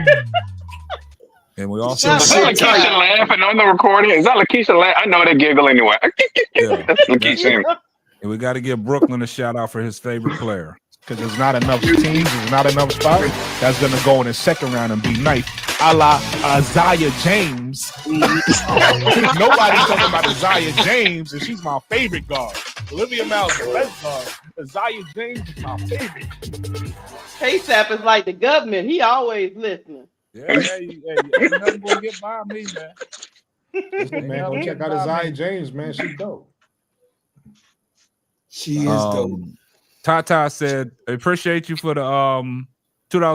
And we also Is that Lakeisha laughing on the recording? Is that Lakeisha laugh? I know they giggle anyway. That's Lakeisha. And we got to give Brooklyn a shout out for his favorite player. Because there's not enough teams, there's not enough spots. That's going to go in the second round and be nice. A la Isaiah James. Nobody's talking about Isaiah James, and she's my favorite guard. Olivia Miles, the best guard. Isaiah James is my favorite. K-Sap is like the government. He always listening. Yeah, ain't nothing gonna get by me, man. Listen, man, go check out Isaiah James, man. She's dope. She is dope. Tata said, I appreciate you for the $2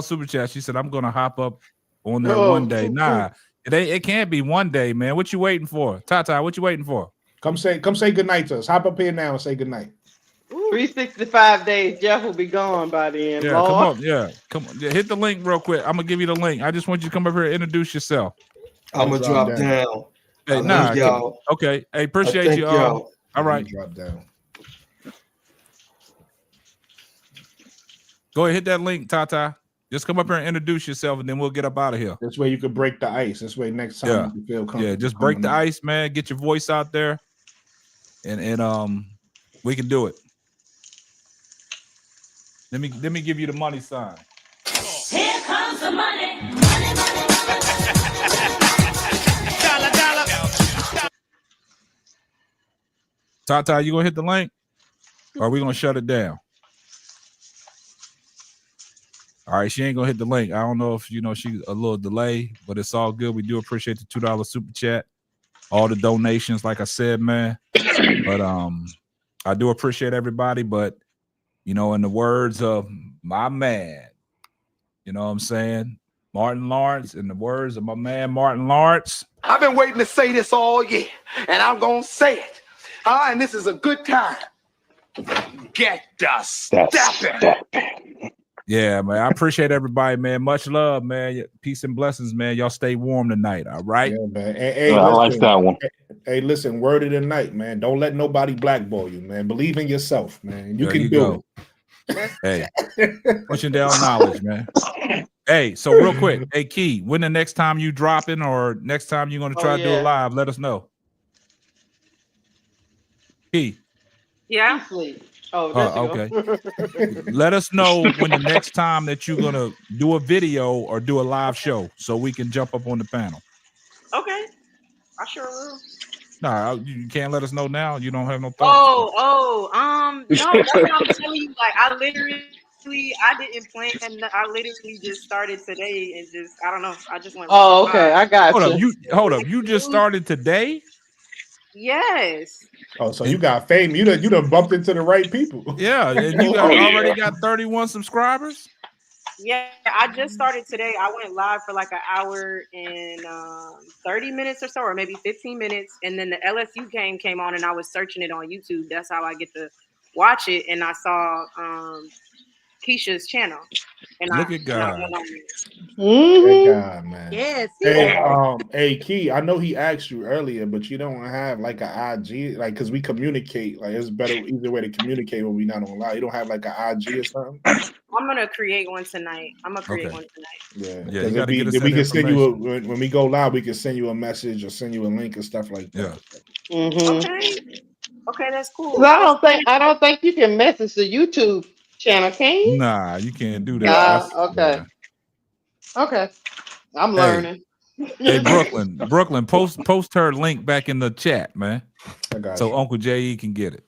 super chat. She said, I'm gonna hop up on there one day. Nah, it can't be one day, man. What you waiting for? Tata, what you waiting for? Come say good night to us. Hop up here now and say good night. 365 days, Jeff will be gone by then. Yeah, Lord. come on. Yeah, come on. Yeah, hit the link real quick. I'm gonna give you the link. I just want you to come up here and introduce yourself. I'm gonna drop down. Hey, nah, y'all. Okay. Hey, appreciate you. Y'all. All right. Drop down. Go ahead, hit that link, Tata. Just come up here and introduce yourself, and then we'll get up out of here. This way you could break the ice. This way next time you can feel comfortable. Yeah, just break the ice, man. Get your voice out there, and we can do it. Let me give you the money sign. Here comes the money. Tata, you gonna hit the link, or are we gonna shut it down? All right, she ain't gonna hit the link. I don't know if she's a little delay, but it's all good. We do appreciate the $2 super chat, all the donations, like I said, man. But I do appreciate everybody. But in the words of my man, you know what I'm saying, Martin Lawrence, in the words of my man Martin Lawrence. I've been waiting to say this all year, and I'm gonna say it. And this is a good time. Get the stepping. Yeah, man. I appreciate everybody, man. Much love, man. Peace and blessings, man. Y'all stay warm tonight, all right? Yeah, man. Hey, I like that one. Hey, listen, word of the night, man. Don't let nobody blackball you, man. Believe in yourself, man. You can do it. Hey, pushing down knowledge, man. Hey, so real quick, hey, Key, when the next time you dropping or next time you're going to try to do it live, let us know. Key. Yeah. Okay. Let us know when the next time that you're gonna do a video or do a live show, so we can jump up on the panel. Okay, I sure will. Nah, you can't let us know now. You don't have no thoughts. No, that's what I'm telling you. Like, I didn't plan. I literally just started today and just, I don't know. I just went. Oh, okay, I got you. Hold up. You just started today? Yes. Oh, so you got fame. You done bumped into the right people. Yeah, and you already got 31 subscribers. Yeah, I just started today. I went live for like an hour and 30 minutes or so, or maybe 15 minutes, and then the LSU game came on, and I was searching it on YouTube. That's how I get the watch it, and I saw Keisha's channel, and Look at God. I went on it. Thank God, man. Yes. Hey, Key, I know he asked you earlier, but you don't have like an IG, like, because we communicate, like, it's better, easier way to communicate when we not online. You don't have like an IG or something? I'm gonna create one tonight. Okay. one tonight. Yeah, Yeah, you because gotta get us we that can send you information. when we go live, we can send you a message or send you a link and stuff like that. Okay, that's cool. I don't think you can message the YouTube channel, can you? Nah, you can't do that. Nah, That's, okay. yeah. Okay. I'm Hey. learning. Hey, Brooklyn, post her link back in the chat, man. I got so you. Uncle J.E. can get it.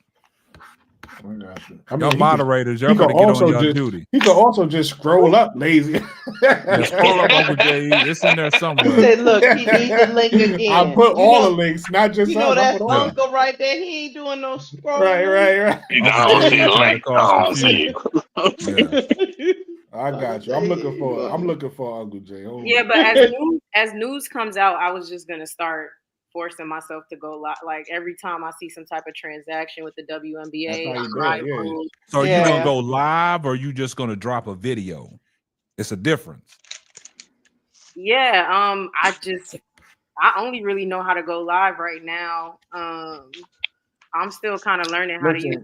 I got you. Y'all moderators, y'all he better could get on also your just duty. he could also just scroll up, lazy. Yeah, scroll up, Uncle J.E. It's in there somewhere. He said, look, he needs the link again. I put all the links, not just You know us. I that put all. uncle right there, he ain't doing no scrolling. Right. Uncle J.E. trying to cause confusion. Yeah. I got you. I'm looking for Uncle J. Hold Yeah, on. but as news comes out, I was just gonna start forcing myself to go live. Like every time I see some type of transaction with the WNBA, I'm right. So are you gonna go live or you just gonna drop a video? It's a difference. Yeah, I only really know how to go live right now. I'm still kind of learning how to use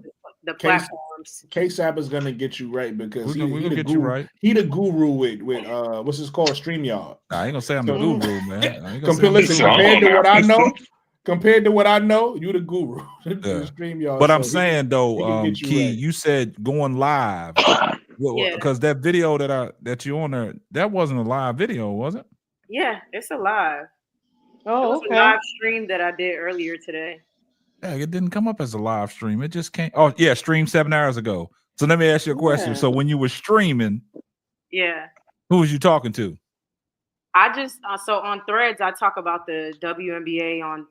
the platforms. K-Sap is gonna get you right because we he the get guru. you right. He the guru with what's this called, StreamYard. I ain't gonna say I'm the guru, man. I ain't gonna Compared say compared to what I know, you the guru. Yeah. StreamYard. But so I'm saying though, get you Key, right. you said going live. Because that video that you on there, that wasn't a live video, was it? Yeah, it's a live. Oh, it was a live stream that I did earlier today. Yeah, it didn't come up as a live stream. It just came. Oh, yeah, streamed 7 hours ago. So let me ask you a question. So when you were streaming, who was you talking to? I just so on Threads, I talk about the WNBA on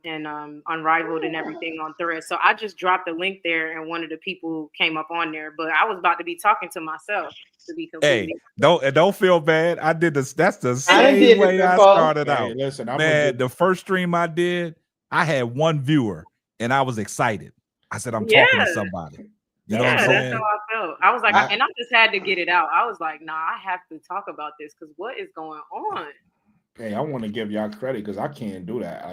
Unrivaled and everything on Threads. So I just dropped a link there, and one of the people came up on there. But I was about to be talking to myself. To be completely don't feel bad. I did this. That's the I same way I started Hey, out. listen, Man, the first stream I did, I had one viewer, and I was excited. I said, I'm talking to somebody. You know what I'm saying? That's how I felt. I was like, and I just had to get it out. I was like, nah, I have to talk about this because what is going on? Hey, I want to give y'all credit because I can't do that.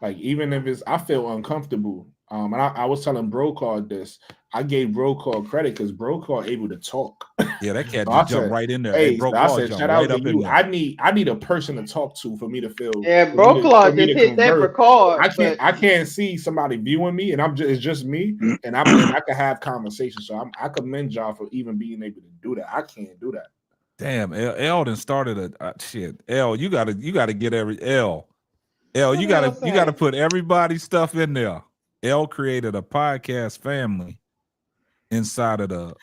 Like even if I feel uncomfortable. And I was telling Brokaw this. I gave Brokaw credit because Brokaw able to talk. Yeah, that cat So just jumped right in there. Hey, Brokaw I said, jumped shout right out up to in you. there. I need a person to talk to for me to feel. Yeah, Brokaw just hit that record. I can't see somebody viewing me, and it's just me, and I can have conversations. So I commend y'all for even being able to do that. I can't do that. Damn, L done started a shit. L, you gotta get every L. You gotta put everybody's stuff in there. L created a podcast family inside of the.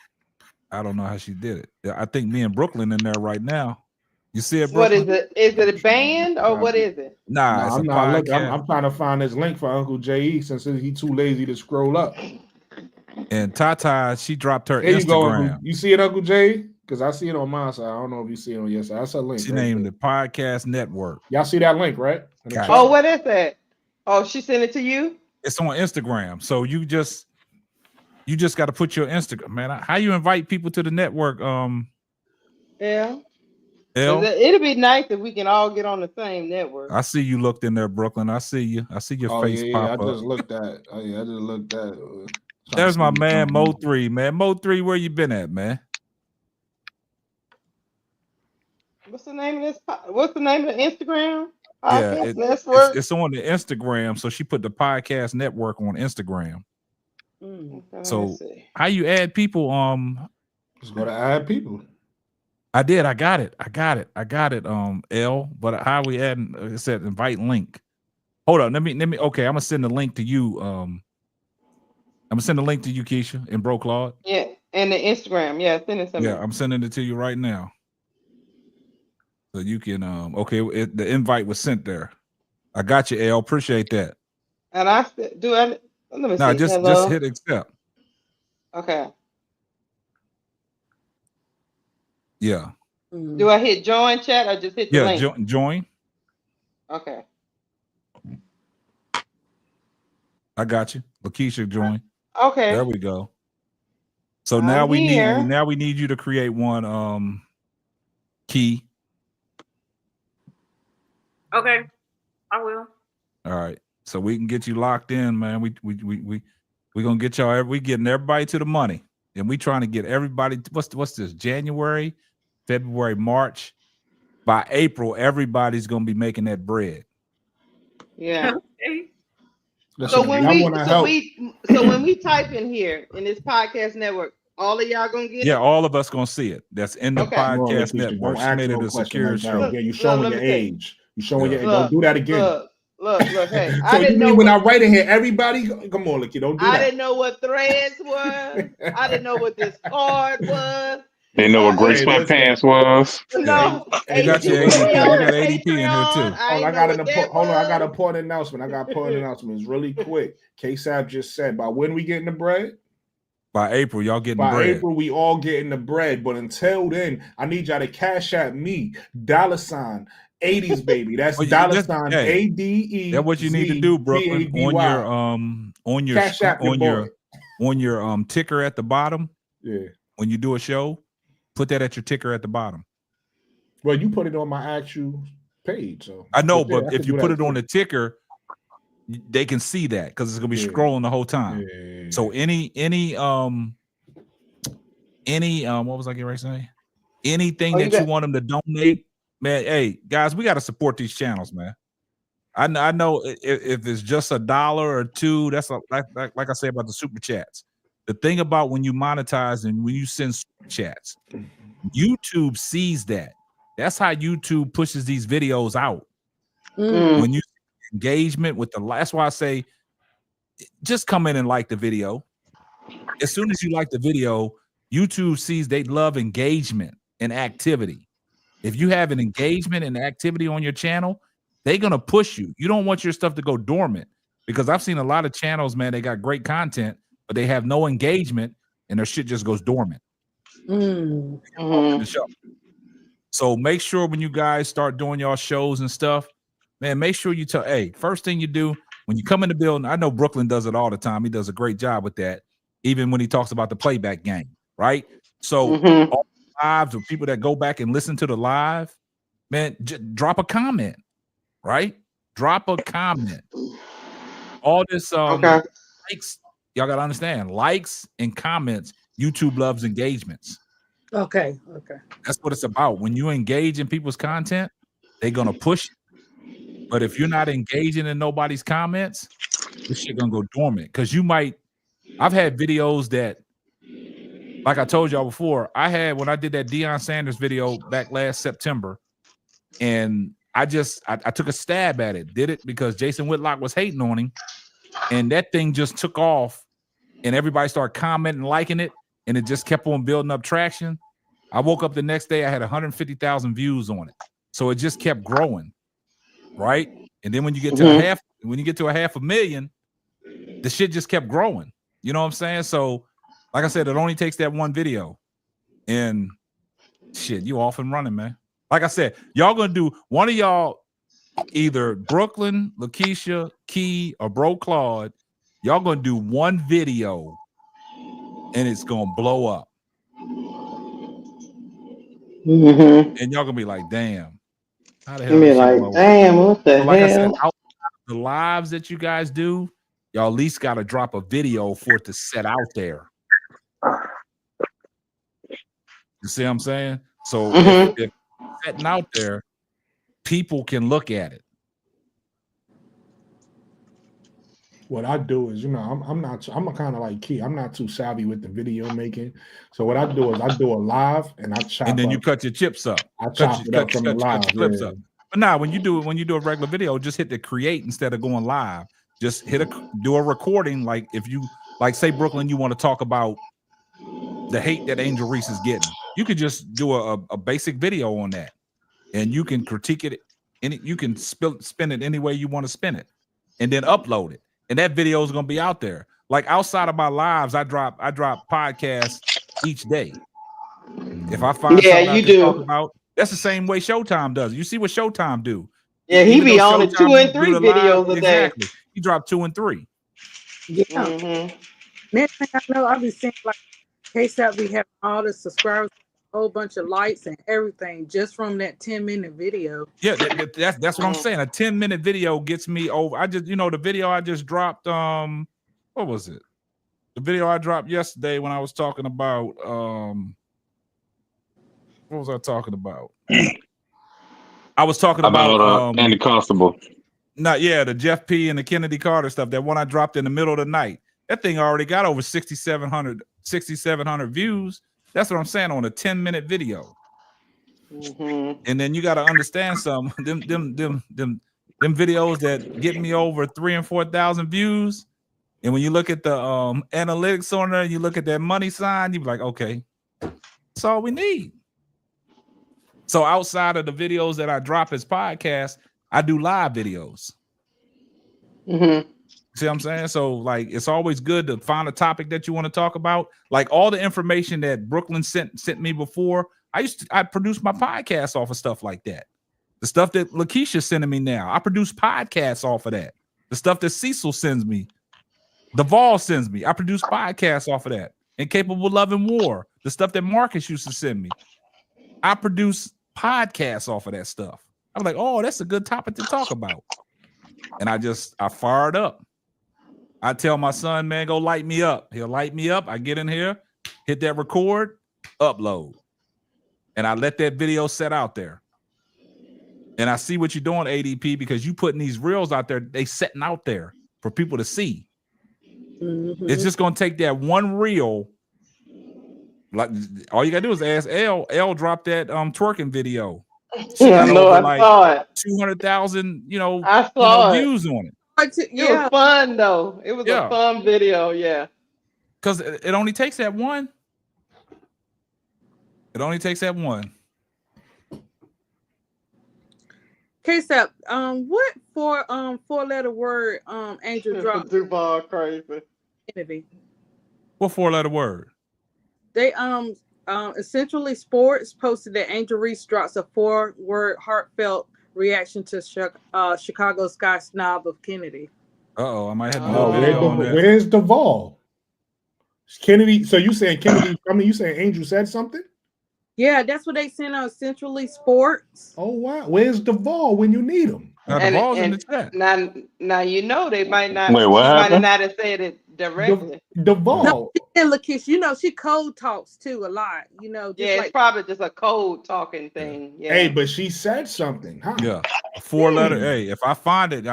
I don't know how she did it. I think me and Brooklyn in there right now. You see it, Brooklyn? What is it? Is it a band or what is it? Nah, it's I'm a not podcast. looking. I'm trying to find this link for Uncle J.E. since he too lazy to scroll up. And Tata, she dropped her There you go, Instagram. Uncle. You see it, Uncle J? Because I see it on my side. I don't know if you see it on your side. That's a link. She named the Podcast Network. Y'all see that link, right? Oh, what is that? Oh, she sent it to you? It's on Instagram. So you just got to put your Instagram. Man, how you invite people to the network? Yeah. L? It'll be nice if we can all get on the same network. I see you looked in there, Brooklyn. I see you. I see your face pop up. I just looked at. There's my man Mo3. Man, Mo3, where you been at, man? What's the name of this? What's the name of the Instagram? Yeah, it's on the Instagram. So she put the Podcast Network on Instagram. So how you add people? Just go to add people. I did. I got it. L. But how we adding? It said invite link. Hold on. Let me. Okay, I'm gonna send the link to you. I'm gonna send the link to you, Keisha, and Bro Claude. Yeah, and the Instagram. Yeah, send it to me. Yeah, I'm sending it to you right now. So you can. Okay, the invite was sent there. I got you, L. Appreciate that. And I do. Let me see. No, just hit accept. Okay. Yeah. Do I hit join chat or just hit the link? Join. Okay. I got you. Lakeisha join. Okay. There we go. So now we here. need you to create one key. Okay, I will. All right. So we can get you locked in, man. We gonna get y'all. We getting everybody to the money, and we trying to get everybody. What's this? January, February, March. By April, everybody's gonna be making that bread. Yeah. Listen, So when we type in here in this podcast network, all of y'all gonna get it? Yeah, all of us gonna see it. That's in the Okay. podcast Lakeisha, network. don't She ask made no it a question secure like that. show. Yeah, you showing let your me tell you. age. You showing your age. Look, Don't do that again. Look. Hey, So I didn't you know mean when I what, write in here, everybody? Come on, Lakeisha, don't do I that. didn't know what threads was. I didn't know what this card was. They know what gray Hey, listen. sweatpants was. No, You got your ADP. You got ADP in here too. I I got got an important announcement. I got important announcements really quick. K-Sab just said, by when we getting the bread? By April, y'all getting By bread. April, we all getting the bread. But until then, I need y'all to cash at me. $ 80s baby. That's $ ADE. That's what you need to do, Brooklyn. On your Cash App your on your ticker at the bottom. Yeah. When you do a show, put that at your ticker at the bottom. Well, you put it on my actual page. So I know, yeah, but I if you put it on the ticker, they can see that because it's gonna be scrolling the whole time. Yeah. So any what was I getting ready to say? Anything that you want them to donate, man. Hey guys, we got to support these channels, man. I know if it's just $1 or $2, that's like I say about the super chats. The thing about when you monetize and when you send super chats, YouTube sees that. That's how YouTube pushes these videos out. When you engagement with that's why I say just come in and like the video. As soon as you like the video, YouTube sees they love engagement and activity. If you have an engagement and activity on your channel, they're gonna push you. You don't want your stuff to go dormant because I've seen a lot of channels, man. They got great content, but they have no engagement and their shit just goes dormant. So make sure when you guys start doing y'all shows and stuff, man, make sure you tell, hey, first thing you do when you come in the building, I know Brooklyn does it all the time. He does a great job with that, even when he talks about the playback game, right? So all the lives of people that go back and listen to the live, man, drop a comment, right? Drop a comment. All this likes, y'all gotta understand, likes and comments, YouTube loves engagements. Okay. That's what it's about. When you engage in people's content, they're gonna push it. But if you're not engaging in nobody's comments, this shit gonna go dormant. Because I've had videos that, like I told y'all before, when I did that Deion Sanders video back last September, and I took a stab at it. Did it because Jason Whitlock was hating on him, and that thing just took off, and everybody started commenting, liking it, and it just kept on building up traction. I woke up the next day, I had 150,000 views on it. So it just kept growing, right? And then when you get to a 500,000, the shit just kept growing. You know what I'm saying? So, like I said, it only takes that one video, and shit, you off and running, man. Like I said, y'all gonna do one of y'all, either Brooklyn, Lakeisha, Key, or Bro Claude. Y'all gonna do one video, and it's gonna blow up. And y'all gonna be like, damn, how the hell did she blow up? Damn, what the hell? Like I said, outside of the lives that you guys do, y'all at least got to drop a video for it to set out there. You see what I'm saying? So if it's setting out there, people can look at it. What I do is, I'm kind of like Key. I'm not too savvy with the video making. So what I do is I do a live and I chop. And then you cut your chips up. I chop it up from the live. Cut your clips up. But now when you do a regular video, just hit the create instead of going live. Just do a recording. Like if you say Brooklyn, you want to talk about the hate that Angel Reese is getting. You could just do a basic video on that, and you can critique it, and you can spin it any way you want to spin it, and then upload it. And that video is gonna be out there. Like outside of my lives, I drop podcasts each day. If I find something I can talk about, that's the same way Showtime does. You see what Showtime do? Yeah, he be on it 2 and 3 videos a day. Exactly. He dropped 2 and 3. Yeah. Next thing I know, I'll be seeing like KSAP be having all the subscribers, a whole bunch of likes and everything just from that 10-minute video. Yeah, that's what I'm saying. A 10-minute video gets me over. I just, the video I just dropped. What was it? The video I dropped yesterday when I was talking about. What was I talking about? I was talking about Andy Constable. The Jeff P. and the Kennedy Carter stuff. That one I dropped in the middle of the night. That thing already got over 6,700 views. That's what I'm saying on a 10-minute video. Mm-hmm. And then you got to understand them videos that get me over 3,000 and 4,000 views. And when you look at the analytics on there, and you look at that money sign, you be like, okay, that's all we need. So outside of the videos that I drop as podcasts, I do live videos. Mm-hmm. See what I'm saying? So like, it's always good to find a topic that you want to talk about. Like all the information that Brooklyn sent me before, I produce my podcast off of stuff like that. The stuff that Lakeisha's sending me now, I produce podcasts off of that. The stuff that Cecil sends me, Duvall sends me, I produce podcasts off of that. Incapable Love and War, the stuff that Marcus used to send me, I produce podcasts off of that stuff. I'm like, oh, that's a good topic to talk about. And I fired up. I tell my son, man, go light me up. He'll light me up. I get in here, hit that record, upload. And I let that video set out there. And I see what you're doing, ADP, because you putting these reels out there, they setting out there for people to see. Mm-hmm. It's just going to take that one reel. Like all you got to do is ask L. L dropped that twerking video. I know, I saw it. 200,000, I saw views on it. It was fun though. It was a fun video, yeah. Because it only takes that one. It only takes that one. KSAP, what four-letter word Angel dropped? Duval crazy. What four-letter word? They Essentially Sports posted that Angel Reese drops a 4-word heartfelt reaction to Chicago Sky snob of Kennedy. I might have to do a video on that. Where's Duvall? Kennedy. So you saying Kennedy? I mean, you saying Angel said something? Yeah, that's what they sent on Essentially Sports. Oh wow, where's Duvall when you need him? Duvall's in the chat. Now they might not. Wait, what happened? Might not have said it directly. Duvall. No, Lakeisha, she code talks too a lot. It's probably just a code talking thing. Yeah. Hey, but she said something, huh? Yeah, a 4-letter. Hey, if I find it,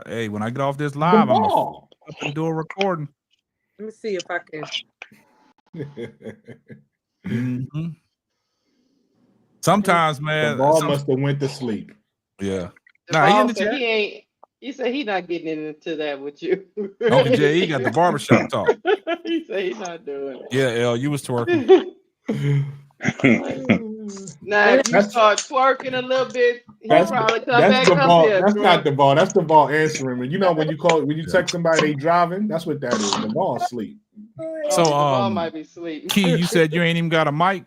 hey, when I get off this live, Duvall. I'm gonna do a recording. Let me see if I can. Mm-hmm. Sometimes, man, Duvall must have went to sleep. Yeah. Nah, he in the chat. He said he's not getting into that with you. Uncle Jay, he got the barbershop talk. He said he's not doing it. Yeah, L, you was twerking. Now, if you start twerking a little bit, he'll probably come back up here. That's not Duvall. That's Duvall answering. When you text somebody they driving, that's what that is. Duvall asleep. So Duvall might be asleep. Key, you said you ain't even got a mic.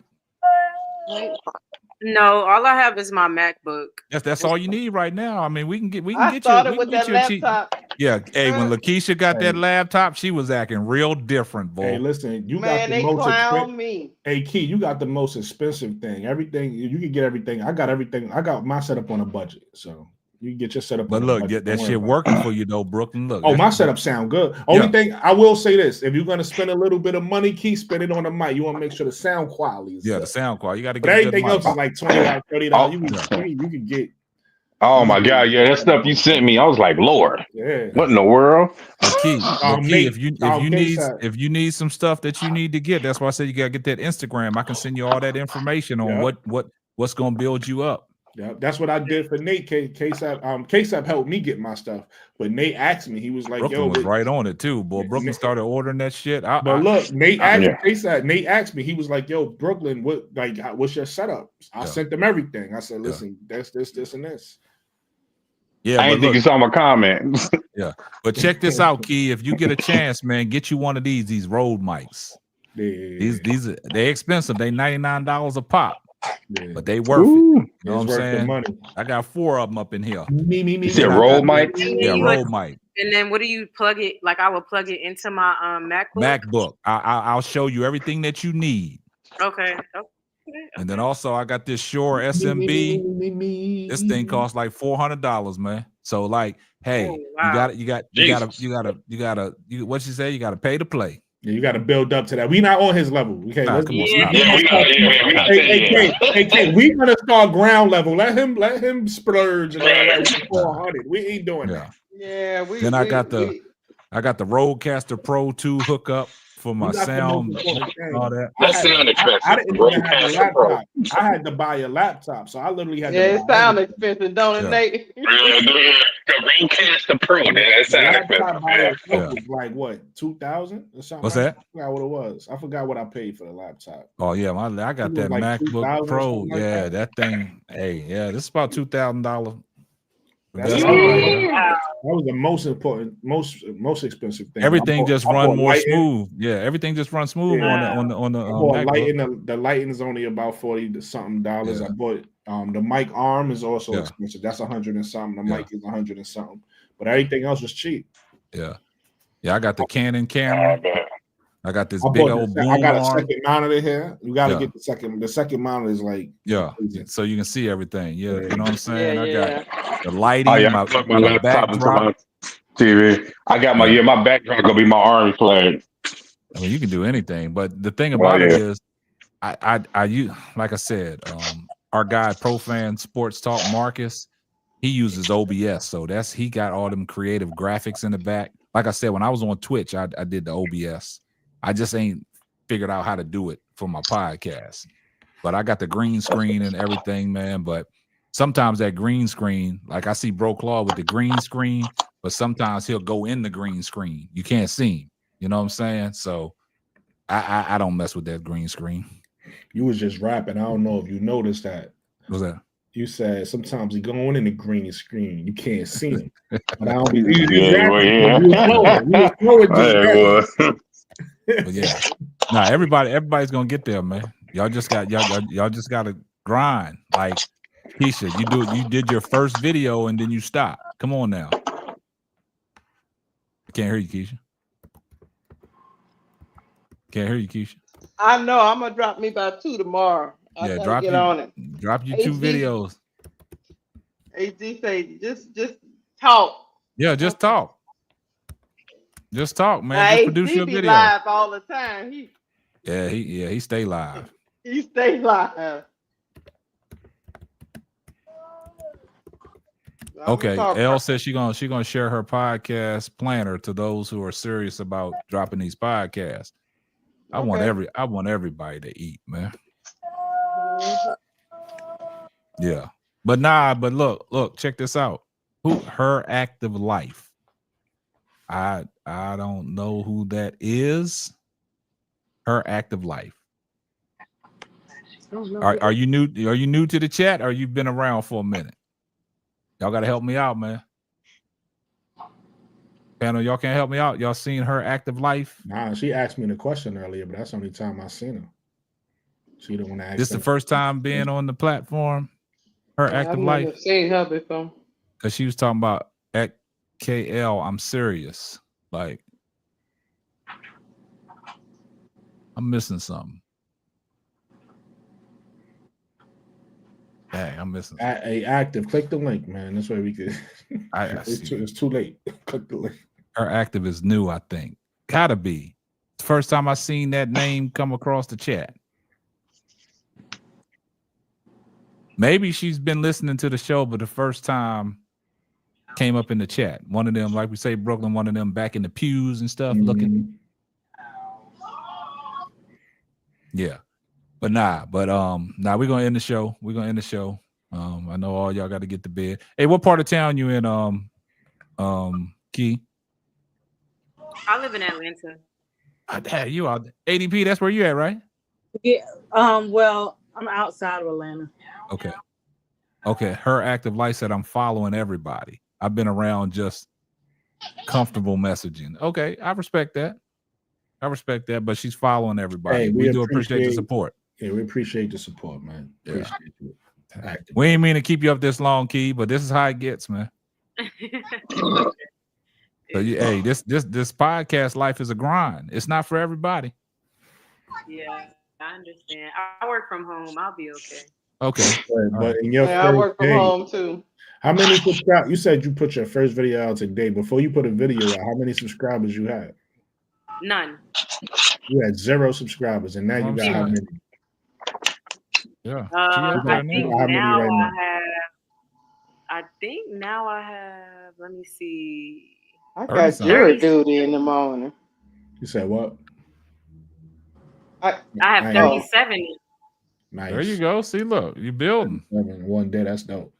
No, all I have is my MacBook. That's all you need right now. I mean, we can get you with that laptop. Yeah, hey, when Lakeisha got that laptop, she was acting real different, boy. Hey, listen, you got the most expensive. Hey, Key, you got the most expensive thing. Everything you can get everything. I got everything. I got my setup on a budget, so you can get your setup. But look, get that shit working for you though, Brooklyn. Look. Oh, my setup sound good. Only thing I will say this: if you're gonna spend a little bit of money, Key, spend it on the mic. You want to make sure the sound quality is good. The sound quality. You got to get. But everything else is like $20, $30. You can get. Oh my God! Yeah, that stuff you sent me, I was like, Lord, what in the world? Key, if you need some stuff that you need to get, that's why I said you gotta get that Instagram. I can send you all that information on what's gonna build you up. Yeah, that's what I did for Nate. KSAP helped me get my stuff, but Nate asked me. He was like, Brooklyn was right on it too, boy. Brooklyn started ordering that shit. Nate asked me. He was like, "Yo, Brooklyn, what's your setup?" I sent them everything. I said, "Listen, that's this, and this." Yeah, I didn't think you saw my comment. Yeah, but check this out, Key. If you get a chance, man, get you one of these Rode mics. Yeah. These they're expensive. They $99 a pop. but they worth it. You know what I'm worth the saying? money. I got 4 of them up in here. Me. You said roll mic? Yeah, roll mic. And then what do you plug it? Like I will plug it into my MacBook. I'll show you everything that you need. Okay. And then also I got this Shure SMB. This thing costs like $400, man. So like, hey, you gotta what you say? You gotta pay to play. Yeah, you got to build up to that. We not on his level. Okay, Nah, let's come on, stop. stop. We gonna start ground level. Let him splurge and all that. 400. We ain't doing that. Yeah, Then I got the Rodecaster Pro 2 hookup for my sound. All that. That sound expensive. I didn't even have a laptop. I had to buy a laptop, so I literally had to buy it sounds expensive, don't it, Nate? Rodecaster Pro, that sound expensive. Was like what, 2,000 or something? What's that? I forgot what it was. I forgot what I paid for the laptop. Oh yeah, I got that like MacBook Pro. like Yeah, that thing. Hey, yeah, this is about $2,000. That was the most important, most expensive thing. Everything just run more smooth. Yeah, everything just runs smooth on the MacBook. The lighting is only about $40 something. I bought the mic arm is also expensive. That's $100 and something. The mic is $100 and something. But everything else was cheap. Yeah, I got the Canon camera. I got this big old boom I got a arm. second monitor here. You got to get the second. The second monitor is like so you can see everything. Yeah, you know what I'm saying. I got the lighting. My laptop backdrop. into my TV. I got my backdrop gonna be my army flag. I mean, you can do anything, but the thing about it is, I like I said, our guy Profan Sports Talk Marcus, he uses OBS, so he got all them creative graphics in the back. Like I said, when I was on Twitch, I did the OBS. I just ain't figured out how to do it for my podcast, but I got the green screen and everything, man. But sometimes that green screen, like I see Bro Claw with the green screen, but sometimes he'll go in the green screen. You can't see him. You know what I'm saying? So I don't mess with that green screen. You was just rapping. I don't know if you noticed that. What's that? You said sometimes he going in the green screen. You can't see him. But I don't be But yeah, everybody's gonna get there, man. Y'all just gotta grind. Like Keisha, you did your first video and then you stopped. Come on now. I can't hear you, Keisha. Can't hear you, Keisha. I know. I'm gonna drop me by 2 tomorrow. I drop on it. Drop you 2 videos. AZ say just talk. Yeah, just talk. Just talk, man. Now, just produce your be video. live all the time. He stay live. He stay live. Okay, Elle says she gonna share her podcast planner to those who are serious about dropping these podcasts. I want everybody to eat, man. Yeah, but look, check this out. Her Active Life. I don't know who that is. Her Active Life. Are you new? Are you new to the chat, or you've been around for a minute? Y'all got to help me out, man. Panel, y'all can't help me out. Y'all seen Her Active Life? Nah, she asked me the question earlier, but that's the only time I seen her. She don't want to ask. This the first time being on the platform. Her Active Life. I've seen her before. Because she was talking about at KL. I'm serious. Like, I'm missing something. Dang, I'm missing something. Active. Click the link, man. That's where we could. It's too late. Click the link. Her Active is new, I think. Gotta be. First time I seen that name come across the chat. Maybe she's been listening to the show, but the first time came up in the chat. One of them, like we say, Brooklyn, one of them back in the pews and stuff looking. Yeah. But we're gonna end the show. I know all y'all got to get to bed. Hey, what part of town you in, Key? I live in Atlanta. You are ADP, that's where you at, right? Yeah. Well, I'm outside of Atlanta. Okay. Her Active Life said I'm following everybody. I've been around just comfortable messaging. Okay, I respect that. But she's following everybody. Hey, we do appreciate the support. Yeah, we appreciate the support, man. Appreciate it. We ain't mean to keep you up this long, Key, but this is how it gets, man. So hey, this podcast life is a grind. It's not for everybody. Yeah, I understand. I work from home. I'll be okay. Okay, but in your I work from home too. How many subscribers? You said you put your first video out today. Before you put a video out, how many subscribers you had? None. You had 0 subscribers, and now you got how many? Yeah. I think now I have. Let me see. I got jury duty in the morning. You said what? I have 37. Nice. There you go. See, look, you building. One day, that's dope.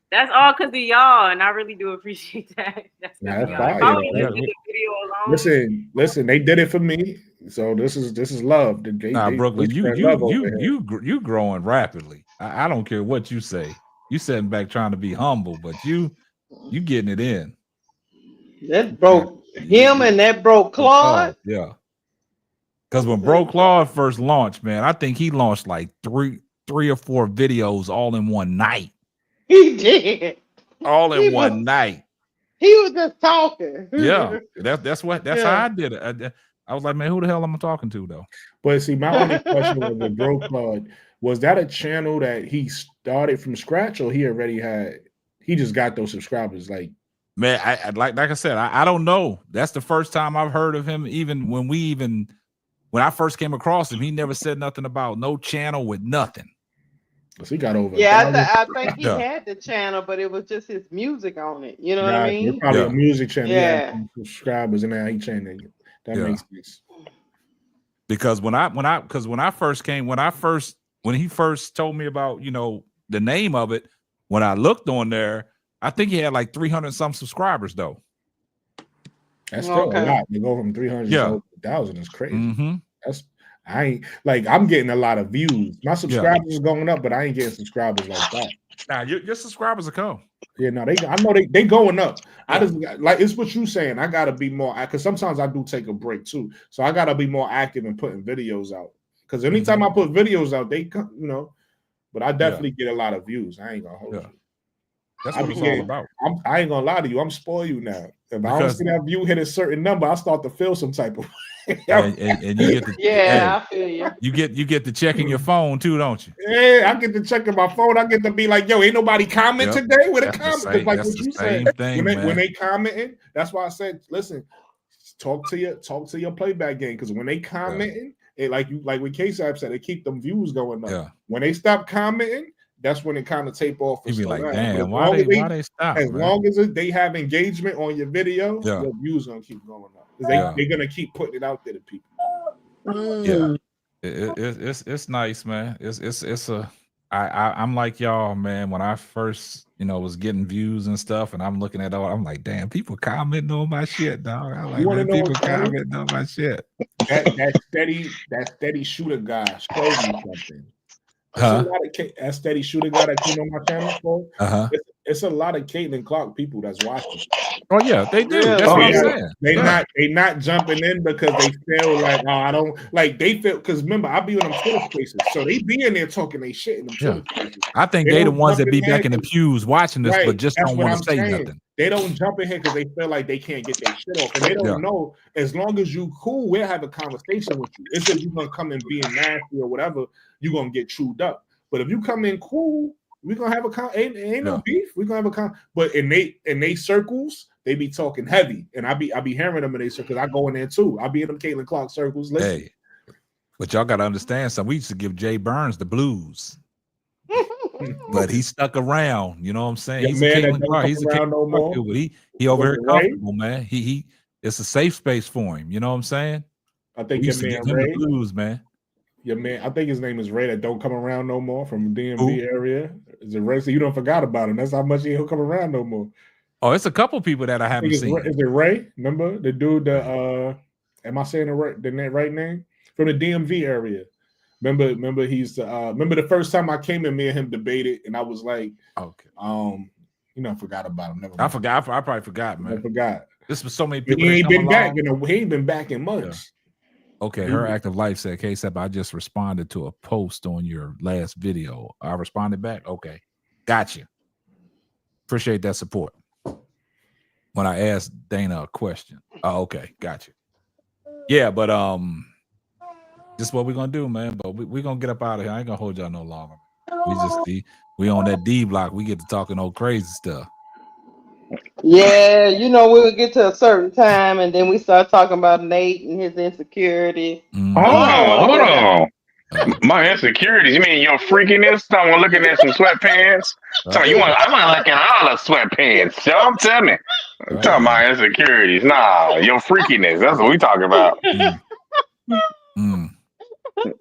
That's all because of y'all, and I really do appreciate that. That's fine. Listen, they did it for me, so this is love. Brooklyn, you growing rapidly. I don't care what you say. You sitting back trying to be humble, but you getting it in. That broke him, and that broke Claude. Yeah. Because when Bro Claude first launched, man, I think he launched like three or four videos all in one night. He did. All in one night. He was just talking. Yeah, that's how I did it. I was like, man, who the hell am I talking to though? But see, my only question was with Bro Claude, was that a channel that he started from scratch, or he just got those subscribers? Like, man, I like I said, I don't know. That's the first time I've heard of him. Even when I first came across him, he never said nothing about no channel with nothing. He got over. Yeah, I think he had the channel, but it was just his music on it. You know what I mean? Probably a music channel. Yeah. Subscribers, and now he changed it. That makes sense. Because when he first told me about, the name of it, when I looked on there, I think he had like 300 some subscribers though. That's still a lot. You go from 300 to 1,000 is crazy. Mm-hmm. I'm getting a lot of views. My subscribers are going up, but I ain't getting subscribers like that. Nah, your subscribers will come. Yeah, no, I know they going up. I just like it's what you saying. I gotta be more because sometimes I do take a break too. So I gotta be more active in putting videos out. Because anytime I put videos out, they come, but I definitely get a lot of views. I ain't gonna hold you. That's what it's all about. I ain't gonna lie to you. I'm spoiled you now. If I don't see that view hit a certain number, I start to feel some type of and you get the I feel you. You get to checking your phone too, don't you? Yeah, I get to checking my phone. I get to be like, yo, ain't nobody comment today with a comment. Like what you said, when they commenting, that's why I said, listen, talk to your playback game, because when they commenting, it like what K-Sap said, it keep them views going up. Yeah. When they stop commenting, that's when it kind of tape off. You be like, damn, why they stop? As long as they have engagement on your video, your views gonna keep going up. They're gonna keep putting it out there to people. Yeah, it's nice, man. I'm like y'all, man. When I first, was getting views and stuff, and I'm looking at all, I'm like, damn, people commenting on my shit, dog. I'm like, man, people commenting on my shit. That steady shooter guy showed me something. That steady shooter guy that came on my channel for. It's a lot of Caitlin Clark people that's watching. Oh yeah, they do. That's what I'm saying. They not jumping in because they feel like, oh, I don't like. They feel because remember I be on them Twitter spaces, so they be in there talking they shit in them Twitter spaces. I think they the ones that be back in the pews watching this, but just don't want to say nothing. They don't jump in here because they feel like they can't get their shit off, and they don't know. As long as you cool, we'll have a conversation with you. It's if you're gonna come in being nasty or whatever, you're gonna get chewed up. But if you come in cool, we're gonna have ain't no beef. We're gonna have but in they circles, they be talking heavy, and I be hearing them in their circles. I go in there too. I be in them Caitlin Clark circles. Listen. Hey, but y'all gotta understand something. We used to give Jay Burns the blues. But he stuck around, you know what I'm saying? He's a Caitlin Clark. He's a Caitlin Clark, but he over here comfortable, man. He it's a safe space for him, you know what I'm saying? I think we used to give him the blues, man. Yeah, man. I think his name is Ray that don't come around no more from the DMV area. Is it Ray? So you don't forgot about him. That's how much he'll come around no more. Oh, it's a couple people that I haven't seen. Is it Ray? Remember the dude? Am I saying the right name? From the DMV area. Remember he's remember the first time I came in, me and him debated, and I was like, okay, forgot about him. Never mind. I forgot. I probably forgot, man. I forgot. This was so many people. He ain't been back. He ain't been back in months. Okay, her active life said, K-Sep, I just responded to a post on your last video. I responded back. Okay, got you. Appreciate that support. When I asked Dana a question. Oh, okay, got you. Yeah, but this is what we're gonna do, man. But we're gonna get up out of here. I ain't gonna hold y'all no longer. We on that D block. We get to talking old crazy stuff. Yeah, you know, we'll get to a certain time and then we start talking about Nate and his insecurity. Hold on. My insecurities. You mean your freakiness? Someone looking at some sweatpants? So I want to look at all the sweatpants. Tell me. I'm talking about insecurities. Nah, your freakiness. That's what we talking about.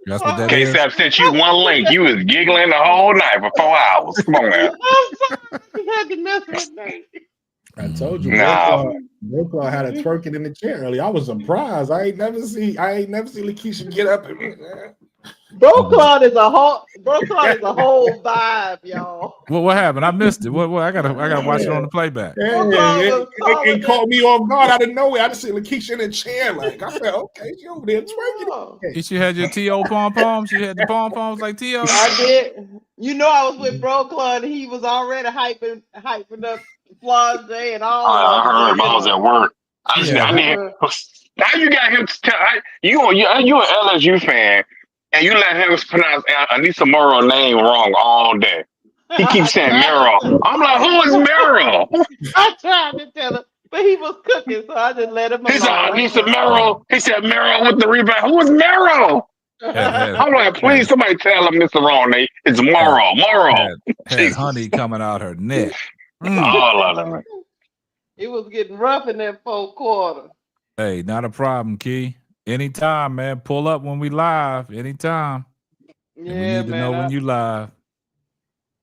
That's what that is. K-Sap sent you one link. You was giggling the whole night for 4 hours. Come on now. You had to mess with Nate. I told you, No. Brooklyn had a twerking in the chair earlier. I was surprised. I ain't never see Lakeisha get up and Bro Claude is a whole vibe, y'all. What happened? I missed it. What I gotta watch it on the playback. It caught me off guard out of nowhere. I just see Lakeisha in the chair. Like I said, okay, she over there twerking. She had your T.O. pom-poms. She had the pom-poms like T.O. I did. You know, I was with Bro Claude and he was already hyping up Flaw's Day and all of I heard I was at work. Now you got him to tell you an LSU fan and you let him pronounce Anissa Morrow name wrong all day. He keeps saying Merrill. I'm like, who is Merrill? I tried to tell him, but he was cooking, so I just let him alone. He said Anissa Merrill. He said Merrill with the rebound. Who is Merrill? I'm like, please, somebody tell him it's the wrong name. It's Morrow. Had honey coming out her neck. All of them. It was getting rough in that fourth quarter. Hey, not a problem, Key. Anytime, man. Pull up when we live. Anytime. Yeah, we need to know when you live.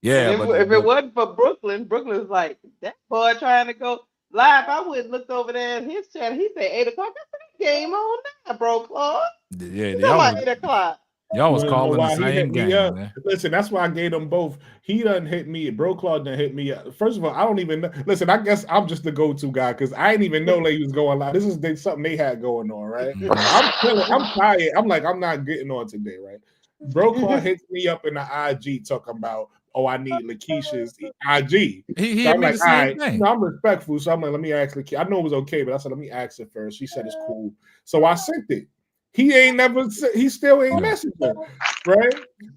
Yeah, if it wasn't for Brooklyn's like, that boy trying to go live. I would have looked over there at his channel. He said 8 o'clock. I said, game on now, Bro Claude. Yeah, y'all 8 o'clock. Y'all was calling the same game, man. Listen, that's why I gave them both. He done hit me. Bro Claude done hit me. First of all, I don't even know. Listen, I guess I'm just the go-to guy because I didn't even know they was going live. This is something they had going on, right? I'm tired. I'm like, I'm not getting on today, right? Bro Claude hits me up in the IG talking about, oh, I need Lakeisha's IG. He so I'm like, the same thing. No, I'm respectful. So I'm like, let me ask Lakeisha. I know it was okay, but I said, let me ask her first. She said it's cool. So I sent it. He still ain't messaging her, right?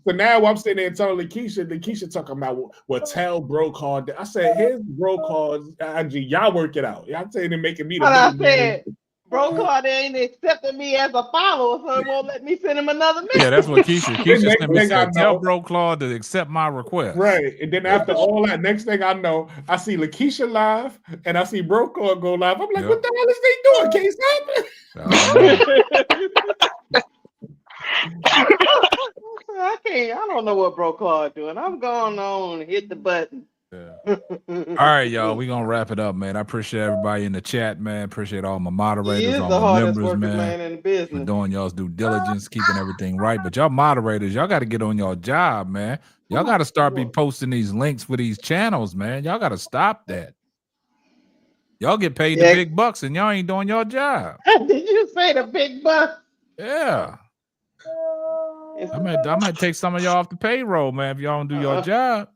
So now I'm sitting there telling Lakeisha talking about, well, tell Bro Claude. I said, here's Bro Claude's IG. Y'all work it out. Y'all saying they're making me the said, Bro Claude ain't accepting me as a follower, so it won't let me send him another message. Yeah, that's what Keisha sent me. Said, tell Bro Claude to accept my request. Right. And then after all that, next thing I know, I see Lakeisha live and I see Bro Claude go live. I'm like, what the hell is they doing? I don't know what Bro Claude doing. I'm going on and hit the button. Yeah. All right, y'all. We're gonna wrap it up, man. I appreciate everybody in the chat, man. Appreciate all my moderators, all my members, man, in the business. for doing y'all's due diligence, keeping everything right. But y'all moderators, y'all got to get on your job, man. Y'all got to start be posting these links for these channels, man. Y'all got to stop that. Y'all get paid the big bucks and y'all ain't doing your job. Did you say the big bucks? Yeah. I might take some of y'all off the payroll, man, if y'all don't do your job.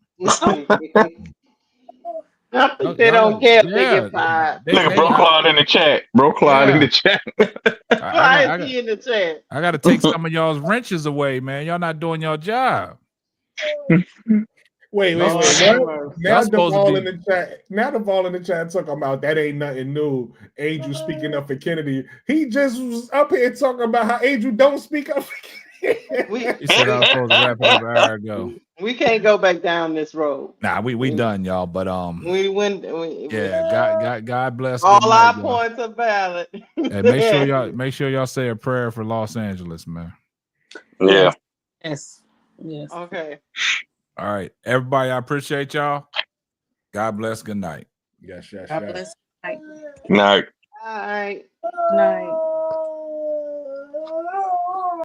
They don't care if they get fired. Look at Bro Claude in the chat. Bro Claude in the chat. Why is he in the chat? I got to take some of y'all's wrenches away, man. Y'all not doing your job. Wait. Now the ball in the chat. Now the ball in the chat talking about that ain't nothing new. Angel speaking up for Kennedy. He just was up here talking about how Angel don't speak up for Kennedy. He said I was supposed to wrap it up an hour ago. We can't go back down this road. Nah, we done, y'all. But we went. God bless. All our points are valid. Hey, make sure y'all say a prayer for Los Angeles, man. Yeah. Yes. Okay. All right, everybody. I appreciate y'all. God bless. Good night. Yes. God bless. Night. All right. Night.